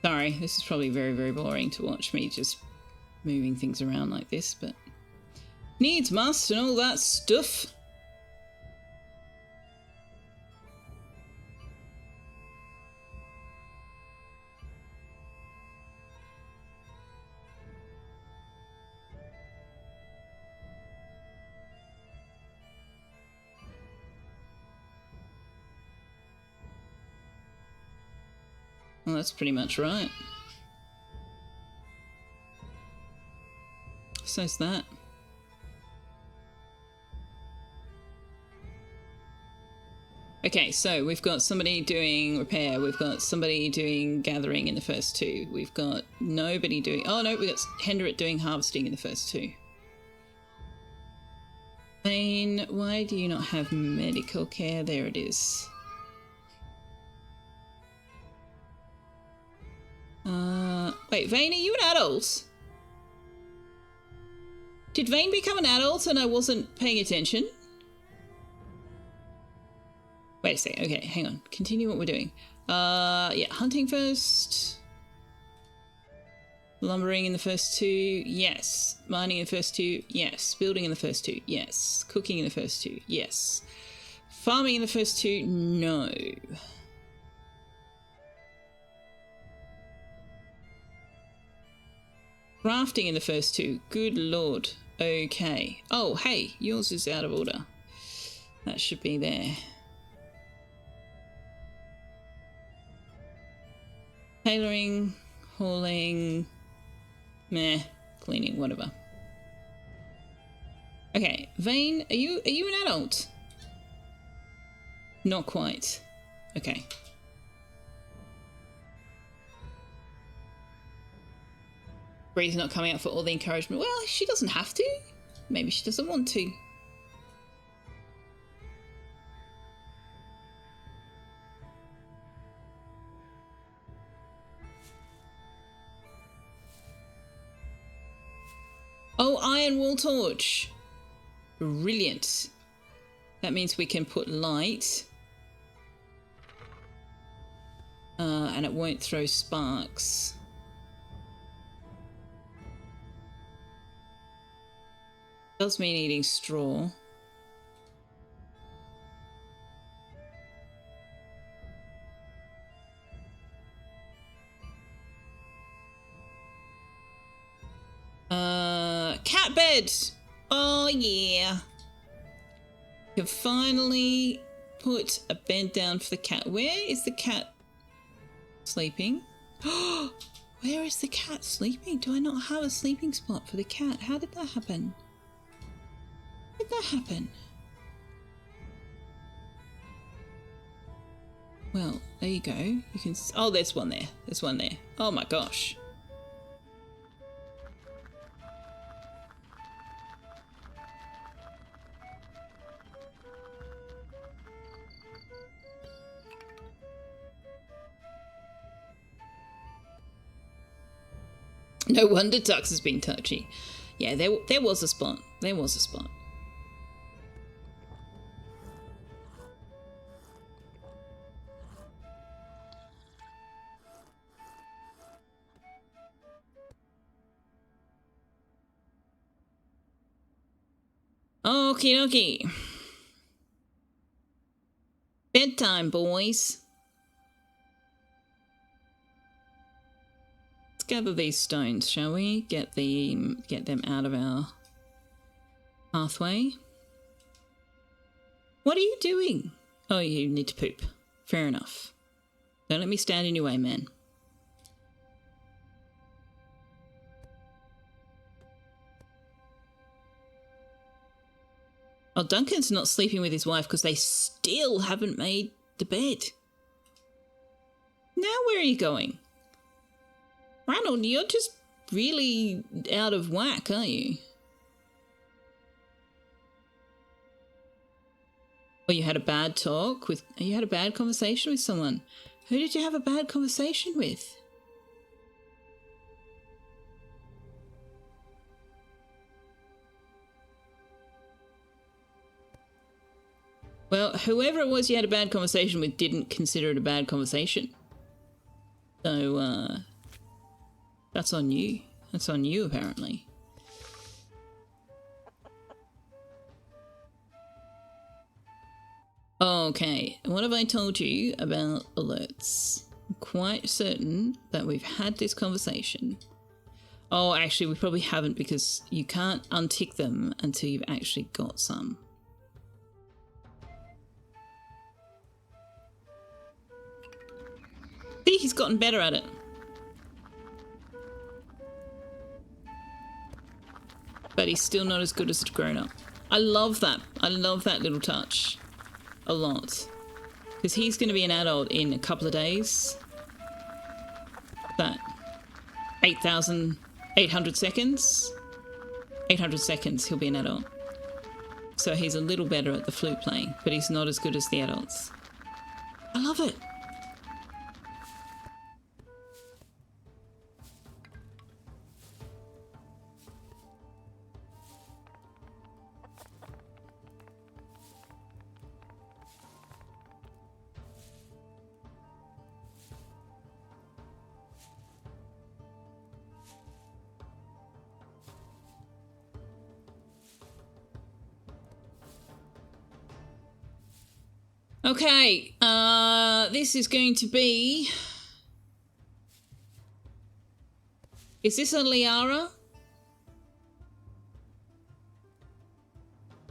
Sorry, this is probably very, very boring to watch me just moving things around like this, but needs must and all that stuff. Well, that's pretty much right. So's that. Okay, so we've got somebody doing repair, we've got somebody doing gathering in the first two, we've got nobody doing... Oh no, we've got Hendrit doing harvesting in the first two. Vane, why do you not have medical care? There it is. Wait, Vane, are you an adult? Did Vane become an adult and I wasn't paying attention? Wait a second, okay, hang on. Continue what we're doing. Yeah, hunting first. Lumbering in the first two, yes. Mining in the first two, yes. Building in the first two, yes. Cooking in the first two, yes. Farming in the first two, no. Crafting in the first two. Good lord. Okay. Oh, hey, yours is out of order. That should be there. Tailoring, hauling, meh, cleaning, whatever. Okay, Vane, are you an adult? Not quite. Okay. Bree's not coming out for all the encouragement. Well, she doesn't have to. Maybe she doesn't want to. Oh, iron wool torch. Brilliant. That means we can put light. And it won't throw sparks. Does mean eating straw. Cat bed. Oh yeah. Can finally put a bed down for the cat. Where is the cat sleeping? Where is the cat sleeping? Do I not have a sleeping spot for the cat? How did that happen? How did that happen? Well, there you go. You can. Oh, there's one there. There's one there. Oh my gosh. No wonder Tux has been touchy. Yeah, there was a spot. There was a spot. Okie dokie. Bedtime, boys. Let's gather these stones, shall we? Get them out of our pathway. What are you doing? Oh, you need to poop. Fair enough. Don't let me stand in your way, man. Oh, Duncan's not sleeping with his wife because they still haven't made the bed. Now where are you going? Ranald, you're just really out of whack, aren't you? Oh, you had a bad talk with... You had a bad conversation with someone. Who did you have a bad conversation with? Well, whoever it was you had a bad conversation with didn't consider it a bad conversation. So, that's on you. That's on you, apparently. Okay, what have I told you about alerts? I'm quite certain that we've had this conversation. Oh, actually, we probably haven't because you can't untick them until you've actually got some. See, he's gotten better at it. But he's still not as good as a grown-up. I love that. I love that little touch. A lot. Because he's going to be an adult in a couple of days. That 8,800 seconds? 800 seconds he'll be an adult. So he's a little better at the flute playing, but he's not as good as the adults. I love it. Okay, this is going to be... Is this a Liara?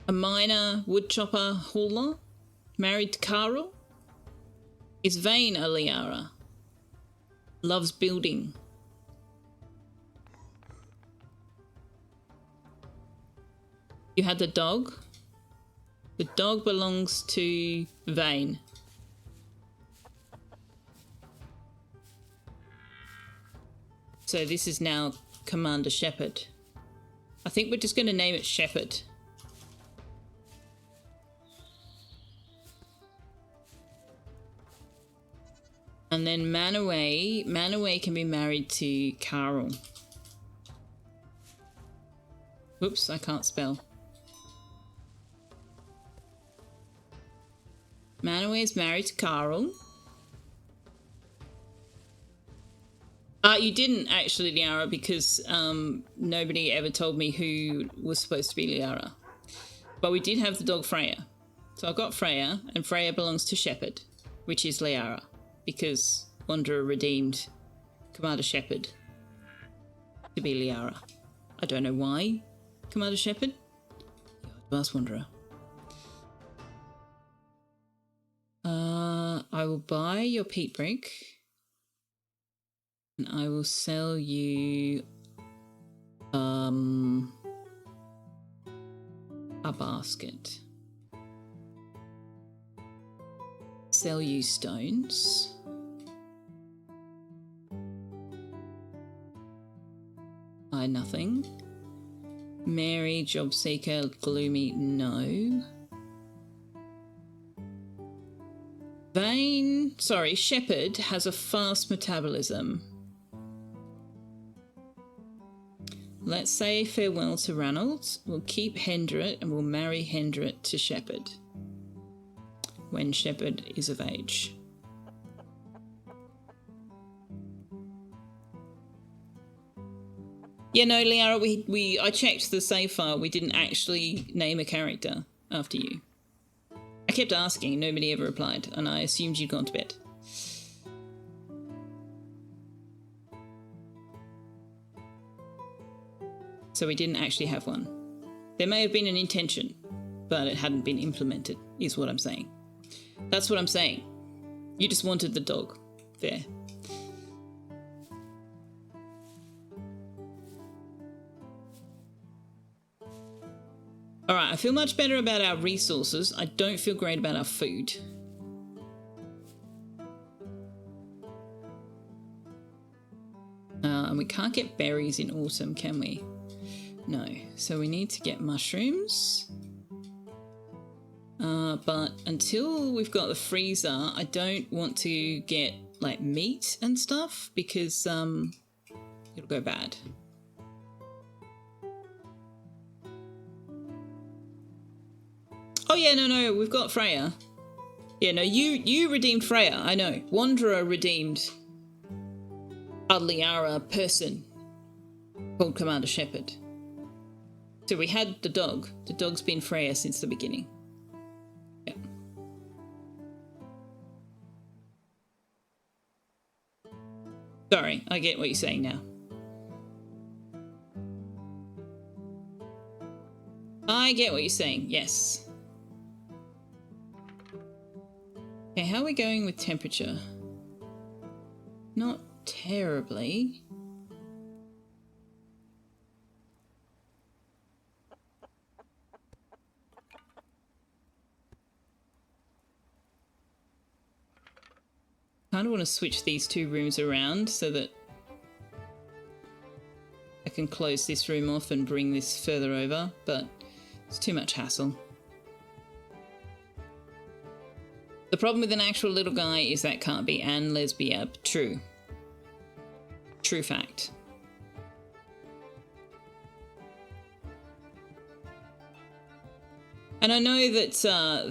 A miner, woodchopper, hauler? Married to Carl? Is Vane a Liara? Loves building. You had the dog? The dog belongs to Vane. So this is now Commander Shepherd. I think we're just going to name it Shepherd. And then Manaway. Manaway can be married to Carl. Whoops, I can't spell. Manaway is married to Carl. You didn't actually, Liara, because nobody ever told me who was supposed to be Liara. But we did have the dog Freya. So I got Freya, and Freya belongs to Shepherd, which is Liara, because Wanderer redeemed Commander Shepherd to be Liara. I don't know why Commander Shepherd. Last Wanderer. I will buy your peat brick. And I will sell you a basket. Sell you stones. Buy nothing. Mary, job seeker, gloomy, no. Shepherd has a fast metabolism. Let's say farewell to Ranald. We'll keep Hendret and we'll marry Hendret to Shepherd when Shepherd is of age. Yeah, no, Liara, I checked the save file. We didn't actually name a character after you. I kept asking, nobody ever replied, and I assumed you'd gone to bed. So we didn't actually have one. There may have been an intention, but it hadn't been implemented, is what I'm saying. That's what I'm saying. You just wanted the dog. There. Alright, I feel much better about our resources. I don't feel great about our food. And we can't get berries in autumn, can we? No. So we need to get mushrooms. But until we've got the freezer, I don't want to get like meat and stuff because it'll go bad. Oh yeah, no, we've got Freya. Yeah, no, you redeemed Freya, I know. Wanderer redeemed a Liara person called Commander Shepherd. So we had the dog. The dog's been Freya since the beginning. Yeah. Sorry, I get what you're saying now. I get what you're saying, yes. Okay, how are we going with temperature? Not terribly. Kind of want to switch these two rooms around so that I can close this room off and bring this further over, but it's too much hassle. The problem with an actual little guy is that can't be an lesbian. True. True fact. And I know that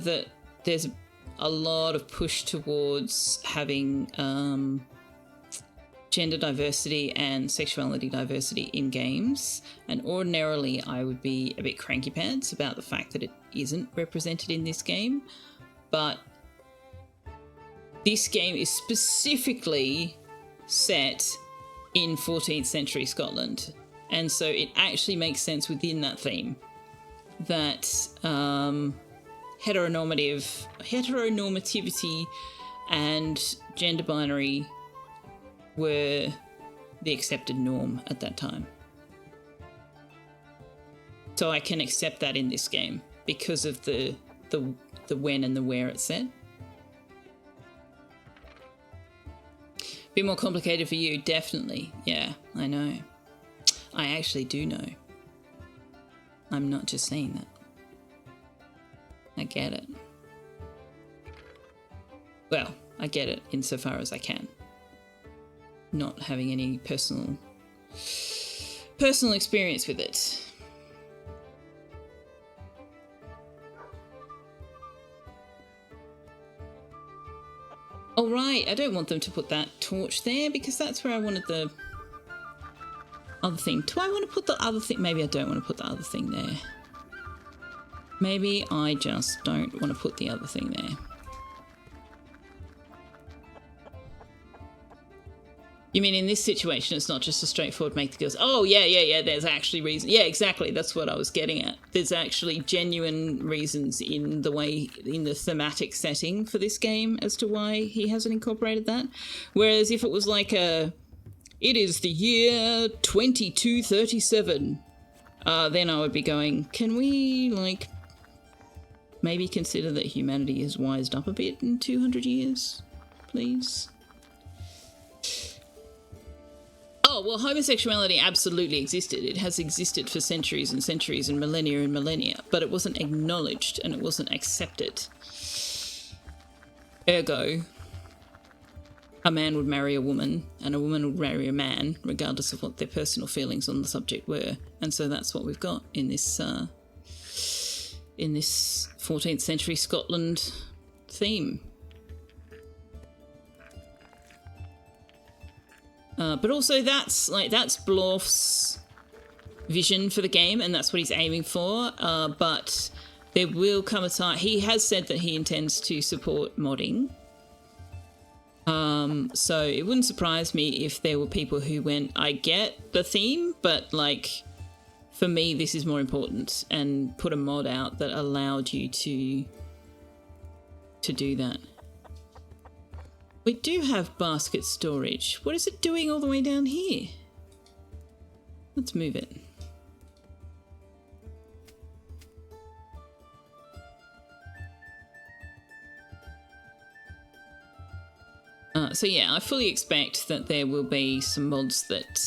that there's a lot of push towards having gender diversity and sexuality diversity in games, and ordinarily I would be a bit cranky pants about the fact that it isn't represented in this game, but this game is specifically set in 14th century Scotland, and so it actually makes sense within that theme that heteronormativity and gender binary were the accepted norm at that time. So I can accept that in this game because of the when and the where it's set. Bit more complicated for you, definitely. Yeah, I know. I actually do know. I'm not just saying that. I get it. Well, I get it insofar as I can. Not having any personal experience with it. right. I don't want them to put that torch there because that's where I wanted the other thing. Do I want to put the other thing? Maybe I don't want to put the other thing there. Maybe I just don't want to put the other thing there. You mean in this situation, it's not just a straightforward make the girls... Oh, yeah, there's actually reason. Yeah, exactly, that's what I was getting at. There's actually genuine reasons in the way, in the thematic setting for this game as to why he hasn't incorporated that. Whereas if it was like a... It is the year 2237. Then I would be going, can we, like, maybe consider that humanity has wised up a bit in 200 years, please? Oh, well, homosexuality absolutely existed. It has existed for centuries and centuries and millennia, but it wasn't acknowledged and it wasn't accepted. Ergo, a man would marry a woman and a woman would marry a man, regardless of what their personal feelings on the subject were. And so that's what we've got in this 14th century Scotland theme. But also that's Blorf's vision for the game, and that's what he's aiming for. But there will come a time... He has said that he intends to support modding. So it wouldn't surprise me if there were people who went, I get the theme, but, like, for me, this is more important, and put a mod out that allowed you to do that. We do have basket storage. What is it doing all the way down here? Let's move it. So yeah, I fully expect that there will be some mods that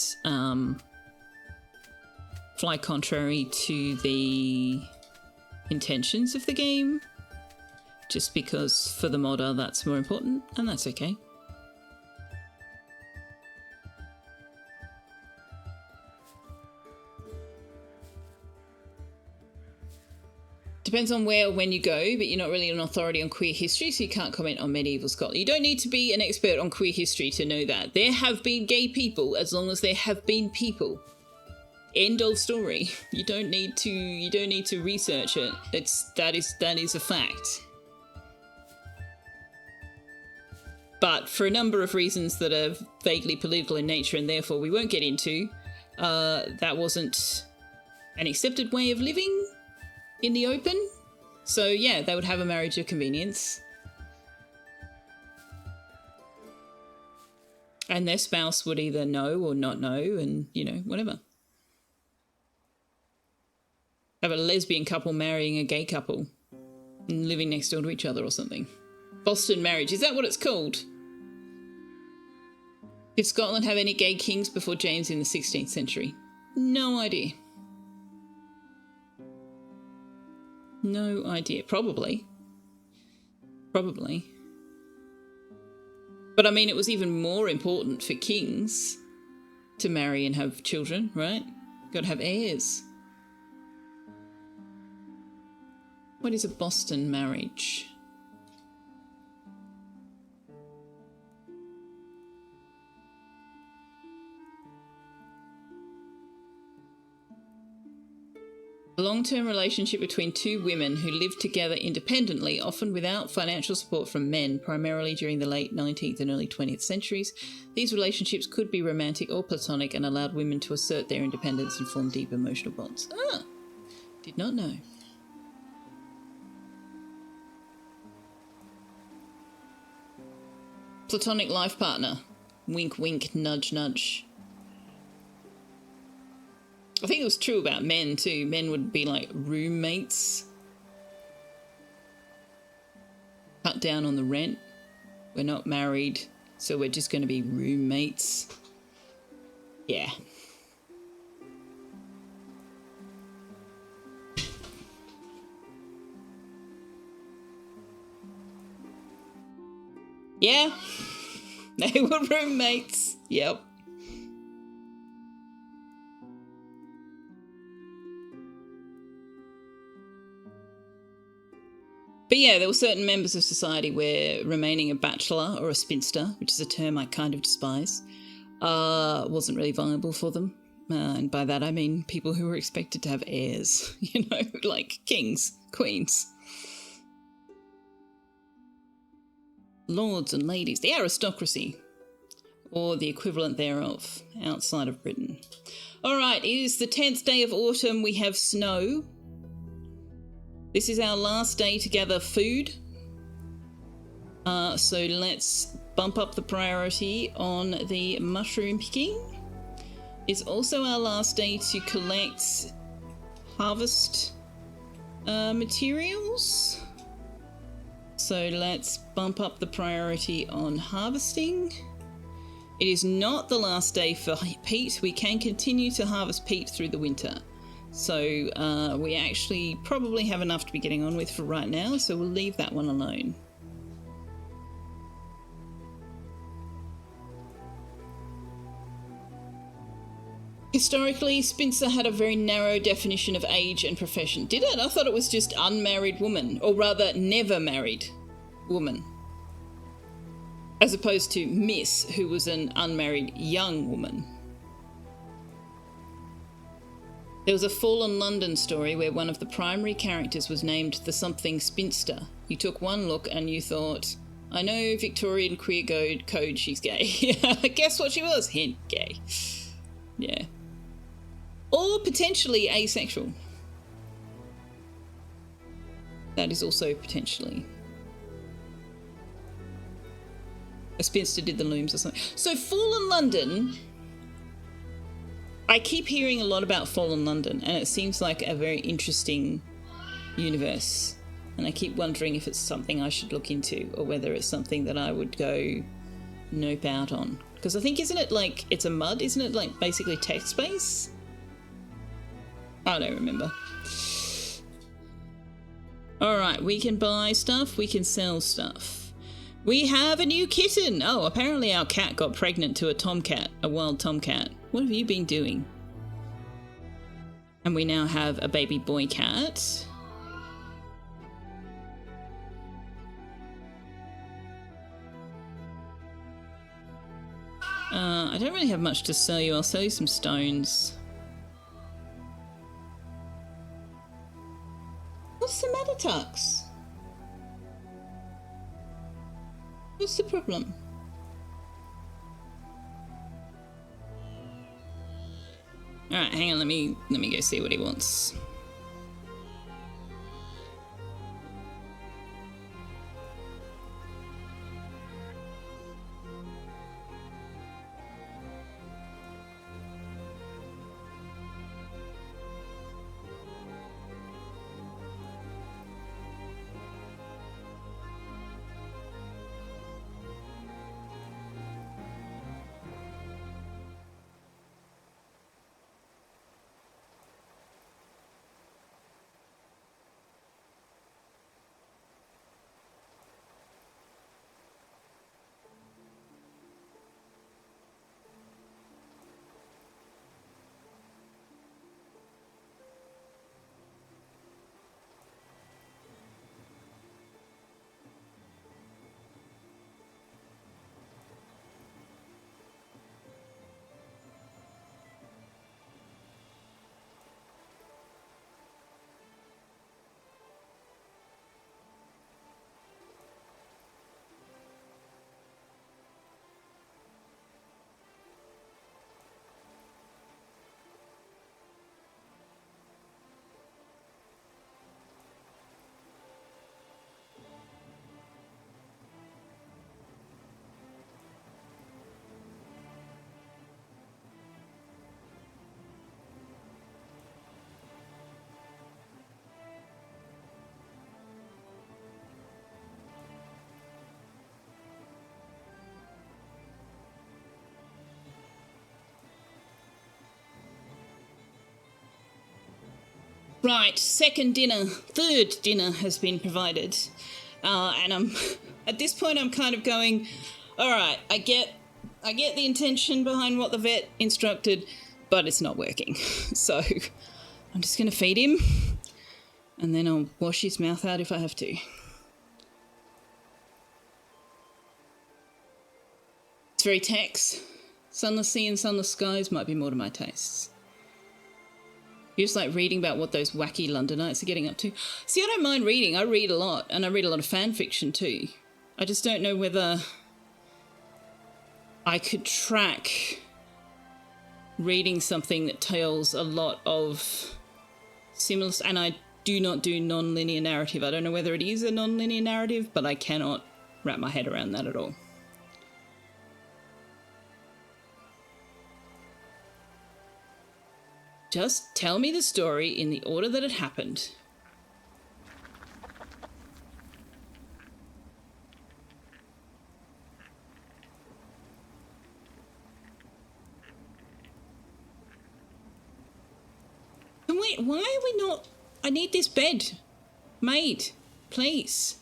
fly contrary to the intentions of the game. Just because for the modder that's more important, and that's okay. Depends on where or when you go, but you're not really an authority on queer history, so you can't comment on medieval Scotland. You don't need to be an expert on queer history to know that. There have been gay people as long as there have been people. End of story. You don't need to research it. That is a fact. But for a number of reasons that are vaguely political in nature and therefore we won't get into, that wasn't an accepted way of living in the open. So yeah, they would have a marriage of convenience. And their spouse would either know or not know and, you know, whatever. Have a lesbian couple marrying a gay couple and living next door to each other or something. Boston marriage, is that what it's called? Did Scotland have any gay kings before James in the 16th century? No idea. No idea. Probably. Probably. But I mean, it was even more important for kings to marry and have children, right? Got to have heirs. What is a Boston marriage? A long-term relationship between two women who live together independently, often without financial support from men, primarily during the late 19th and early 20th centuries. These relationships could be romantic or platonic and allowed women to assert their independence and form deep emotional bonds. Ah, did not know. Platonic life partner. Wink, wink, nudge, nudge. I think it was true about men too. Men would be like roommates. Cut down on the rent. We're not married, so we're just going to be roommates. Yeah. Yeah. They were roommates. Yep. But yeah, there were certain members of society where remaining a bachelor or a spinster, which is a term I kind of despise, wasn't really viable for them. And by that I mean people who were expected to have heirs, like kings, queens, lords and ladies, the aristocracy, or the equivalent thereof, outside of Britain. All right, it is the 10th day of autumn. We have snow. This is our last day to gather food. So let's bump up the priority on the mushroom picking. It's also our last day to collect harvest materials. So let's bump up the priority on harvesting. It is not the last day for peat. We can continue to harvest peat through the winter. So we actually probably have enough to be getting on with for right now, so we'll leave that one alone. Historically, spinster had a very narrow definition of age and profession. Did it? I thought it was just unmarried woman, or rather never married woman. As opposed to Miss, who was an unmarried young woman. There was a Fallen London story where one of the primary characters was named the something spinster. You took one look and you thought, I know Victorian queer code, she's gay. Guess what she was? Hint, gay. Yeah. Or potentially asexual. That is also potentially. A spinster did the looms or something. So Fallen London, I keep hearing a lot about Fallen London, and it seems like a very interesting universe. And I keep wondering if it's something I should look into, or whether it's something that I would go nope out on. Because I think, isn't it like, it's a mud? Isn't it like basically text-based? I don't remember. Alright, we can buy stuff, we can sell stuff. We have a new kitten! Oh, apparently our cat got pregnant to a tomcat, a wild tomcat. What have you been doing? And we now have a baby boy cat. I don't really have much to sell you. I'll sell you some stones. What's the matter, Tux? What's the problem? Alright, hang on, let me go see what he wants. Right, second dinner, third dinner has been provided. And I'm, at this point I'm kind of going, all right, I get the intention behind what the vet instructed, but it's not working. So I'm just going to feed him, and then I'll wash his mouth out if I have to. It's very Tex. Sunless sea and sunless skies might be more to my tastes. You just like reading about what those wacky Londonites are getting up to. See, I don't mind reading. I read a lot, and I read a lot of fan fiction too. I just don't know whether I could track reading something that tells a lot of similar, and I do not do non-linear narrative. I don't know whether it is a non-linear narrative, but I cannot wrap my head around that at all. Just tell me the story in the order that it happened. Wait, why are we not... I need this bed. Maid, please.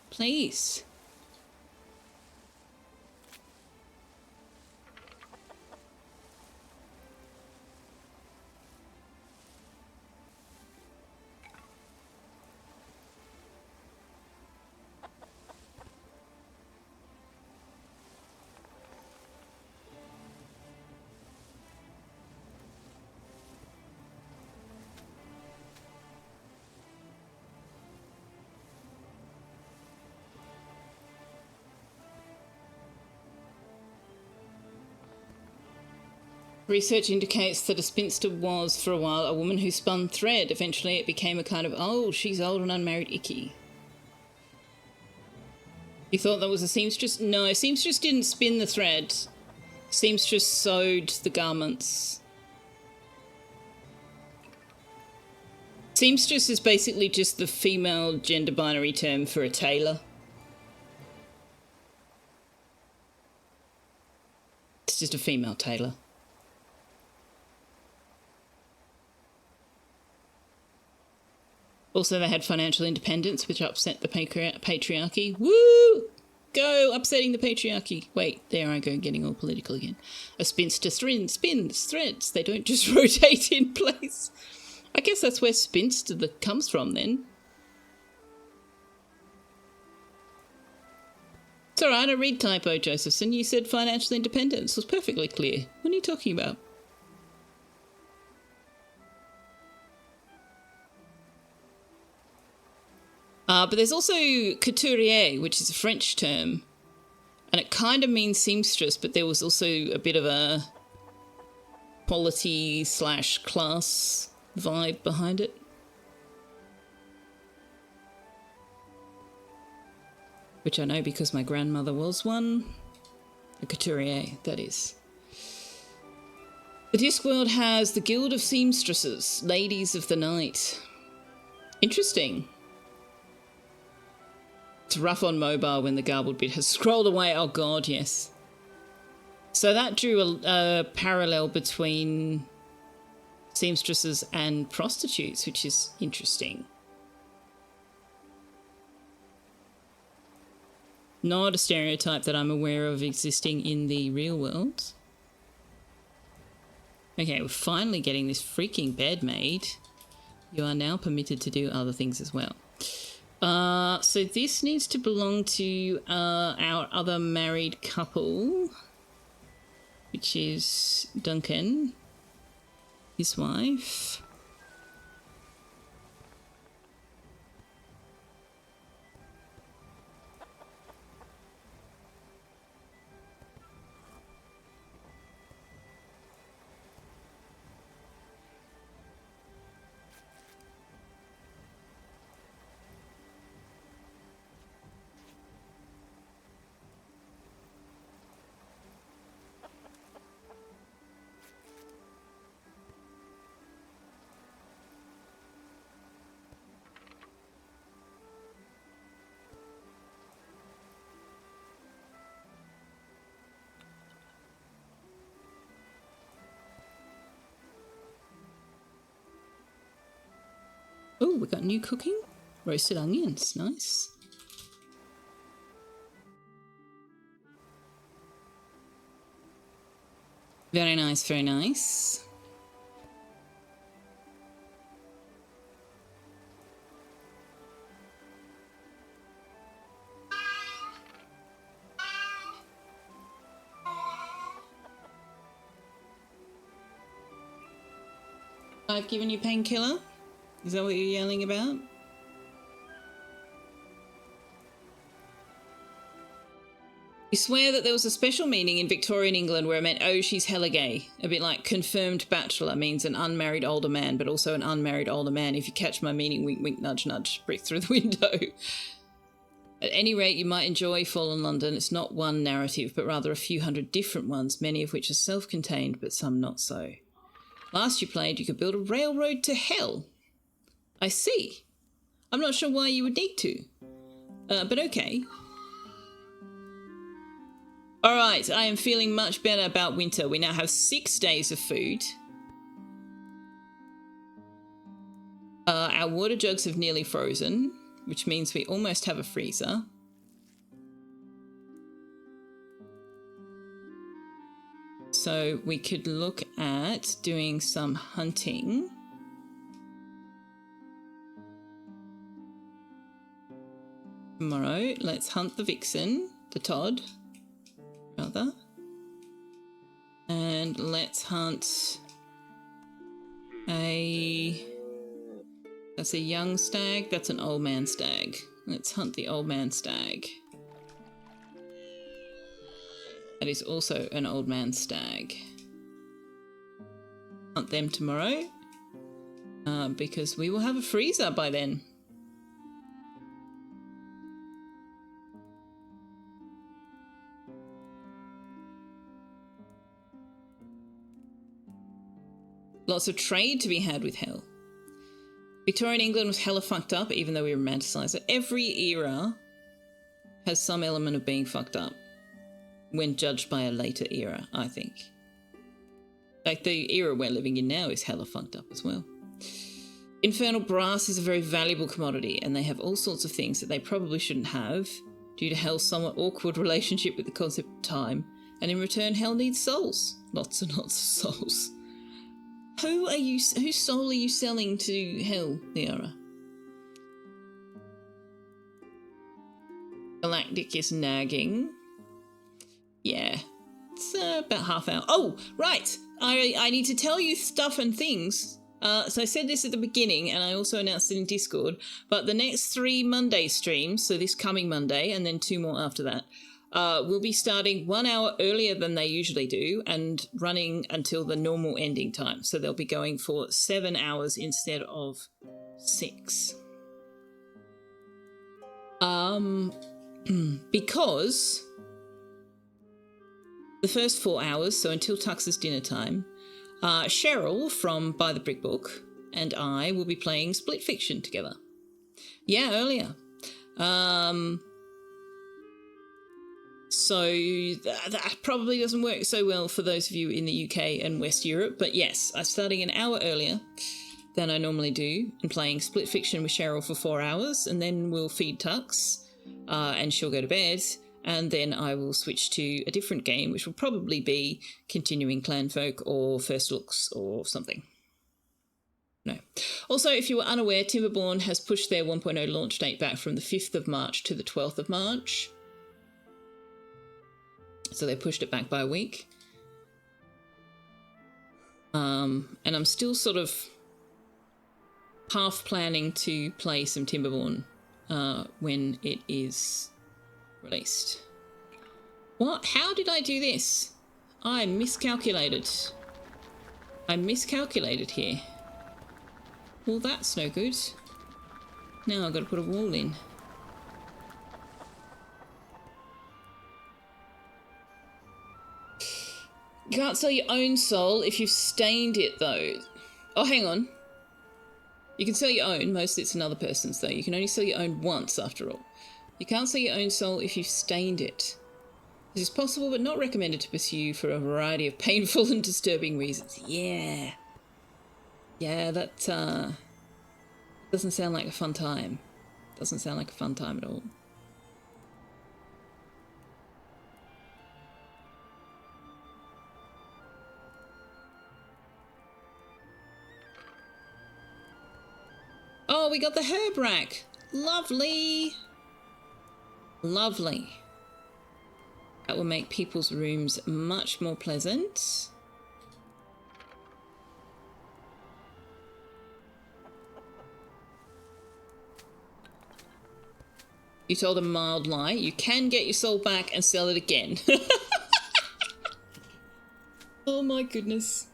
Please. Research indicates that a spinster was, for a while, a woman who spun thread. Eventually it became a kind of, oh, she's old and unmarried icky. You thought that was a seamstress? No, seamstress didn't spin the thread. Seamstress sewed the garments. Seamstress is basically just the female gender binary term for a tailor. It's just a female tailor. Also, they had financial independence, which upset the patriarchy. Woo! Go! Upsetting the patriarchy. Wait, there I go, getting all political again. A spinster spins threads. They don't just rotate in place. I guess that's where spinster comes from, then. It's alright, I read typo, Josephson. You said financial independence. It was perfectly clear. What are you talking about? But there's also couturier, which is a French term. And it kind of means seamstress, but there was also a bit of a quality/class vibe behind it. Which I know because my grandmother was one. A couturier, that is. The Discworld has the Guild of Seamstresses, Ladies of the Night. Interesting. It's rough on mobile when the garbled bit has scrolled away. Oh god, yes. So that drew a parallel between seamstresses and prostitutes, which is interesting. Not a stereotype that I'm aware of existing in the real world. Okay, we're finally getting this freaking bed made. You are now permitted to do other things as well. So this needs to belong to our other married couple, which is Duncan, his wife. Oh, we got new cooking. Roasted onions, nice. Very nice, very nice. I've given you painkiller? Is that what you're yelling about? You swear that there was a special meaning in Victorian England where it meant, oh, she's hella gay. A bit like confirmed bachelor means an unmarried older man, but also an unmarried older man. If you catch my meaning, wink, wink, nudge, nudge, brick through the window. At any rate, you might enjoy Fallen London. It's not one narrative, but rather a few hundred different ones, many of which are self-contained, but some not so. Last you played, you could build a railroad to hell. I see. I'm not sure why you would need to. But okay. Alright, I am feeling much better about winter. We now have 6 days of food. Our water jugs have nearly frozen, which means we almost have a freezer. So we could look at doing some hunting. Tomorrow, let's hunt the vixen, the Todd. Rather. And let's hunt that's a young stag, that's an old man stag. Let's hunt the old man stag. That is also an old man stag. Hunt them tomorrow because we will have a freezer by then. Lots of trade to be had with hell. Victorian England was hella fucked up, even though we romanticise it. Every era has some element of being fucked up when judged by a later era, I think. Like, the era we're living in now is hella fucked up as well. Infernal brass is a very valuable commodity, and they have all sorts of things that they probably shouldn't have, due to hell's somewhat awkward relationship with the concept of time, and in return hell needs souls. Lots and lots of souls. Whose soul are you selling to hell, Liara? Galactic is nagging. Yeah, it's about half hour. Oh, right! I need to tell you stuff and things. So I said this at the beginning, and I also announced it in Discord, but the next 3 Monday streams, so this coming Monday, and then 2 more after that, will be starting 1 hour earlier than they usually do and running until the normal ending time. So they'll be going for 7 hours instead of 6. Because the first 4 hours, so until Tux's dinner time, Cheryl from By the Brick Book and I will be playing Split Fiction together. Yeah, earlier. So that probably doesn't work so well for those of you in the UK and West Europe, but yes, I'm starting an hour earlier than I normally do and playing Split Fiction with Cheryl for 4 hours, and then we'll feed Tux and she'll go to bed, and then I will switch to a different game, which will probably be continuing Clanfolk or First Looks or something. No. Also, if you were unaware, Timberborn has pushed their 1.0 launch date back from the 5th of March to the 12th of March. So they pushed it back by a week. And I'm still sort of half planning to play some Timberborn when it is released. What? How did I do this? I miscalculated. I miscalculated here. Well, that's no good. Now I've got to put a wall in. You can't sell your own soul if you've stained it, though. Oh, hang on. You can sell your own. Mostly it's another person's, though. You can only sell your own once, after all. You can't sell your own soul if you've stained it. This is possible, but not recommended to pursue for a variety of painful and disturbing reasons. Yeah. Yeah, that doesn't sound like a fun time. Doesn't sound like a fun time at all. Oh, we got the herb rack. Lovely. Lovely. That will make people's rooms much more pleasant. You told a mild lie. You can get your soul back and sell it again. Oh my goodness.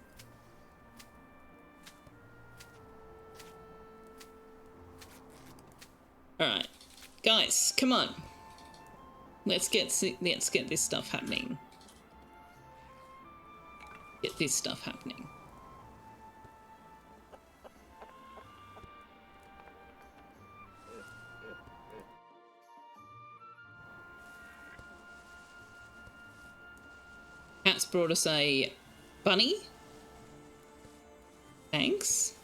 Alright. Guys, come on. Let's get this stuff happening. Get this stuff happening. Cat's brought us a bunny. Thanks.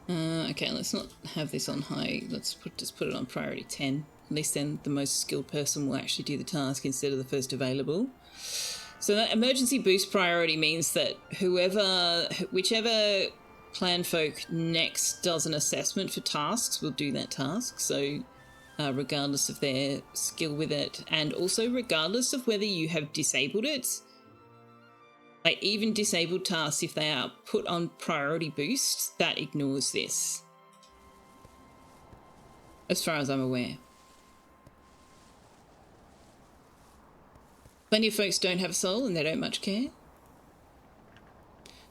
Okay, let's not have this on high. Let's just put it on priority 10. At least then the most skilled person will actually do the task instead of the first available. So that emergency boost priority means that whichever Clanfolk next does an assessment for tasks will do that task. So regardless of their skill with it, and also regardless of whether you have disabled it. Like, even disabled tasks, if they are put on priority boost, that ignores this. As far as I'm aware. Plenty of folks don't have a soul and they don't much care.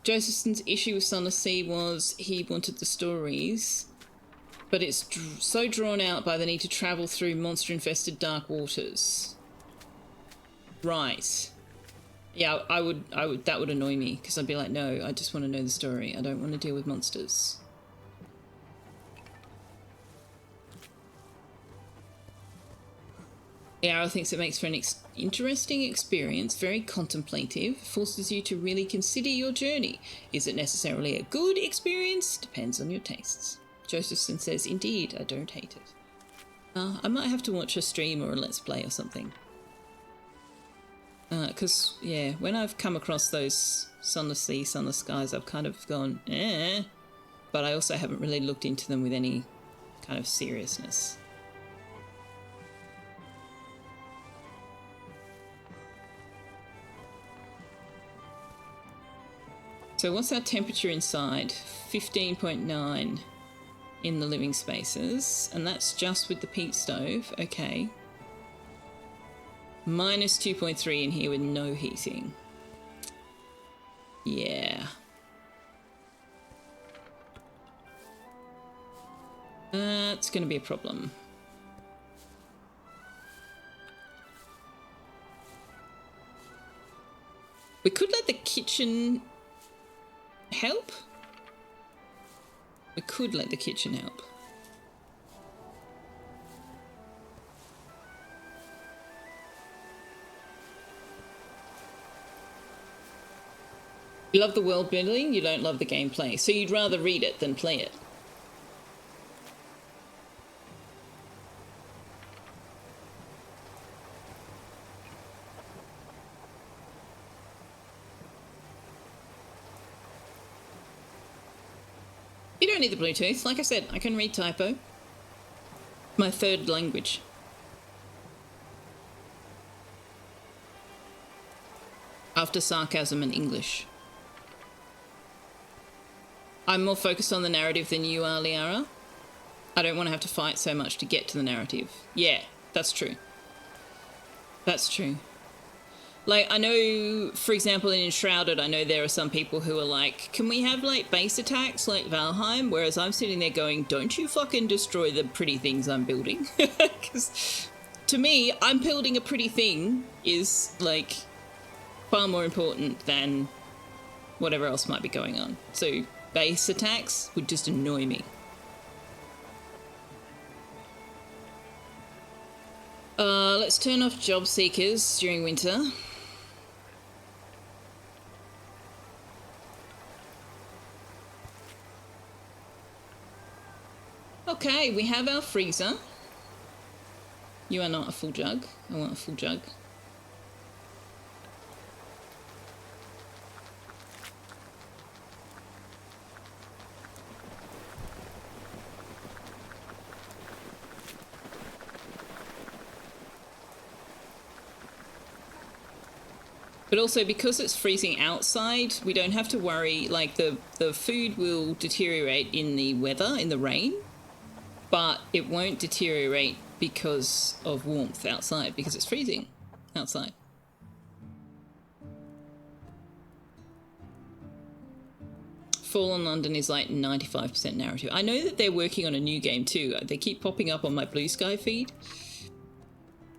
Josephson's issue with Sunless Sea was he wanted the stories, but it's so drawn out by the need to travel through monster-infested dark waters. Right. Yeah, I would, that would annoy me, because I'd be like, no, I just want to know the story. I don't want to deal with monsters. The arrow thinks it makes for an interesting experience, very contemplative, forces you to really consider your journey. Is it necessarily a good experience? Depends on your tastes. Josephson says, indeed, I don't hate it. I might have to watch a stream or a let's play or something. Because, yeah, when I've come across those Sunless Sea, Sunless Skies, I've kind of gone, eh. But I also haven't really looked into them with any kind of seriousness. So what's our temperature inside? 15.9 in the living spaces. And that's just with the peat stove. Okay. Minus 2.3 in here with no heating. Yeah. That's going to be a problem. We could let the kitchen help. We could let the kitchen help. You love the world building, you don't love the gameplay. So you'd rather read it than play it. You don't need the Bluetooth. Like I said, I can read typo. My third language. After sarcasm and English. I'm more focused on the narrative than you are, Liara. I don't want to have to fight so much to get to the narrative. Yeah, that's true. That's true. Like, I know, for example, in Enshrouded, I know there are some people who are like, can we have, like, base attacks like Valheim? Whereas I'm sitting there going, don't you fucking destroy the pretty things I'm building. Because to me, I'm building a pretty thing is, like, far more important than whatever else might be going on. So base attacks would just annoy me. Let's turn off job seekers during winter. Okay, we have our freezer. You are not a full jug. I want a full jug. But also, because it's freezing outside, we don't have to worry, like, the food will deteriorate in the weather, in the rain, but it won't deteriorate because of warmth outside, because it's freezing outside. Fallen London is like 95% narrative. I know that they're working on a new game too. They keep popping up on my Blue Sky feed.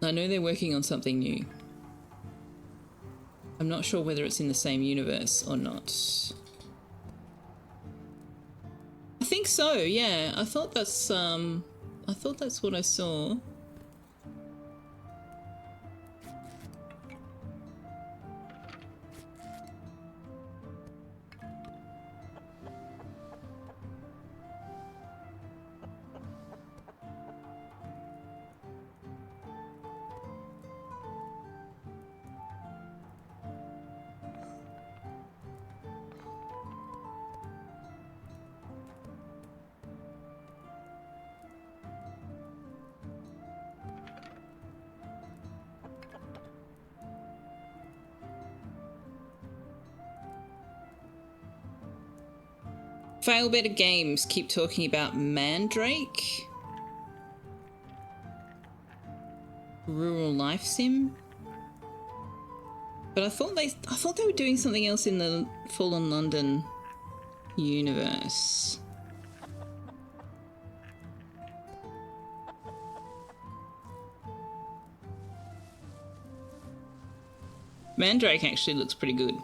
I know they're working on something new. I'm not sure whether it's in the same universe or not. I think so, yeah. I thought that's what I saw. Fail Better Games keep talking about Mandrake. Rural Life Sim. But I thought they were doing something else in the Fallen London universe. Mandrake actually looks pretty good.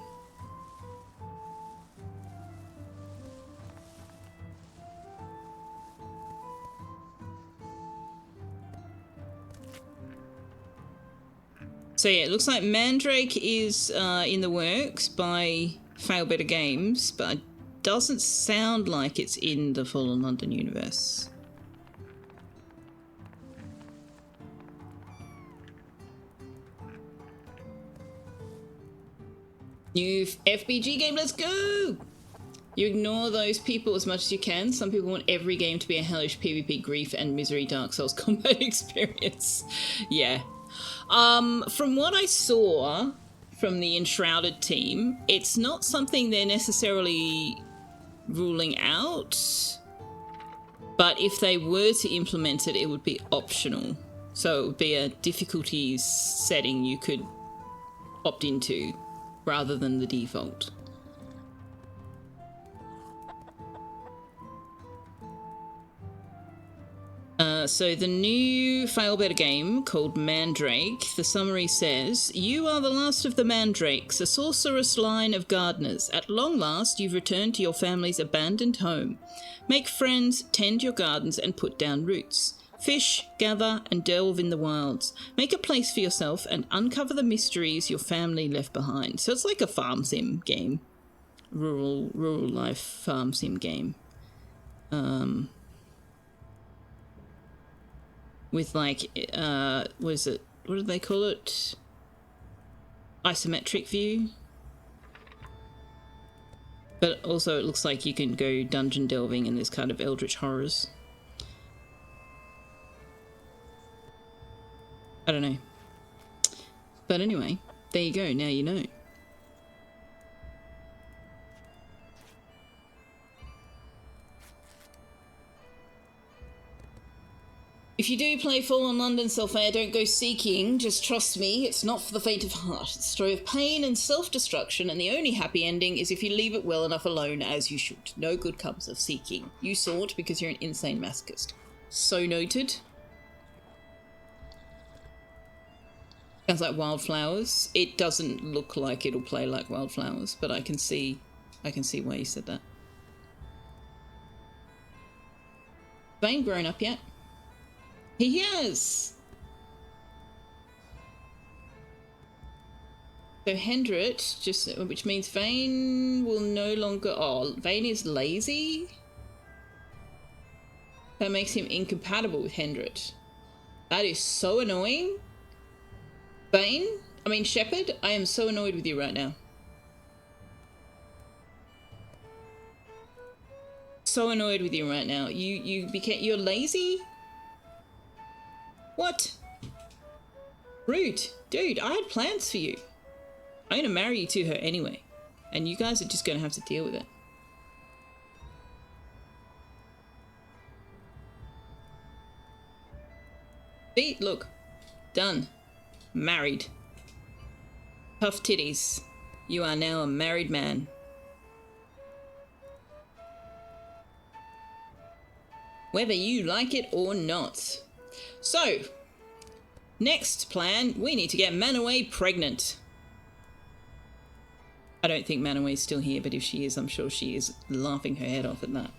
So yeah, it looks like Mandrake is in the works by Fail Better Games, but it doesn't sound like it's in the Fallen London universe. New FBG game, let's go! You ignore those people as much as you can. Some people want every game to be a hellish PvP grief and misery Dark Souls combat experience. Yeah. From what I saw from the Enshrouded team, it's not something they're necessarily ruling out, but if they were to implement it, it would be optional. So it would be a difficulties setting you could opt into rather than the default. So the new Fail Better game called Mandrake, the summary says, "You are the last of the Mandrakes, a sorcerous line of gardeners. At long last, you've returned to your family's abandoned home. Make friends, tend your gardens, and put down roots. Fish, gather, and delve in the wilds. Make a place for yourself and uncover the mysteries your family left behind." So it's like a farm sim game. Rural life farm sim game. With like, what is it? What do they call it? Isometric view. But also it looks like you can go dungeon delving and there's kind of eldritch horrors. I don't know. But anyway, there you go, now you know. If you do play Fallen London, Selfeya, don't go seeking. Just trust me, it's not for the faint of heart. It's a story of pain and self-destruction, and the only happy ending is if you leave it well enough alone, as you should. No good comes of seeking. You sought because you're an insane masochist. So noted. Sounds like Wildflowers. It doesn't look like it'll play like Wildflowers, but I can see why you said that. Vane grown up yet? He has! So Hendrit, which means Vane will no longer... Oh, Vane is lazy? That makes him incompatible with Hendrit. That is so annoying. Vane? I mean Shepherd, I am so annoyed with you right now. So annoyed with you right now. You're lazy? What? Rude. Dude, I had plans for you. I'm gonna marry you to her anyway. And you guys are just gonna have to deal with it. See, look. Done. Married. Puff titties. You are now a married man. Whether you like it or not. So, next plan, we need to get Manaway pregnant. I don't think Manaway's still here, but if she is, I'm sure she is laughing her head off at that.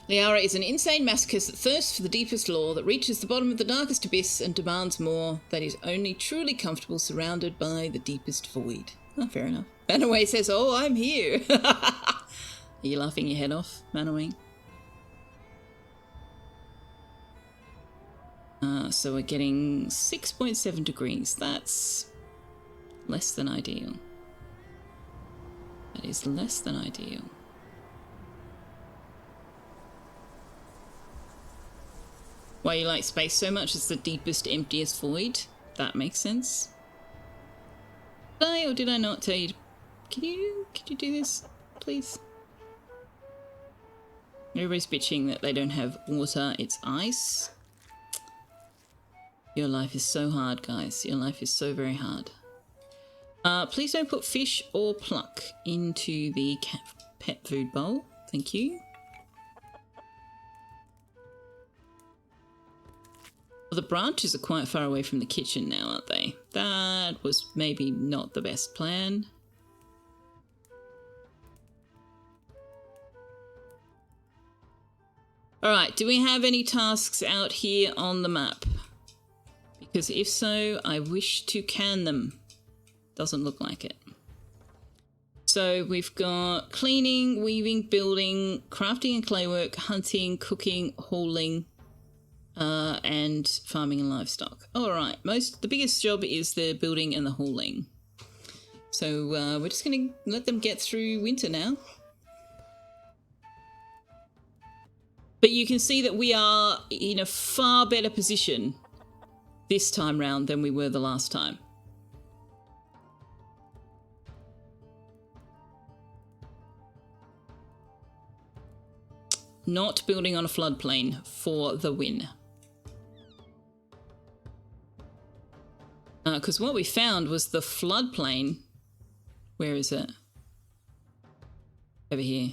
Liara is an insane masochist that thirsts for the deepest lore, that reaches the bottom of the darkest abyss and demands more, that is only truly comfortable surrounded by the deepest void. Oh, fair enough. Manaway says, oh, I'm here. Are you laughing your head off, Manaway? So we're getting 6.7 degrees. That's less than ideal. That is less than ideal. Why you like space so much? It's the deepest, emptiest void. That makes sense. Did I or did I not tell you? Can you do this, please? Everybody's bitching that they don't have water. It's ice. Your life is so hard, guys. Your life is so very hard. Please don't put fish or pluck into the pet food bowl. Thank you. Well, the branches are quite far away from the kitchen now, aren't they? That was maybe not the best plan. Alright, do we have any tasks out here on the map? Because if so, I wish to can them. Doesn't look like it. So we've got cleaning, weaving, building, crafting and claywork, hunting, cooking, hauling, and farming and livestock. Alright, the biggest job is the building and the hauling. So we're just going to let them get through winter now. But you can see that we are in a far better position this time round than we were the last time. Not building on a floodplain for the win. Because what we found was the floodplain. Where is it? Over here.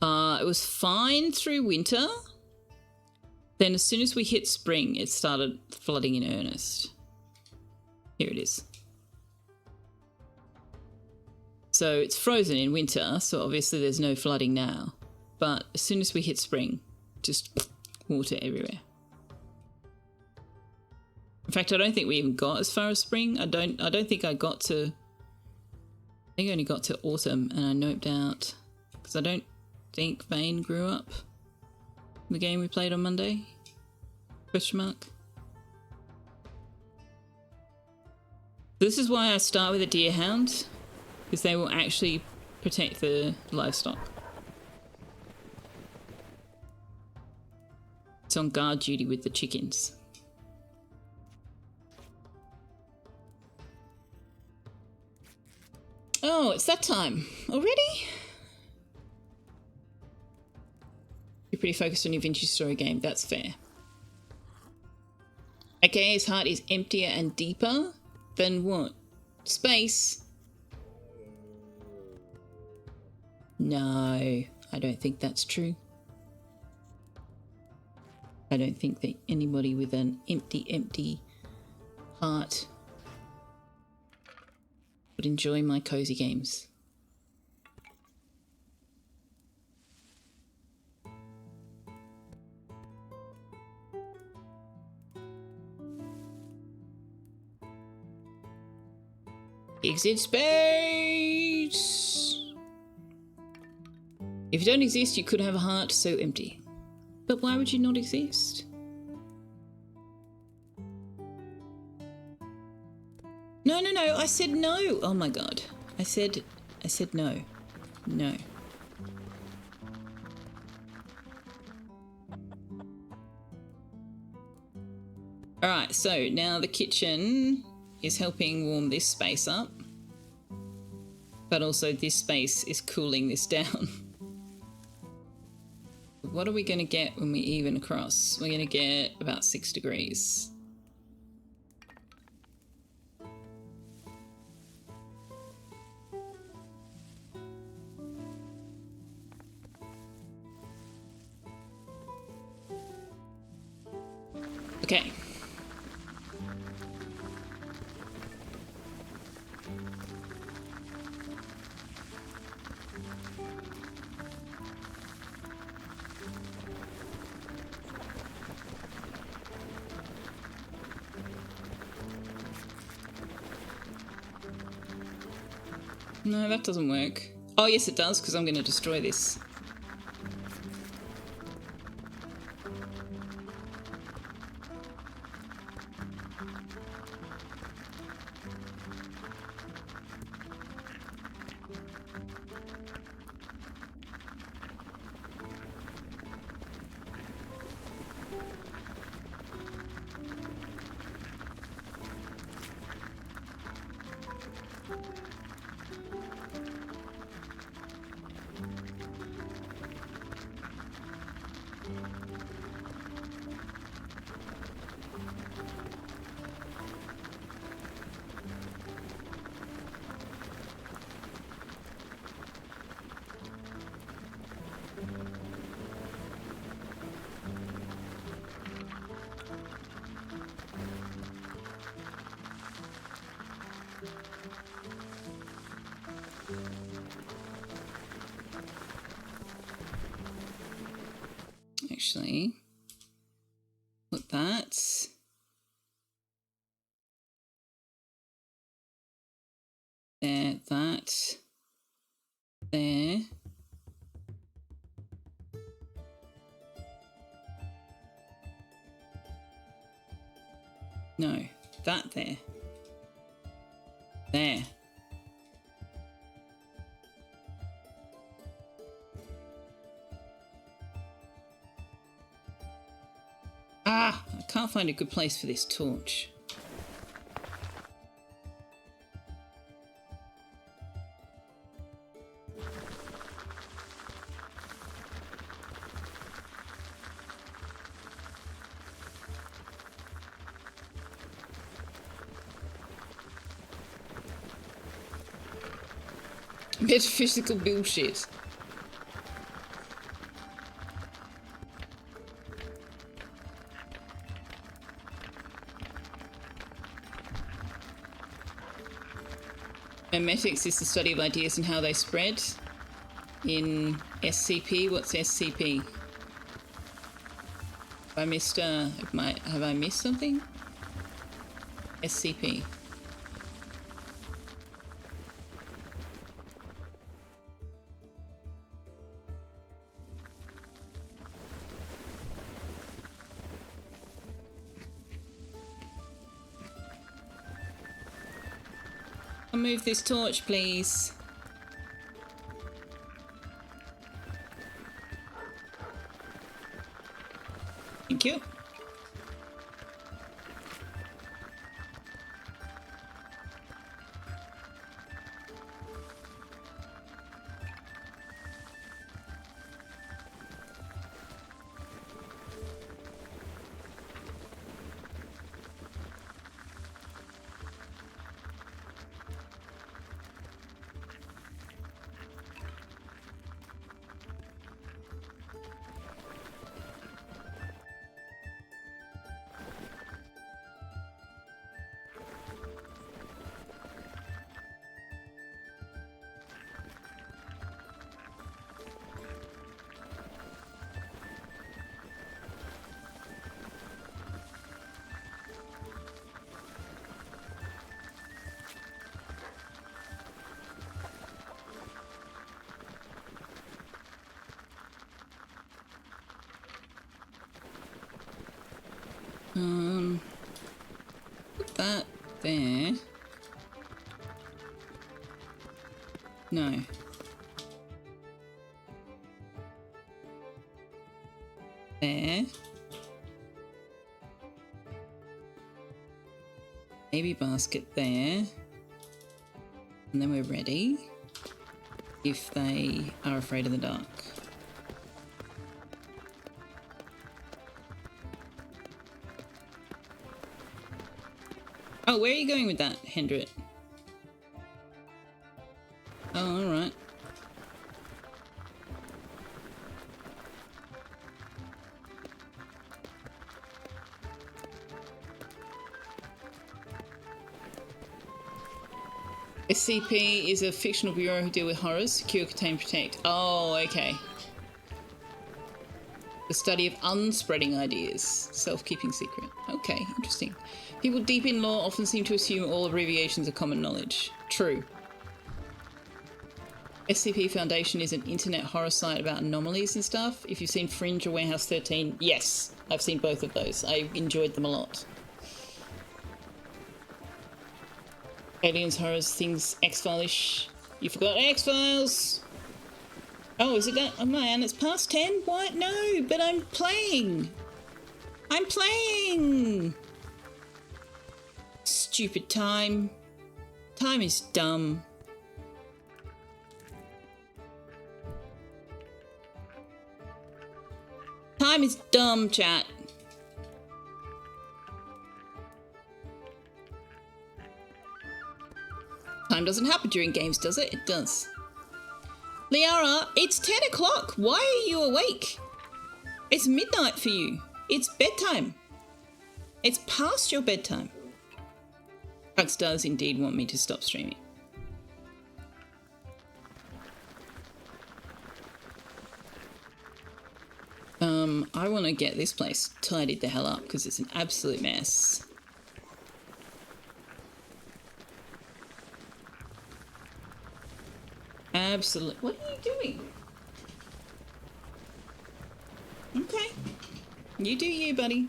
It was fine through winter. Then as soon as we hit spring, it started flooding in earnest. Here it is. So it's frozen in winter, so obviously there's no flooding now. But as soon as we hit spring, just water everywhere. In fact, I don't think we even got as far as spring. I don't think I got to... I think I only got to autumn, and I noped out. Because I don't think Vane grew up. The game we played on Monday? Question mark. This is why I start with a deer hound, because they will actually protect the livestock. It's on guard duty with the chickens. Oh, it's that time already? You're pretty focused on your vintage story game, that's fair. AKA's heart is emptier and deeper than what? Space? No, I don't think that's true. I don't think that anybody with an empty heart would enjoy my cozy games. Exit space! If you don't exist, you could have a heart so empty. But why would you not exist? No, no, no, I said no! Oh my god. I said no. No. All right, so now the kitchen is helping warm this space up, but also this space is cooling this down. What are we going to get when we even across? We're going to get about 6 degrees. Okay. No, that doesn't work. Oh, yes, it does, because I'm going to destroy this. Actually, put that there, that there. No, that there. There. Ah, I can't find a good place for this torch. Metaphysical bullshit. Memetics is the study of ideas and how they spread. In SCP, what's SCP? Have I missed have I missed something? SCP. I'll move this torch, please. Thank you. Put that there. No. There. Baby basket there. And then we're ready. If they are afraid of the dark. Oh, where are you going with that, Hendrit? Oh, alright. SCP is a fictional bureau who deal with horrors, secure, contain, protect. Oh, okay. The study of unspreading ideas. Self-keeping secret. Okay, interesting. People deep in lore often seem to assume all abbreviations are common knowledge. True. SCP Foundation is an internet horror site about anomalies and stuff. If you've seen Fringe or Warehouse 13, yes, I've seen both of those. I enjoyed them a lot. Aliens, horrors, things, X-File-ish. You forgot X-Files! Oh, is it that? Oh man, it's past 10? What? No, but I'm playing! I'm playing! Stupid time. Time is dumb. Time is dumb, chat. Time doesn't happen during games, does it? It does. Liara, it's 10 o'clock. Why are you awake? It's midnight for you. It's bedtime. It's past your bedtime. Hux does indeed want me to stop streaming. I want to get this place tidied the hell up because it's an absolute mess. Absolutely. What are you doing? Okay. You do you, buddy.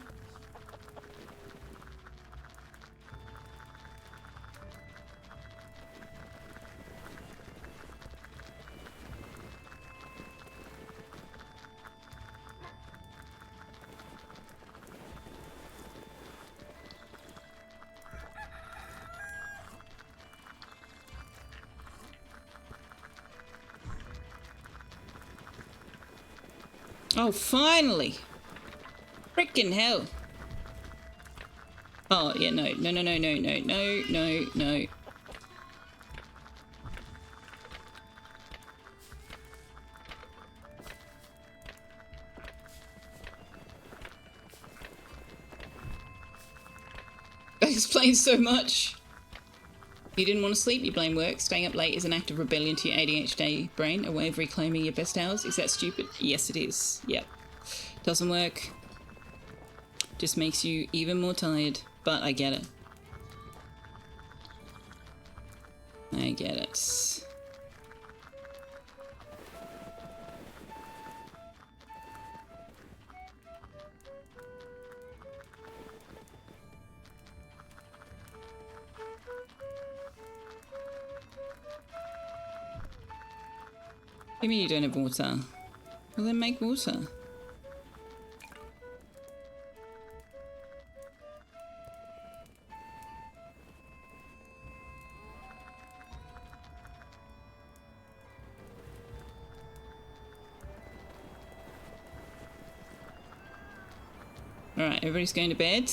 Oh, finally! Frickin' hell! Oh, yeah, no. That explains so much. You didn't want to sleep, you blame work. Staying up late is an act of rebellion to your ADHD brain, a way of reclaiming your best hours. Is that stupid? Yes, it is. Yep. Doesn't work. Just makes you even more tired. But I get it. I get it. What do you mean you don't have water? Well, then make water. Alright, everybody's going to bed.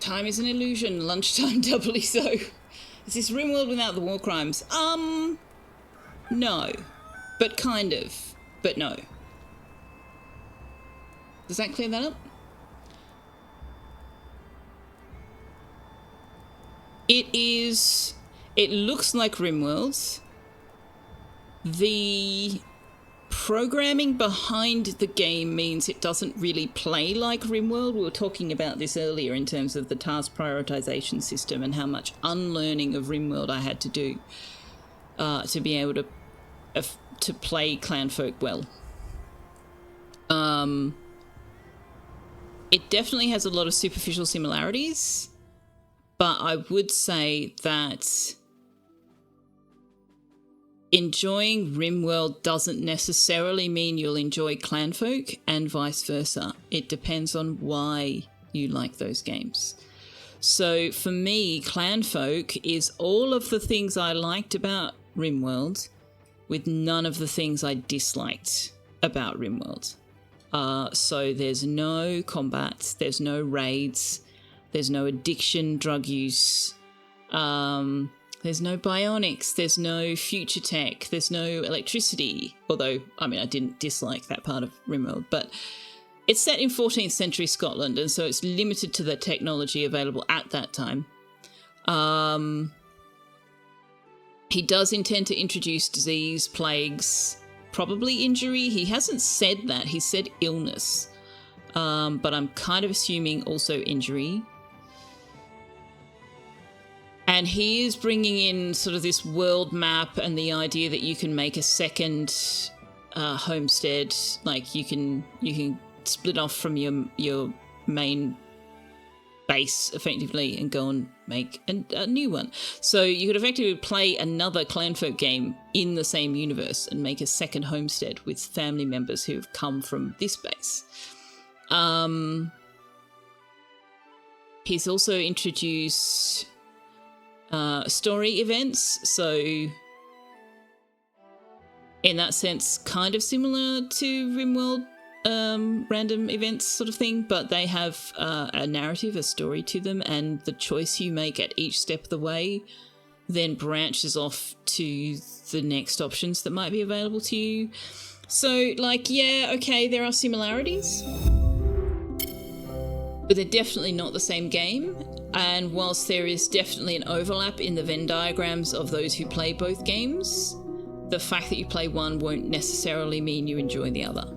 Time is an illusion, lunchtime doubly so. Is this RimWorld without the war crimes? No. But kind of. But no. Does that clear that up? It looks like RimWorld. The programming behind the game means it doesn't really play like RimWorld. We were talking about this earlier in terms of the task prioritization system and how much unlearning of RimWorld I had to do to be able to play Clanfolk well. It definitely has a lot of superficial similarities, but I would say that enjoying RimWorld doesn't necessarily mean you'll enjoy Clanfolk, and vice versa. It depends on why you like those games. So for me, Clanfolk is all of the things I liked about RimWorld with none of the things I disliked about RimWorld. So there's no combat, there's no raids, there's no addiction, drug use, there's no bionics, there's no future tech, there's no electricity. Although, I mean, I didn't dislike that part of RimWorld, but it's set in 14th century Scotland, and so it's limited to the technology available at that time. He does intend to introduce disease, plagues, probably injury. He hasn't said that. He said illness. But I'm kind of assuming also injury. And he is bringing in sort of this world map and the idea that you can make a second homestead. Like you can split off from your main base effectively and go and make a new one. So you could effectively play another Clanfolk game in the same universe and make a second homestead with family members who've come from this base. He's also introduced story events, so in that sense kind of similar to RimWorld random events sort of thing, but they have a narrative, a story to them, and the choice you make at each step of the way then branches off to the next options that might be available to you. So, like, yeah, okay, there are similarities, but they're definitely not the same game. And whilst there is definitely an overlap in the Venn diagrams of those who play both games, the fact that you play one won't necessarily mean you enjoy the other.